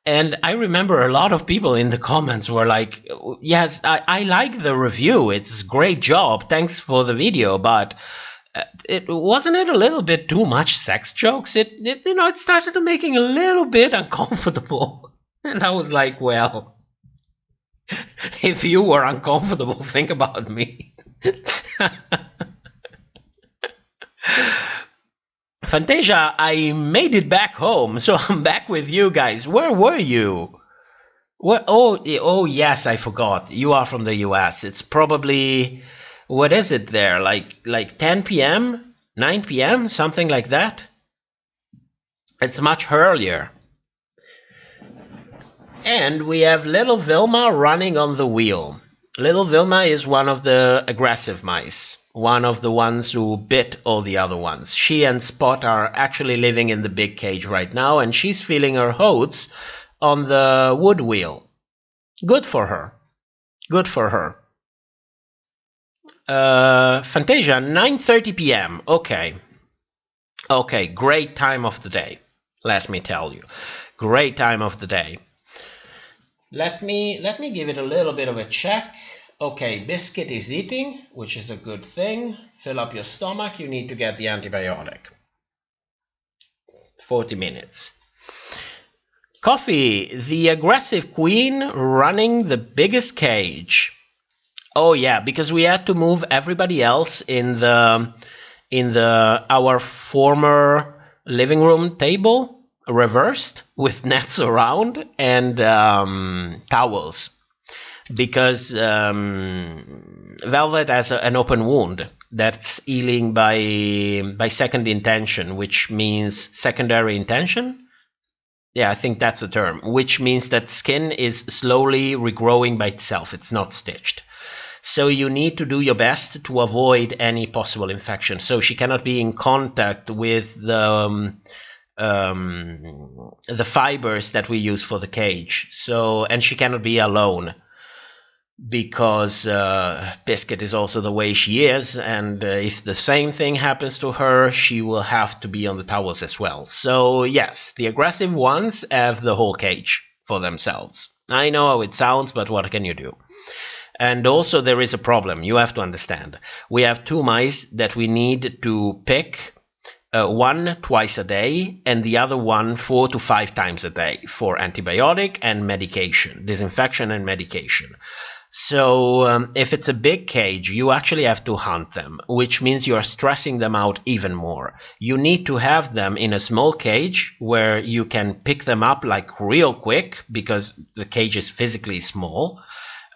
And I remember a lot of people in the comments were like, yes, I like the review, it's a great job, thanks for the video, but wasn't it a little bit too much sex jokes? It started making a little bit uncomfortable. And I was like, well, if you were uncomfortable, think about me. Fantasia, I made it back home, so I'm back with you guys. Where were you? What? Oh yes, I forgot. You are from the U.S. It's probably, what is it there? Like 10 p.m., 9 p.m., something like that. It's much earlier. And we have little Vilma running on the wheel. Little Vilma is one of the aggressive mice, one of the ones who bit all the other ones. She and Spot are actually living in the big cage right now, and she's feeling her oats on the wood wheel. Good for her. Good for her. Fantasia, 9:30 p.m. Okay. Okay, great time of the day. Let me tell you. Great time of the day. Let me give it a little bit of a check. Okay, Biscuit is eating, which is a good thing. Fill up your stomach. You need to get the antibiotic. 40 minutes. Coffee, the aggressive queen running the biggest cage. Oh yeah, because we had to move everybody else in our former living room table reversed with nets around and towels, because Velvet has an open wound that's healing by second intention, which means secondary intention. Yeah, I think that's the term, which means that skin is slowly regrowing by itself. It's not stitched. So you need to do your best to avoid any possible infection. So she cannot be in contact with the fibers that we use for the cage. So, and she cannot be alone, because Biscuit is also the way she is, and if the same thing happens to her, she will have to be on the towels as well. So yes, the aggressive ones have the whole cage for themselves. I know how it sounds, but what can you do? And also there is a problem, you have to understand. We have two mice that we need to pick, one twice a day and the other one 4 to 5 times a day for antibiotic and medication, disinfection and medication. So if it's a big cage, you actually have to hunt them, which means you are stressing them out even more. You need to have them in a small cage where you can pick them up like real quick, because the cage is physically small.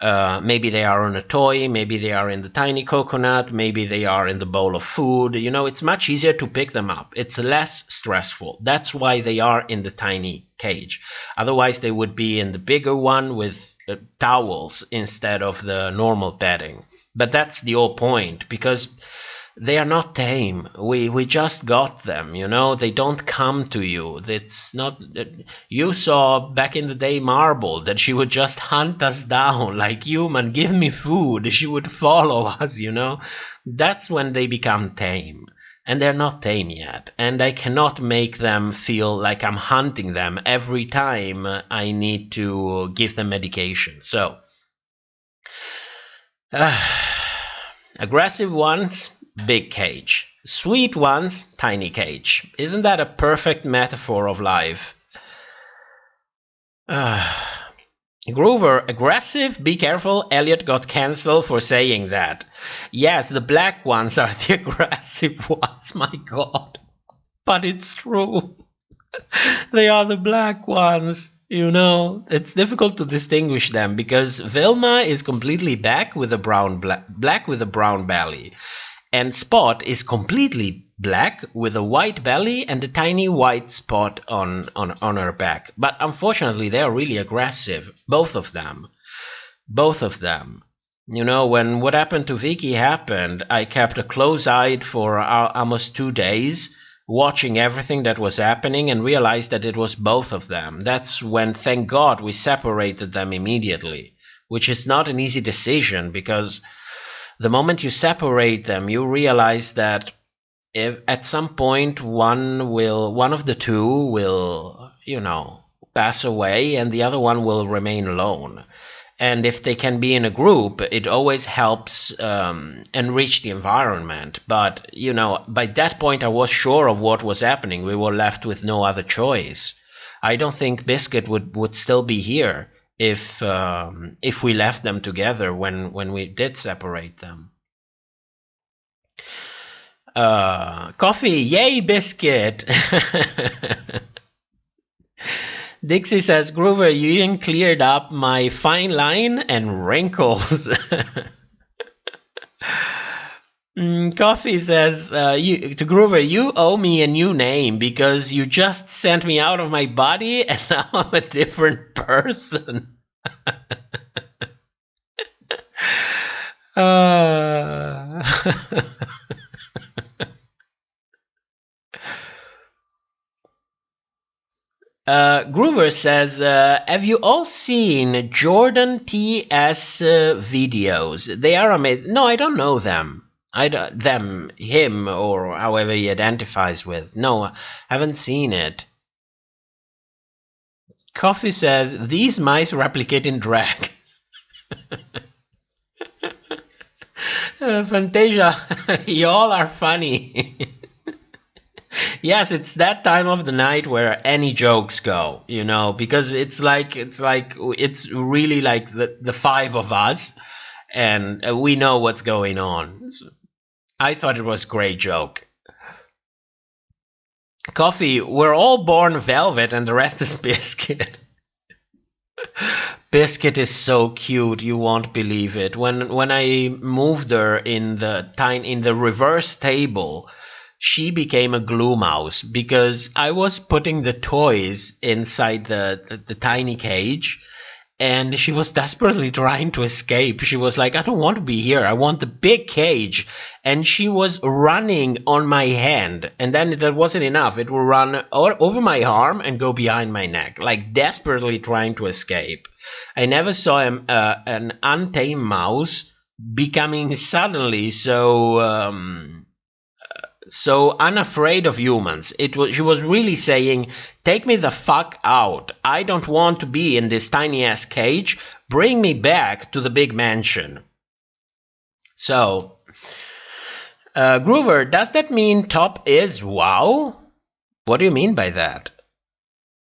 Maybe they are on a toy, maybe they are in the tiny coconut, maybe they are in the bowl of food. You know, it's much easier to pick them up. It's less stressful. That's why they are in the tiny cage. Otherwise, they would be in the bigger one with towels instead of the normal bedding. But that's the whole point, because they are not tame. We just got them, you know. They don't come to you. It's not. You saw back in the day Marble, that she would just hunt us down like, human, give me food. She would follow us, you know. That's when they become tame. And they're not tame yet. And I cannot make them feel like I'm hunting them every time I need to give them medication. So, aggressive ones, big cage. Sweet ones, tiny cage. Isn't that a perfect metaphor of life? Groover, aggressive, be careful. Elliot got cancelled for saying that. Yes, the black ones are the aggressive ones, my god. But it's true. They are the black ones. You know, it's difficult to distinguish them because Vilma is completely black with a black with a brown belly. And Spot is completely black with a white belly and a tiny white spot on her back. But unfortunately, they are really aggressive. Both of them. Both of them. You know, when what happened to Vicky happened, I kept a close eye for almost 2 days, watching everything that was happening, and realized that it was both of them. That's when, thank God, we separated them immediately, which is not an easy decision, because the moment you separate them, you realize that if at some point one of the two will, you know, pass away and the other one will remain alone. And if they can be in a group, it always helps enrich the environment. But, you know, by that point I was sure of what was happening. We were left with no other choice. I don't think Biscuit would still be here if we left them together when we did separate them. Coffee, yay, Biscuit! Dixie says, Groover, you even cleared up my fine line and wrinkles. Coffee says, to Groover, you owe me a new name because you just sent me out of my body and now I'm a different person. Groover says, have you all seen Jordan T.S. videos? They are amazing. No, I don't know them. Him, or however he identifies with. No, I haven't seen it. Coffee says, these mice replicate in drag. Fantasia, y'all are funny. Yes, it's that time of the night where any jokes go, you know, because it's really like the five of us, and we know what's going on. So I thought it was a great joke. Coffee, we're all born velvet and the rest is Biscuit. Biscuit is so cute, you won't believe it. When I moved her in the reverse table, she became a glue mouse because I was putting the toys inside the tiny cage, and she was desperately trying to escape. She was like, I don't want to be here. I want the big cage. And she was running on my hand. And then that wasn't enough. It would run over my arm and go behind my neck, like desperately trying to escape. I never saw an untamed mouse becoming suddenly so unafraid of humans. She was really saying, take me the fuck out. I don't want to be in this tiny ass cage. Bring me back to the big mansion. So, Groover, does that mean top is wow? What do you mean by that?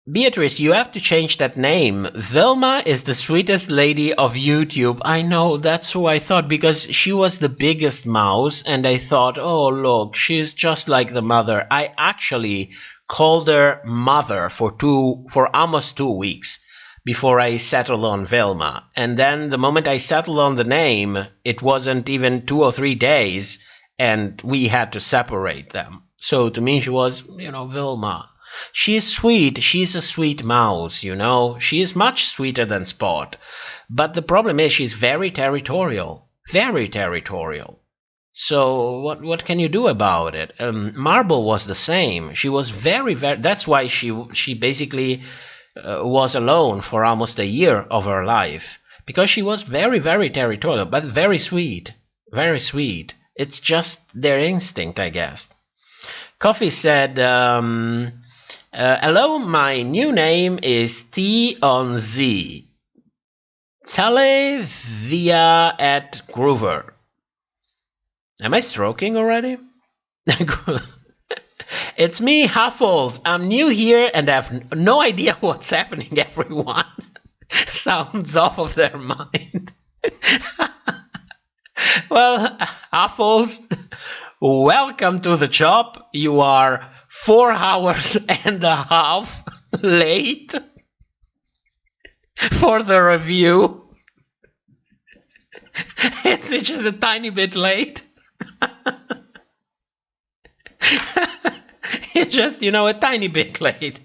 Beatrice, you have to change that name. Vilma is the sweetest lady of YouTube. I know, that's who I thought, because she was the biggest mouse, and I thought, oh look, she's just like the mother. I actually called her mother for almost 2 weeks, before I settled on Vilma. And then the moment I settled on the name, it wasn't even 2 or 3 days, and we had to separate them. So to me, she was, Vilma. She is sweet. She's a sweet mouse, She is much sweeter than Spot. But the problem is she's very territorial. Very territorial. So what can you do about it? Marble was the same. She was very, very... That's why she basically was alone for almost a year of her life. Because she was very, very territorial, but very sweet. Very sweet. It's just their instinct, I guess. Coffee said, hello, my new name is T on Z. Tele via at Groover. Am I stroking already? It's me, Huffles. I'm new here and I have no idea what's happening, everyone. Sounds off of their mind. Well, Huffles, welcome to the shop. You are 4 hours and a half late for the review. It's just a tiny bit late. It's just, a tiny bit late.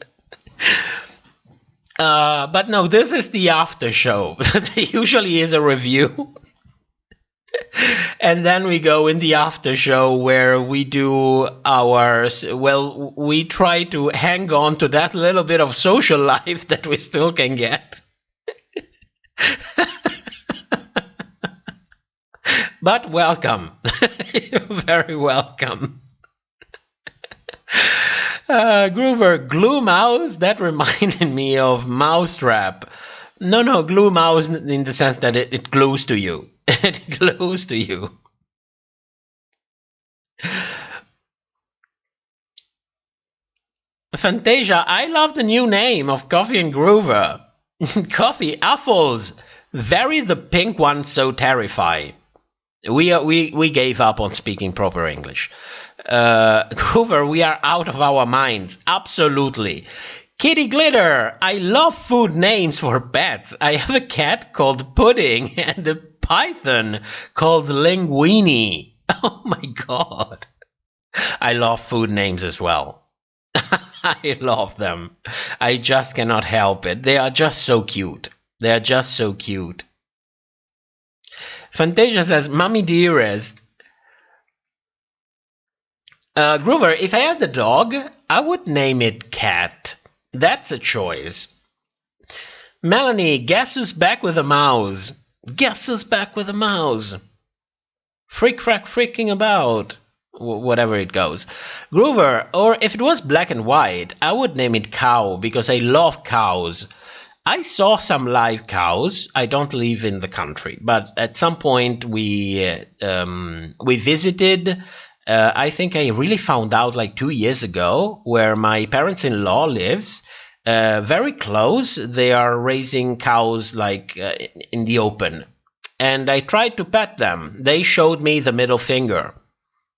But no, this is the after show. There usually is a review. And then we go in the after show where we do we try to hang on to that little bit of social life that we still can get. But welcome. You're very welcome. Groover, glue mouse, that reminded me of Mousetrap. No, glue mouse in the sense that it glues to you. It glues to you. Fantasia, I love the new name of Coffee and Groover. Coffee, Apples, very the pink one so terrify. We gave up on speaking proper English. Groover, we are out of our minds. Absolutely. Kitty Glitter, I love food names for pets. I have a cat called Pudding and a python called Linguini. Oh my god. I love food names as well. I love them. I just cannot help it. They are just so cute. They are just so cute. Fantasia says, Mommy dearest. Groover, if I had the dog, I would name it Cat. That's a choice. Melanie, guess who's back with a mouse? Guess who's back with a mouse? Freak frack freaking about. Whatever it goes. Groover, or if it was black and white, I would name it Cow because I love cows. I saw some live cows. I don't live in the country, but at some point we visited. I think I really found out like 2 years ago where my parents-in-law lives. Very close. They are raising cows like in the open, and I tried to pet them. They showed me the middle finger,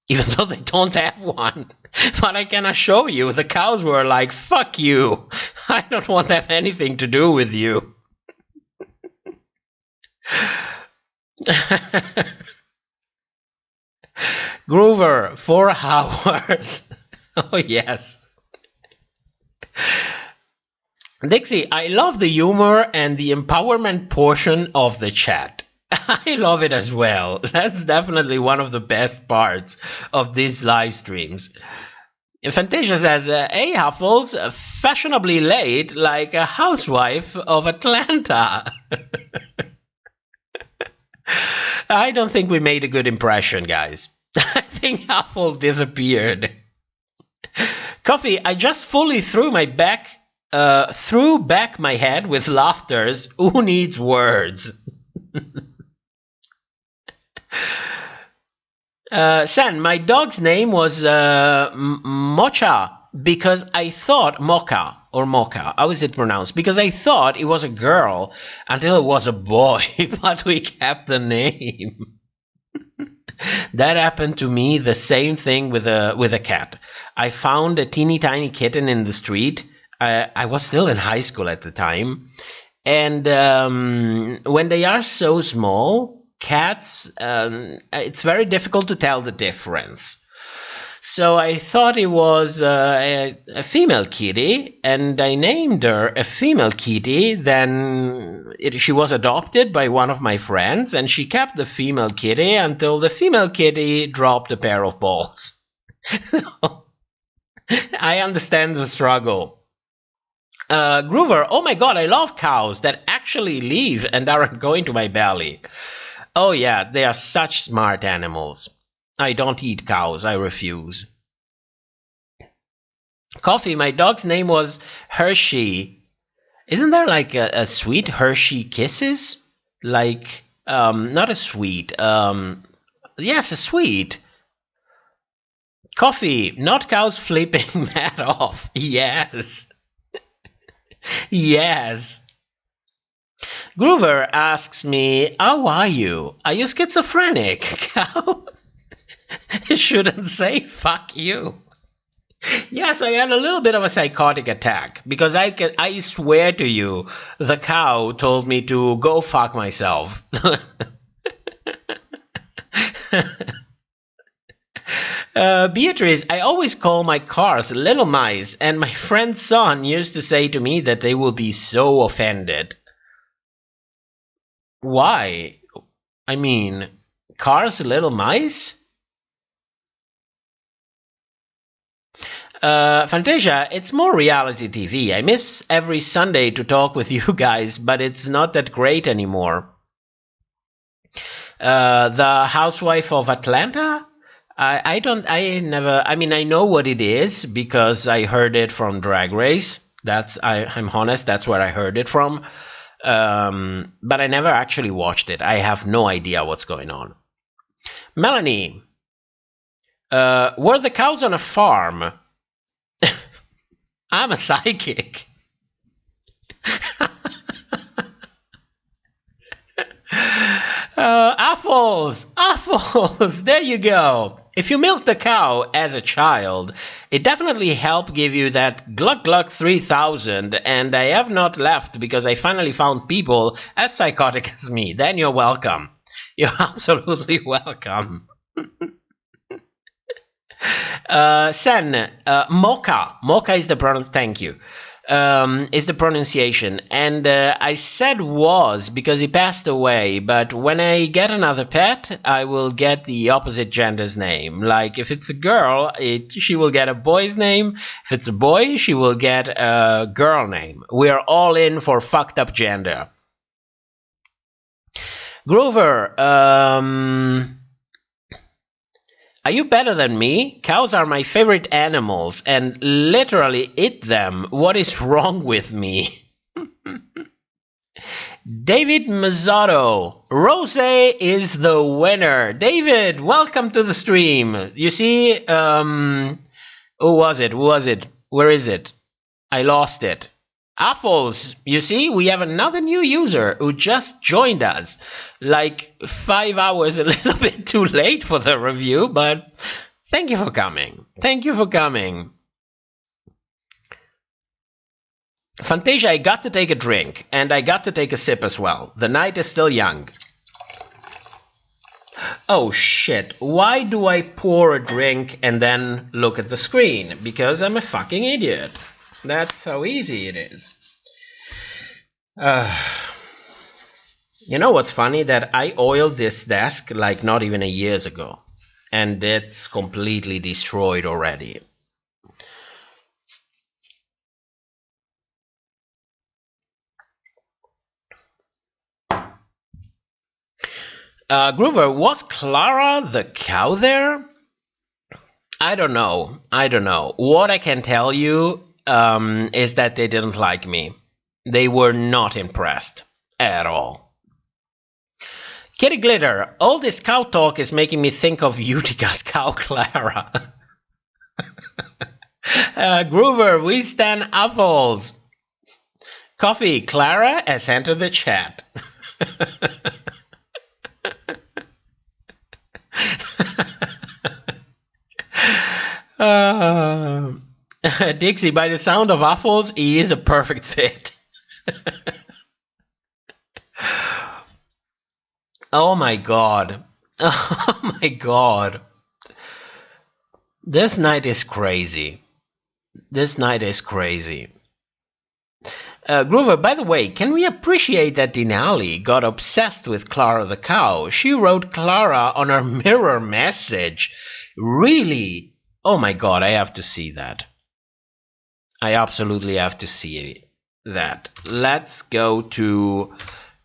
even though they don't have one. But I can assure you, the cows were like, fuck you. I don't want to have anything to do with you. Groover, 4 hours. Oh, yes. Dixie, I love the humor and the empowerment portion of the chat. I love it as well. That's definitely one of the best parts of these live streams. Fantasia says, hey, Huffles, fashionably late like a housewife of Atlanta. I don't think we made a good impression, guys. I think Huffles disappeared. Coffee, I just fully threw back my head with laughters. Who needs words? San, my dog's name was Mocha because I thought Mocha or Mocha. How is it pronounced? Because I thought it was a girl until it was a boy, but we kept the name. That happened to me. The same thing with a cat. I found a teeny tiny kitten in the street. I was still in high school at the time. And when they are so small, cats, it's very difficult to tell the difference. So I thought it was a female kitty, and I named her a female kitty. Then she was adopted by one of my friends, and she kept the female kitty until the female kitty dropped a pair of balls. So, I understand the struggle. Groover, oh my god, I love cows that actually live and aren't going to my belly. Oh yeah, they are such smart animals. I don't eat cows, I refuse. Coffee, my dog's name was Hershey. Isn't there like a sweet Hershey Kisses? Like, not a sweet, yes, a sweet. Coffee, not cows flipping mad off. Yes. Yes. Groover asks me, how are you? Are you schizophrenic? Cow? Shouldn't say fuck you. Yes, I had a little bit of a psychotic attack because I swear to you, the cow told me to go fuck myself. Beatrice, I always call my cars little mice, and my friend's son used to say to me that they will be so offended. Why? I mean, cars little mice? Fantasia, it's more reality TV. I miss every Sunday to talk with you guys, but it's not that great anymore. The Housewife of Atlanta? I know what it is because I heard it from Drag Race. I'm honest, that's where I heard it from. But I never actually watched it. I have no idea what's going on. Melanie, were the cows on a farm? I'm a psychic. Apples, there you go. If you milked a cow as a child, it definitely helped give you that Gluck Gluck 3000, and I have not left because I finally found people as psychotic as me. Then you're welcome. You're absolutely welcome. Sen, Mocha is the pronunciation. Thank you. Is the pronunciation, and I said was because he passed away, but when I get another pet, I will get the opposite gender's name. Like if it's a girl, she will get a boy's name. If it's a boy, she will get a girl name. We're all in for fucked up gender. Grover, are you better than me? Cows are my favorite animals and literally eat them. What is wrong with me? David Mazzato. Rose is the winner. David, welcome to the stream. You see, who was it? Where is it? I lost it. Apples, you see, we have another new user who just joined us. Like 5 hours a little bit too late for the review, but thank you for coming. Thank you for coming. Fantasia, I got to take a drink, and I got to take a sip as well. The night is still young. Oh shit, why do I pour a drink and then look at the screen? Because I'm a fucking idiot. That's how easy it is. You know what's funny? That I oiled this desk like not even a year ago. And it's completely destroyed already. Groover, was Clara the cow there? I don't know. What I can tell you is that they didn't like me. They were not impressed at all. Kitty Glitter, all this cow talk is making me think of Utica's cow Clara. Groover, we stand apples. Coffee, Clara has entered the chat. Dixie, by the sound of apples, he is a perfect fit. Oh my god. Oh my god. This night is crazy. This night is crazy. Groover, by the way, can we appreciate that Denali got obsessed with Clara the cow? She wrote Clara on her mirror message. Really? Oh my god, I have to see that. I absolutely have to see that. Let's go to...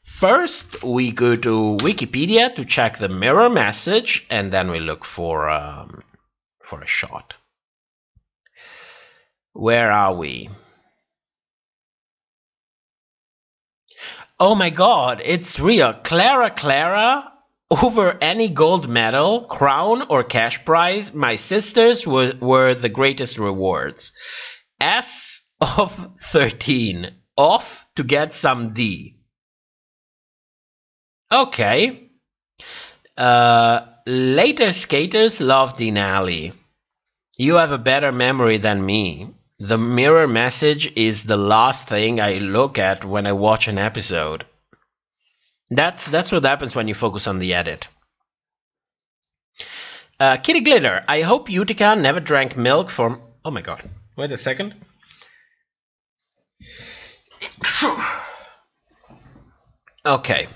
First, we go to Wikipedia to check the mirror message, and then we look for a shot. Where are we? Oh my god, it's real. Clara, over any gold medal, crown, or cash prize, my sisters were the greatest rewards. S13, off to get some D. Okay. Later skaters love Denali. You have a better memory than me. The mirror message is the last thing I look at when I watch an episode. That's what happens when you focus on the edit. Kitty Glitter, I hope Utica never drank milk from... Oh my god. Wait a second. Okay.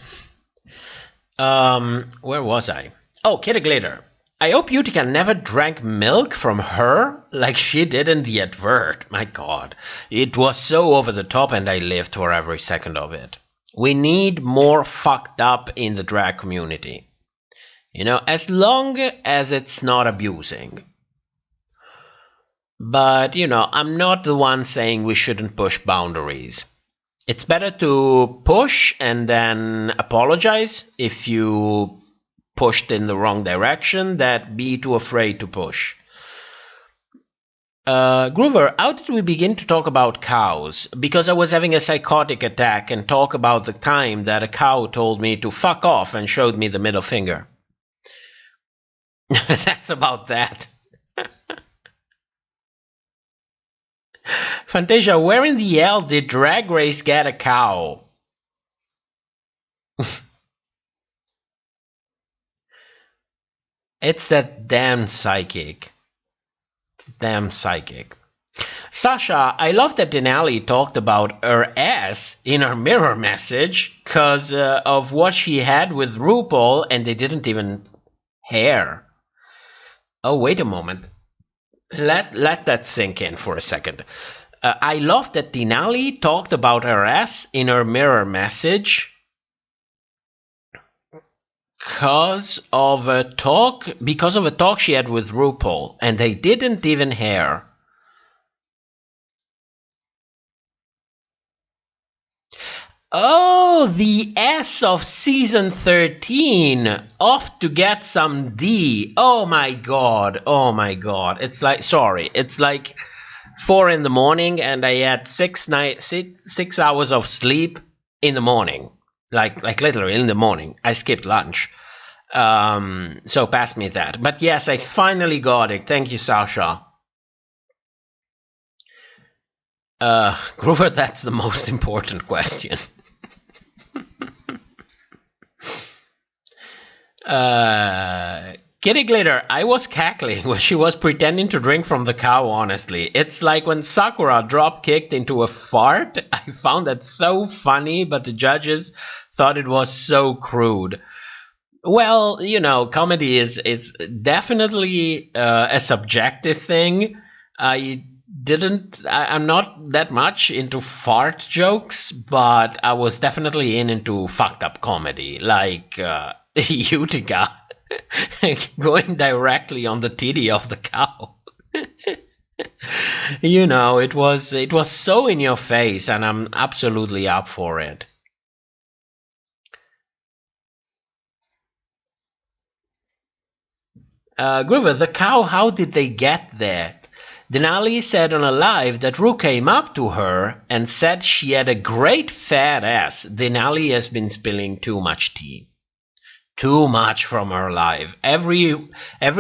Where was I? Oh, Kitty Glitter. I hope Utica never drank milk from her like she did in the advert. My god. It was so over the top and I lived for every second of it. We need more fucked up in the drag community. You know, as long as it's not abusing. But, you know, I'm not the one saying we shouldn't push boundaries. It's better to push and then apologize if you pushed in the wrong direction than be too afraid to push. Groover, how did we begin to talk about cows? Because I was having a psychotic attack and talk about the time that a cow told me to fuck off and showed me the middle finger. That's about that. Fantasia, where in the hell did Drag Race get a cow? It's that damn psychic. Damn psychic. Sasha, I love that Denali talked about her ass in her mirror message because of what she had with RuPaul and they didn't even hair. Oh, wait a moment. Let that sink in for a second. I love that Denali talked about her ass in her mirror message because of a talk she had with RuPaul, and they didn't even hair. Oh, the S of season 13, off to get some D. Oh my god, oh my god. It's like, sorry, it's like 4 in the morning and I had 6 hours of sleep in the morning. Like literally in the morning. I skipped lunch. So pass me that. But yes, I finally got it. Thank you, Sasha. Groover, that's the most important question. Kitty Glitter, I was cackling when she was pretending to drink from the cow, honestly. It's like when Sakura drop-kicked into a fart. I found that so funny, but the judges thought it was so crude. Well, you know, comedy is definitely a subjective thing. I'm not that much into fart jokes, but I was definitely into fucked up comedy, like Utica going directly on the titty of the cow. You know, it was so in your face, and I'm absolutely up for it. Groover, the cow, how did they get there? Denali said on a live that Ru came up to her and said she had a great fat ass. Denali has been spilling too much tea. Too much from her live. Every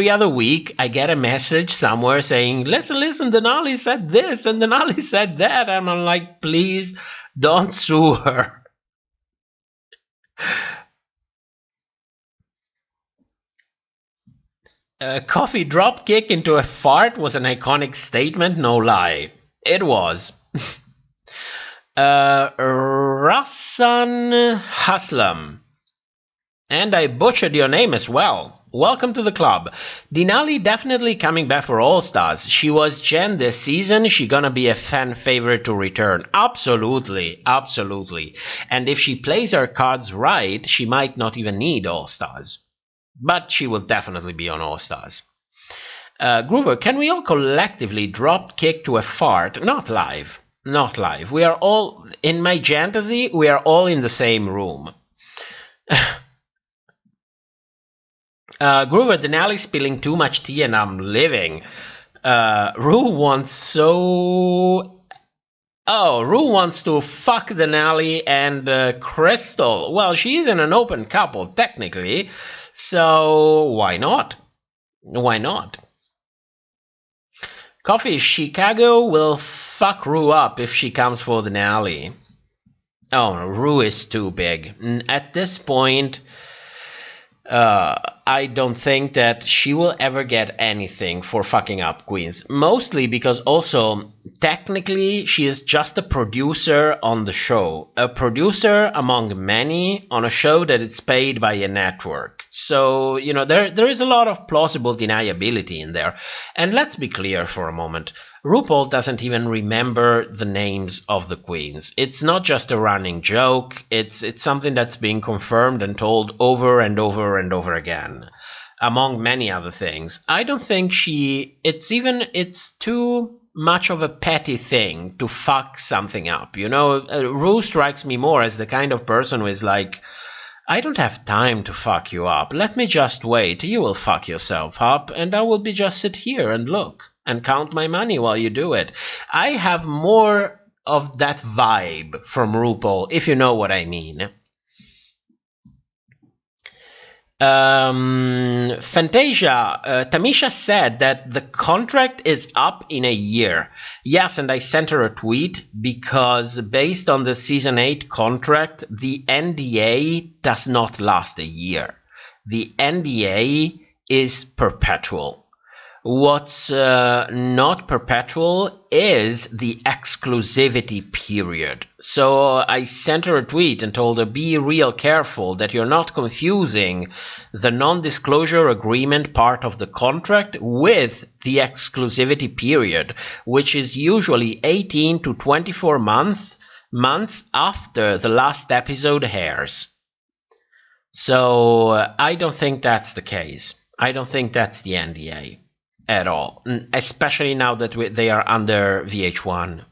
other week, I get a message somewhere saying, listen, Denali said this and Denali said that. And I'm like, please don't sue her. Coffee drop kick into a fart was an iconic statement, no lie. It was. Rassan Haslam. And I butchered your name as well. Welcome to the club. Denali definitely coming back for All Stars. She was Jen this season. She gonna be a fan favorite to return. Absolutely, absolutely. And if she plays her cards right, she might not even need All Stars. But she will definitely be on All Stars. Groover, can we all collectively drop kick to a fart? Not live. Not live. We are all, in my fantasy, we are all in the same room. Groover, Denali spilling too much tea and I'm living. Rue wants to fuck Denali and Crystal. Well, she is in an open couple, technically. So, why not? Why not? Coffee, Chicago will fuck Rue up if she comes for Denali. Oh, Rue is too big. At this point, I don't think that she will ever get anything for fucking up Queens. Mostly because also, technically, she is just a producer on the show. A producer among many on a show that is paid by a network. So, you know, there is a lot of plausible deniability in there. And let's be clear for a moment. RuPaul doesn't even remember the names of the queens. It's not just a running joke. It's something that's being confirmed and told over and over and over again, among many other things. I don't think it's too much of a petty thing to fuck something up. You know, Ru strikes me more as the kind of person who is like, I don't have time to fuck you up. Let me just wait. You will fuck yourself up and I will be just sit here and look and count my money while you do it. I have more of that vibe from RuPaul, if you know what I mean. Fantasia, Tamisha said that the contract is up in a year. Yes, and I sent her a tweet because based on the season 8 contract, the NDA does not last a year. The NDA is perpetual. What's not perpetual is the exclusivity period. So I sent her a tweet and told her, be real careful that you're not confusing the non-disclosure agreement part of the contract with the exclusivity period, which is usually 18 to 24 months after the last episode airs. So I don't think that's the case. I don't think that's the NDA. At all, especially now that they are under VH1.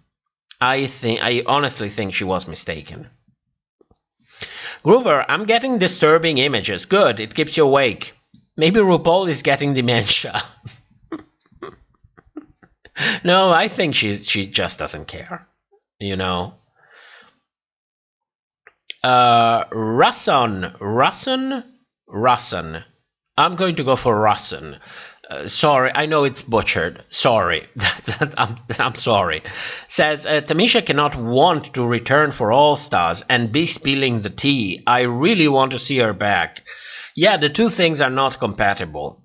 I honestly think she was mistaken. Groover, I'm getting disturbing images. Good, it keeps you awake. Maybe RuPaul is getting dementia. No, I think she just doesn't care. You know. Russon. I'm going to go for Russon. Sorry, I know it's butchered. Sorry. I'm sorry. Says, Tamisha cannot want to return for All Stars and be spilling the tea. I really want to see her back. Yeah, the two things are not compatible.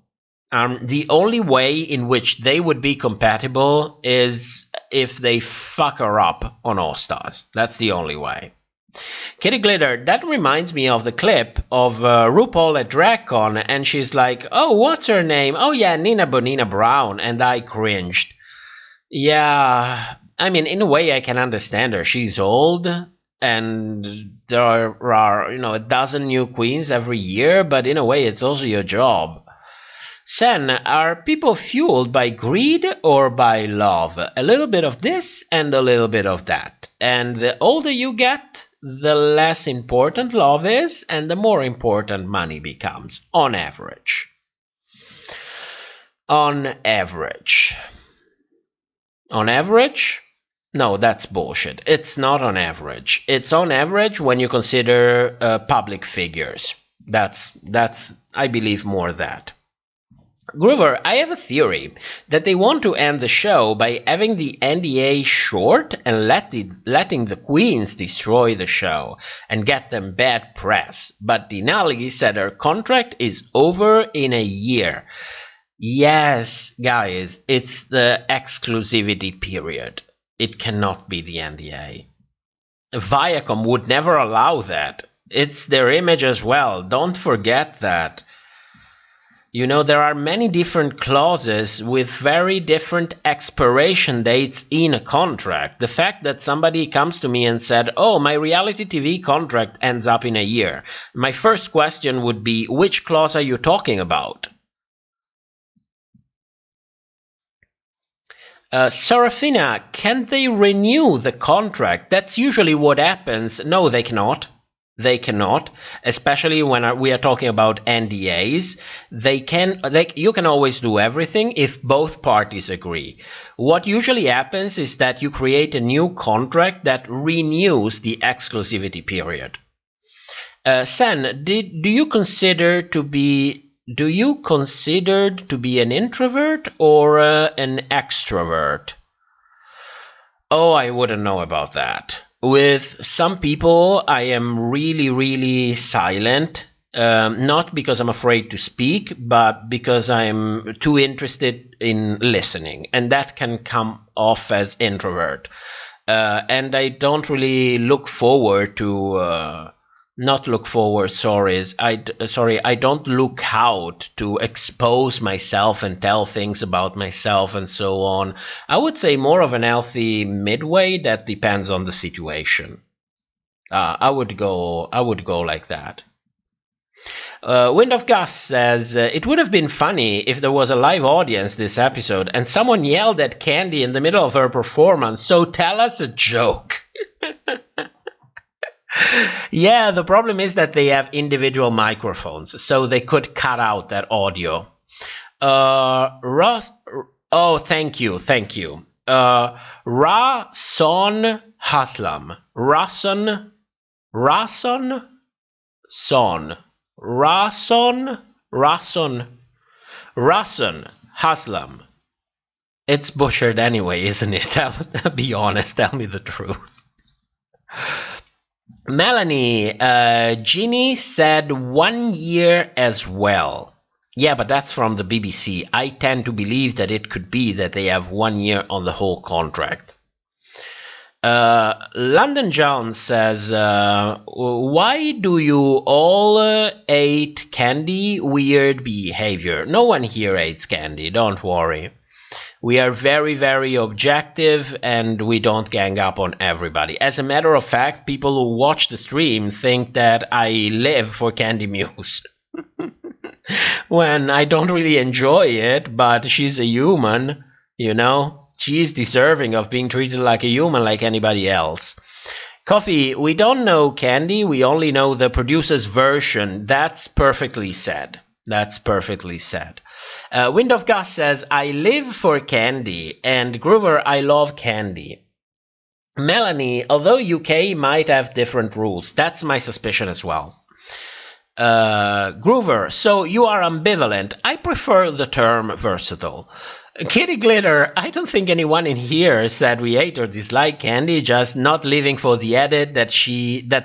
The only way in which they would be compatible is if they fuck her up on All Stars. That's the only way. Kitty Glitter, that reminds me of the clip of RuPaul at DragCon, and she's like, oh, what's her name? Oh yeah, Nina Bonina Brown, and I cringed. Yeah, I mean, in a way I can understand her. She's old, and there are, you know, a dozen new queens every year, but in a way it's also your job. Sen, are people fueled by greed or by love? A little bit of this and a little bit of that. And the older you get, the less important love is and the more important money becomes, on average. On average. On average? No, that's bullshit. It's not on average. It's on average when you consider public figures. That's I believe, more that. Groover, I have a theory that they want to end the show by having the NDA short and letting the queens destroy the show and get them bad press. But Denali said her contract is over in a year. Yes, guys, it's the exclusivity period. It cannot be the NDA. Viacom would never allow that. It's their image as well. Don't forget that. You know, there are many different clauses with very different expiration dates in a contract. The fact that somebody comes to me and said, oh, my reality TV contract ends up in a year. My first question would be, which clause are you talking about? Serafina, can they renew the contract? That's usually what happens. No, they cannot. They cannot, especially when we are talking about NDAs. You can always do everything if both parties agree. What usually happens is that you create a new contract that renews the exclusivity period. Sen, do you consider to be an introvert or an extrovert? Oh, I wouldn't know about that. With some people, I am really, really silent. Not because I'm afraid to speak, but because I'm too interested in listening. And that can come off as introvert. And I don't really look forward to... Not look forward, I don't look out to expose myself and tell things about myself and so on. I would say more of an healthy midway that depends on the situation. I would go like that. Wind of Gus says, it would have been funny if there was a live audience this episode and someone yelled at Candy in the middle of her performance, so tell us a joke. Yeah, the problem is that they have individual microphones, so they could cut out that audio. Ross, oh, thank you. Rason Haslam. Rason Haslam. It's butchered anyway, isn't it? Be honest, tell me the truth. Melanie, Ginny said 1 year as well. Yeah, but that's from the BBC. I tend to believe that it could be that they have 1 year on the whole contract. London Jones says, why do you all hate Candy? Weird behavior. No one here hates Candy, don't worry. We are very, very objective and we don't gang up on everybody. As a matter of fact, people who watch the stream think that I live for Candy Muse. When I don't really enjoy it, but she's a human, you know. She's deserving of being treated like a human like anybody else. Coffee, we don't know Candy, we only know the producer's version. That's perfectly said. That's perfectly said. Wind of Gus says, I live for Candy, and Groover, I love Candy. Melanie, although UK might have different rules, that's my suspicion as well. Groover, so you are ambivalent. I prefer the term versatile. Kitty Glitter, I don't think anyone in here said we hate or dislike Candy, just not living for the edit that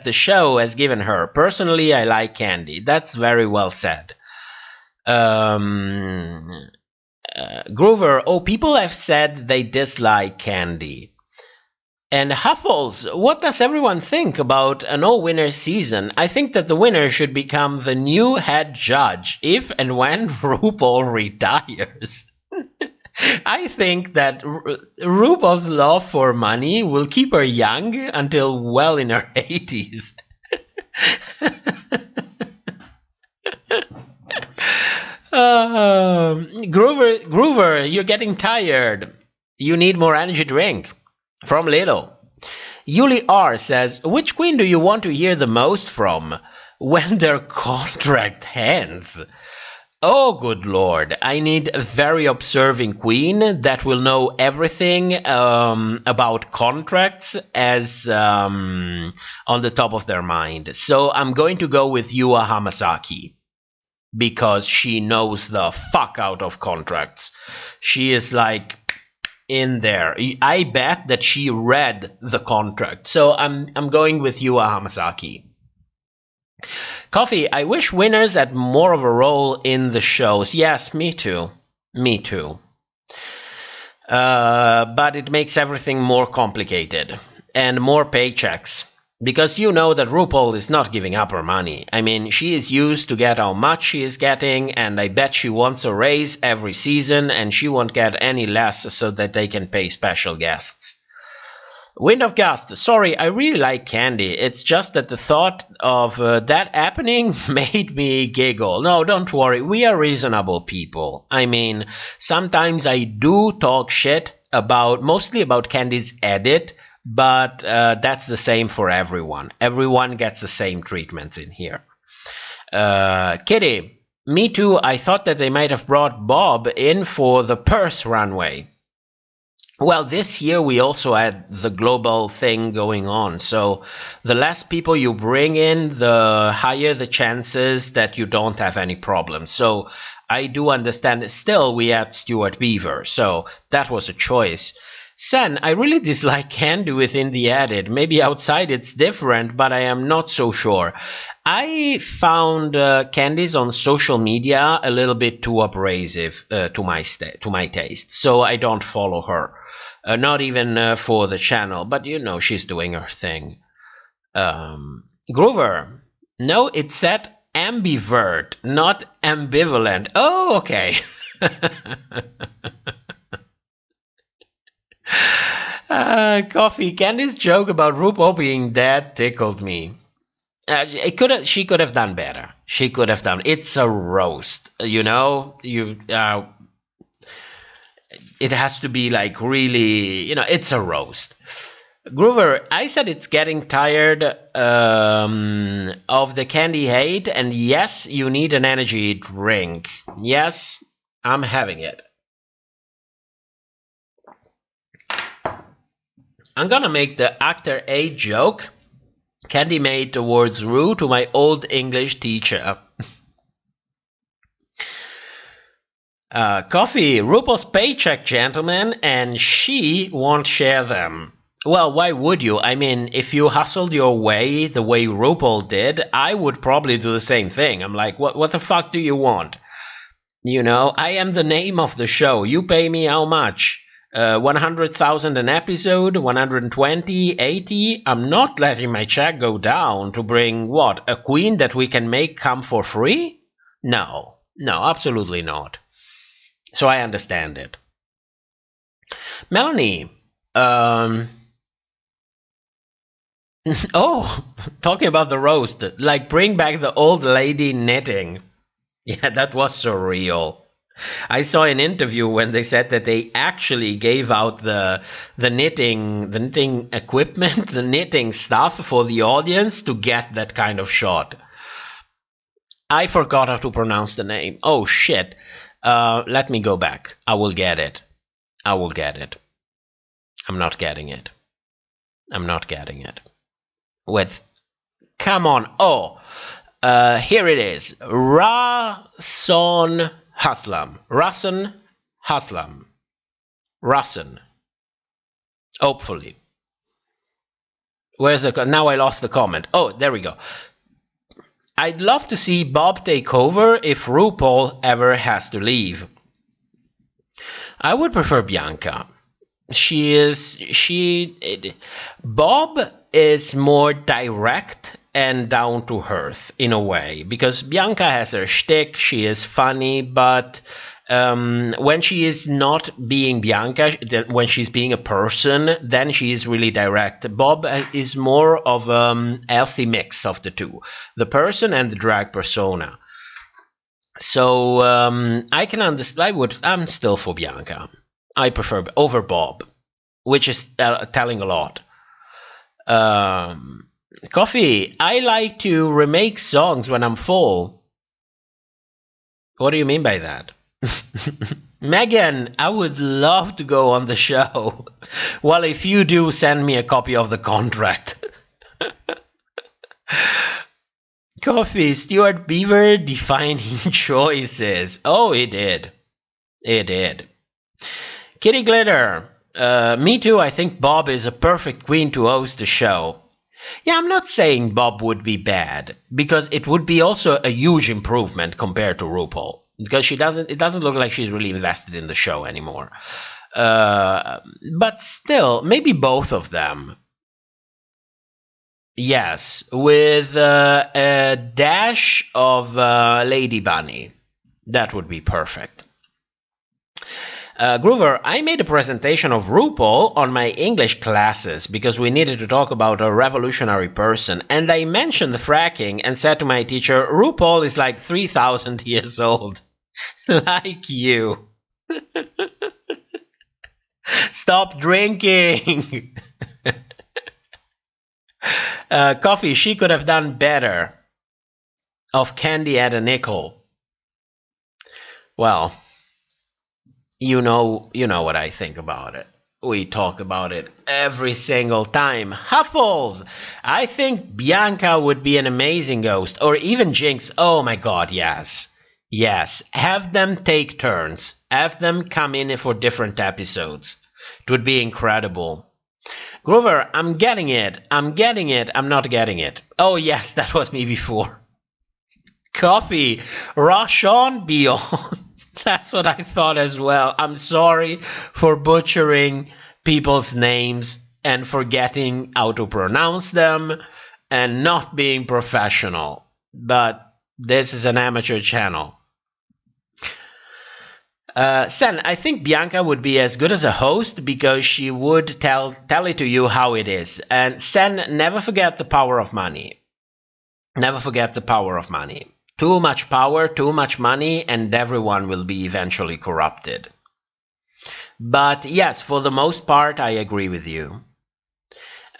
the show has given her. Personally, I like Candy. That's very well said. Groover, oh, people have said they dislike Candy. And Huffles, what does everyone think about a no-winner season? I think that the winner should become the new head judge if and when RuPaul retires. I think that RuPaul's love for money will keep her young until well in her 80s. Groover, you're getting tired. You need more energy drink. From Little. Yuli R says, which queen do you want to hear the most from when their contract ends? Oh, good lord. I need a very observing queen that will know everything about contracts as on the top of their mind. So I'm going to go with Yua Hamasaki. Because she knows the fuck out of contracts. She is like in there. I bet that she read the contract. So I'm going with Yua Hamasaki. Coffee, I wish winners had more of a role in the shows. Yes, me too. Me too. But it makes everything more complicated and more paychecks. Because you know that RuPaul is not giving up her money. I mean, she is used to get how much she is getting, and I bet she wants a raise every season, and she won't get any less so that they can pay special guests. Wind of Gust, sorry, I really like Candy. It's just that the thought of that happening made me giggle. No, don't worry, we are reasonable people. I mean, sometimes I do talk shit mostly about Candy's edit, but that's the same for everyone. Everyone gets the same treatments in here. Kitty, me too. I thought that they might have brought Bob in for the purse runway. Well, this year we also had the global thing going on. So the less people you bring in, the higher the chances that you don't have any problems. So I do understand. Still, we had Stuart Beaver, so that was a choice. Sen, I really dislike Candy within the edit. Maybe outside it's different, but I am not so sure. I found Candy's on social media a little bit too abrasive to my taste, so I don't follow her. Not even for the channel, but you know, she's doing her thing. Groover, no, it said ambivert, not ambivalent. Oh, okay. Coffee, Candy's joke about RuPaul being dead tickled me. She could have done better. She could have done. It's a roast, you know. It has to be like really, you know. It's a roast. Groover, I said it's getting tired of the Candy hate, and yes, you need an energy drink. Yes, I'm having it. I'm gonna make the actor A joke Candy made towards Ru to my old English teacher. Coffee, RuPaul's paycheck, gentlemen, and she won't share them. Well, why would you? I mean, if you hustled your way the way RuPaul did, I would probably do the same thing. I'm like, what the fuck do you want? You know, I am the name of the show. You pay me how much? 100,000 an episode, 120, 80. I'm not letting my check go down to bring what? A queen that we can make come for free? No, absolutely not. So I understand it. Melanie, oh, talking about the roast, like bring back the old lady knitting. Yeah, that was surreal. I saw an interview when they said that they actually gave out the knitting equipment, the knitting stuff for the audience to get that kind of shot. I forgot how to pronounce the name. Oh shit. Let me go back. I will get it. I'm not getting it. Come on. Oh, here it is. Rason Haslam. Hopefully. Where's the... Now I lost the comment. Oh, there we go. I'd love to see Bob take over if RuPaul ever has to leave. I would prefer Bianca. Bob is more direct and down to earth in a way, because Bianca has her shtick, she is funny, but when she is not being Bianca, when she's being a person, then she is really direct. Bob is more of a healthy mix of the two, the person and the drag persona. So I can understand. I'm still for Bianca. I prefer over Bob, which is telling a lot. Coffee, I like to remake songs when I'm full. What do you mean by that? Megan, I would love to go on the show. Well, if you do, send me a copy of the contract. Coffee, Stuart Beaver defining choices. Oh, it did. Kitty Glitter, me too. I think Bob is a perfect queen to host the show. Yeah, I'm not saying Bob would be bad, because it would be also a huge improvement compared to RuPaul. because it doesn't look like she's really invested in the show anymore. But still, maybe both of them. Yes, with a dash of Lady Bunny. That would be perfect. Groover, I made a presentation of RuPaul on my English classes because we needed to talk about a revolutionary person, and I mentioned the fracking and said to my teacher, RuPaul is like 3,000 years old. Like you. Stop drinking. Coffee, she could have done better. Of candy at a nickel. Well, you know what I think about it. We talk about it every single time. Huffles! I think Bianca would be an amazing ghost, or even Jinx. Oh my god, yes. Yes, have them take turns. Have them come in for different episodes. It would be incredible. Groover, I'm getting it. I'm getting it. I'm not getting it. Oh yes, that was me before. Coffee. Roshan Beyond. That's what I thought as well. I'm sorry for butchering people's names and forgetting how to pronounce them and not being professional. But this is an amateur channel. Sen, I think Bianca would be as good as a host because she would tell it to you how it is. And Sen, never forget the power of money. Never forget the power of money. Too much power, too much money, and everyone will be eventually corrupted. But yes, for the most part, I agree with you.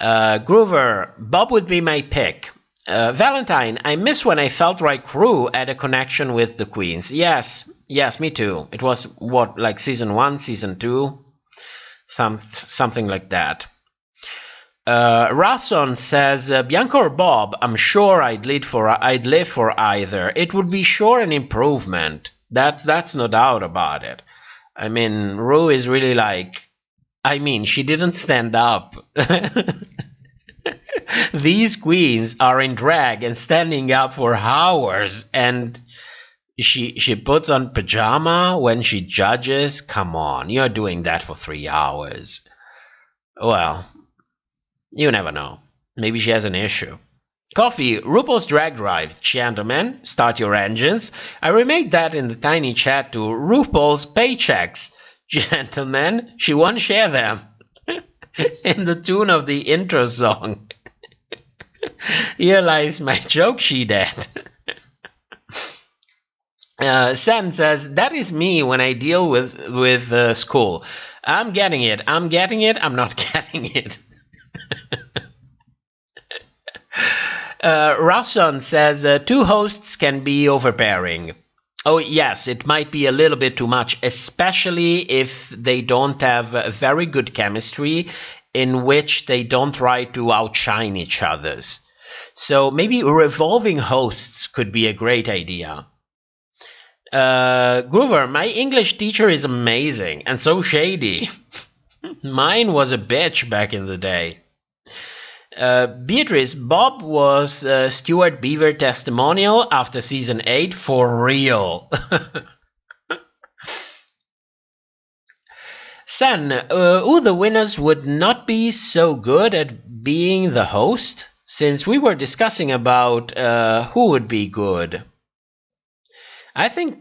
Groover, Bob would be my pick. Valentine, I miss when I felt like Crew had a connection with the Queens. Yes, me too. It was, what, like Season 1, Season 2? Something like that. Rasson says, Bianca or Bob, I'm sure I'd live for either. It would be sure an improvement. That's no doubt about it. I mean, Rue is really like... I mean, she didn't stand up. These queens are in drag and standing up for hours, and she puts on pajama when she judges. Come on, you're doing that for 3 hours. Well, you never know. Maybe she has an issue. Coffee, RuPaul's Drag Drive. Gentlemen, start your engines. I remade that in the tiny chat to RuPaul's Paychecks. Gentlemen, she won't share them. In the tune of the intro song. Here lies my joke she did. Sam says, that is me when I deal with school. I'm getting it. I'm not getting it. Rasson says, 2 hosts can be overbearing. Oh yes, it might be a little bit too much, especially if they don't have a very good chemistry in which they don't try to outshine each other's. So maybe revolving hosts could be a great idea. Groover, my English teacher is amazing and so shady. Mine was a bitch back in the day. Beatrice, Bob was Stuart Beaver testimonial after season 8 for real. San, the winners would not be so good at being the host, since we were discussing about who would be good. I think,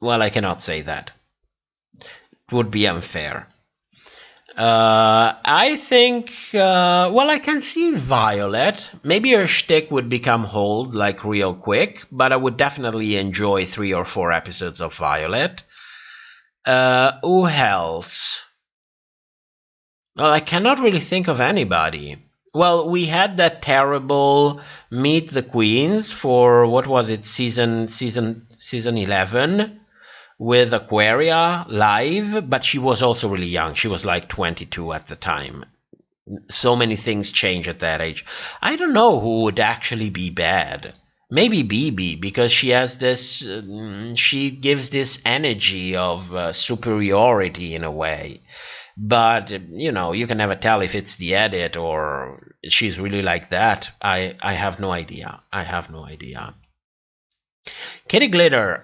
well, I cannot say that. It would be unfair. I think, well, I can see Violet. Maybe her shtick would become hold, like, real quick, but I would definitely enjoy 3 or 4 episodes of Violet. Who else? Well, I cannot really think of anybody. Well, we had that terrible Meet the Queens for, what was it, season 11? With Aquaria live, but she was also really young. She was like 22 at the time. So many things change at that age. I don't know who would actually be bad. Maybe BB, because she has this, she gives this energy of superiority in a way. But, you know, you can never tell if it's the edit or she's really like that. I have no idea. Kitty Glitter,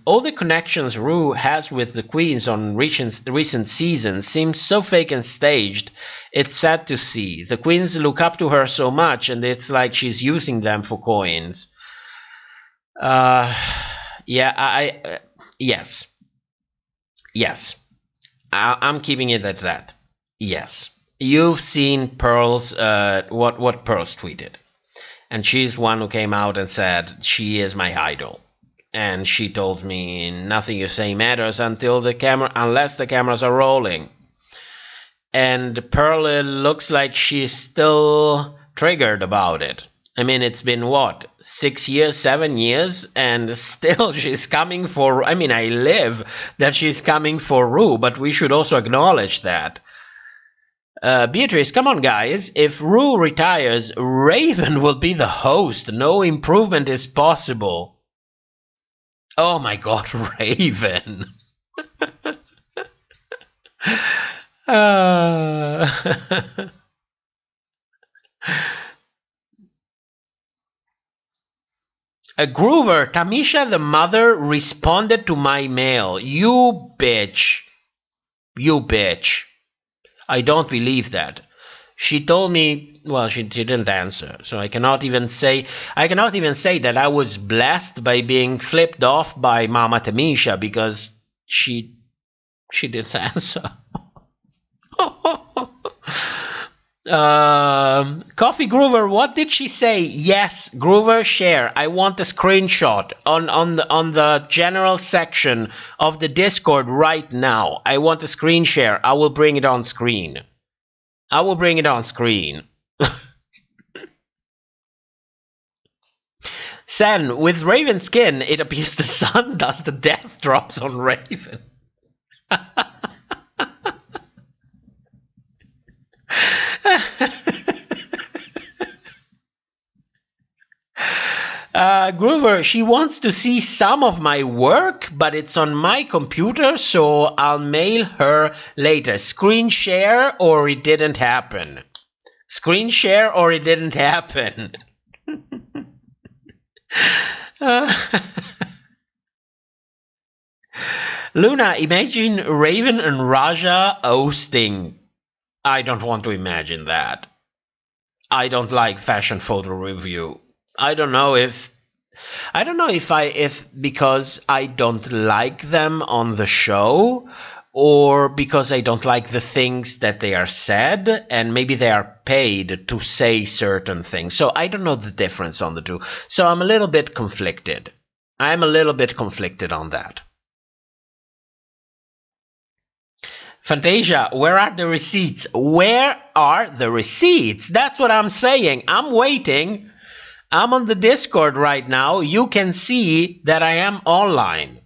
all the connections Ru has with the queens on recent seasons seem so fake and staged. It's sad to see. The queens look up to her so much, and it's like she's using them for coins. Yeah, yes. Yes. I'm keeping it at that. Yes. You've seen Pearl's, what Pearl's tweeted. And she's one who came out and said, she is my idol. And she told me, nothing you say matters unless the cameras are rolling. And Pearl looks like she's still triggered about it. I mean, it's been what, 6 years, 7 years, and still she's coming for, I mean, I live that she's coming for Ru, but we should also acknowledge that. Beatrice, come on, guys. If Ru retires, Raven will be the host. No improvement is possible. Oh my god, Raven. Groover, Tamisha the mother responded to my mail. You bitch. You bitch. I don't believe that. She told me, well, she didn't answer, so I cannot even say that I was blessed by being flipped off by Mama Tamisha because she didn't answer. Coffee Groover, what did she say? Yes, Groover, share. I want a screenshot on the general section of the Discord right now. I want a screen share. I will bring it on screen. I will bring it on screen. Sen, with Raven skin, it appears the sun does the death drops on Raven. Groover, she wants to see some of my work, but it's on my computer, so I'll mail her later. Screen share or it didn't happen. Screen share or it didn't happen. Luna, imagine Raven and Raja hosting. I don't want to imagine that. I don't like fashion photo review. I don't know if because I don't like them on the show or because I don't like the things that they are said and maybe they are paid to say certain things. So I don't know the difference on the two. So I'm a little bit conflicted. I'm a little bit conflicted on that. Fantasia, where are the receipts? Where are the receipts? That's what I'm saying. I'm waiting. I'm on the Discord right now. You can see that I am online.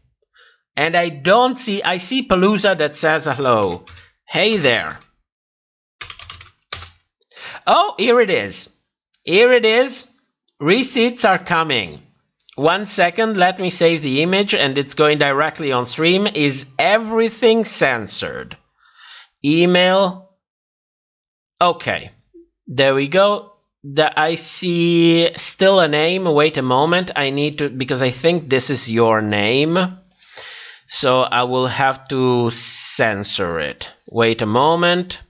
And I see Palooza that says hello. Hey there. Oh, here it is. Here it is. Receipts are coming. 1 second, let me save the image and it's going directly on stream. Is everything censored? Email. Okay. There we go. I see still a name. Wait a moment. I need to, because I think this is your name. So I will have to censor it. Wait a moment.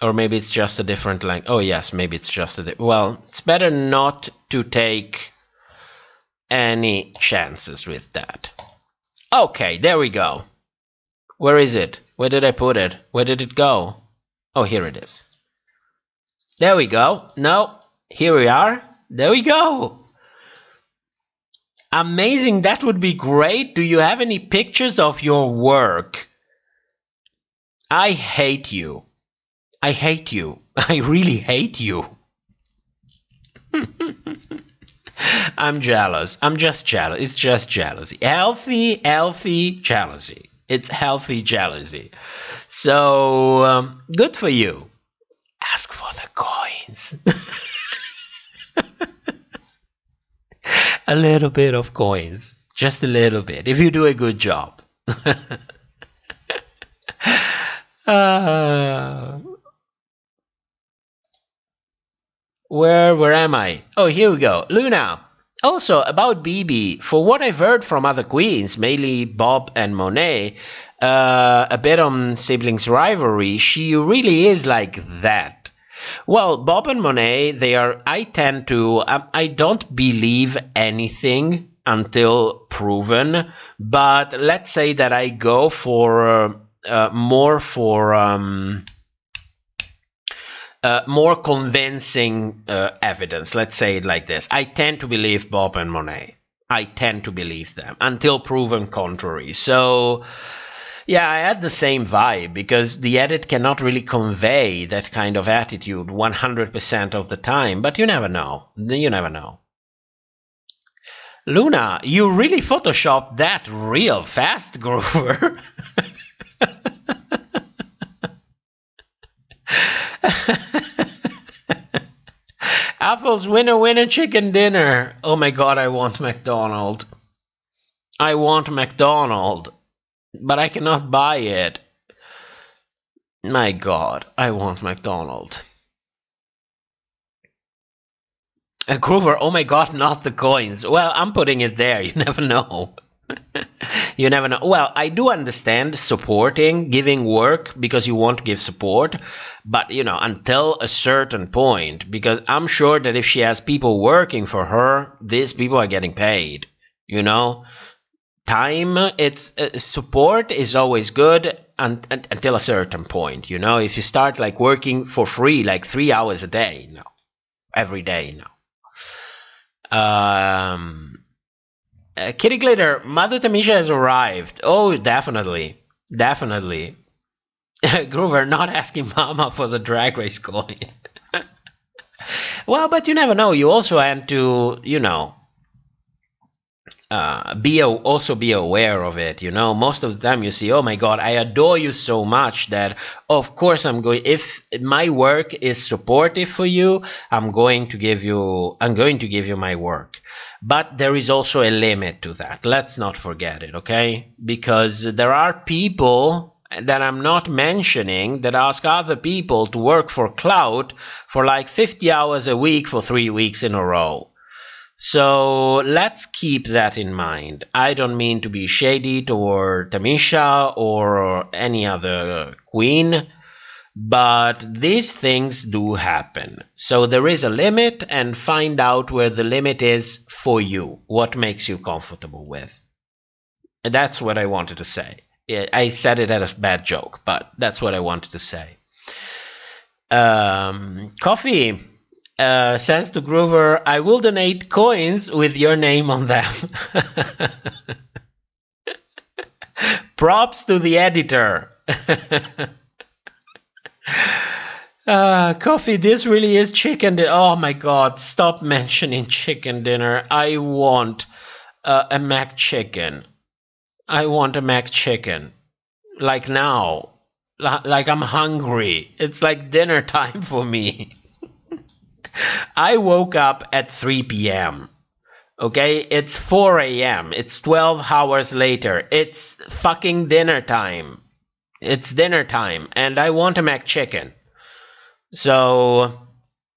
Or maybe it's just a different language. Oh, yes, maybe it's just a well, it's better not to take any chances with that. Okay, there we go. Where is it? Where did I put it? Where did it go? Oh, here it is. There we go. No, here we are. There we go. Amazing. That would be great. Do you have any pictures of your work? I hate you. I hate you. I really hate you. I'm jealous. I'm just jealous. It's just jealousy. Healthy jealousy. It's healthy jealousy. So, good for you. Ask for the coins. A little bit of coins. Just a little bit. If you do a good job. Where am I? Oh, here we go. Luna. Also, about BB, for what I've heard from other queens, mainly Bob and Monet, a bit on siblings rivalry, she really is like that. Well, Bob and Monet, I don't believe anything until proven, but let's say that I go for more convincing evidence. Let's say it like this. I tend to believe Bob and Monet. I tend to believe them until proven contrary. So, yeah, I had the same vibe because the edit cannot really convey that kind of attitude 100% of the time, but you never know. You never know. Luna, you really photoshopped that real fast, Grover. Apples, winner, chicken dinner. Oh my god, I want McDonald's. I want McDonald's, but I cannot buy it. My god, I want McDonald's. Grover, oh my god, not the coins. Well, I'm putting it there, you never know. You never know. Well, I do understand supporting, giving work because you want to give support, but you know, until a certain point, because I'm sure that if she has people working for her, these people are getting paid. You know, time, it's support is always good until a certain point. You know, if you start like working for free, like 3 hours a day, no, every day, no. Kitty Glitter, Mother Tamisha has arrived. Oh, definitely. Definitely. Grover, not asking Mama for the Drag Race coin. Well, but you never know. You also have to, you know, also be aware of it. You know, most of the time you see, oh my God, I adore you so much that, of course, if my work is supportive for you, I'm going to give you my work. But there is also a limit to that. Let's not forget it, okay? Because there are people that I'm not mentioning that ask other people to work for clout for like 50 hours a week for 3 weeks in a row. So let's keep that in mind. I don't mean to be shady toward Tamisha or any other queen, but these things do happen. So there is a limit, and find out where the limit is for you. What makes you comfortable with. And that's what I wanted to say. I said it as a bad joke, but that's what I wanted to say. Coffee says to Grover, I will donate coins with your name on them. Props to the editor. Coffee, this really is chicken dinner. Oh my God, stop mentioning chicken dinner. I want a mac chicken. I want a mac chicken. Like now. Like I'm hungry. It's like dinner time for me. I woke up at 3 p.m. Okay, it's 4 a.m. It's 12 hours later. It's fucking dinner time. It's dinner time, and I want a McChicken. So,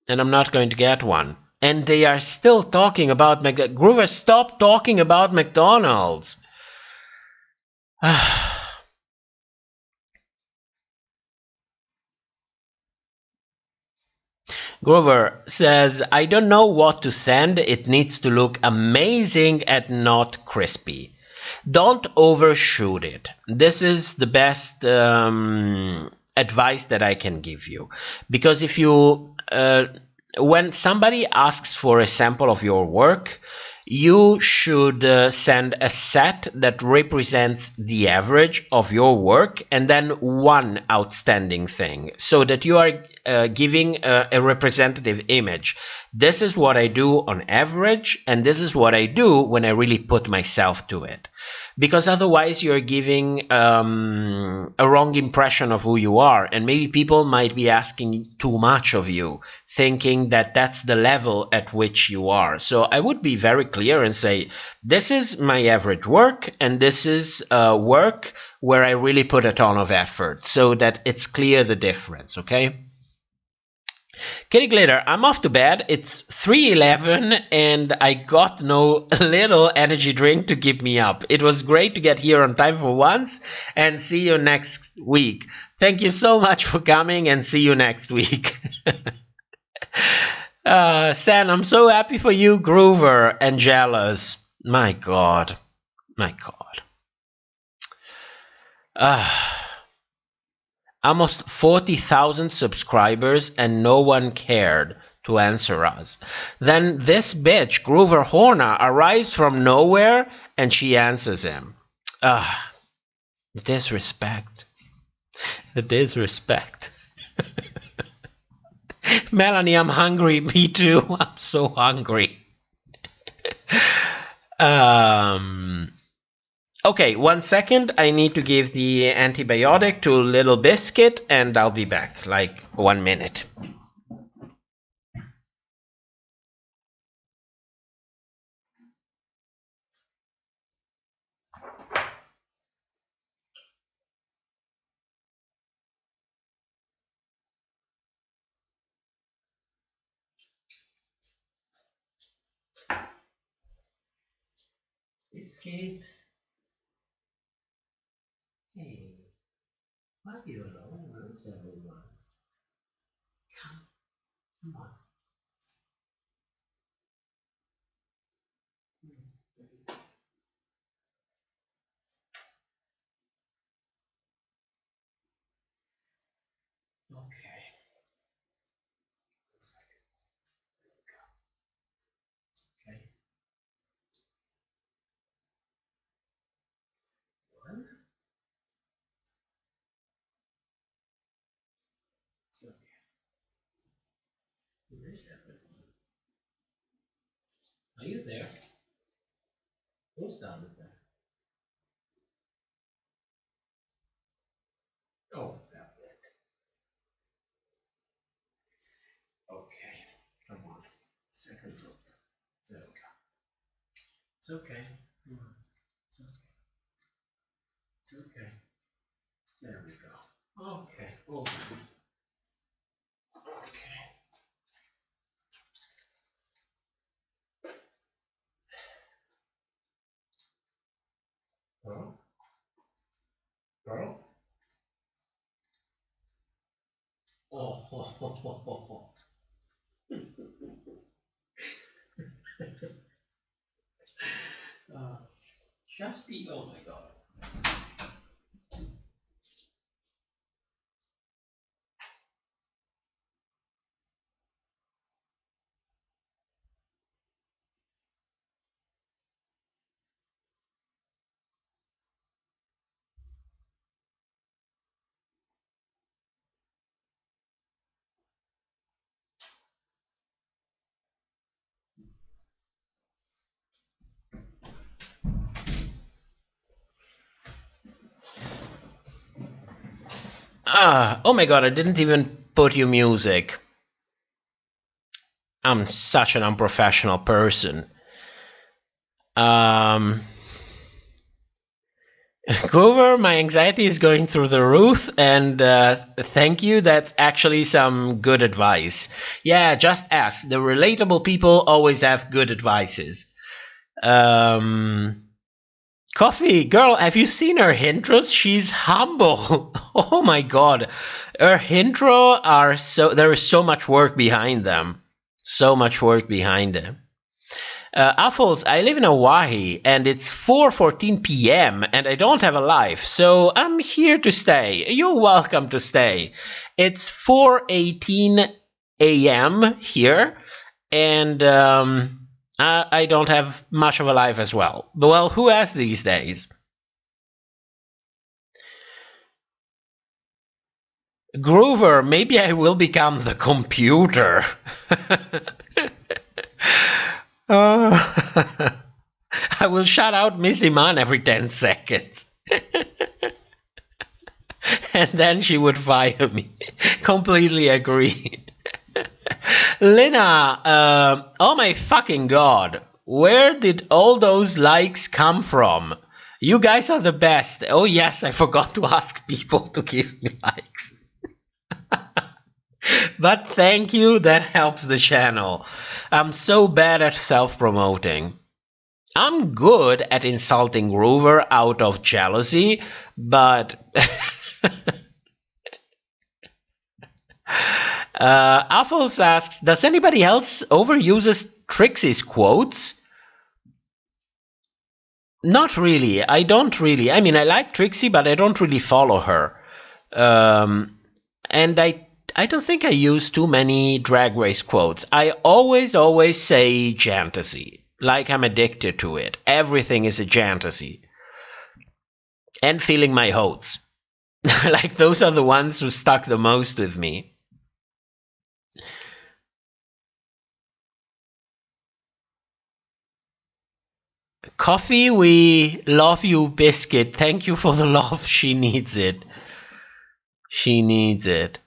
and I'm not going to get one. And they are still talking about McDonald's. Grover, stop talking about McDonald's. Grover says, I don't know what to send. It needs to look amazing and not crispy. Don't overshoot it. This is the best advice that I can give you. Because if you, when somebody asks for a sample of your work, you should send a set that represents the average of your work and then one outstanding thing, so that you are giving a representative image. This is what I do on average, and this is what I do when I really put myself to it. Because otherwise you're giving a wrong impression of who you are, and maybe people might be asking too much of you, thinking that that's the level at which you are. So I would be very clear and say, this is my average work, and this is work where I really put a ton of effort, so that it's clear the difference, okay? Kitty Glitter, I'm off to bed. It's 3:11 and I got no little energy drink to keep me up. It was great to get here on time for once and see you next week. Thank you so much for coming and see you next week. San, I'm so happy for you, Groover, and jealous. My God. My God. Almost 40,000 subscribers and no one cared to answer us. Then this bitch, Groover Horner, arrives from nowhere and she answers him. The disrespect. The disrespect. Melanie, I'm hungry. Me too. I'm so hungry. Okay, 1 second. I need to give the antibiotic to Little Biscuit and I'll be back. Like 1 minute. Biscuit. Hey, why are you alone? Where is everyone? Come on. Okay. 1 second. Okay. 1. It's okay. Where is everyone? Are you there? Who's down there? Oh, that worked. Okay. Come on. Second row. There we go. It's okay. Come on. It's okay. It's okay. There we go. Okay. Okay. Okay. Girl? Girl? Oh, ho, ho, ho, ho, ho. Just be, oh my God. Oh my God, I didn't even put you music. I'm such an unprofessional person. Grover, my anxiety is going through the roof, and thank you. That's actually some good advice. Yeah, just ask. The relatable people always have good advices. Coffee, girl, have you seen her intros? She's humble. Oh my God. Her intro are there is so much work behind them. So much work behind them. Affles, I live in Hawaii and it's 4:14 p.m. and I don't have a life, so I'm here to stay. You're welcome to stay. It's 4:18 a.m. here and I don't have much of a life as well. Well, who has these days? Groover, maybe I will become the computer. I will shout out Miss Iman every 10 seconds. And then she would fire me. Completely agree. Lena, oh my fucking God. Where did all those likes come from? You guys are the best. Oh yes, I forgot to ask people to give me likes. But thank you, that helps the channel. I'm so bad at self-promoting. I'm good at insulting Groover out of jealousy, but Affles asks, does anybody else overuses Trixie's quotes? Not really. I don't really. I mean, I like Trixie, but I don't really follow her. And I don't think I use too many Drag Race quotes. I always say Jantasy. Like I'm addicted to it. Everything is a Jantasy. And feeling my oats. Like those are the ones who stuck the most with me. Coffee, we love you, Biscuit. Thank you for the love. She needs it. She needs it.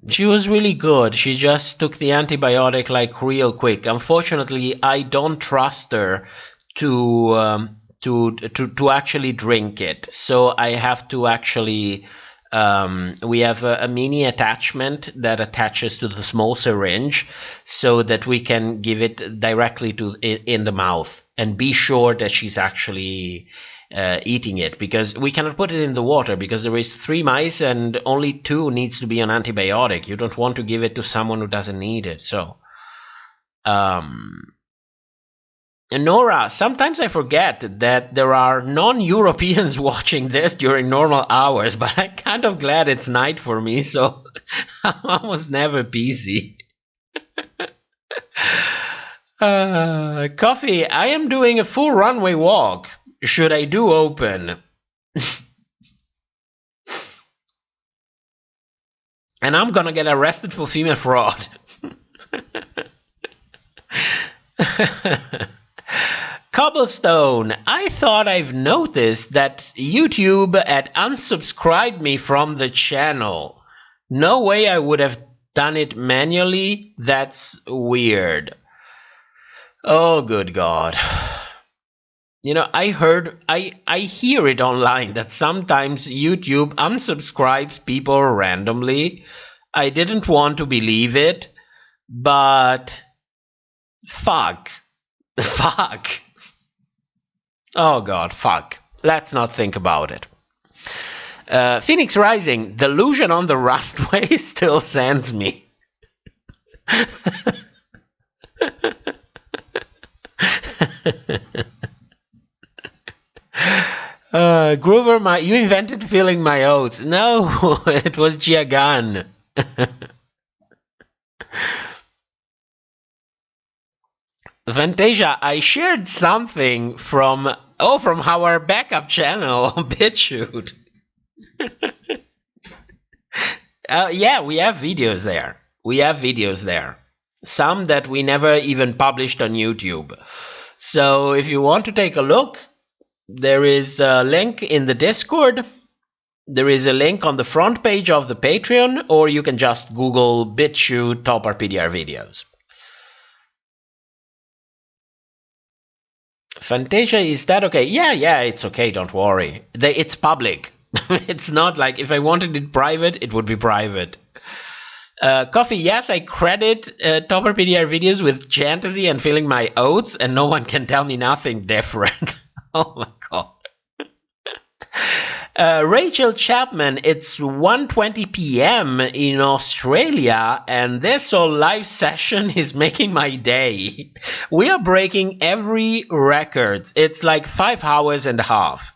She was really good. She just took the antibiotic like real quick. Unfortunately, I don't trust her to actually drink it. So I have to actually. We have a mini attachment that attaches to the small syringe, so that we can give it directly in the mouth and be sure that she's actually eating it, because we cannot put it in the water because there is 3 mice and only 2 needs to be on antibiotic. You don't want to give it to someone who doesn't need it. So Nora, sometimes I forget that there are non-Europeans watching this during normal hours, but I'm kind of glad it's night for me, so I'm almost never busy. Coffee, I am doing a full runway walk. Should I do open? And I'm gonna get arrested for female fraud. Cobblestone, I thought I've noticed that YouTube had unsubscribed me from the channel. No way I would have done it manually. That's weird. Oh, good God. You know, I hear it online that sometimes YouTube unsubscribes people randomly. I didn't want to believe it, but fuck. Fuck. Oh God, fuck. Let's not think about it. Phoenix Rising, delusion on the runway still sends me. Groover, you invented filling my oats. No, it was Jiagan. Fantasia, I shared something from our backup channel, BitChute. Yeah, we have videos there. Some that we never even published on YouTube. So if you want to take a look, there is a link in the Discord. There is a link on the front page of the Patreon, or you can just Google BitChute top RPDR videos. Fantasia, is that okay? Yeah, it's okay, don't worry. It's public. It's not like if I wanted it private, it would be private. Coffee, yes, I credit top RPDR videos with Jantasy and filling my oats, and no one can tell me nothing different. Oh my God. Rachel Chapman, it's 1:20 p.m. in Australia, and this whole live session is making my day. We are breaking every record. It's like 5 hours and a half.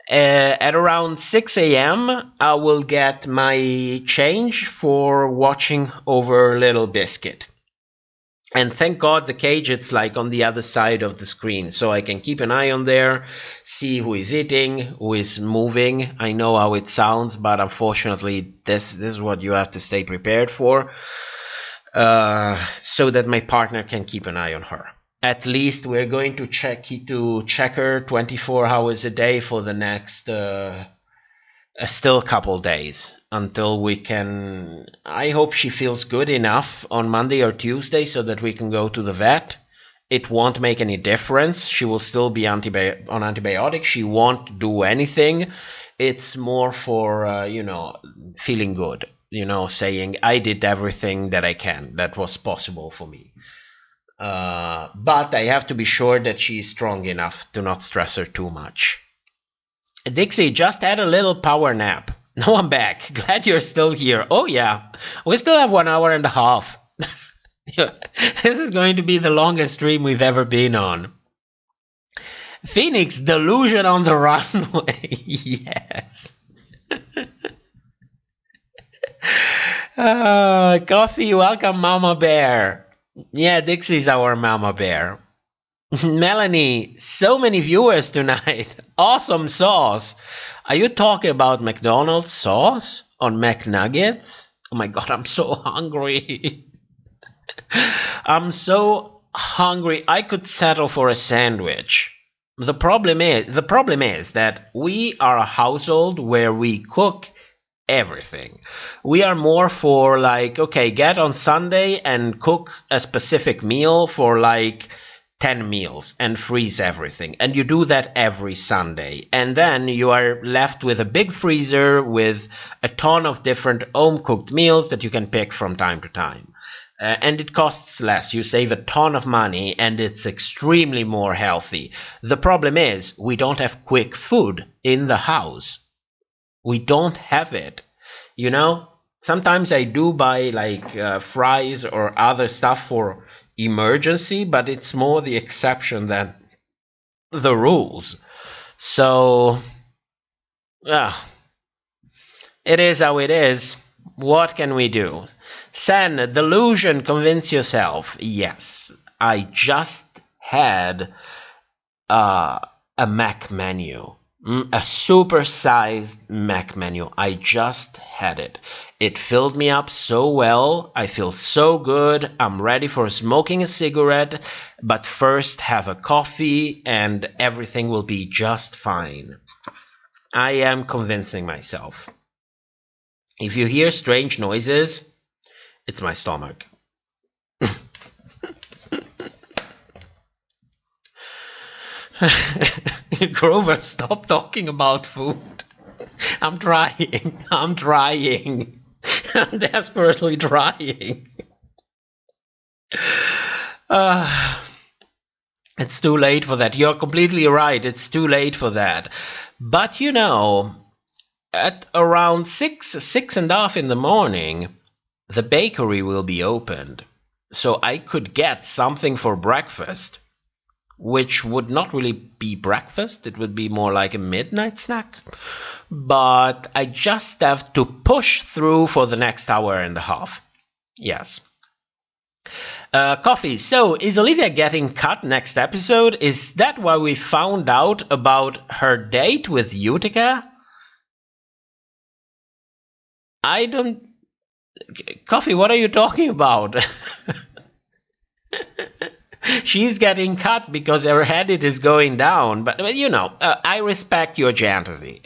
At around 6 a.m., I will get my change for watching over Little Biscuit. And thank God the cage, it's like on the other side of the screen, so I can keep an eye on there, see who is eating, who is moving. I know how it sounds, but unfortunately this is what you have to stay prepared for, so that my partner can keep an eye on her. At least we're going to check her 24 hours a day for the next still couple days, until we can. I hope she feels good enough on Monday or Tuesday so that we can go to the vet. It won't make any difference. She will still be on antibiotics. She won't do anything. It's more for, feeling good, saying I did everything that I can, that was possible for me. But I have to be sure that she's strong enough to not stress her too much. Dixie just had a little power nap. No, I'm back. Glad you're still here. Oh, yeah. We still have 1 hour and a half. This is going to be the longest stream we've ever been on. Phoenix, delusion on the runway. Yes. Coffee, welcome, Mama Bear. Yeah, Dixie's our Mama Bear. Melanie, so many viewers tonight. Awesome sauce. Are you talking about McDonald's sauce on McNuggets? Oh my god, I'm so hungry. I'm so hungry. I could settle for a sandwich. The problem is that we are a household where we cook everything. We are more for like, okay, get on Sunday and cook a specific meal for like 10 meals and freeze everything. And you do that every Sunday. And then you are left with a big freezer with a ton of different home-cooked meals that you can pick from time to time. And it costs less. You save a ton of money and it's extremely more healthy. The problem is we don't have quick food in the house. We don't have it. Sometimes I do buy like fries or other stuff for emergency, but it's more the exception than the rules. So, it is how it is. What can we do? Sen, delusion, convince yourself. Yes, I just had a Mac menu. A super-sized Mac menu. I just had it. It filled me up so well. I feel so good. I'm ready for smoking a cigarette. But first have a coffee and everything will be just fine. I am convincing myself. If you hear strange noises, it's my stomach. Grover, stop talking about food. I'm trying. I'm desperately trying. It's too late for that. You're completely right. It's too late for that. But at around 6:30 in the morning, the bakery will be opened. So I could get something for breakfast, which would not really be breakfast. It would be more like a midnight snack. But I just have to push through for the next hour and a half. Yes. Coffee. So, is Olivia getting cut next episode? Is that why we found out about her date with Utica? I don't... Coffee, what are you talking about? She's getting cut because her edit is going down. But, I respect your fantasy.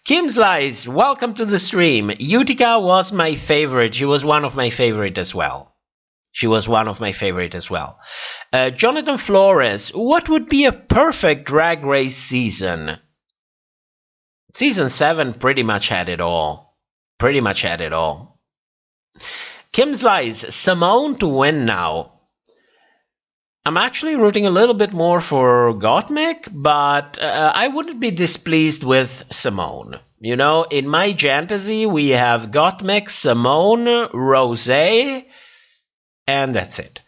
Kim's Lies, welcome to the stream. Utica was my favorite. She was one of my favorite as well. Jonathan Flores, what would be a perfect drag race season? Season 7 pretty much had it all. Kim's Lies, Simone to win now. I'm actually rooting a little bit more for Gottmik, but I wouldn't be displeased with Simone. In my fantasy, we have Gottmik, Simone, Rosé, and that's it.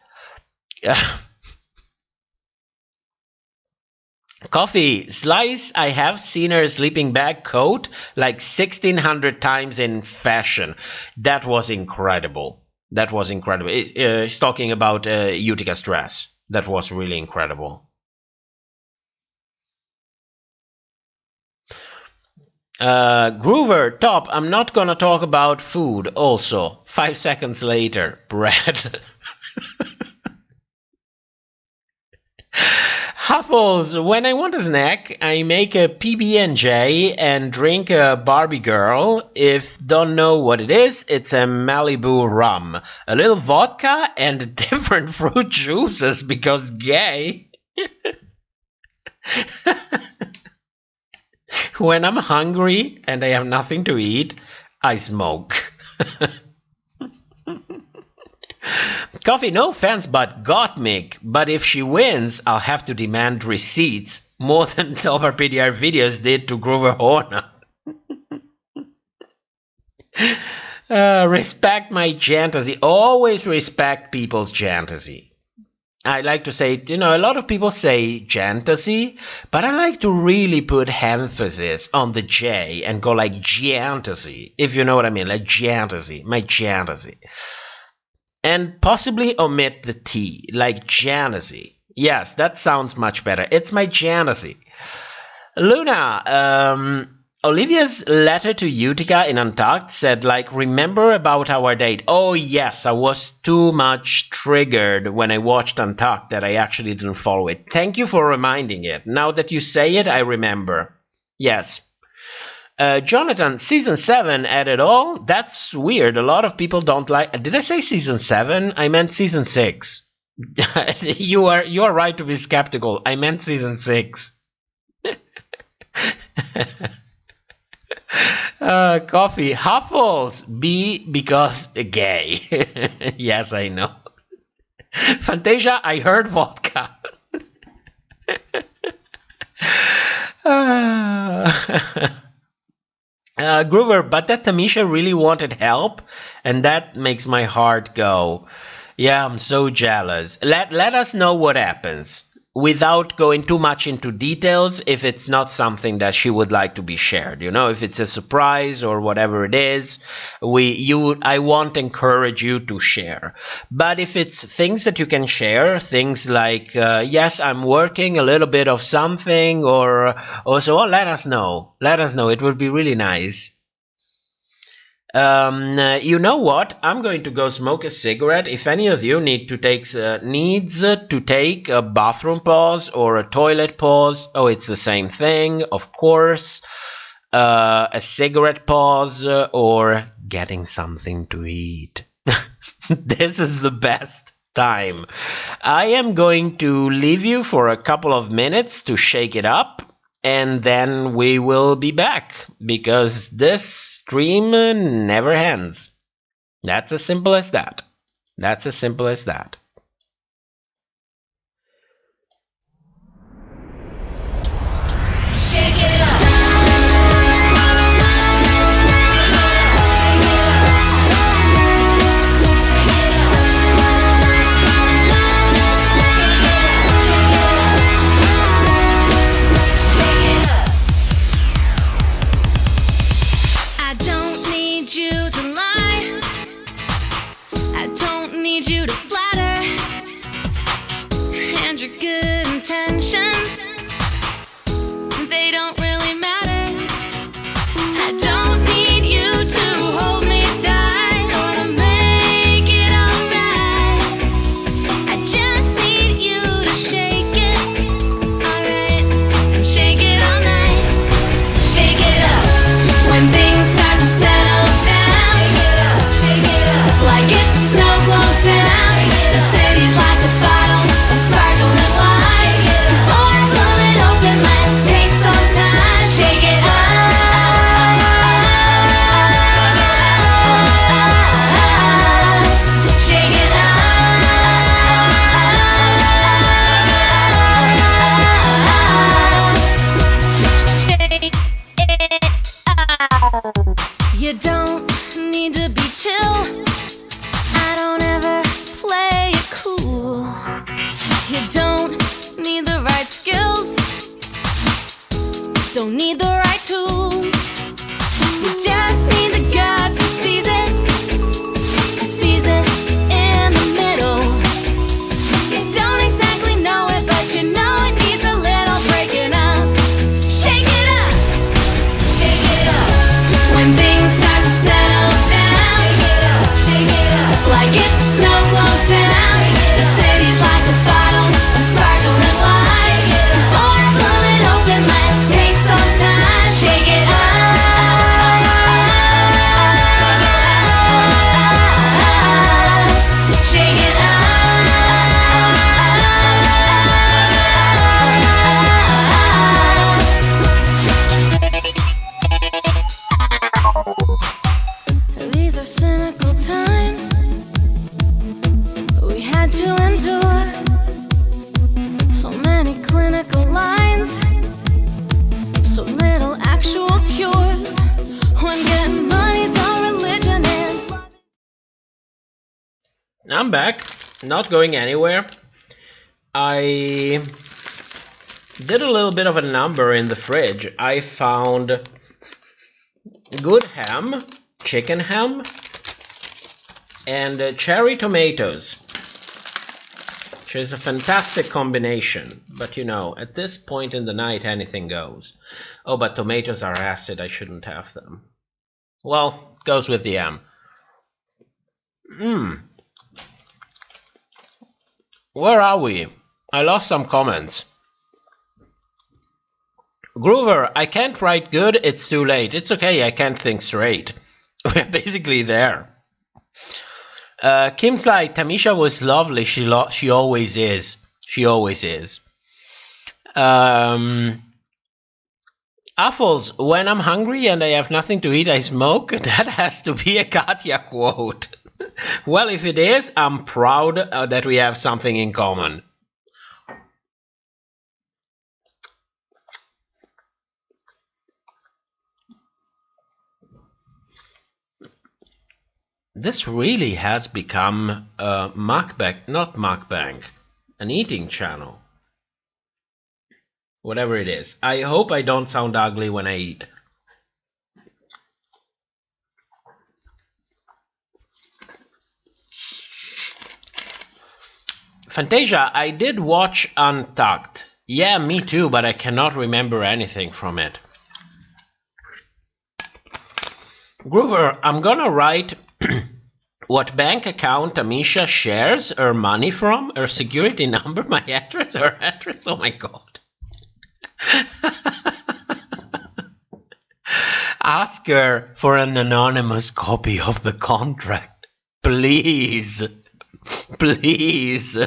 Coffee, Slice, I have seen her sleeping bag coat like 1,600 times in fashion. That was incredible. He's talking about Utica's dress. That was really incredible. Groover, top, I'm not gonna talk about food also. 5 seconds later, bread. Huffles, when I want a snack, I make a PB&J and drink a Barbie Girl. If don't know what it is, it's a Malibu rum. A little vodka and different fruit juices because gay. When I'm hungry and I have nothing to eat, I smoke. Coffee, no offense, but Gottmik. But if she wins, I'll have to demand receipts more than top RPDR videos did to Grover Horner. Respect my fantasy. Always respect people's fantasy. I like to say, a lot of people say fantasy, but I like to really put emphasis on the J and go like fantasy, if you know what I mean, like fantasy, my fantasy. And possibly omit the T, like fantasy. Yes, that sounds much better. It's my fantasy. Luna, Olivia's letter to Utica in Untucked said, like, remember about our date. Oh, yes, I was too much triggered when I watched Untucked that I actually didn't follow it. Thank you for reminding it. Now that you say it, I remember. Yes. Jonathan, Season 7 added all? That's weird. A lot of people don't like... Did I say Season 7? I meant Season 6. You are right to be skeptical. I meant Season 6. Coffee, Huffles, B because gay. Yes, I know. Fantasia, I heard vodka. Groover, but that Tamisha really wanted help, and that makes my heart go. Yeah, I'm so jealous. Let us know what happens. Without going too much into details, if it's not something that she would like to be shared, if it's a surprise or whatever it is, I won't encourage you to share. But if it's things that you can share, things like, yes, I'm working a little bit of something or so on, let us know. Let us know. It would be really nice. You know what? I'm going to go smoke a cigarette. If any of you needs to take a bathroom pause or a toilet pause, oh, it's the same thing, of course. A cigarette pause or getting something to eat. This is the best time. I am going to leave you for a couple of minutes to shake it up. And then we will be back, because this stream never ends. That's as simple as that. That's as simple as that. Shake it up. You to flatter. to endure so many clinical lines, so little actual cures. When getting money's our religion and I'm back, not going anywhere. I did a little bit of a number in the fridge. I found good ham, chicken ham, and cherry tomatoes, which is a fantastic combination. But you know, at this point in the night, anything goes. Oh, but tomatoes are acid. I shouldn't have them. Well, goes with the ham. Where are we? I lost some comments. Groover, I can't write good, it's too late. It's okay, I can't think straight. We're basically there. Kim's like, Tamisha was lovely, she always is. She always is. Apples, when I'm hungry and I have nothing to eat, I smoke. That has to be a Katya quote. Well, if it is, I'm proud that we have something in common. This really has become a mukbang, an eating channel. Whatever it is. I hope I don't sound ugly when I eat. Fantasia, I did watch Untucked. Yeah, me too, but I cannot remember anything from it. Groover, I'm gonna write what bank account Tamisha shares her money from, her security number, my address, her address. Oh my god. Ask her for an anonymous copy of the contract. Please. Please.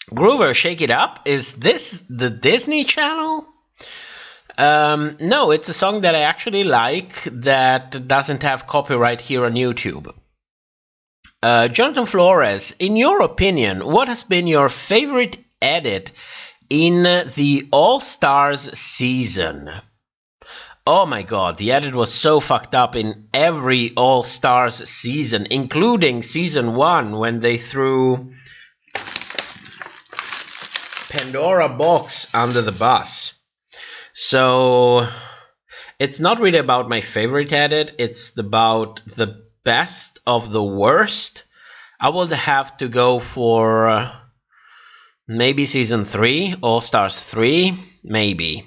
Groover, Shake It Up. Is this the Disney Channel? No, it's a song that I actually like that doesn't have copyright here on YouTube. Jonathan Flores, in your opinion, what has been your favorite edit in the All-Stars season? Oh my god, the edit was so fucked up in every All-Stars season, including season 1 when they threw Pandora Box under the bus. So it's not really about my favorite edit, it's about the best of the worst. I would have to go for maybe season 3, All Stars 3, maybe.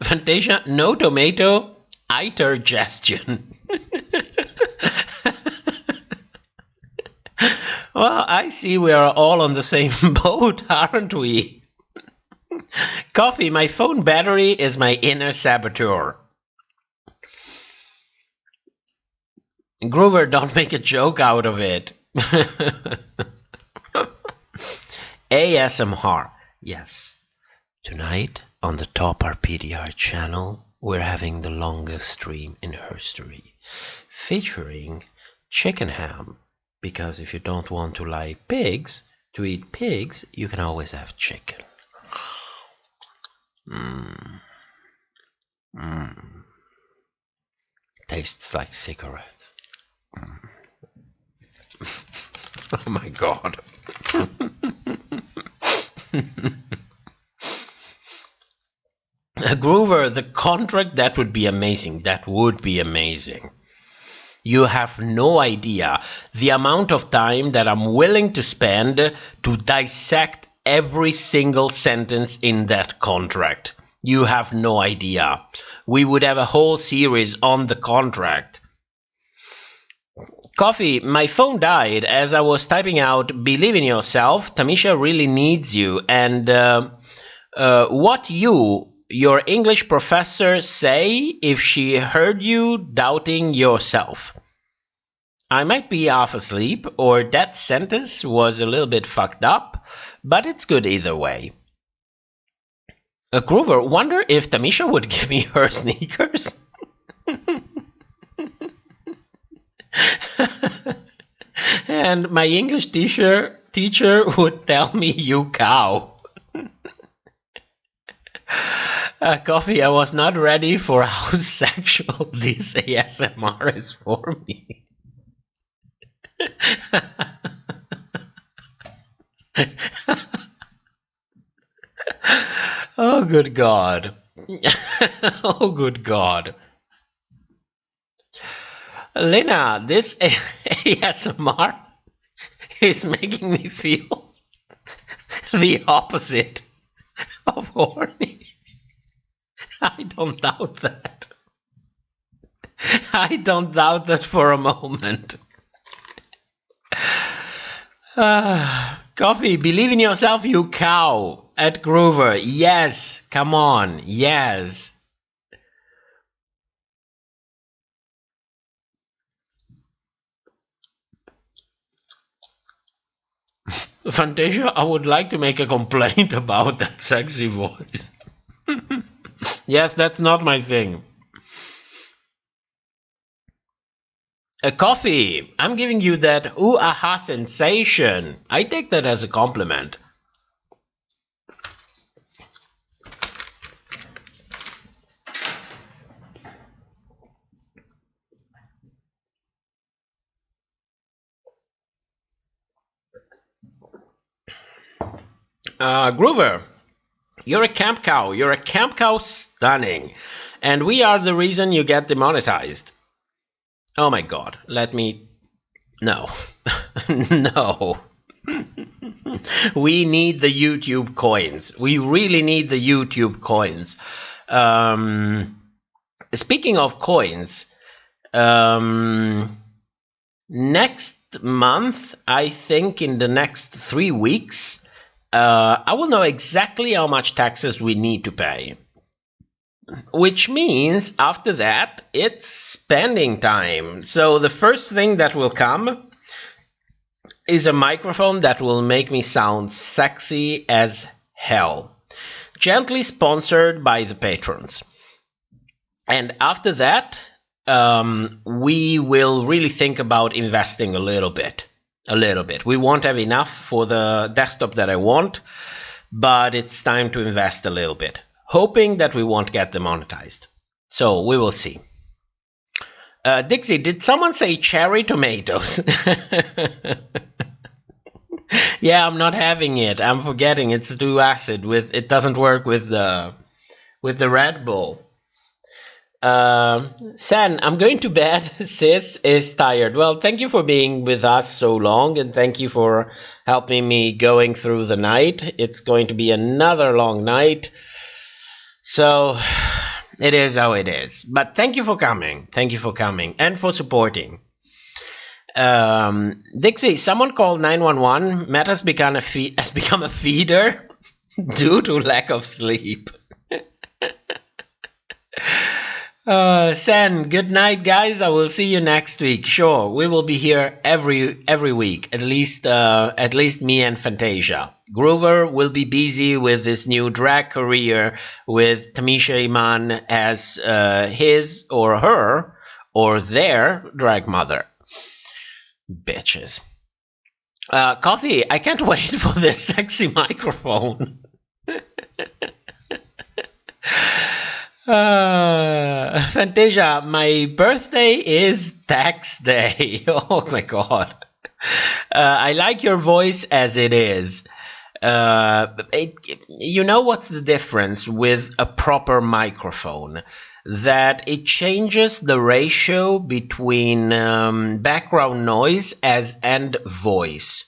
Fantasia, no tomato, indigestion. Well, I see we are all on the same boat, aren't we? Coffee, my phone battery is my inner saboteur. Groover, don't make a joke out of it. ASMR, yes. Tonight on the top RPDR channel, we're having the longest stream in history, featuring chicken ham. Because if you don't want to eat pigs, you can always have chicken. Tastes like cigarettes. Oh my god. Groover, the contract, that would be amazing. That would be amazing. You have no idea the amount of time that I'm willing to spend to dissect every single sentence in that contract. You have no idea. We would have a whole series on the contract. Coffee, my phone died as I was typing out, believe in yourself, Tamisha really needs you, and what your English professor say if she heard you doubting yourself? I might be half asleep, or that sentence was a little bit fucked up, but it's good either way. Groover, wonder if Tamisha would give me her sneakers? And my English teacher would tell me, you cow. Coffee, I was not ready for how sexual this ASMR is for me. Oh, good God. Oh, good God. Lena, this ASMR is making me feel the opposite of horny. I don't doubt that. I don't doubt that for a moment. Coffee, believe in yourself, you cow. At Groover, yes, come on, yes. Fantasia, I would like to make a complaint about that sexy voice. Yes, that's not my thing. A coffee, I'm giving you that ooh-aha sensation. I take that as a compliment. Groover, you're a camp cow. You're a camp cow stunning. And we are the reason you get demonetized. Oh my God, let me... No. No. We need the YouTube coins. We really need the YouTube coins. Speaking of coins, next month, I think in the next 3 weeks, I will know exactly how much taxes we need to pay. Which means after that, it's spending time. So the first thing that will come is a microphone that will make me sound sexy as hell. Gently sponsored by the patrons. And after that, we will really think about investing a little bit. We won't have enough for the desktop that I want, but it's time to invest a little bit. Hoping that we won't get demonetized. So we will see. Dixie, did someone say cherry tomatoes? Yeah, I'm not having it. I'm forgetting it's too acid. It doesn't work with the Red Bull. San, I'm going to bed. Sis is tired. Well, thank you for being with us so long, and thank you for helping me going through the night. It's going to be another long night. So it is how it is. But thank you for coming. Thank you for coming and for supporting. Dixie, someone called 911. Matt has become a feeder due to lack of sleep. Sen, good night, guys. I will see you next week. Sure, we will be here every week, at least me and Fantasia. Groover will be busy with his new drag career with Tamisha Iman as his or her or their drag mother. Bitches. Coffee, I can't wait for this sexy microphone. Fantasia, my birthday is tax day. Oh my God. I like your voice as it is. You know what's the difference with a proper microphone? That it changes the ratio between background noise and voice.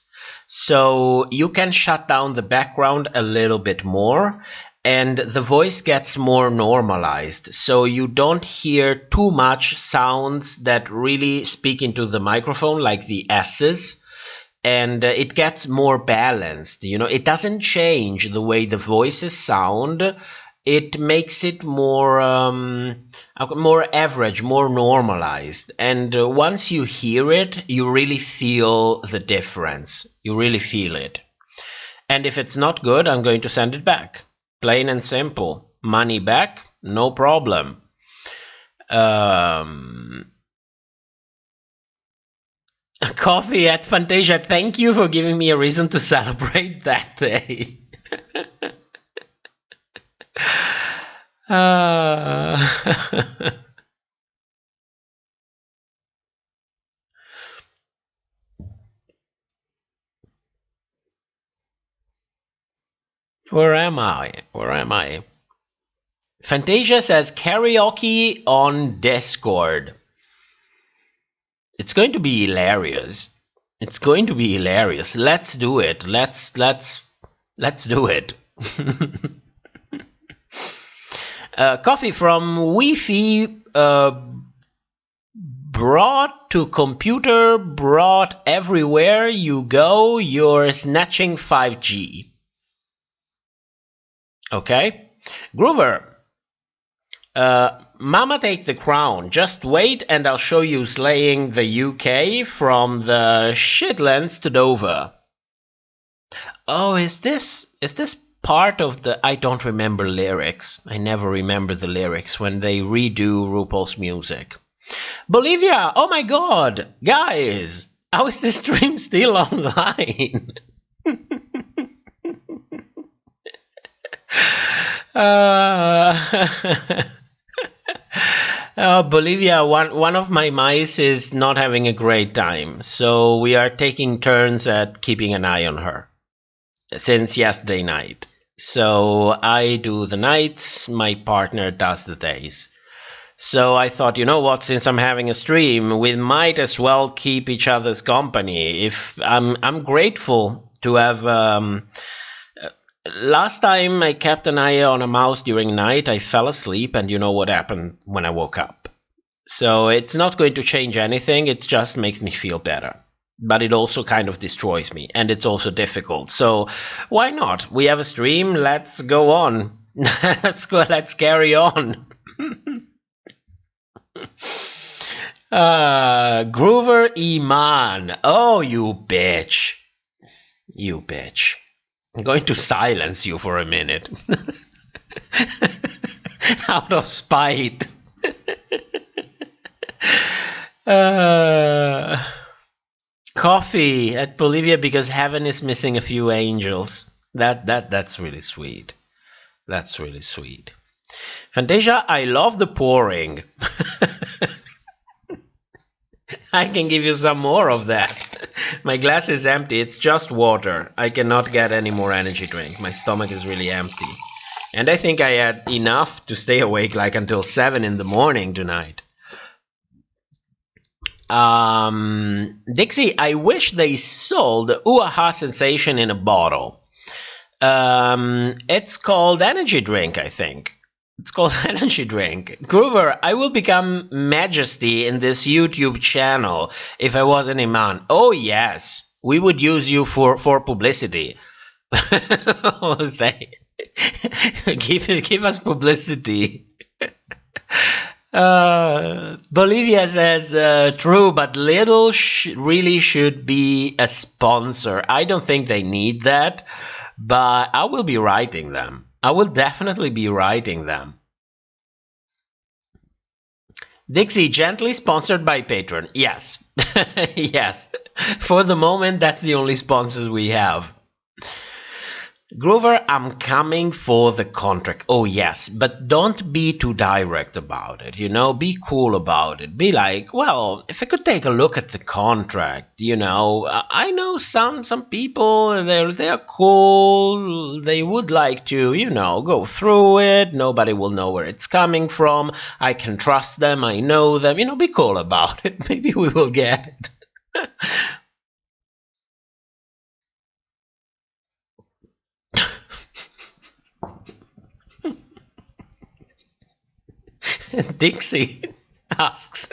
So you can shut down the background a little bit more, and the voice gets more normalized. So you don't hear too much sounds that really speak into the microphone, like the S's. And it gets more balanced, you know. It doesn't change the way the voices sound. it makes it more average, more normalized. And once you hear it, you really feel the difference. You really feel it. And if it's not good, I'm going to send it back. Plain and simple. Money back, no problem. Coffee at Fantasia, thank you for giving me a reason to celebrate that day. Where am I? Where am I? Fantasia says karaoke on Discord. It's going to be hilarious. It's going to be hilarious. Let's do it. Let's do it. Coffee from Wi-Fi brought to computer, brought everywhere you go, you're snatching 5G. Okay. Groover. Mama take the crown. Just wait and I'll show you slaying the UK from the Shetlands to Dover. Oh, is this part of the... I don't remember lyrics. I never remember the lyrics when they redo RuPaul's music. Bolivia! Oh my god! Guys! How is this stream still online? Bolivia, one of my mice is not having a great time, so we are taking turns at keeping an eye on her since yesterday night. So I do the nights, my partner does the days. So I thought, you know what, since I'm having a stream, we might as well keep each other's company. If I'm grateful to have last time I kept an eye on a mouse during night, I fell asleep, and you know what happened when I woke up. So it's not going to change anything, it just makes me feel better. But it also kind of destroys me, and it's also difficult. So why not? We have a stream, let's go on. Let's carry on. Groover Iman. Oh, you bitch. You bitch. I'm going to silence you for a minute. Out of spite. Coffee at Bolivia because heaven is missing a few angels. That's really sweet. That's really sweet. Fantasia, I love the pouring. I can give you some more of that. My glass is empty. It's just water. I cannot get any more energy drink. My stomach is really empty. And I think I had enough to stay awake like until 7 in the morning tonight. Dixie, I wish they sold Ooh-Aha Sensation in a bottle. It's called energy drink, I think. It's called energy drink. Groover, I will become Majesty in this YouTube channel if I was an Iman. Oh yes, we would use you for publicity. Say, give us publicity. Bolivia says, true, but Lidl really should be a sponsor. I don't think they need that, but I will be writing them. I will definitely be writing them. Dixie, gently sponsored by Patreon. Yes. Yes. For the moment, that's the only sponsors we have. Groover, I'm coming for the contract. Oh, yes, but don't be too direct about it, you know? Be cool about it. Be like, well, if I could take a look at the contract, you know, I know some people, they're cool, they would like to, you know, go through it, nobody will know where it's coming from, I can trust them, I know them, you know, be cool about it. Maybe we will get it. Dixie asks,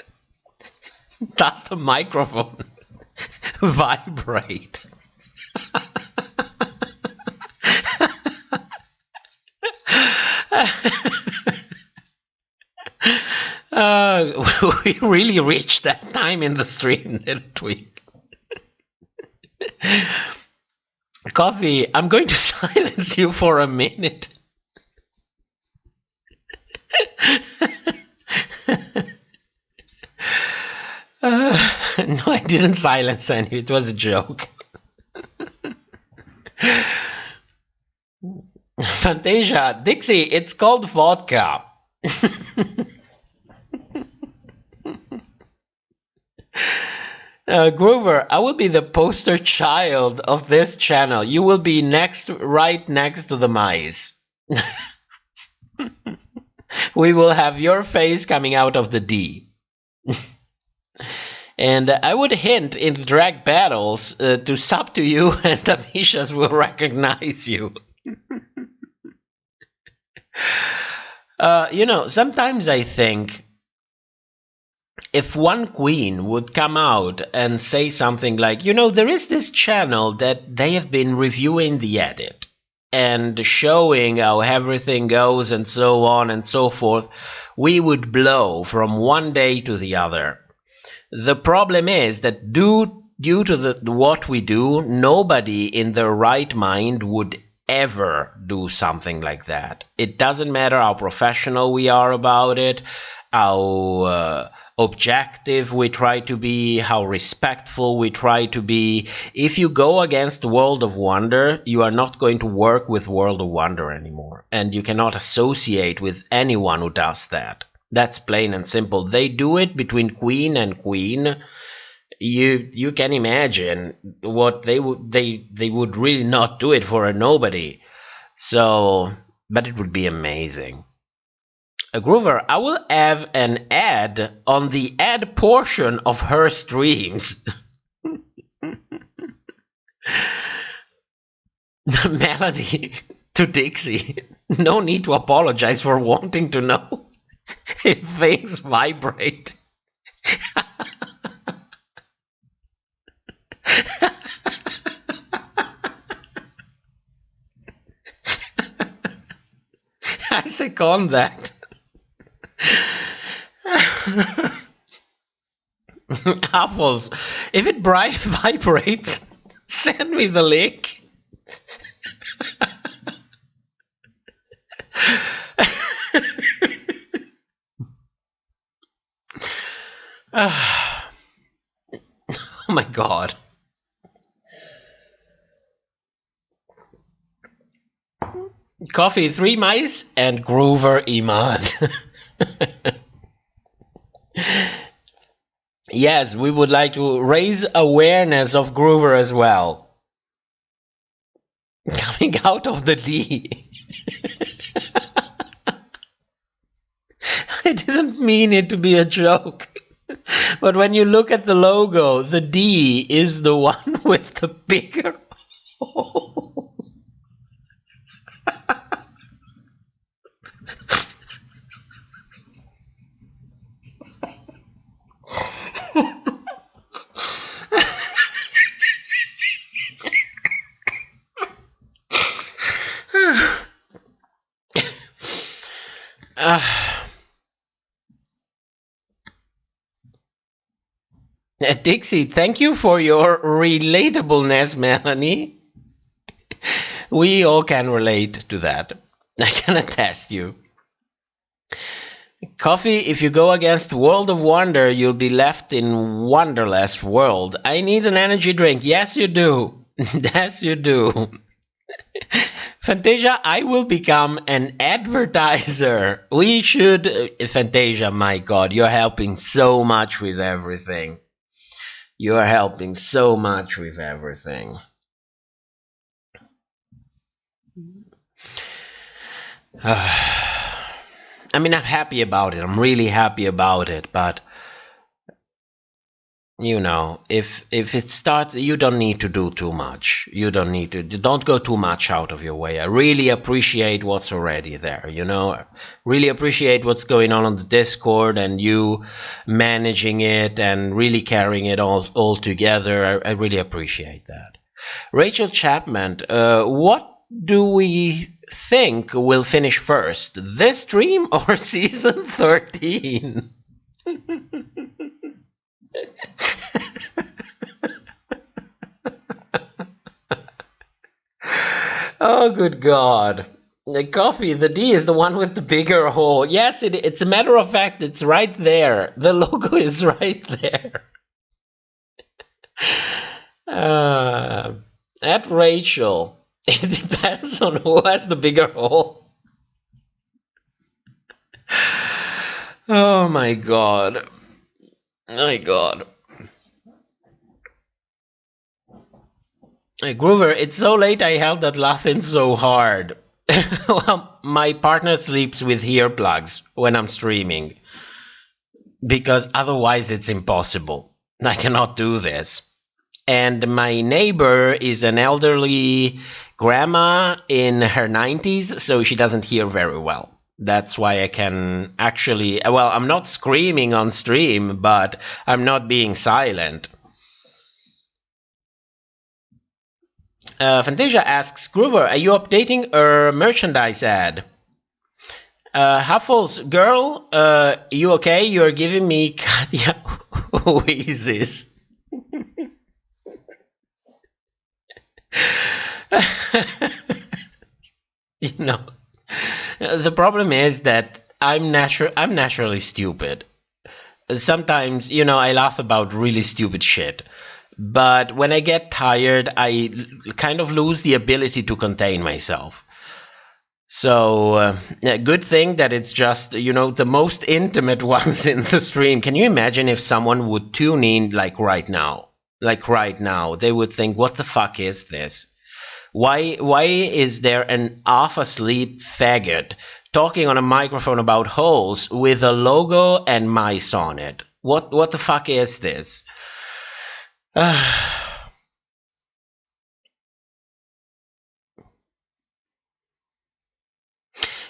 does the microphone vibrate? We really reached that time in the stream, didn't we? Coffee, I'm going to silence you for a minute. No, I didn't silence any. It was a joke. Fantasia, Dixie, it's called vodka. Groover, I will be the poster child of this channel. You will be right next to the mice. We will have your face coming out of the D. And I would hint in drag battles to sub to you, and the Mishas will recognize you. You know, sometimes I think if one queen would come out and say something like, you know, there is this channel that they have been reviewing the edit and showing how everything goes and so on and so forth, we would blow from one day to the other. The problem is that due to what we do, nobody in their right mind would ever do something like that. It doesn't matter how professional we are about it, how objective we try to be, how respectful we try to be. If you go against World of Wonder, you are not going to work with World of Wonder anymore, and you cannot associate with anyone who does that. That's plain and simple. They do it between queen and queen. You can imagine what they would really not do it for a nobody. So, but it would be amazing. Groover, I will have an ad on the ad portion of her streams. Melanie to Dixie, no need to apologize for wanting to know if things vibrate. I second that. Apples, if it vibrates, send me the link. Oh my god. Coffee, 3 mice, and Groover Iman. Yes, we would like to raise awareness of Groover as well. Coming out of the D. I didn't mean it to be a joke. But when you look at the logo, the D is the one with the bigger hole. Dixie, thank you for your relatableness, Melanie. We all can relate to that. I can attest you. Coffee, if you go against World of Wonder, you'll be left in Wonderless world. I need an energy drink. Yes, you do. Yes, you do. Fantasia, I will become an advertiser. We should... Fantasia, my God, you're helping so much with everything. You are helping so much with everything. I mean, I'm happy about it. I'm really happy about it. But, you know, if it starts, you don't need to do too much. You don't need to. Don't go too much out of your way. I really appreciate what's already there, you know. Really appreciate what's going on the Discord and you managing it and really carrying it all together. I really appreciate that. Rachel Chapman, what do we think will finish first, this stream or season 13? Oh, good God. The coffee, the D is the one with the bigger hole. Yes, it's a matter of fact, it's right there. The logo is right there. At Rachel, it depends on who has the bigger hole. Oh my God. My God. Hey, Groover, it's so late I held that laughing so hard. Well, my partner sleeps with earplugs when I'm streaming, because otherwise it's impossible. I cannot do this. And my neighbor is an elderly grandma in her 90s, so she doesn't hear very well. That's why I can actually, well, I'm not screaming on stream, but I'm not being silent. Fantasia asks, Groover, are you updating a merchandise ad? Huffles, girl, you okay? You're giving me Katya wheezes. You know, the problem is that I'm naturally stupid. Sometimes, you know, I laugh about really stupid shit. But when I get tired, I kind of lose the ability to contain myself. So, good thing that it's just, you know, the most intimate ones in the stream. Can you imagine if someone would tune in like right now? Like right now, they would think, what the fuck is this? Why is there an half-asleep faggot talking on a microphone about holes with a logo and mice on it? What the fuck is this?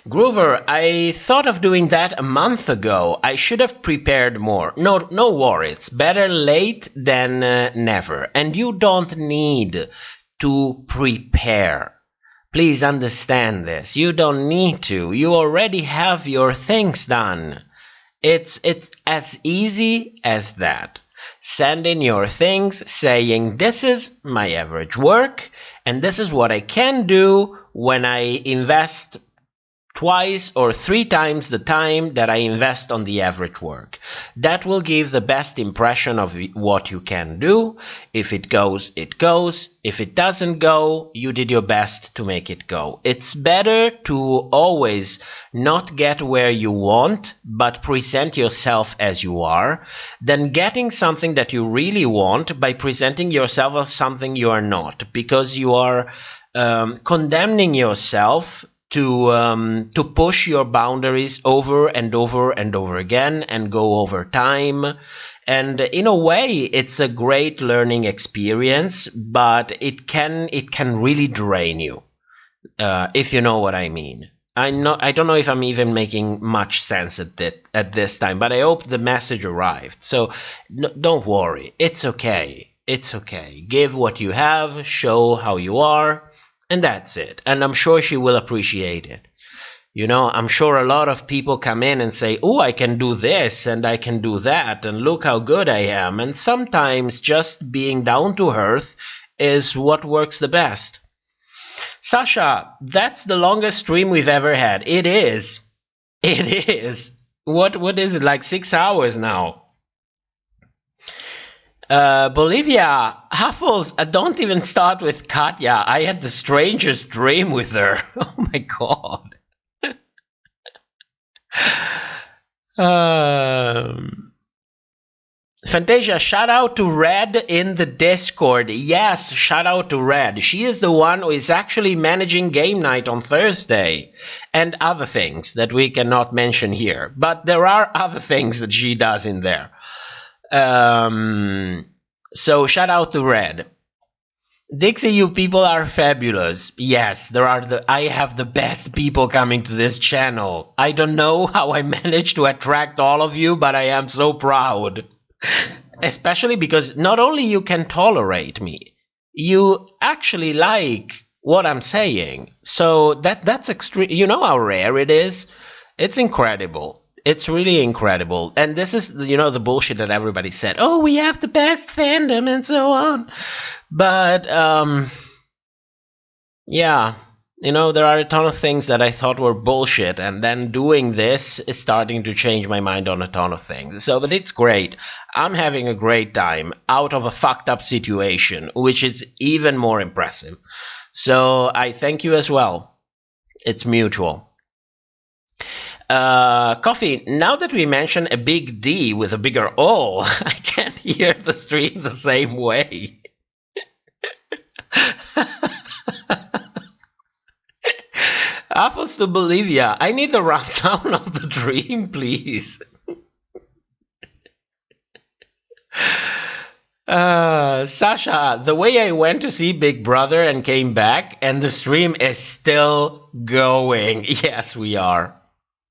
Groover, I thought of doing that a month ago. I should have prepared more. No worries. Better late than never. And you don't need to prepare. Please understand this. You don't need to. You already have your things done. It's as easy as that. Send in your things saying, this is my average work, and this is what I can do when I invest twice or 3 times the time that I invest on the average work. That will give the best impression of what you can do. If it goes, it goes. If it doesn't go, you did your best to make it go. It's better to always not get where you want, but present yourself as you are, than getting something that you really want by presenting yourself as something you are not, because you are condemning yourself to push your boundaries over and over and over again and go over time. And in a way, it's a great learning experience, but it can really drain you, if you know what I mean. I don't know if I'm even making much sense at this time, but I hope the message arrived. So don't worry, it's okay. It's okay. Give what you have, show how you are. And that's it. And I'm sure she will appreciate it. You know, I'm sure a lot of people come in and say, oh, I can do this and I can do that and look how good I am. And sometimes just being down to earth is what works the best. Sasha, that's the longest stream we've ever had. It is. It is. What is it, like 6 hours now? Bolivia, Huffles, don't even start with Katya. I had the strangest dream with her. Oh my god. Fantasia, shout out to Red in the Discord. Yes, shout out to Red. She is the one who is actually managing game night on Thursday. And other things that we cannot mention here. But there are other things that she does in there. So shout out to Red. Dixie, you people are fabulous. Yes, I have the best people coming to this channel. I don't know how I managed to attract all of you, but I am so proud. Especially because not only you can tolerate me, you actually like what I'm saying. So that's extreme. You know how rare it is? It's incredible. It's really incredible. And this is, the bullshit that everybody said. Oh, we have the best fandom and so on. But, yeah, there are a ton of things that I thought were bullshit. And then doing this is starting to change my mind on a ton of things. So, but it's great. I'm having a great time out of a fucked up situation, which is even more impressive. So I thank you as well. It's mutual. Coffee, now that we mention a big D with a bigger O, I can't hear the stream the same way. Apples to Bolivia, I need the rundown of the dream, please. Sasha, the way I went to see Big Brother and came back, and the stream is still going. Yes, we are.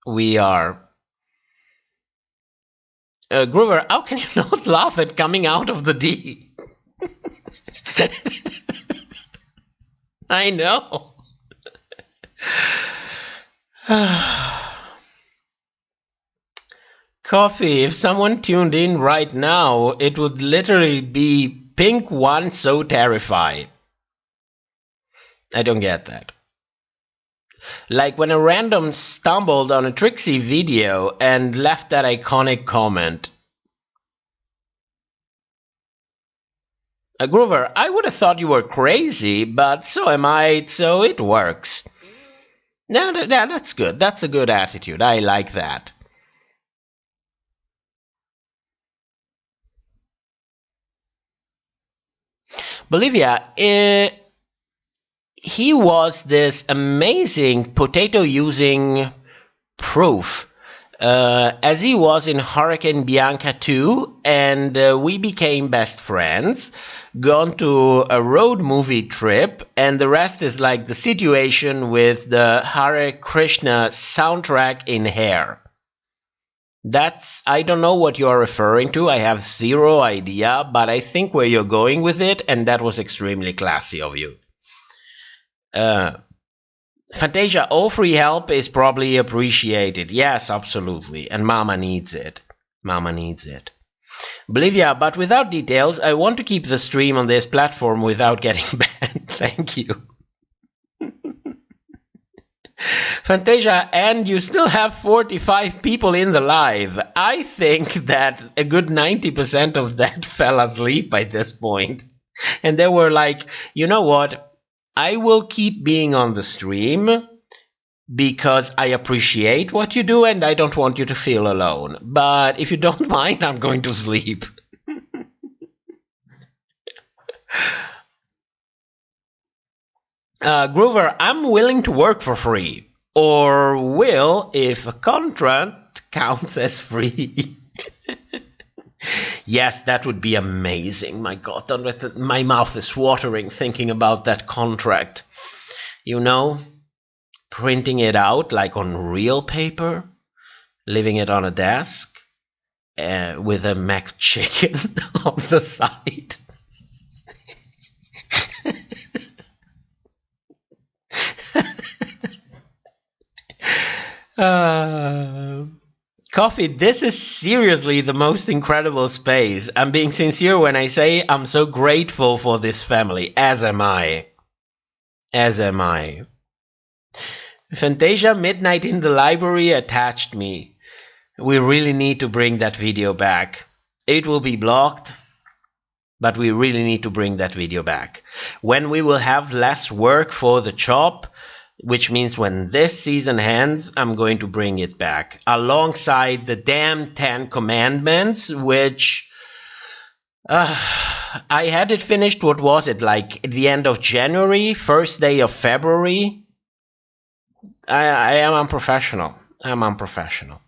We are. Groover, how can you not laugh at coming out of the D? I know. Coffee, if someone tuned in right now, it would literally be Pink One so terrified. I don't get that. Like when a random stumbled on a Trixie video and left that iconic comment. Groover, I would have thought you were crazy, but so am I, so it works. No, that's good. That's a good attitude. I like that. Bolivia, he was this amazing potato-using proof, as he was in Hurricane Bianca too, and we became best friends, gone to a road movie trip, and the rest is like the situation with the Hare Krishna soundtrack in Hair. I don't know what you're referring to, I have zero idea, but I think where you're going with it, and that was extremely classy of you. Fantasia, all free help is probably appreciated. Yes, absolutely, and Mama needs it. Mama needs it. Bolivia, but without details, I want to keep the stream on this platform without getting banned. Thank you. Fantasia, and you still have 45 people in the live. I think that a good 90% of that fell asleep by this point. And they were like, you know what? I will keep being on the stream because I appreciate what you do and I don't want you to feel alone. But if you don't mind, I'm going to sleep. Groover, I'm willing to work for free. Or will if a contract counts as free. Yes, that would be amazing. My God, my mouth is watering thinking about that contract. Printing it out like on real paper, leaving it on a desk with a McChicken on the side. Coffee, this is seriously the most incredible space. I'm being sincere when I say I'm so grateful for this family, as am I. As am I. Fantasia Midnight in the Library attached me. We really need to bring that video back. It will be blocked, but we really need to bring that video back. When we will have less work for the chop, which means when this season ends, I'm going to bring it back. Alongside the damn 10 Commandments, which I had it finished, what was it, like at the end of January, first day of February? I am unprofessional. I'm unprofessional.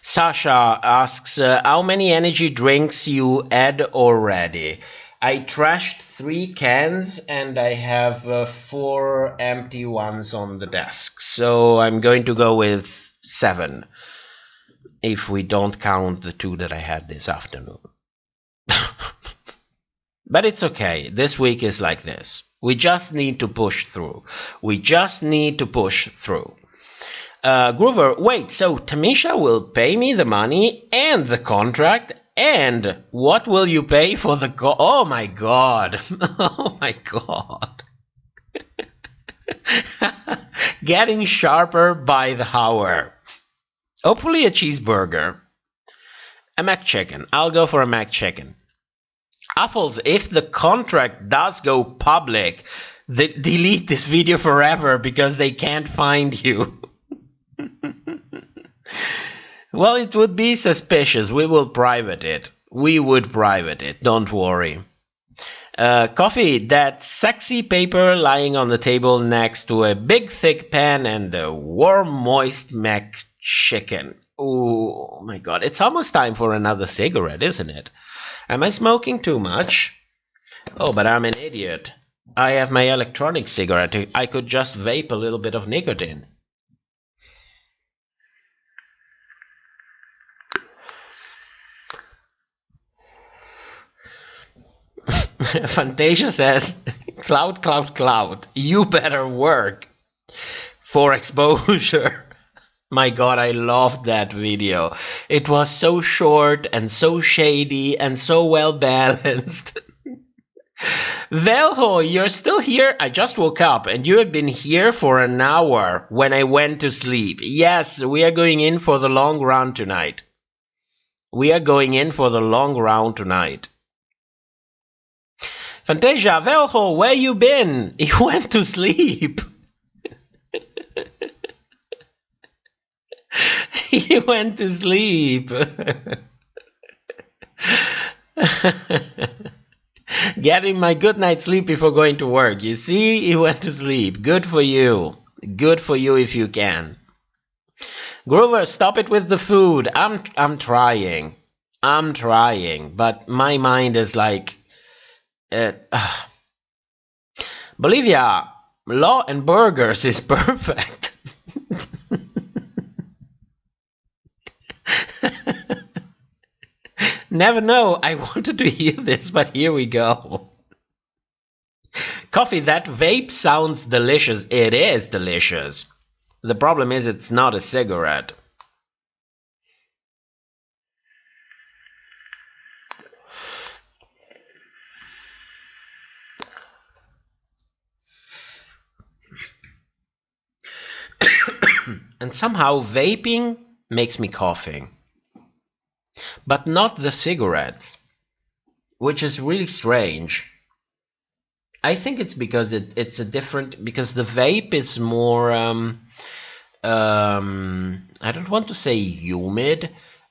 Sasha asks, how many energy drinks you had already? I trashed 3 cans and I have 4 empty ones on the desk. So I'm going to go with 7. If we don't count the 2 that I had this afternoon. But it's okay. This week is like this. We just need to push through. We just need to push through. Groover, wait, so Tamisha will pay me the money and the contract, and what will you pay for the oh my god. Oh my god. Getting sharper by the hour. Hopefully a cheeseburger. A McChicken. I'll go for a McChicken. Apples, if the contract does go public, delete this video forever because they can't find you. Well, it would be suspicious. We will private it. We would private it. Don't worry. Coffee, that sexy paper lying on the table next to a big thick pan and a warm moist McChicken. Oh my god, it's almost time for another cigarette, isn't it? Am I smoking too much? Oh, but I'm an idiot. I have my electronic cigarette. I could just vape a little bit of nicotine. Fantasia says, cloud, cloud, cloud, you better work for exposure. My god, I loved that video. It was so short and so shady and so well balanced. Velho, you're still here? I just woke up and you have been here for an hour when I went to sleep. Yes, we are going in for the long round tonight. We are going in for the long round tonight. Fantasia, Velho, where you been? He went to sleep. He went to sleep. Getting my good night's sleep before going to work. You see, he went to sleep. Good for you. Good for you if you can. Groover, stop it with the food. I'm trying. I'm trying, but my mind is like Bolivia, law and burgers is perfect. Never know. I wanted to hear this, but here we go. Coffee, that vape sounds delicious. It is delicious. The problem is it's not a cigarette. And somehow vaping makes me coughing. But not the cigarettes, which is really strange. I think it's because it's a different, because the vape is more, I don't want to say humid,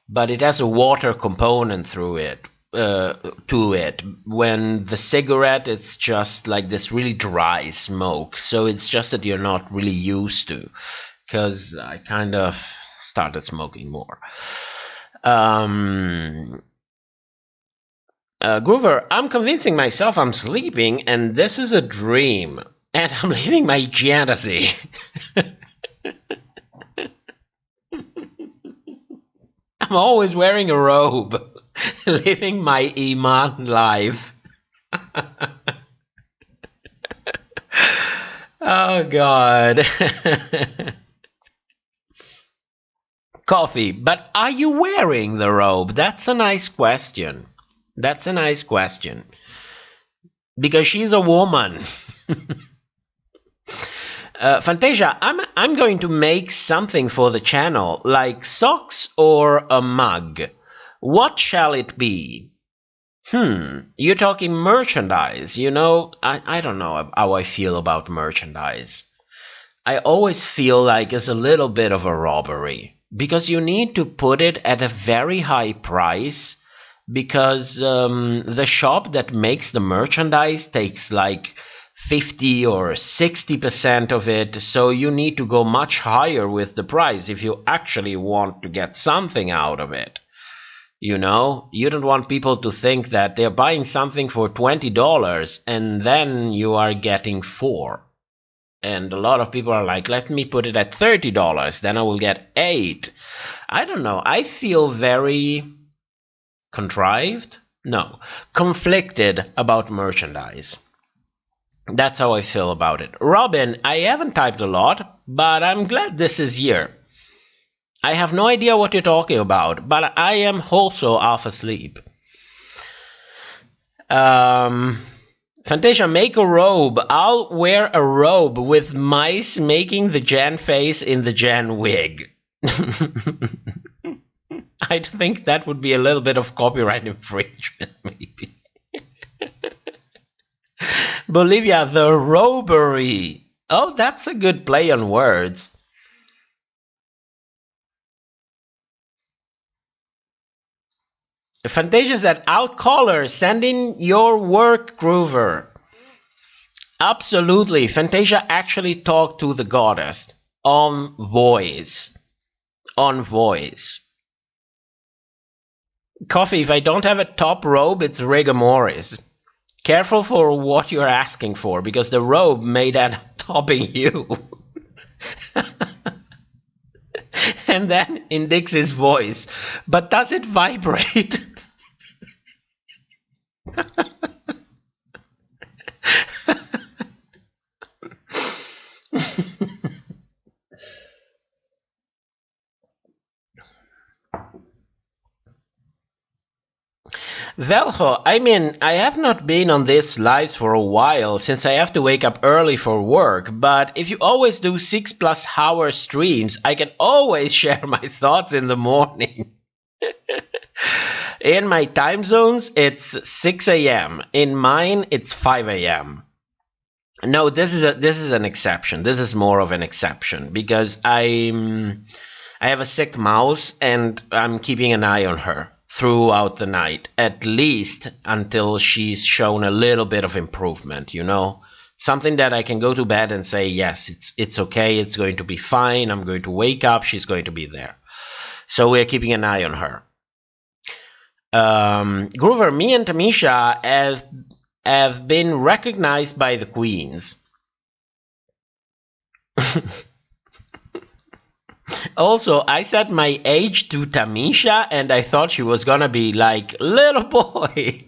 but it has a water component through it, to it. When the cigarette, it's just like this really dry smoke. So it's just that you're not really used to, because I kind of started smoking more. Groover, I'm convincing myself I'm sleeping and this is a dream and I'm living my fantasy. I'm always wearing a robe, living my Iman life. Oh God. Coffee, but are you wearing the robe? That's a nice question. That's a nice question. Because she's a woman. Fantasia, I'm going to make something for the channel, like socks or a mug. What shall it be? You're talking merchandise. You know, I don't know how I feel about merchandise. I always feel like it's a little bit of a robbery. Because you need to put it at a very high price, because the shop that makes the merchandise takes like 50 or 60% of it, so you need to go much higher with the price if you actually want to get something out of it. You know, you don't want people to think that they're buying something for $20 and then you are getting 4. And a lot of people are like, let me put it at $30, then I will get 8. I don't know. I feel very contrived? No. Conflicted about merchandise. That's how I feel about it. Robin, I haven't typed a lot, but I'm glad this is here. I have no idea what you're talking about, but I am also half asleep. Fantasia, make a robe. I'll wear a robe with mice making the Jan face in the Jan wig. I think that would be a little bit of copyright infringement, maybe. Bolivia, the robery. Oh, that's a good play on words. Fantasia said, I'll call her. Send in your work, Groover. Absolutely. Fantasia actually talked to the goddess on voice. On voice. Coffee, if I don't have a top robe, it's rigor mortis. Careful for what you're asking for, because the robe may end up topping you. And then in Dixie's voice, but does it vibrate? Velho, I mean, I have not been on this live for a while since I have to wake up early for work, but if you always do 6+ hour streams, I can always share my thoughts in the morning. In my time zones, it's 6 a.m. In mine, it's 5 a.m. No, this is an exception. This is more of an exception because I have a sick mouse and I'm keeping an eye on her throughout the night, at least until she's shown a little bit of improvement, you know? Something that I can go to bed and say, yes, it's okay, it's going to be fine, I'm going to wake up, she's going to be there. So we're keeping an eye on her. Groover, me and Tamisha have been recognized by the queens. Also, I said my age to Tamisha and I thought she was gonna be like, little boy,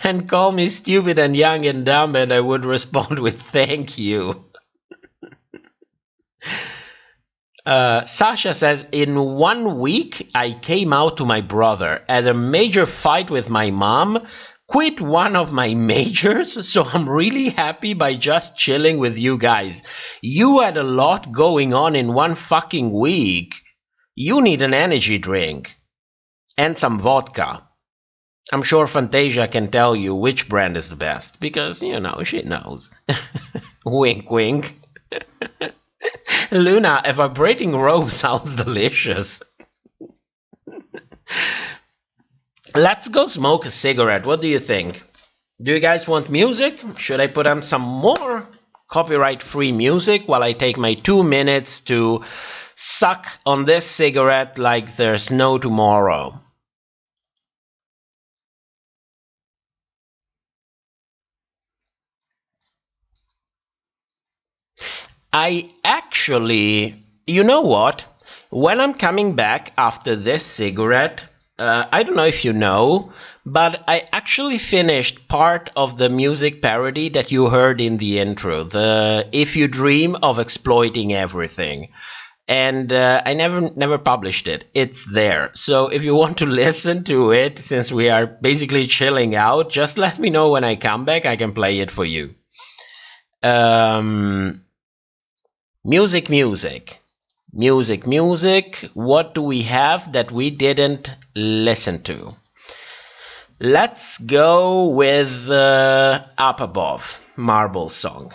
and call me stupid and young and dumb, and I would respond with thank you. Sasha says, in 1 week, I came out to my brother, had a major fight with my mom, quit one of my majors, so I'm really happy by just chilling with you guys. You had a lot going on in 1 fucking week. You need an energy drink. And some vodka. I'm sure Fantasia can tell you which brand is the best, because, you know, she knows. Wink, wink. Luna, a vibrating robe sounds delicious. Let's go smoke a cigarette. What do you think? Do you guys want music? Should I put on some more copyright-free music while I take my 2 minutes to suck on this cigarette like there's no tomorrow? I actually, you know what? When I'm coming back after this cigarette, I don't know if you know, but I actually finished part of the music parody that you heard in the intro, the If You Dream of Exploiting Everything. And I never published it. It's there. So if you want to listen to it, since we are basically chilling out, just let me know when I come back. I can play it for you. Music. What do we have that we didn't listen to? Let's go with Up Above, Marble Song.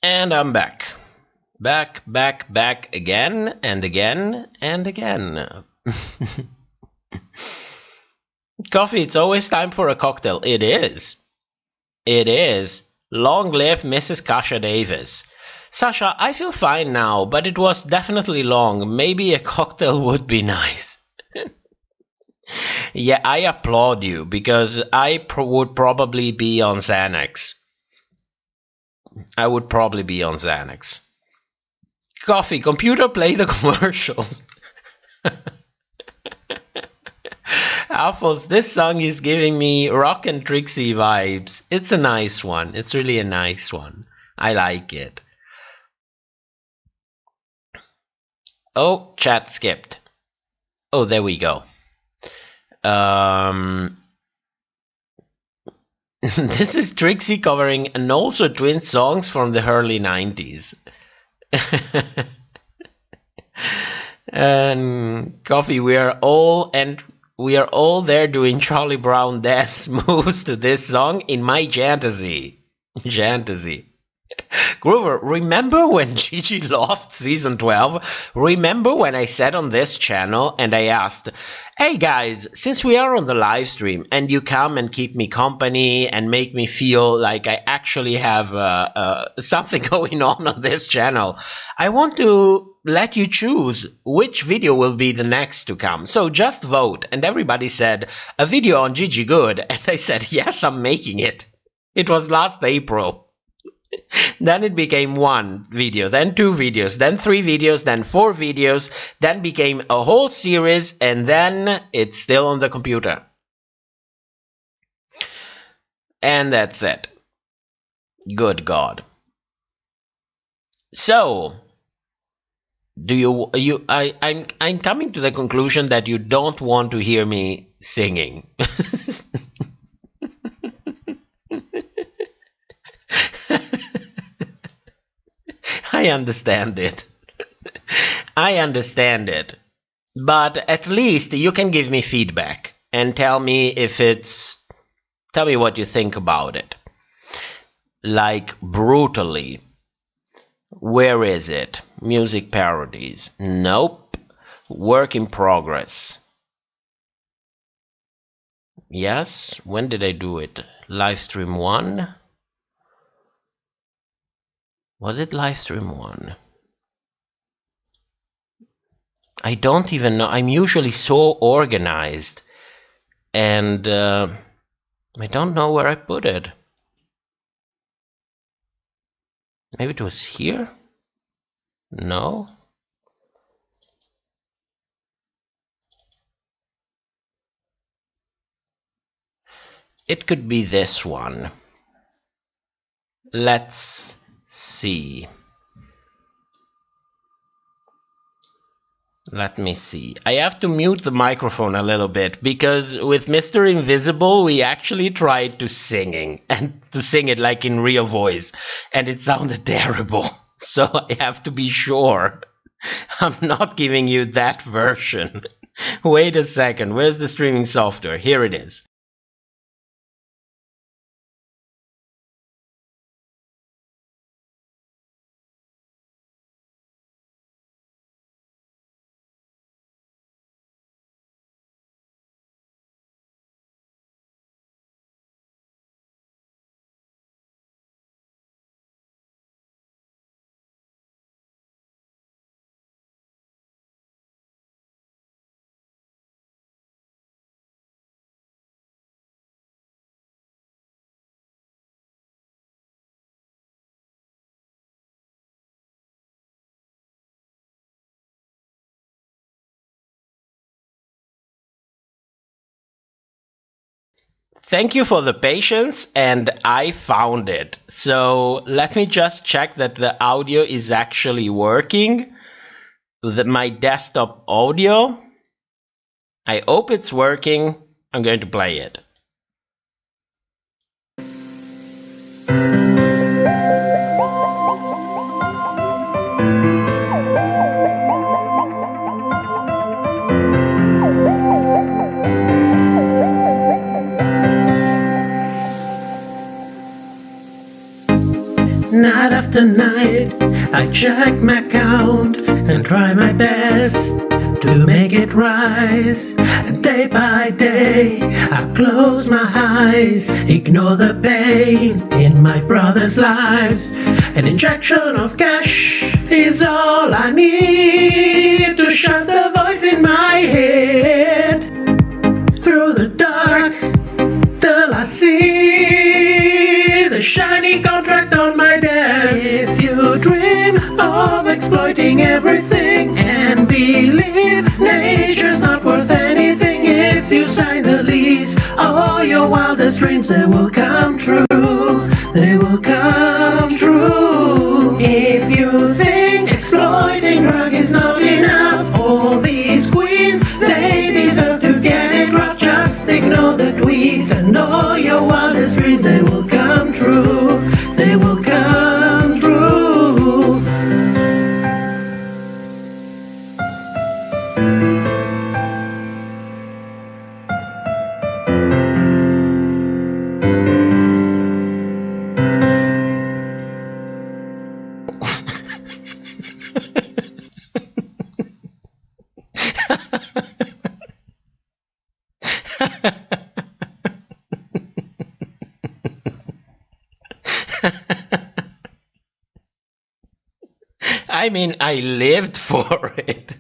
And I'm back. Back again and again and again. Coffee, it's always time for a cocktail. It is. It is. Long live Mrs. Kasha Davis. Sasha, I feel fine now, but it was definitely long. Maybe a cocktail would be nice. Yeah, I applaud you, because I would probably be on Xanax. I would probably be on Xanax. Coffee, computer, play the commercials. Alphonse, this song is giving me Rock and Trixie vibes. It's a nice one. It's really a nice one. I like it. Oh, chat skipped. Oh, there we go. This is Trixie covering and also twin songs from the early 90s. And Coffee, we are all there doing Charlie Brown dance moves to this song in my Jantasy. Groover, remember when Gigi lost season 12? Remember when I said on this channel and I asked, hey guys, since we are on the live stream and you come and keep me company and make me feel like I actually have something going on this channel, I want to let you choose which video will be the next to come. So just vote. And everybody said, a video on Gigi Good. And I said, yes, I'm making it. It was last April. Then it became 1 video, then 2 videos, then 3 videos, then 4 videos, then became a whole series, and then it's still on the computer. And that's it. Good God. So, I'm coming to the conclusion that you don't want to hear me singing. I understand it. I understand it. But at least you can give me feedback and tell me tell me what you think about it. Like, brutally. Where is it? Music parodies. Nope. Work in progress. Yes. When did I do it? Livestream 1? Was it Livestream 1? I don't even know. I'm usually so organized. And I don't know where I put it. Maybe it was here? No? It could be this one. Let's see. Let me see. I have to mute the microphone a little bit because with Mr. Invisible we actually tried to sing it like in real voice and it sounded terrible. So I have to be sure I'm not giving you that version. Wait a second. Where's the streaming software? Here it is. Thank you for the patience, and I found it. So let me just check that the audio is actually working. My desktop audio. I hope it's working. I'm going to play it. Not a after night, I check my account and try my best to make it rise. And day by day, I close my eyes, ignore the pain in my brother's lives. An injection of cash is all I need to shut the voice in my head. Through the dark, till I see the shiny contract on my desk. If you dream of exploiting everything and believe nature's not worth anything, if you sign the lease, all your wildest dreams, they will come true. They will come true. If you think exploiting drug is not enough, all these queens, they deserve to get it rough. Just ignore the tweets and all your wildest dreams, they will come true. They will come true. I mean, I lived for it.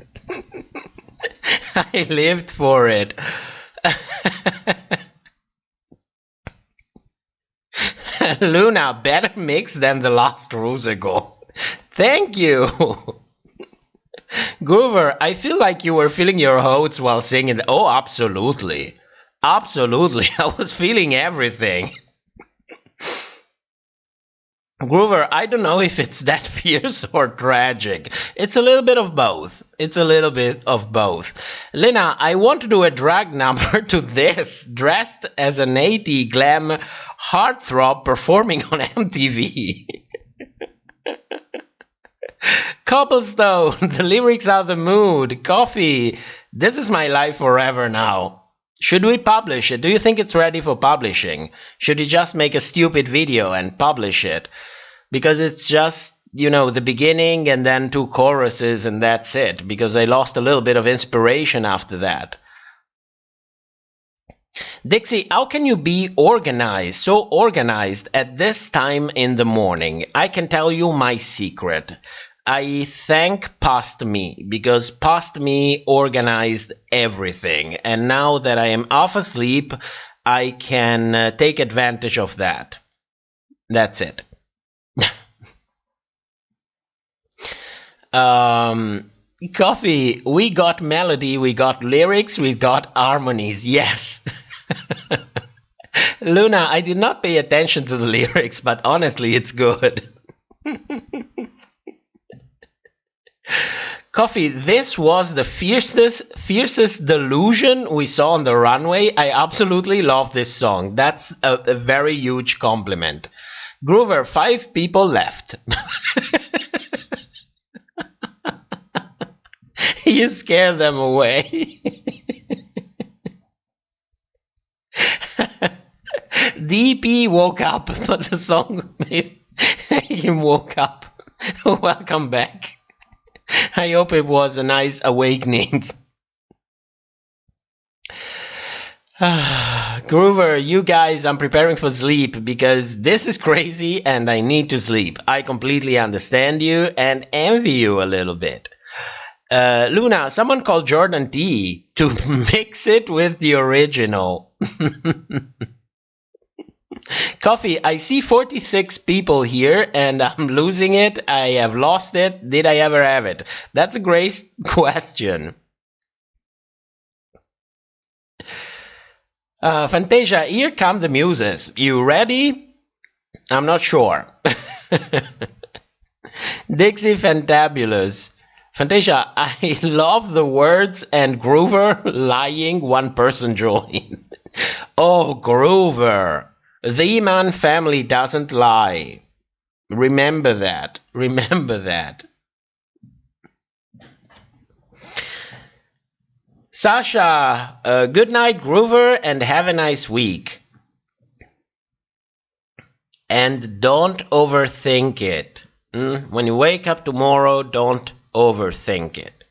I lived for it. Luna, better mix than the last rose ago. Thank you. Groover, I feel like you were feeling your oats while singing. Oh, absolutely. Absolutely. I was feeling everything. Groover, I don't know if it's that fierce or tragic. It's a little bit of both. It's a little bit of both. Lena, I want to do a drag number to this, dressed as an 80 glam heartthrob performing on MTV. Cobblestone, the lyrics are the mood. Coffee, this is my life forever now. Should we publish it? Do you think it's ready for publishing? Should we just make a stupid video and publish it? Because it's just, you know, the beginning and then 2 choruses and that's it. Because I lost a little bit of inspiration after that. Dixie, how can you be organized, so organized at this time in the morning? I can tell you my secret. I thank Past Me, because Past Me organized everything. And now that I am half asleep, I can take advantage of that. That's it. Coffee, we got melody, we got lyrics, we got harmonies. Yes. Luna, I did not pay attention to the lyrics, but honestly, it's good. Coffee, this was the fiercest delusion we saw on the runway. I absolutely love this song. That's a very huge compliment. Groover, 5 people left. You scared them away. DP woke up, but the song made him woke up. Welcome back. I hope it was a nice awakening. Groover, you guys, I'm preparing for sleep because this is crazy and I need to sleep. I completely understand you and envy you a little bit. Luna, someone called Jordan T to mix it with the original. Coffee, I see 46 people here and I'm losing it. I have lost it. Did I ever have it? That's a great question. Fantasia, here come the muses. You ready? I'm not sure. Dixie Fantabulous. Fantasia, I love the words and Groover lying, one person join. Oh, Groover. The E-Man family doesn't lie. Remember that. Remember that. Sasha, good night, Groover, and have a nice week. And don't overthink it. When you wake up tomorrow, don't overthink it.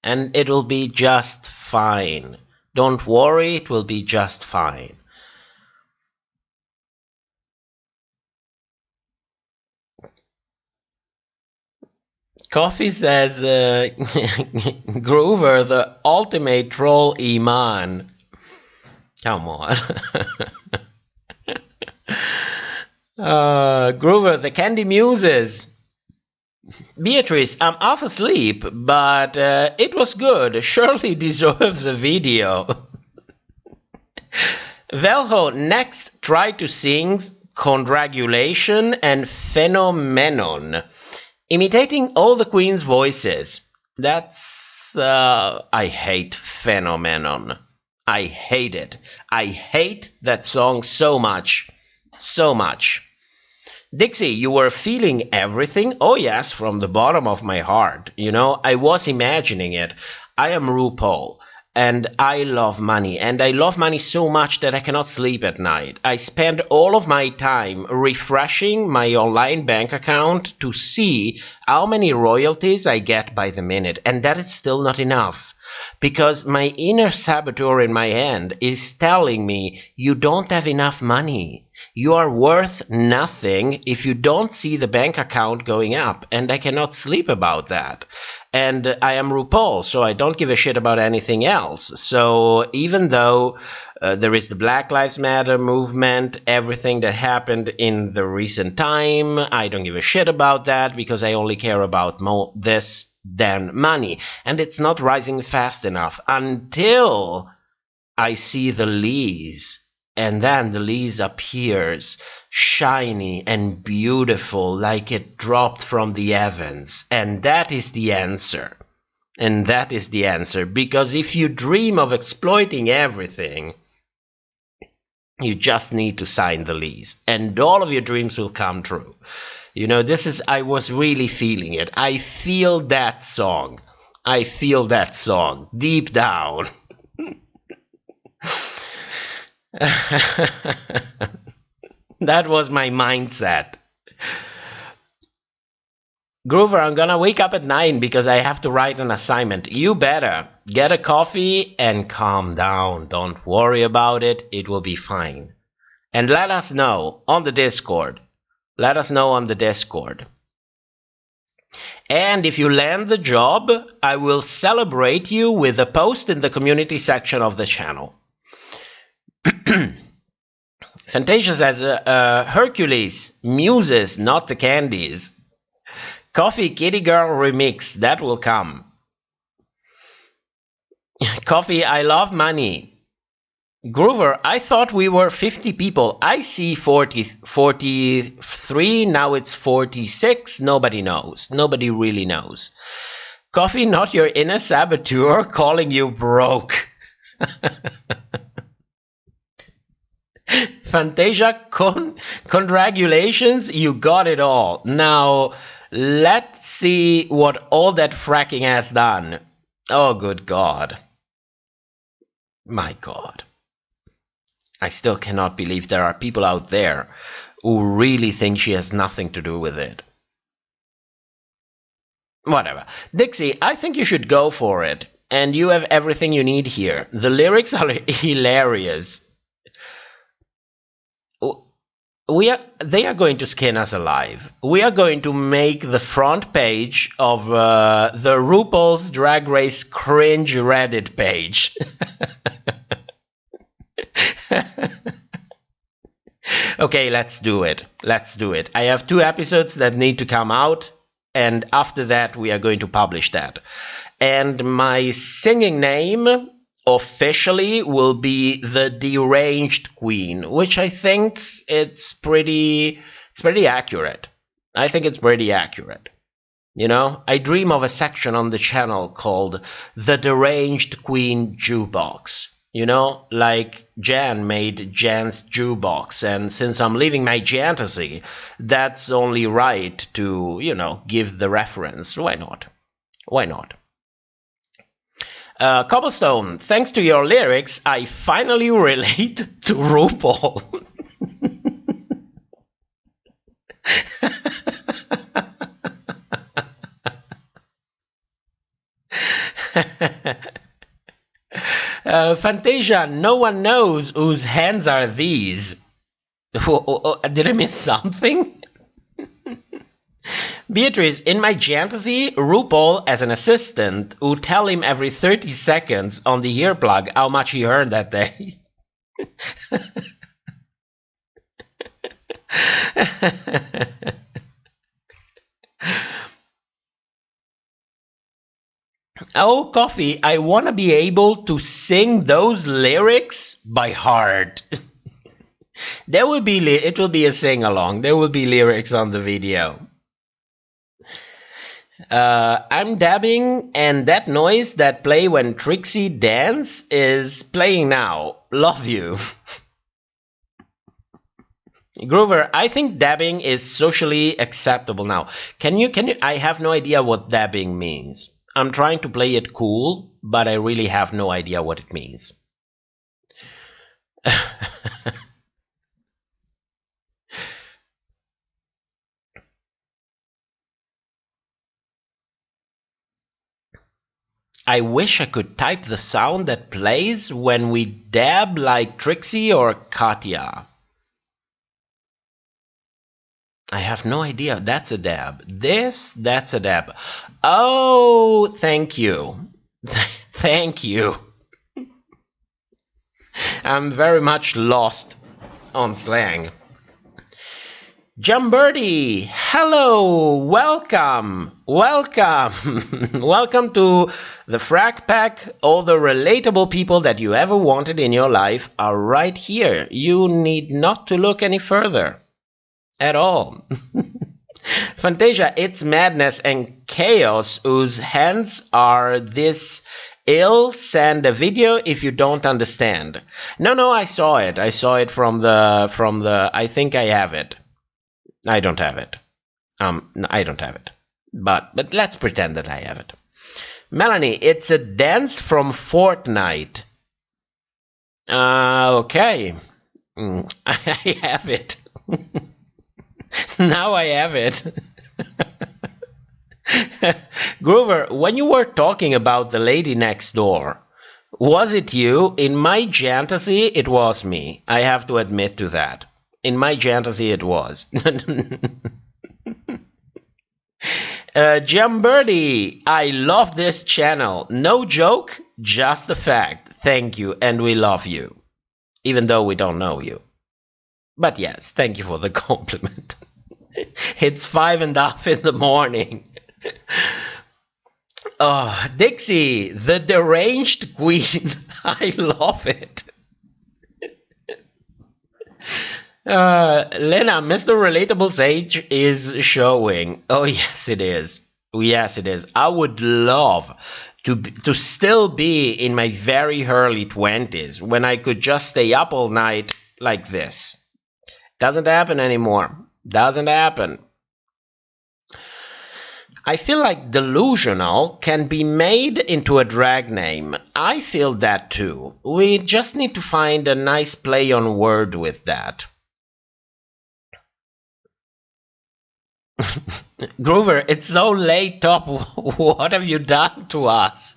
And it will be just fine. Don't worry, it will be just fine. Coffee says, Groover, the ultimate troll Iman. Come on. Groover, the Candy Muses. Beatrice, I'm half asleep, but it was good. Surely deserves a video. Velho next tried to sing Congratulation and Phenomenon, imitating all the Queen's voices. That's... I hate Phenomenon. I hate it. I hate that song so much. So much. Dixie, you were feeling everything? Oh yes, from the bottom of my heart. You know, I was imagining it. I am RuPaul, and I love money. And I love money so much that I cannot sleep at night. I spend all of my time refreshing my online bank account to see how many royalties I get by the minute. And that is still not enough. Because my inner saboteur in my hand is telling me, you don't have enough money. You are worth nothing if you don't see the bank account going up, and I cannot sleep about that. And I am RuPaul, so I don't give a shit about anything else. So even though there is the Black Lives Matter movement, everything that happened in the recent time, I don't give a shit about that because I only care about this than money. And it's not rising fast enough until I see the lees. And then the lees appears shiny and beautiful like it dropped from the heavens. And that is the answer. And that is the answer. Because if you dream of exploiting everything, you just need to sign the lease. And all of your dreams will come true. You know, I was really feeling it. I feel that song. I feel that song deep down. That was my mindset. Groover, I'm gonna wake up at 9 because I have to write an assignment. You better get a coffee and calm down. Don't worry about it. It will be fine. And let us know on the Discord. Let us know on the Discord. And if you land the job, I will celebrate you with a post in the community section of the channel. Fantasia says, Hercules, muses, not the candies. Coffee Kitty Girl remix, that will come. Coffee, I love money. Groover, I thought we were 50 people. I see 43, now it's 46. Nobody knows. Nobody really knows. Coffee, not your inner saboteur calling you broke. Fantasia, congratulations, you got it all. Now, let's see what all that fracking has done. Oh, good God. My God. I still cannot believe there are people out there who really think she has nothing to do with it. Whatever. Dixie, I think you should go for it. And you have everything you need here. The lyrics are hilarious. They are going to skin us alive. We are going to make the front page of the RuPaul's Drag Race cringe Reddit page. Okay, let's do it. Let's do it. I have 2 episodes that need to come out, and after that we are going to publish that. And my singing name officially will be the Deranged Queen, which I think it's pretty accurate. I think it's pretty accurate. You know, I dream of a section on the channel called the Deranged Queen Jukebox. You know, like Jan made Jan's Jukebox, and since I'm leaving my Jantasy, that's only right to, you know, give the reference. Why not? Why not? Cobblestone, thanks to your lyrics, I finally relate to RuPaul. Fantasia, no one knows whose hands are these. Did I miss something? Beatrice, in my fantasy, RuPaul as an assistant who tell him every 30 seconds on the earplug how much he earned that day. Oh, Coffee, I want to be able to sing those lyrics by heart. It will be a sing-along. There will be lyrics on the video. I'm dabbing, and that noise that play when Trixie dance is playing now. Love you. Groover, I think dabbing is socially acceptable now. Can you, I have no idea what dabbing means. I'm trying to play it cool, but I really have no idea what it means. I wish I could type the sound that plays when we dab like Trixie or Katya. I have no idea. That's a dab. That's a dab. Oh, thank you. Thank you. I'm very much lost on slang. Jumbirdie, hello, welcome. Welcome to the Frack Pack. All the relatable people that you ever wanted in your life are right here. You need not to look any further. At all. Fantasia, it's madness and chaos whose hands are this ill. Send a video if you don't understand. No, I saw it. I saw it from the I think I have it. I don't have it. No, I don't have it. But let's pretend that I have it. Melanie, it's a dance from Fortnite. Okay. I have it. Now I have it. Groover, when you were talking about the lady next door, was it you? In my fantasy, it was me. I have to admit to that. In my fantasy, it was. Jumbirdie, I love this channel. No joke, just a fact. Thank you, and we love you. Even though we don't know you. But yes, thank you for the compliment. It's 5:30 in the morning. Oh, Dixie, the deranged queen. I love it. Lena, Mr. Relatable's age is showing. Oh, yes, it is. Yes, it is. I would love to still be in my very early 20s when I could just stay up all night like this. Doesn't happen anymore. Doesn't happen. I feel like delusional can be made into a drag name. I feel that too. We just need to find a nice play on word with that. Groover, it's so late, Top. What have you done to us?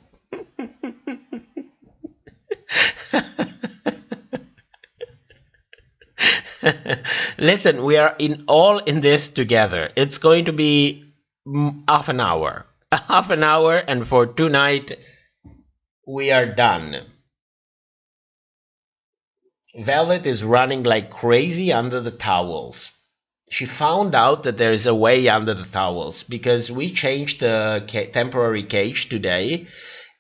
Listen, we are all in this together. It's going to be half an hour. Half an hour, and for tonight, we are done. Velvet is running like crazy under the towels. She found out that there is a way under the towels because we changed the temporary cage today.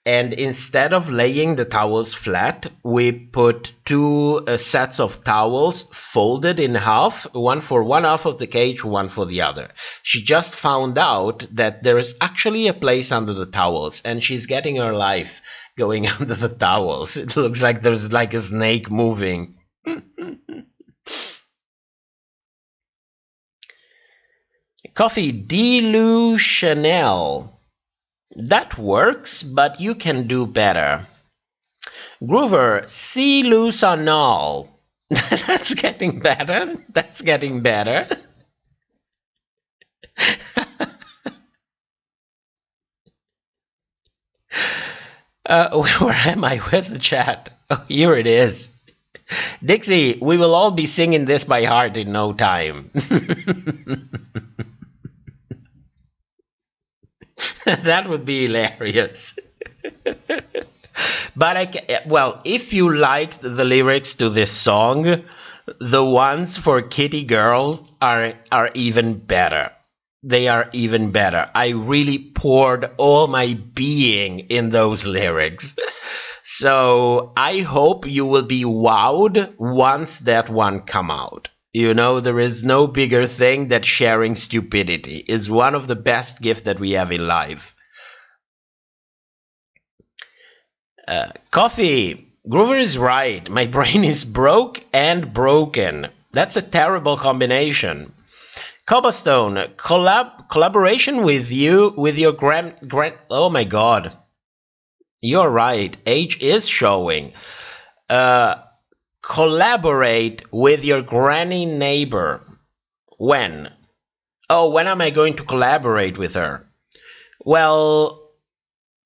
And instead of laying the towels flat, we put two sets of towels folded in half, one for one half of the cage, one for the other. She just found out that there is actually a place under the towels, and she's getting her life going under the towels. It looks like there's like a snake moving. Coffee, D. Chanel. That works, but you can do better. Groover, see loose on all. That's getting better. That's getting better. Where am I? Where's the chat? Oh, here it is. Dixie, we will all be singing this by heart in no time. That would be hilarious. But well, if you liked the lyrics to this song, the ones for Kitty Girl are even better. They are even better. I really poured all my being in those lyrics. So I hope you will be wowed once that one come out. You know, there is no bigger thing that sharing stupidity is one of the best gifts that we have in life. Coffee. Groover is right. My brain is broke and broken. That's a terrible combination. Cobblestone. Collaboration with you, with your oh my god. You're right. Age is showing. Collaborate with your granny neighbor. When? Oh, when am I going to collaborate with her? Well,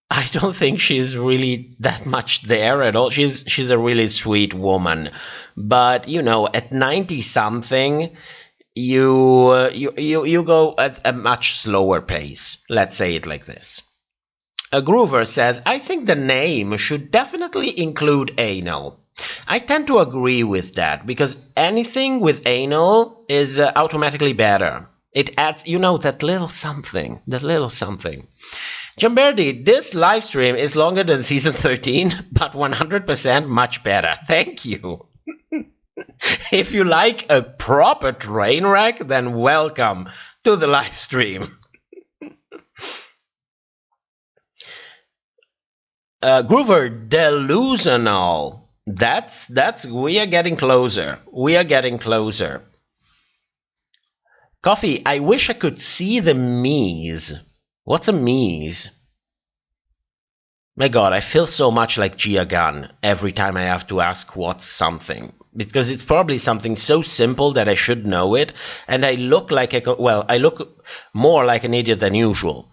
I don't think she's really that much there at all. She's a really sweet woman, but you know, at 90 something, you go at a much slower pace. Let's say it like this. A Groover says, I think the name should definitely include anal. I tend to agree with that because anything with anal is automatically better. It adds, you know, that little something, Jamberdi, this live stream is longer than season 13, but 100% much better. Thank you. If you like a proper train wreck, then welcome to the live stream. Groover, delusional. That's we are getting closer. We are getting closer. Coffee, I wish I could see the me's. What's a me's? My god, I feel so much like Gia Gunn every time I have to ask what's something. Because it's probably something so simple that I should know it, and I look like I look more like an idiot than usual.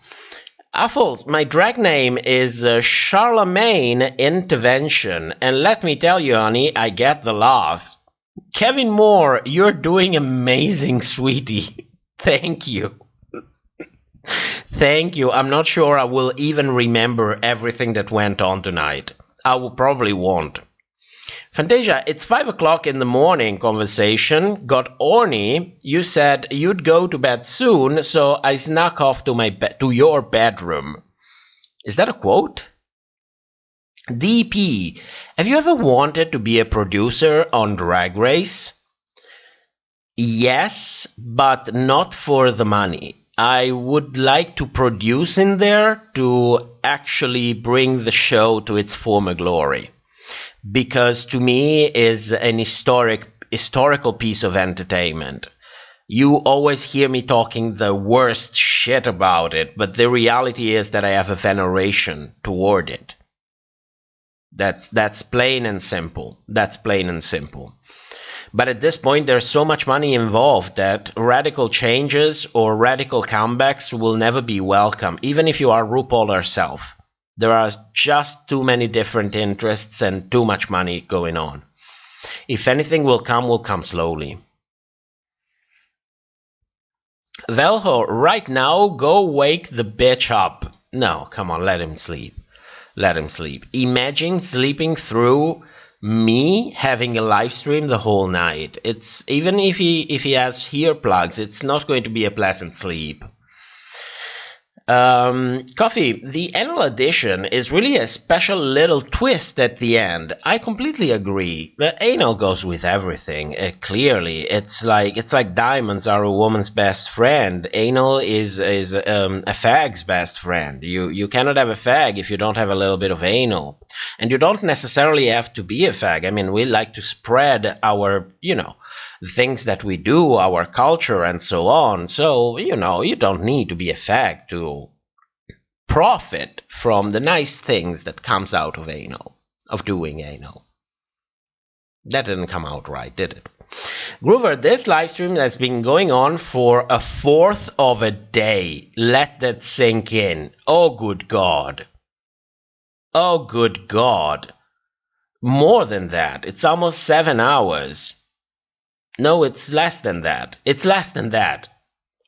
Affles, my drag name is Charlemagne Intervention, and let me tell you, honey, I get the laughs. Kevin Moore, you're doing amazing, sweetie. Thank you. Thank you. I'm not sure I will even remember everything that went on tonight. I will probably won't. Fantasia, it's 5 o'clock in the morning conversation. Got horny. You said you'd go to bed soon, so I snuck off to your bedroom. Is that a quote? DP, have you ever wanted to be a producer on Drag Race? Yes, but not for the money. I would like to produce in there to actually bring the show to its former glory. Because to me is an historical piece of entertainment. You always hear me talking the worst shit about it, but the reality is that I have a veneration toward it. That's plain and simple. That's plain and simple. But at this point, there's so much money involved that radical changes or radical comebacks will never be welcome, even if you are RuPaul herself. There are just too many different interests and too much money going on. If anything will come slowly. Velho, right now, go wake the bitch up. No, come on, let him sleep. Let him sleep. Imagine sleeping through me having a live stream the whole night. It's even if he has earplugs, it's not going to be a pleasant sleep. Coffee, the annual edition is really a special little twist at the end. I completely agree. Anal goes with everything. Clearly, it's like diamonds are a woman's best friend. Anal is a fag's best friend. You cannot have a fag if you don't have a little bit of anal, and you don't necessarily have to be a fag. I mean, we like to spread our, the things that we do, our culture, and so on. So, you don't need to be a fag to profit from the nice things that comes out of anal, of doing anal. That didn't come out right, did it? Groover, this live stream has been going on for a fourth of a day. Let that sink in. Oh, good God. Oh, good God. More than that. It's almost 7 hours. No, it's less than that. It's less than that.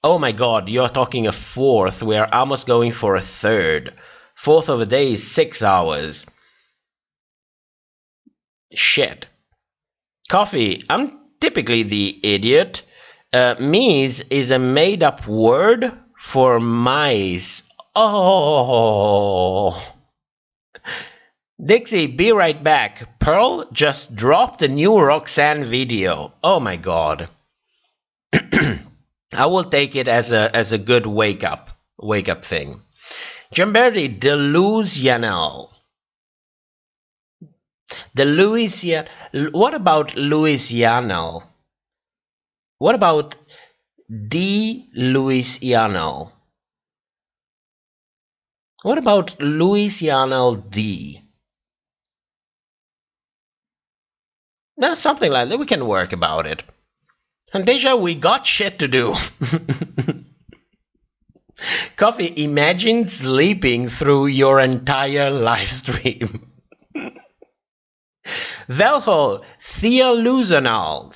Oh my God, you're talking a fourth. We're almost going for a third. Fourth of a day is 6 hours. Shit. Coffee. I'm typically the idiot. Mise is a made-up word for mice. Oh. Dixie, be right back. Pearl just dropped a new Roxanne video. Oh my God. I will take it as a good wake up thing. Jamberti, delusional. What about Louisianal? What about Louisianal? What about Louisianal D? No, something like that. We can work about it. Fantasia, we got shit to do. Coffee, imagine sleeping through your entire live stream. Velho, Tia Lusanal.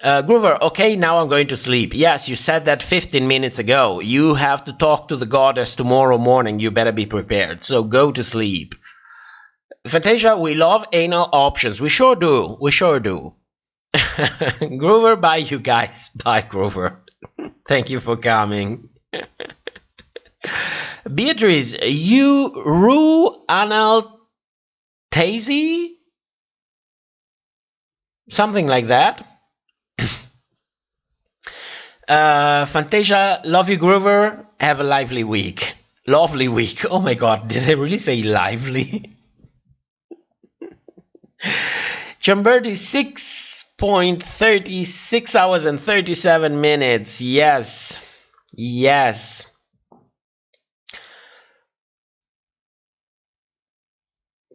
Groover, okay, now I'm going to sleep. Yes, you said that 15 minutes ago. You have to talk to the goddess tomorrow morning. You better be prepared. So go to sleep. Fantasia, we love anal options. We sure do. We sure do. Groover, bye, you guys. Bye, Groover. Thank you for coming. Beatrice, you anal tazy? Something like that. Fantasia, love you, Groover. Have a lively week. Lovely week. Oh my God, did I really say lively? Chamberti, 6.36 hours and 37 minutes. Yes. Yes.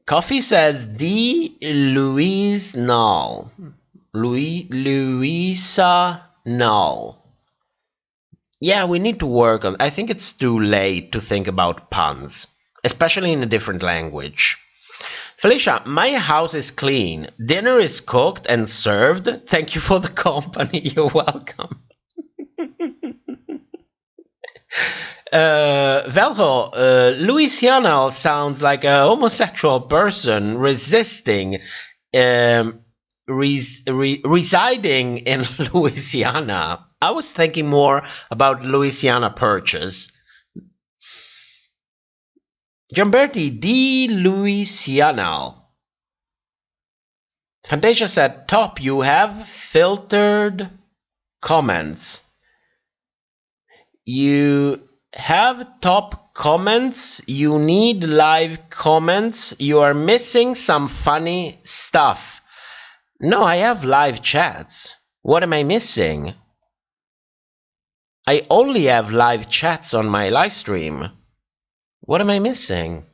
Coffee says Louisa Null. Yeah, we need to work on. I think it's too late to think about puns, especially in a different language. Felicia, my house is clean. Dinner is cooked and served. Thank you for the company. You're welcome. Velho, Louisiana sounds like a homosexual person resisting, residing in Louisiana. I was thinking more about Louisiana Purchase. Giamberti, di Louisiana. Fantasia said, top, you have filtered comments. You have top comments. You need live comments. You are missing some funny stuff. No, I have live chats. What am I missing? I only have live chats on my live stream. What am I missing?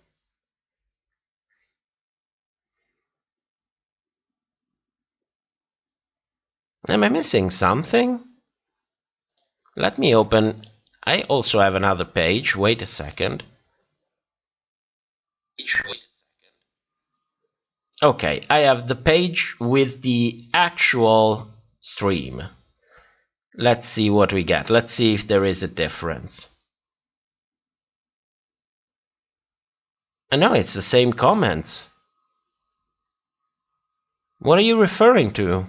Am I missing something? Let me open. I also have another page. Wait a second. Okay, I have the page with the actual stream. Let's see what we get. Let's see if there is a difference. No, it's the same comments. What are you referring to?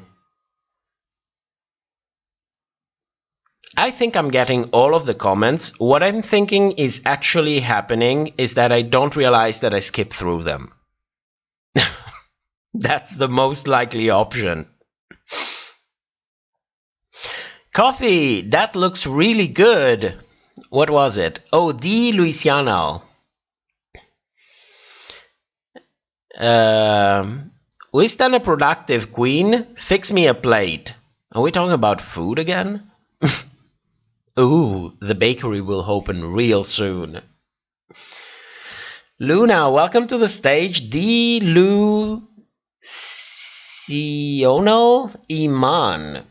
I think I'm getting all of the comments. What I'm thinking is actually happening is that I don't realize that I skipped through them. That's the most likely option. Coffee, that looks really good. What was it? Oh, di Louisiana. Wisdom a productive queen. Fix me a plate. Are we talking about food again? Ooh, the bakery will open real soon. Luna, welcome to the stage. Di Lucional Iman.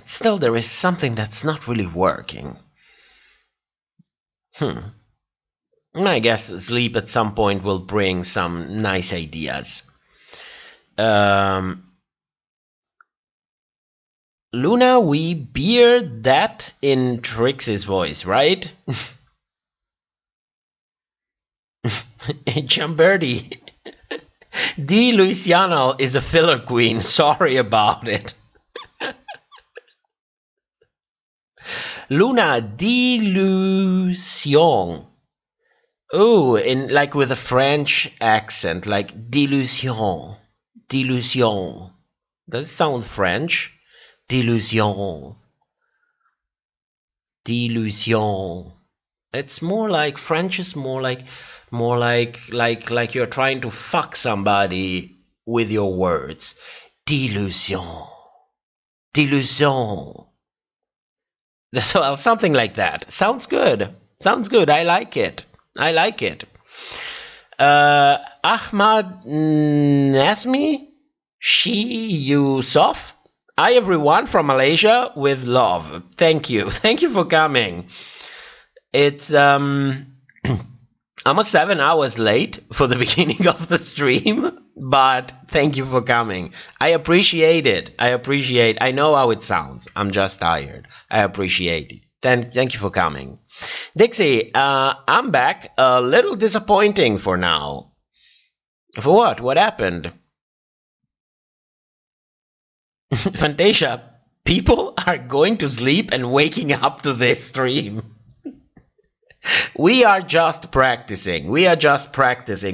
Still, there is something that's not really working. I guess sleep at some point will bring some nice ideas. Luna, we bear that in Trixie's voice, right? Chamberti. D. Louisiana is a filler queen. Sorry about it. Luna Delusion. Oh, in like with a French accent, like delusion. Delusion. Does it sound French? Delusion. Delusion. It's more like French is more like you're trying to fuck somebody with your words. Delusion. Delusion. Well, something like that. Sounds good. Sounds good. I like it. I like it. Ahmad Nasmi Yusuf. Hi everyone from Malaysia with love. Thank you. Thank you for coming. It's almost 7 hours late for the beginning of the stream, but thank you for coming. I appreciate it. I know how it sounds. I'm just tired. I appreciate it. Thank you for coming. Dixie, I'm back. A little disappointing for now. For what? What happened? Fantasia, people are going to sleep and waking up to this stream. We are just practicing.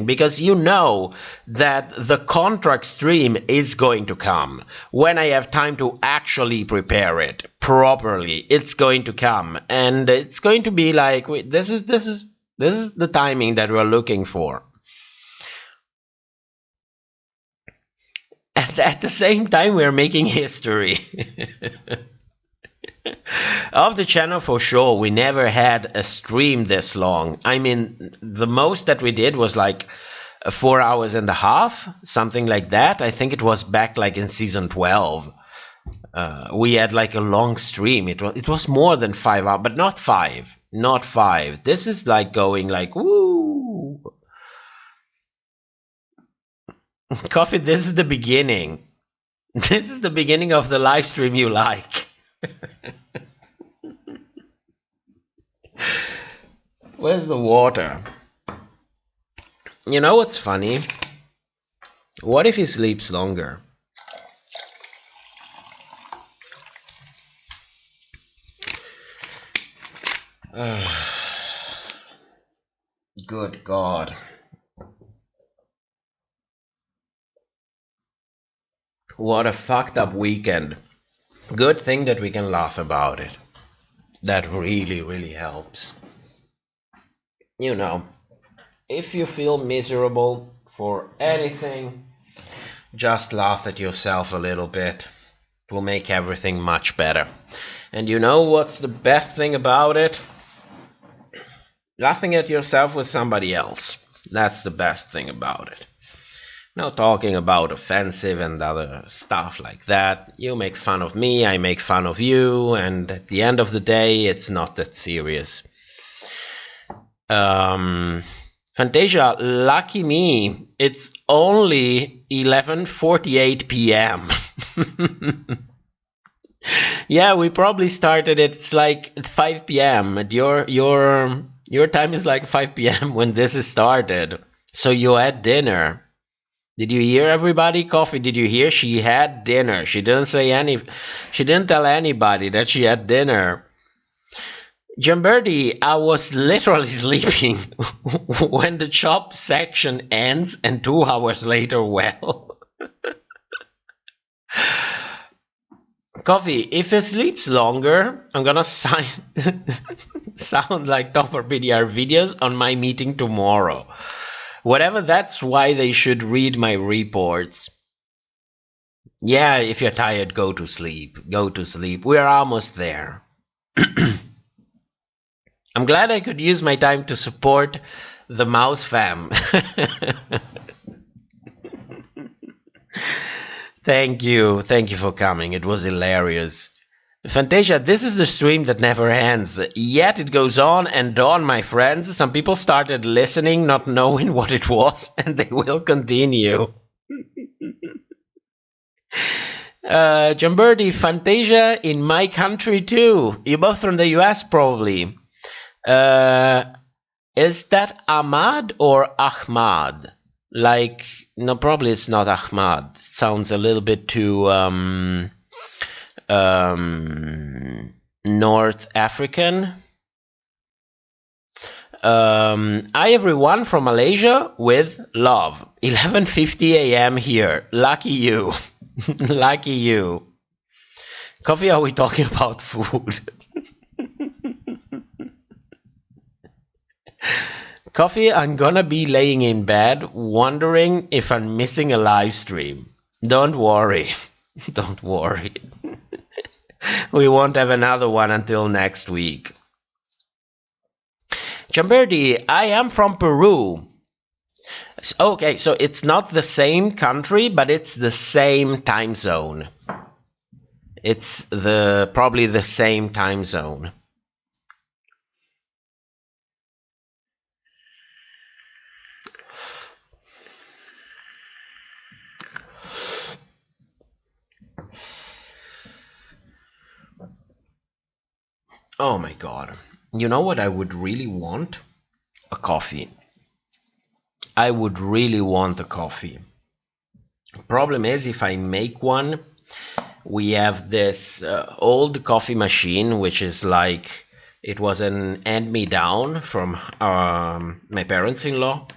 Because you know that the contract stream is going to come when I have time to actually prepare it properly. It's going to come, and it's going to be like this is the timing that we're looking for. At the same time, we're making history. Of the channel, for sure, we never had a stream this long. I mean, the most that we did was like 4 hours and a half, something like that. I think it was back like in season 12. We had like a long stream. It was more than 5 hours, but not five. Not five. This is like going like, woo. Coffee, this is the beginning. This is the beginning of the live stream you like. Where's the water? You know what's funny? What if he sleeps longer? Good God. What a fucked up weekend. Good thing that we can laugh about it. That really, really helps. You know, if you feel miserable for anything, just laugh at yourself a little bit. It will make everything much better. And you know what's the best thing about it? Laughing at yourself with somebody else. That's the best thing about it. Not talking about offensive and other stuff like that. You make fun of me, I make fun of you, and at the end of the day, it's not that serious. Fantasia, lucky me, it's only 11:48 p.m. Yeah, we probably started, it's like 5 p.m. Your time is like 5 p.m. when this is started. So you had dinner. Did you hear, everybody? Coffee, did you hear? She had dinner. She didn't tell anybody that she had dinner. Jamberti, I was literally sleeping when the chop section ends, and 2 hours later, well. Coffee, if he sleeps longer, I'm gonna sound like top RPDR videos on my meeting tomorrow. Whatever, that's why they should read my reports. Yeah, if you're tired, go to sleep. Go to sleep. We're almost there. I'm glad I could use my time to support the mouse fam. Thank you. Thank you for coming. It was hilarious. Fantasia, this is the stream that never ends. Yet it goes on and on, my friends. Some people started listening, not knowing what it was, and they will continue. John Birdie, Fantasia in my country too. You're both from the U.S. probably. Is that Ahmad or Ahmad? Like, no, probably it's not Ahmad. It sounds a little bit too North African. Hi everyone from Malaysia with love. 11:50 a.m. here. Lucky you. Lucky you. Coffee, are we talking about food? Coffee, I'm gonna be laying in bed wondering if I'm missing a live stream. Don't worry. Don't worry. We won't have another one until next week. Chamberdi, I am from Peru. Okay, so it's not the same country, but it's the same time zone. It's probably the same time zone. Oh my god. You know what I would really want? A coffee. I would really want a coffee. Problem is, if I make one, we have this old coffee machine, which is like, it was an hand-me-down from my parents-in-law.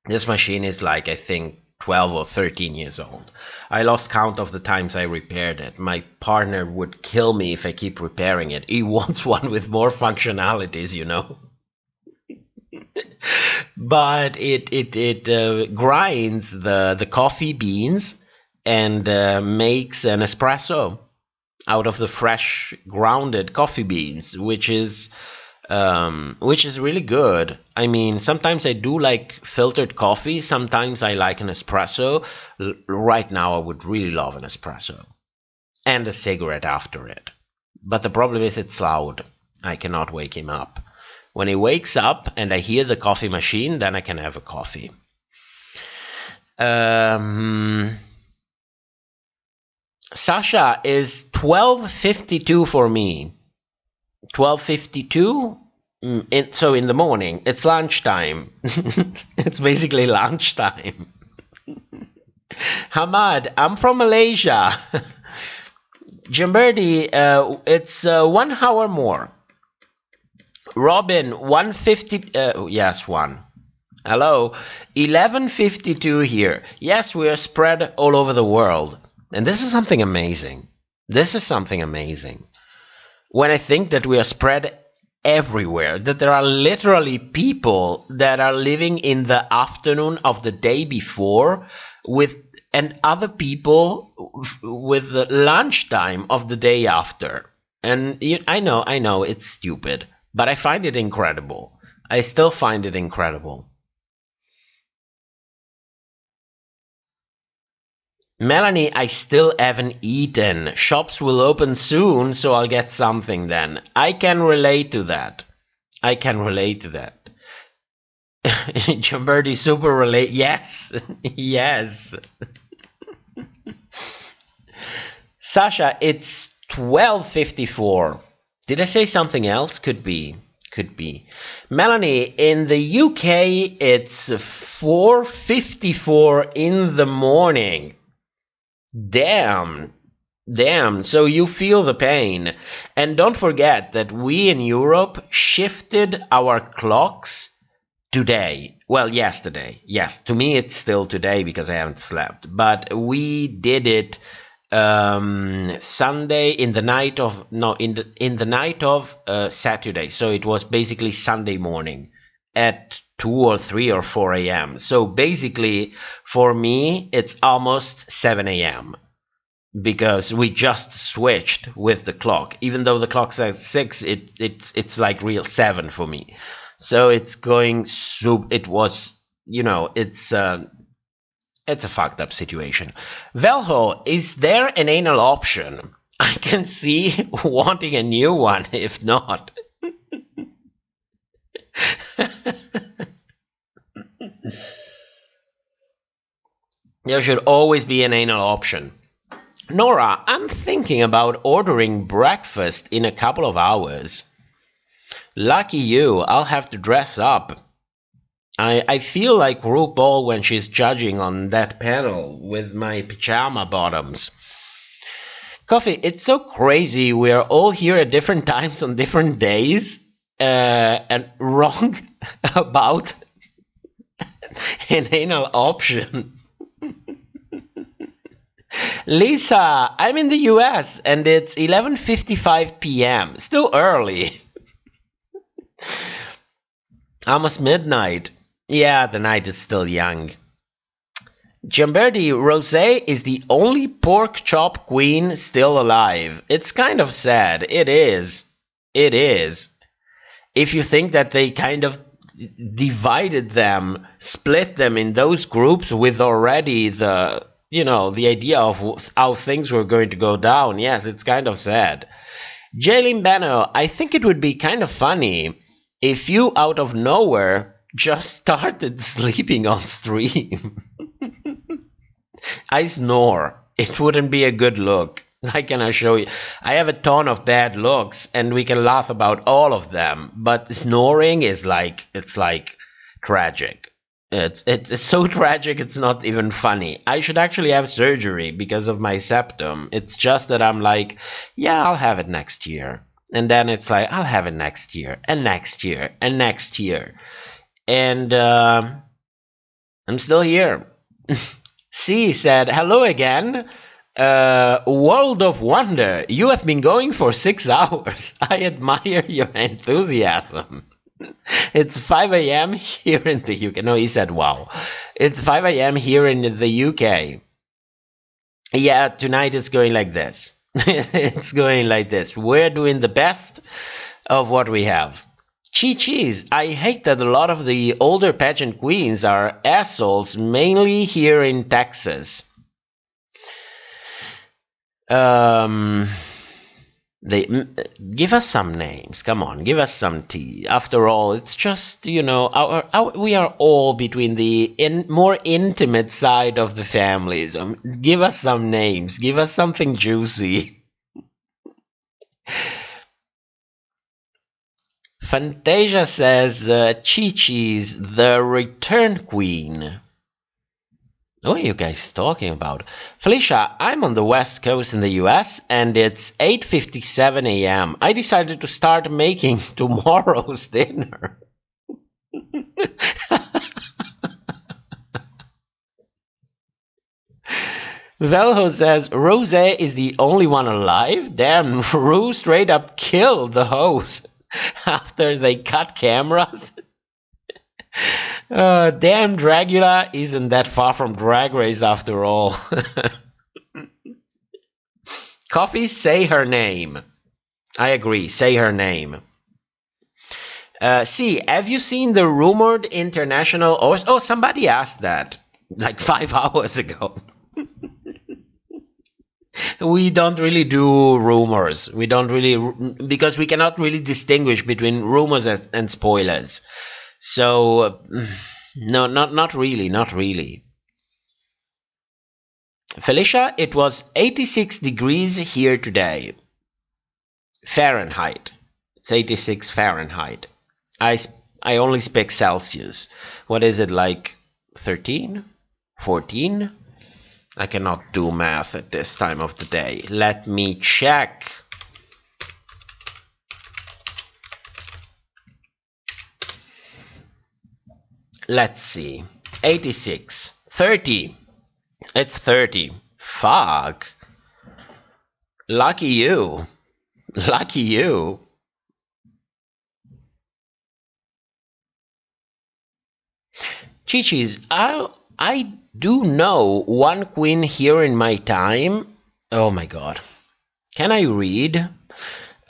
This machine is like, I think, 12 or 13 years old. I lost count of the times I repaired it. My partner would kill me if I keep repairing it. He wants one with more functionalities, you know. But it grinds the coffee beans and makes an espresso out of the fresh grounded coffee beans, which is really good. I mean, sometimes I do like filtered coffee. Sometimes I like an espresso. Right now, I would really love an espresso and a cigarette after it. But the problem is it's loud. I cannot wake him up. When he wakes up and I hear the coffee machine, then I can have a coffee. Sasha is 12:52 for me. 12:52? So in the morning. It's lunchtime. It's basically lunchtime. Hamad, I'm from Malaysia. Jamberdi, it's 1 hour more. Robin, 1:50. Yes, 1. Hello. 11:52 here. Yes, we are spread all over the world. And this is something amazing. This is something amazing. When I think that we are spread everywhere, that there are literally people that are living in the afternoon of the day before and other people with the lunchtime of the day after. And I know it's stupid, but I find it incredible. I still find it incredible. Melanie, I still haven't eaten. Shops will open soon, so I'll get something then. I can relate to that. I can relate to that. Jamberdi, super relate. Yes. Yes. Sasha, it's 12:54. Did I say something else? Could be. Could be. Melanie, in the UK, it's 4:54 in the morning. Damn. So you feel the pain. And don't forget that we in Europe shifted our clocks today. Well, yesterday. Yes, to me it's still today because I haven't slept. But we did it Sunday in the night of Saturday. So it was basically Sunday morning at 2 or 3 or 4 a.m. So basically, for me, it's almost 7 a.m. because we just switched with the clock. Even though the clock says 6, it's like real 7 for me. So it's going. It was, it's a fucked up situation. Velho, is there an anal option? I can see wanting a new one, if not. There should always be an anal option. Nora, I'm thinking about ordering breakfast in a couple of hours. Lucky you, I'll have to dress up. I feel like RuPaul when she's judging on that panel with my pajama bottoms. Coffee, it's so crazy we're all here at different times on different days and wrong about an anal option. Lisa, I'm in the U.S. and it's 11:55 p.m. Still early. Almost midnight. Yeah, the night is still young. Giamberti, Rosé is the only pork chop queen still alive. It's kind of sad. It is. It is. If you think that they kind of divided them, split them in those groups with already the, you know, the idea of how things were going to go down. Yes, it's kind of sad. Jaylin Beno, I think it would be kind of funny if you out of nowhere just started sleeping on stream. I snore. It wouldn't be a good look. I can assure you. I have a ton of bad looks and we can laugh about all of them, but snoring is like, it's like tragic. It's so tragic it's not even funny. I should actually have surgery because of my septum. It's just that I'm like, yeah, I'll have it next year. And then it's like, I'll have it next year and next year and next year. And I'm still here. C said, hello again. World of Wonder, you have been going for 6 hours. I admire your enthusiasm. It's 5 a.m. here in the UK. No, he said, wow. It's 5 a.m. here in the UK. Yeah, tonight it's going like this. It's going like this. We're doing the best of what we have. Chi-Chis, I hate that a lot of the older pageant queens are assholes, mainly here in Texas. They give us some names. Come on, give us some tea. After all, it's just, you know, we are all between the more intimate side of the families. Give us some names. Give us something juicy. Fantasia says, Chi-Chi's the return queen. What are you guys talking about? Felicia, I'm on the West Coast in the US and it's 8:57 a.m. I decided to start making tomorrow's dinner. Velho says, Rosé is the only one alive? Damn, Ru straight up killed the host after they cut cameras. Damn, Dragula isn't that far from Drag Race after all. Coffee, say her name. I agree, say her name. See, have you seen the rumored international... Oh, somebody asked that like 5 hours ago. We don't really do rumors. We don't really... Because we cannot really distinguish between rumors and spoilers. So, no, not really, not really. Felicia, it was 86 degrees here today. Fahrenheit. It's 86 Fahrenheit. I only speak Celsius. What is it, like 13? 14? I cannot do math at this time of the day. Let me check. Let's see. 86. 30. It's 30. Fuck. Lucky you. Lucky you. Chi-Chi's, I do know one queen here in my time. Oh my god. Can I read?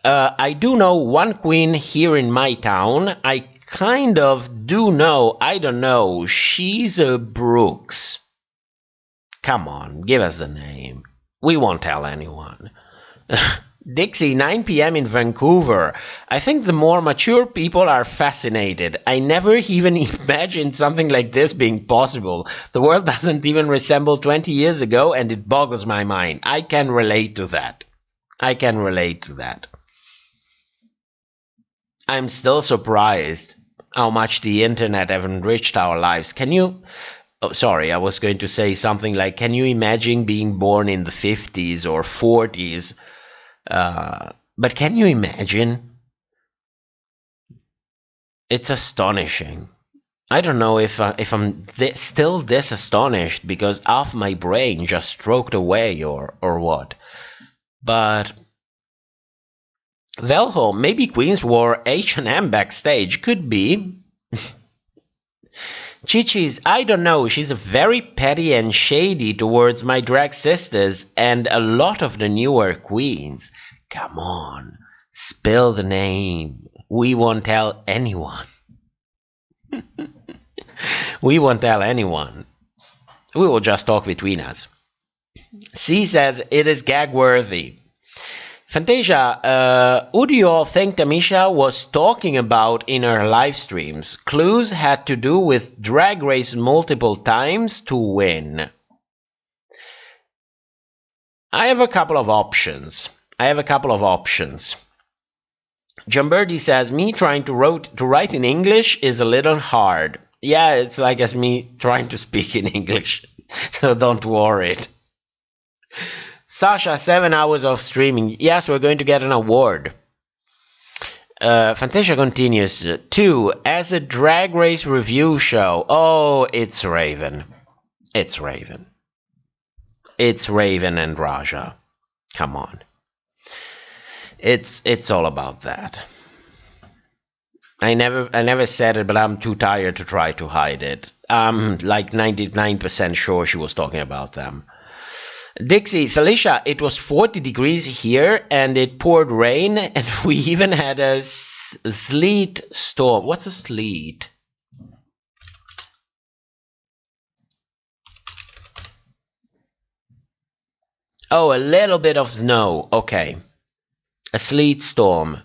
I do know one queen here in my town. I kind of do know, I don't know, she's a Brooks. Come on, give us the name. We won't tell anyone. Dixie, 9 p.m. in Vancouver. I think the more mature people are fascinated. I never even imagined something like this being possible. The world doesn't even resemble 20 years ago, and it boggles my mind. I can relate to that. I can relate to that. I'm still surprised how much the internet have enriched our lives. Can you... Oh, sorry, I was going to say something like, can you imagine being born in the 50s or 40s? But can you imagine? It's astonishing. I don't know if I'm still this astonished because half my brain just stroked away or what. But Velho, maybe Queens wore H&M backstage. Could be. Chichi's, I don't know, she's very petty and shady towards my drag sisters and a lot of the newer queens. Come on, spill the name. We won't tell anyone. We won't tell anyone. We will just talk between us. C says, it is gag-worthy. Fantasia, who do you all think Tamisha was talking about in her live streams? Clues had to do with Drag Race multiple times to win. I have a couple of options. John Birdie says, me trying to write in English is a little hard. Yeah, it's like as me trying to speak in English. So don't worry. Sasha, 7 hours of streaming. Yes, we're going to get an award. Fantasia continues. 2. As a Drag Race review show. Oh, it's Raven. It's Raven. It's Raven and Raja. Come on. It's all about that. I never said it, but I'm too tired to try to hide it. I'm like 99% sure she was talking about them. Dixie, Felicia, it was 40 degrees here and it poured rain and we even had a sleet storm. What's a sleet? Oh, a little bit of snow. Okay. A sleet storm.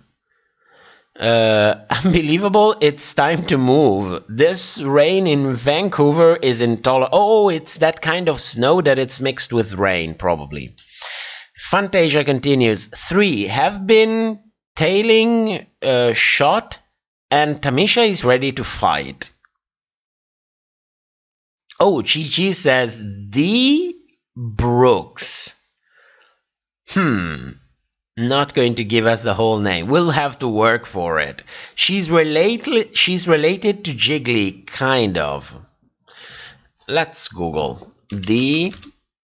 Unbelievable. It's time to move. This rain in Vancouver is intolerable. Oh, it's that kind of snow that it's mixed with rain, probably. Fantasia continues. 3. Have been tailing shot and Tamisha is ready to fight. Oh, Chi says D. Brooks. Not going to give us the whole name. We'll have to work for it. She's related to Jiggly, kind of. Let's Google. The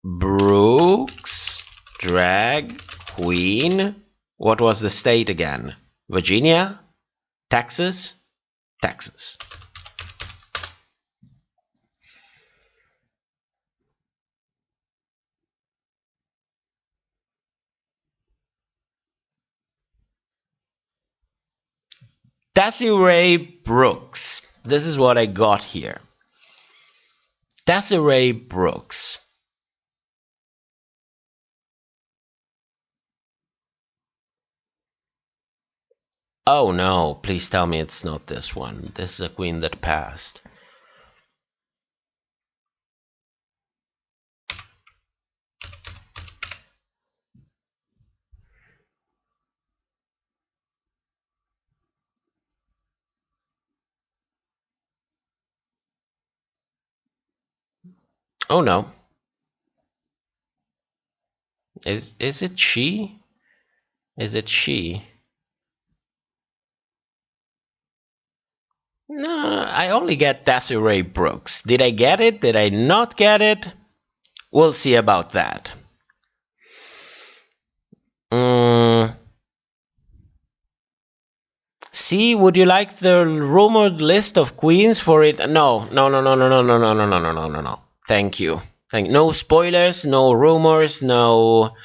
Brooks drag queen. What was the state again? Virginia? Texas? Texas. Desiree Brooks. This is what I got here. Desiree Brooks. Oh no, please tell me it's not this one. This is a queen that passed. Oh no. Is it she? Is it she? No, I only get Desiree Brooks. Did I get it? Did I not get it? We'll see about that. See, would you like the rumored list of queens for it? No. Thank you. No spoilers, no rumors, no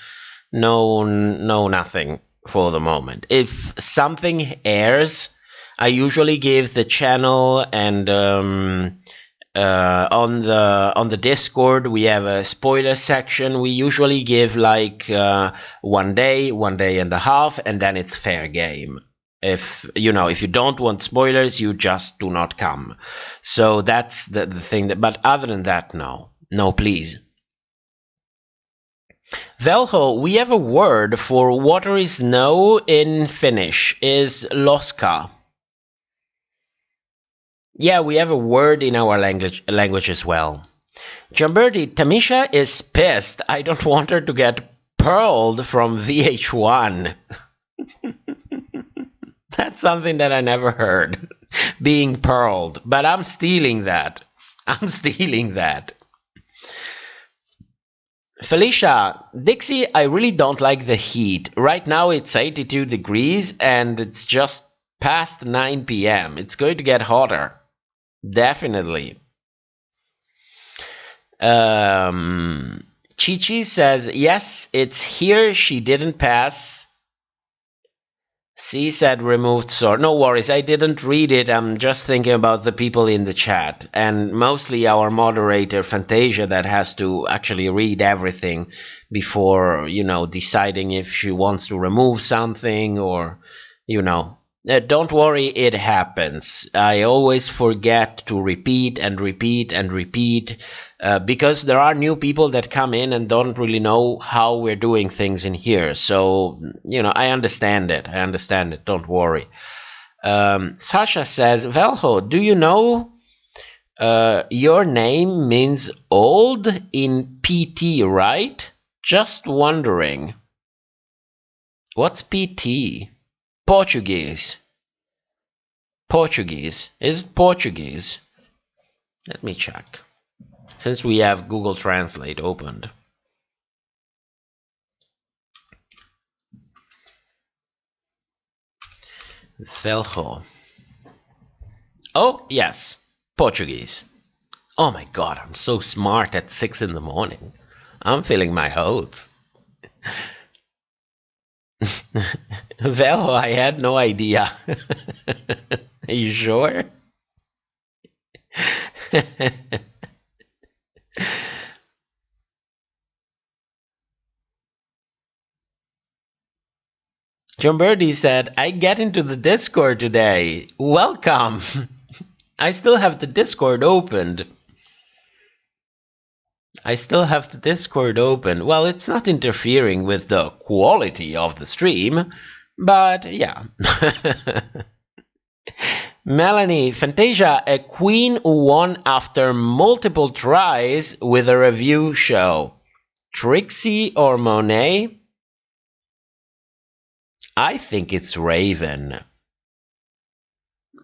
nothing for the moment. If something airs, I usually give the channel and On the Discord, we have a spoiler section. We usually give like 1 day, 1.5 days, and then it's fair game. If you don't want spoilers, you just do not come. So that's the thing. But other than that, no, please. Velho, we have a word for water is snow in Finnish. Is loska. Yeah, we have a word in our language as well. Jamberdi, Tamisha is pissed. I don't want her to get pearled from VH1. That's something that I never heard. Being pearled. But I'm stealing that. Felicia, Dixie, I really don't like the heat. Right now it's 82 degrees and it's just past 9 p.m. It's going to get hotter. Definitely. Chichi says, yes, it's here. She didn't pass. C said removed sword. No worries, I didn't read it. I'm just thinking about the people in the chat. And mostly our moderator, Fantasia, that has to actually read everything before, deciding if she wants to remove something or, don't worry, it happens. I always forget to repeat and repeat and repeat because there are new people that come in and don't really know how we're doing things in here. So, I understand it. Don't worry. Sasha says, Velho, do you know your name means old in PT, right? Just wondering. What's PT? Portuguese. Is it Portuguese? Let me check. Since we have Google Translate opened. Velho. Oh, yes. Portuguese. Oh my god, I'm so smart at 6 in the morning. I'm feeling my oats. Velho, I had no idea. Are you sure? John Birdie said, I get into the Discord today. Welcome. I still have the Discord opened. Well, it's not interfering with the quality of the stream, but yeah. Melanie, Fantasia, a queen who won after multiple tries with a review show. Trixie or Monet? I think it's Raven.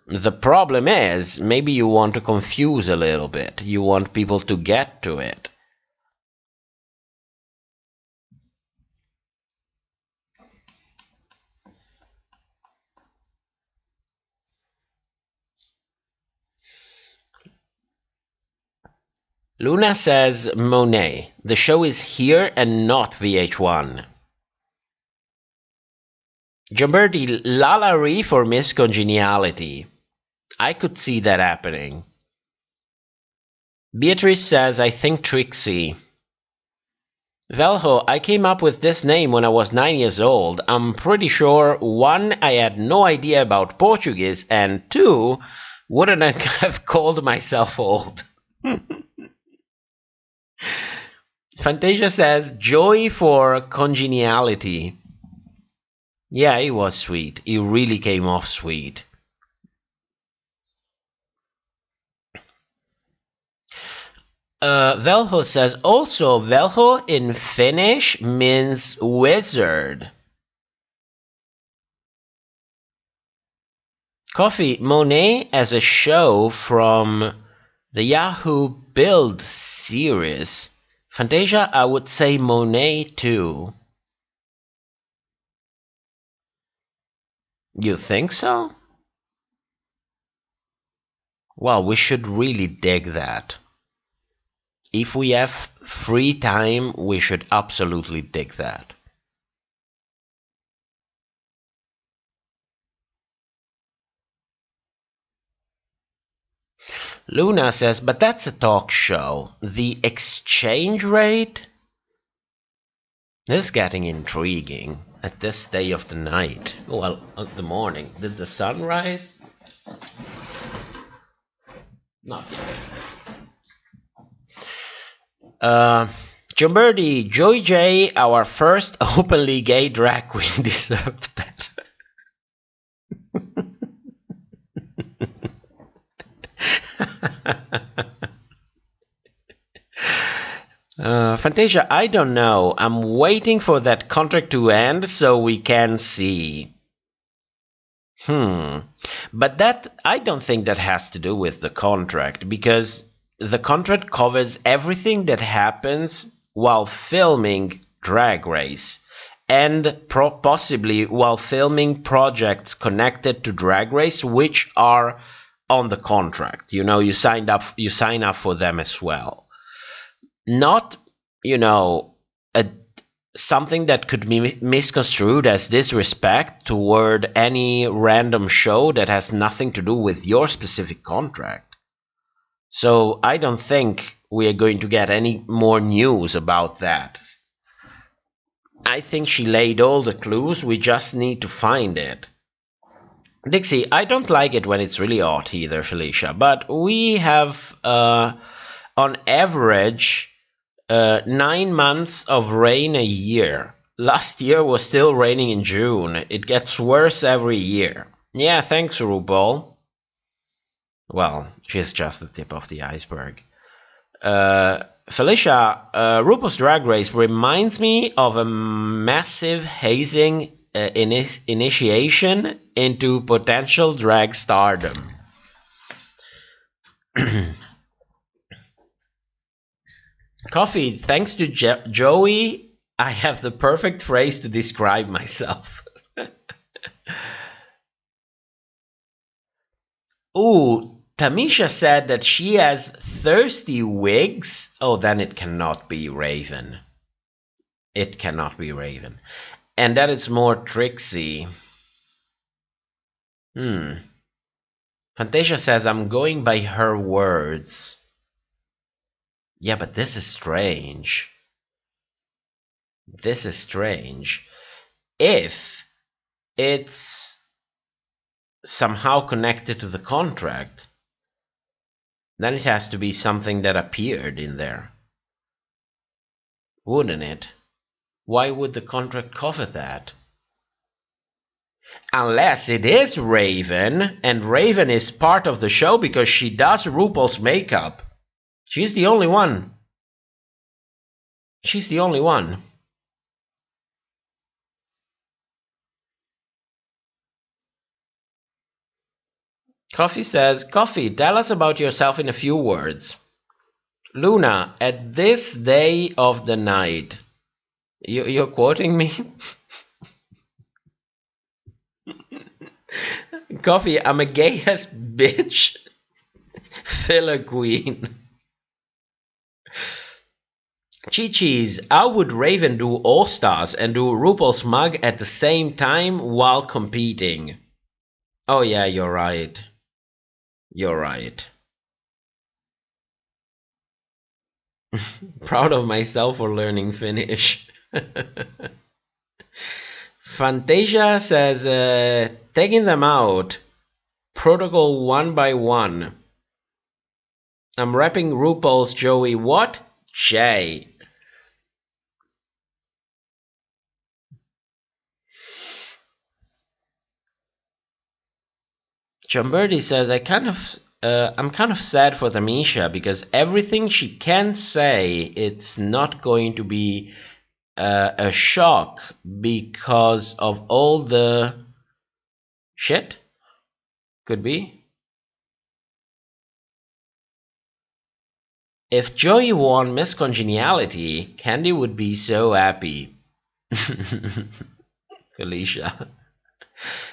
The problem is, maybe you want to confuse a little bit. You want people to get to it. Luna says Monet. The show is here and not VH1. Jamberti, Lalari for Miss Congeniality. I could see that happening. Beatrice says, I think Trixie. Velho, I came up with this name when I was 9 years old. I'm pretty sure, 1, I had no idea about Portuguese, and 2, wouldn't I have called myself old? Fantasia says, Joy for Congeniality. Yeah, he was sweet. He really came off sweet. Velho says, also, Velho in Finnish means wizard. Coffee, Monet as a show from the Yahoo Build series. Fantasia, I would say Monet too. You think so? Well, we should really dig that. If we have free time, we should absolutely dig that. Luna says, but that's a talk show. The exchange rate? This is getting intriguing at this day of the night. Well, of the morning. Did the sun rise? Not yet. John Birdie, Joy J, our first openly gay drag queen, deserved better. Fantasia, I don't know. I'm waiting for that contract to end so we can see. But that, I don't think that has to do with the contract, because the contract covers everything that happens while filming Drag Race, and possibly while filming projects connected to Drag Race, which are on the contract. You know, you sign up for them as well. Not, you know, something that could be misconstrued as disrespect toward any random show that has nothing to do with your specific contract. So I don't think we are going to get any more news about that. I think she laid all the clues, we just need to find it. Dixie, I don't like it when it's really hot either, Felicia, but we have on average 9 months of rain a year. Last year was still raining in June. It gets worse every year. Yeah, thanks, RuPaul. Well, she's just the tip of the iceberg. Felicia, RuPaul's Drag Race reminds me of a massive hazing initiation into potential drag stardom. Coffee, thanks to Joey, I have the perfect phrase to describe myself. Ooh, Tamisha said that she has thirsty wigs. Oh, then it cannot be Raven. It cannot be Raven. And that it's more Trixie. Fantasia says, I'm going by her words. Yeah, but this is strange. This is strange. If it's somehow connected to the contract, then it has to be something that appeared in there. Wouldn't it? Why would the contract cover that? Unless it is Raven, and Raven is part of the show because she does RuPaul's makeup. She's the only one. She's the only one. Coffee says, Coffee, tell us about yourself in a few words. Luna, at this day of the night. You're quoting me? Coffee, I'm a gay-ass bitch. Filler queen. Chi-Chi's, how would Raven do All-Stars and do RuPaul's mug at the same time while competing? Oh yeah, you're right. You're right. Proud of myself for learning Finnish. Fantasia says, taking them out. Protocol 1 by 1. I'm rapping RuPaul's Joey. What? J. John Birdie says, I'm kind of sad for Tamisha because everything she can say, it's not going to be a shock because of all the shit. Could be. If Joey won Miss Congeniality, Candy would be so happy. Felicia.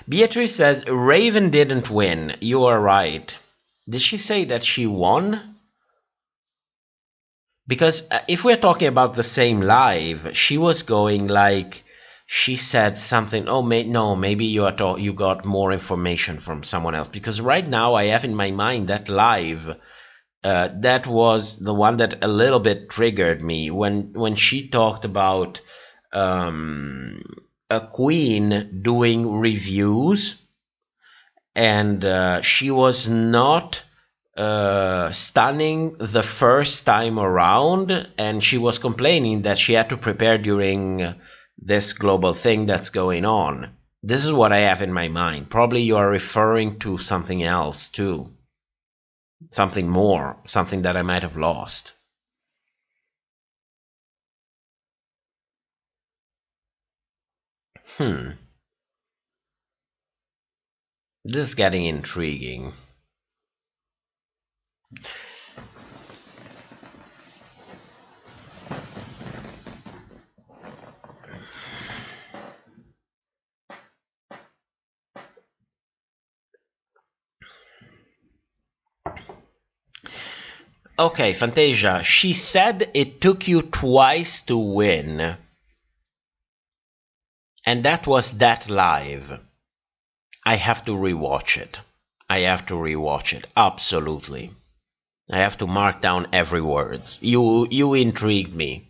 Beatrice says, Raven didn't win. You are right. Did she say that she won? Because if we're talking about the same live, she was going like, she said something, oh, no, maybe you got more information from someone else. Because right now I have in my mind that live That was the one that a little bit triggered me when she talked about a queen doing reviews, and she was not stunning the first time around, and she was complaining that she had to prepare during this global thing that's going on. This is what I have in my mind. Probably you are referring to something else too. Something more, something that I might have lost. This is getting intriguing. Okay, Fantasia, she said it took you twice to win. And that was that live. I have to rewatch it. Absolutely. I have to mark down every word. You intrigued me.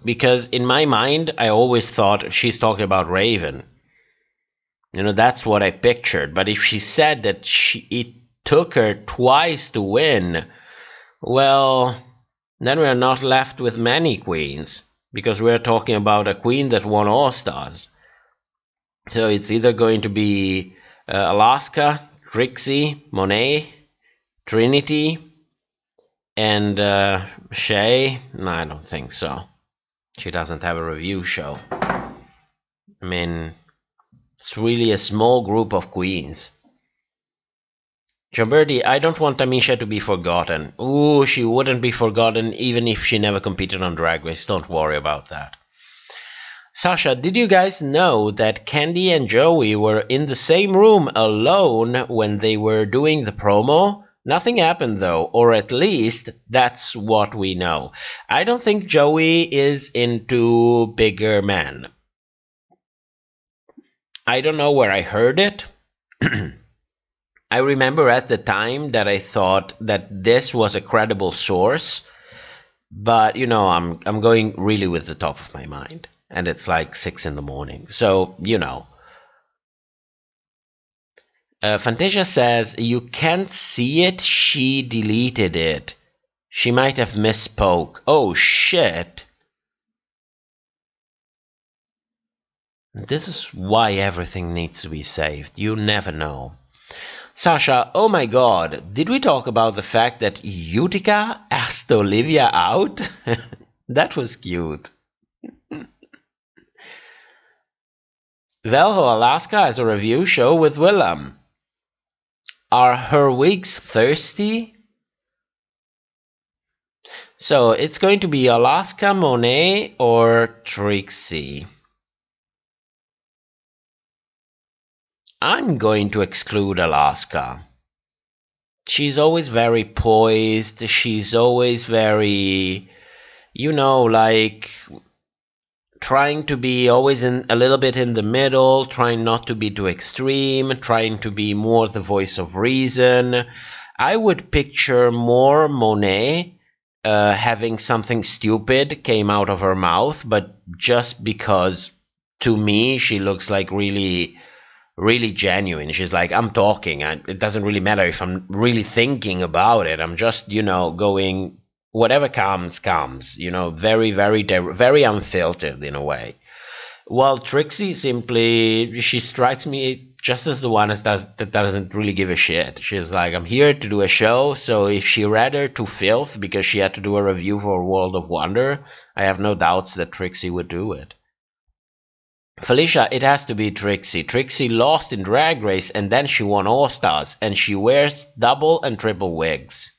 Because in my mind, I always thought she's talking about Raven. You know, that's what I pictured. But if she said that it took her twice to win, well, then we're not left with many queens, because we're talking about a queen that won All Stars. So it's either going to be Alaska, Trixie, Monet, Trinity, and Shay. No, I don't think so. She doesn't have a review show. I mean, it's really a small group of queens. Jumberdi, I don't want Tamisha to be forgotten. Ooh, she wouldn't be forgotten even if she never competed on Drag Race. Don't worry about that. Sasha, did you guys know that Candy and Joey were in the same room alone when they were doing the promo? Nothing happened though, or at least that's what we know. I don't think Joey is into bigger men. I don't know where I heard it. I remember at the time that I thought that this was a credible source, but you know, I'm going really with the top of my mind, and it's like 6 in the morning, so you know. Fantasia says you can't see it. She deleted it. She might have misspoke. Oh shit! This is why everything needs to be saved. You never know. Sasha, oh my god, did we talk about the fact that Utica asked Olivia out? That was cute. Valho Alaska has a review show with Willem. Are her wigs thirsty? So it's going to be Alaska, Monet, or Trixie. I'm going to exclude Alaska. She's always very poised. She's always very, you know, like trying to be always a little bit in the middle, trying not to be too extreme, trying to be more the voice of reason. I would picture more Monet having something stupid came out of her mouth, but just because to me she looks like really genuine. She's like, I'm talking. It doesn't really matter if I'm really thinking about it. I'm just, you know, going, whatever comes, you know, very unfiltered in a way. While Trixie simply, she strikes me just as the one that doesn't really give a shit. She's like, I'm here to do a show, so if she read her to filth because she had to do a review for World of Wonder, I have no doubts that Trixie would do it. Felicia, it has to be Trixie. Trixie lost in Drag Race and then she won All Stars, and she wears double and triple wigs.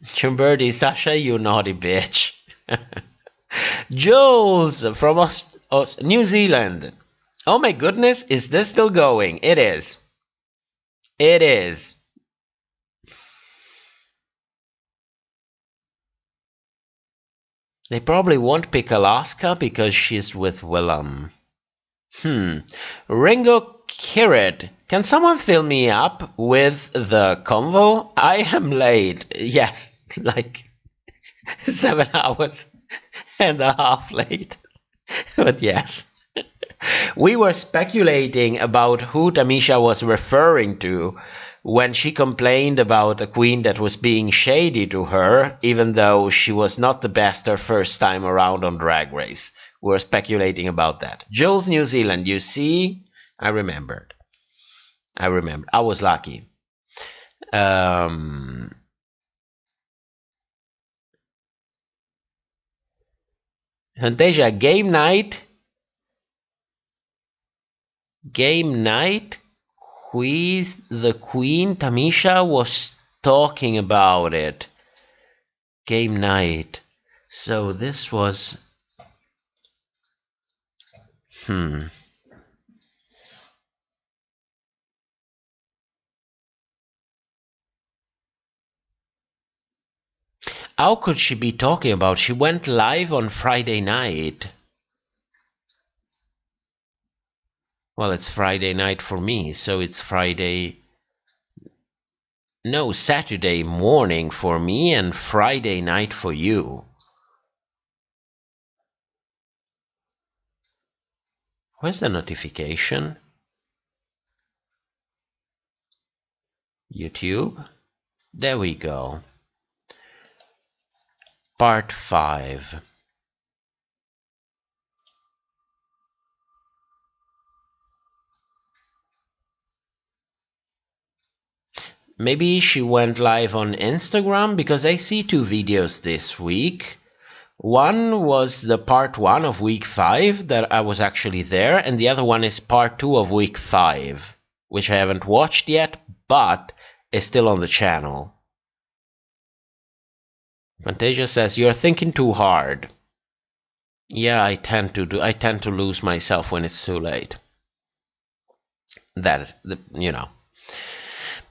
Chumberdi, Sasha, you naughty bitch. Jules from New Zealand. Oh my goodness, is this still going? It is. It is. They probably won't pick Alaska because she's with Willem. Ringo Kirit, can someone fill me up with the convo? I am late. Yes, like 7 hours and a half late. But yes. We were speculating about who Tamisha was referring to when she complained about a queen that was being shady to her, even though she was not the best her first time around on Drag Race. We were speculating about that. Jules, New Zealand, you see? I remembered. I was lucky. Fantasia, game night. Game night? Who is the queen? Tamisha was talking about it. Game night. So this was... How could she be talking about? She went live on Friday night. Well, it's Friday night for me, so it's Friday... No, Saturday morning for me and Friday night for you. Where's the notification? YouTube? There we go. Part 5. Maybe she went live on Instagram, because I see 2 videos this week. One was the part 1 of week 5 that I was actually there, and the other one is part 2 of week 5, which I haven't watched yet, but is still on the channel. Fantasia says, "You're thinking too hard." Yeah, I tend to lose myself when it's too late. That is, you know.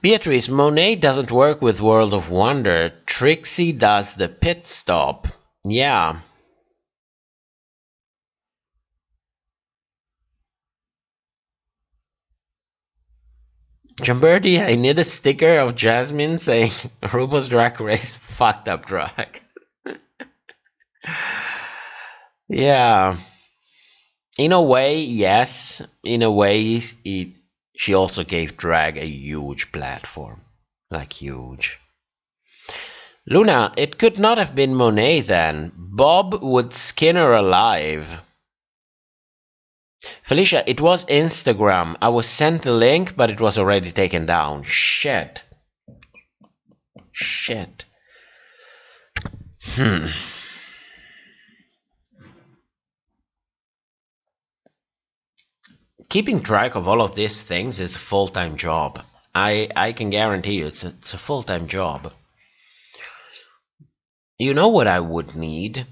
Beatrice, Monet doesn't work with World of Wonder. Trixie does the pit stop. Yeah. Jamberti, I need a sticker of Jasmine saying RuPaul's Drag Race fucked up drag. Yeah. In a way, yes. In a way, she also gave drag a huge platform. Like, huge. Luna, it could not have been Monet then. Bob would skin her alive. Felicia, it was Instagram. I was sent the link, but it was already taken down. Shit. Shit. Keeping track of all of these things is a full-time job. I can guarantee you it's a full-time job. You know what I would need?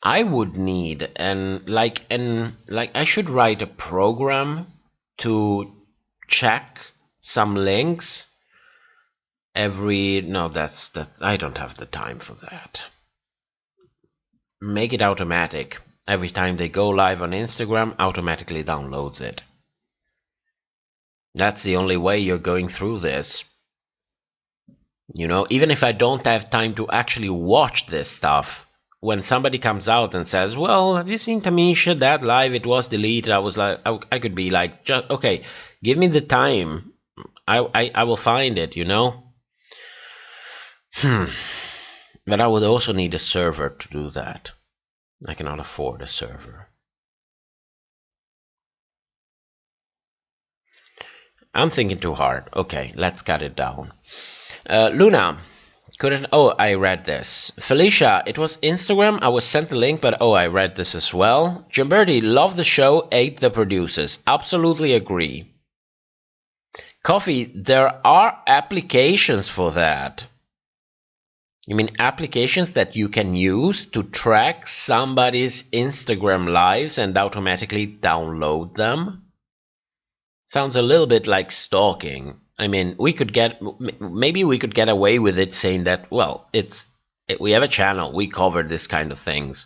I would need I should write a program to check some links that's I don't have the time for that. Make it automatic. Every time they go live on Instagram, automatically downloads it. That's the only way you're going through this. You know, even if I don't have time to actually watch this stuff, when somebody comes out and says, well, have you seen Tamisha, that live, it was deleted, I was like, I could be like, just, okay, give me the time. I will find it, you know? But I would also need a server to do that. I cannot afford a server. I'm thinking too hard. Okay, let's cut it down. Luna, I read this. Felicia, it was Instagram. I was sent the link, but I read this as well. Jamberti, love the show, ate the producers. Absolutely agree. Coffee, there are applications for that. You mean applications that you can use to track somebody's Instagram lives and automatically download them? Sounds a little bit like stalking. I mean, maybe we could get away with it saying that, well, we have a channel, we cover this kind of things.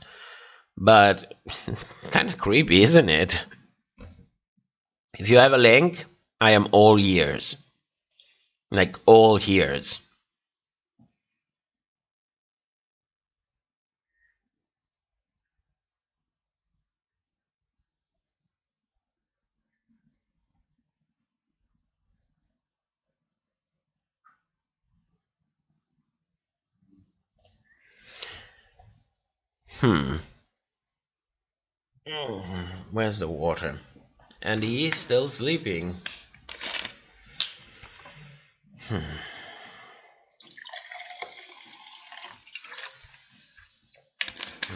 but it's kind of creepy, isn't it? If you have a link, I am all ears. Like, all ears. Where's the water? And he is still sleeping.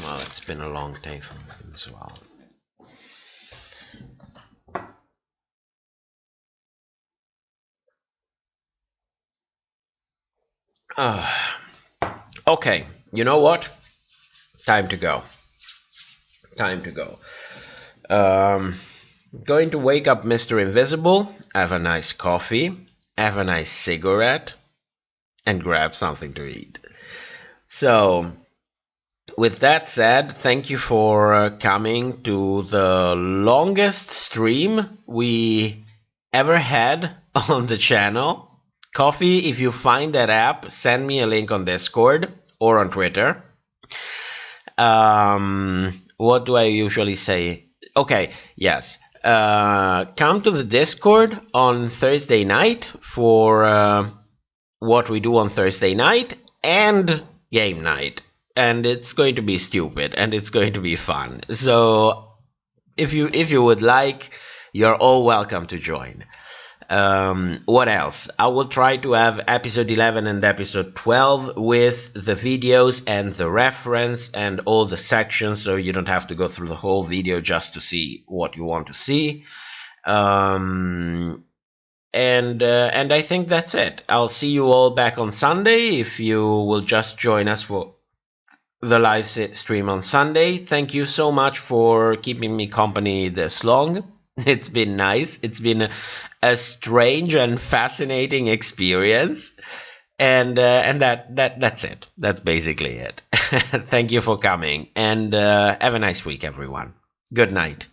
Well, it's been a long day for him as well. Okay, you know what? Time to go. Time to go. Going to wake up Mr. Invisible, have a nice coffee, have a nice cigarette, and grab something to eat. So, with that said, thank you for coming to the longest stream we ever had on the channel. Coffee, if you find that app, send me a link on Discord or on Twitter. What do I usually say? Okay, yes. Come to the Discord on Thursday night for what we do on Thursday night and game night. And it's going to be stupid and it's going to be fun. So if you would like, you're all welcome to join. What else? I will try to have episode 11 and episode 12 with the videos and the reference and all the sections, so you don't have to go through the whole video just to see what you want to see. And I think that's it. I'll see you all back on Sunday if you will just join us for the live stream on Sunday. Thank you so much for keeping me company this long. It's been nice. It's been a strange and fascinating experience, and that's it. That's basically it. Thank you for coming, and have a nice week, everyone. Good night.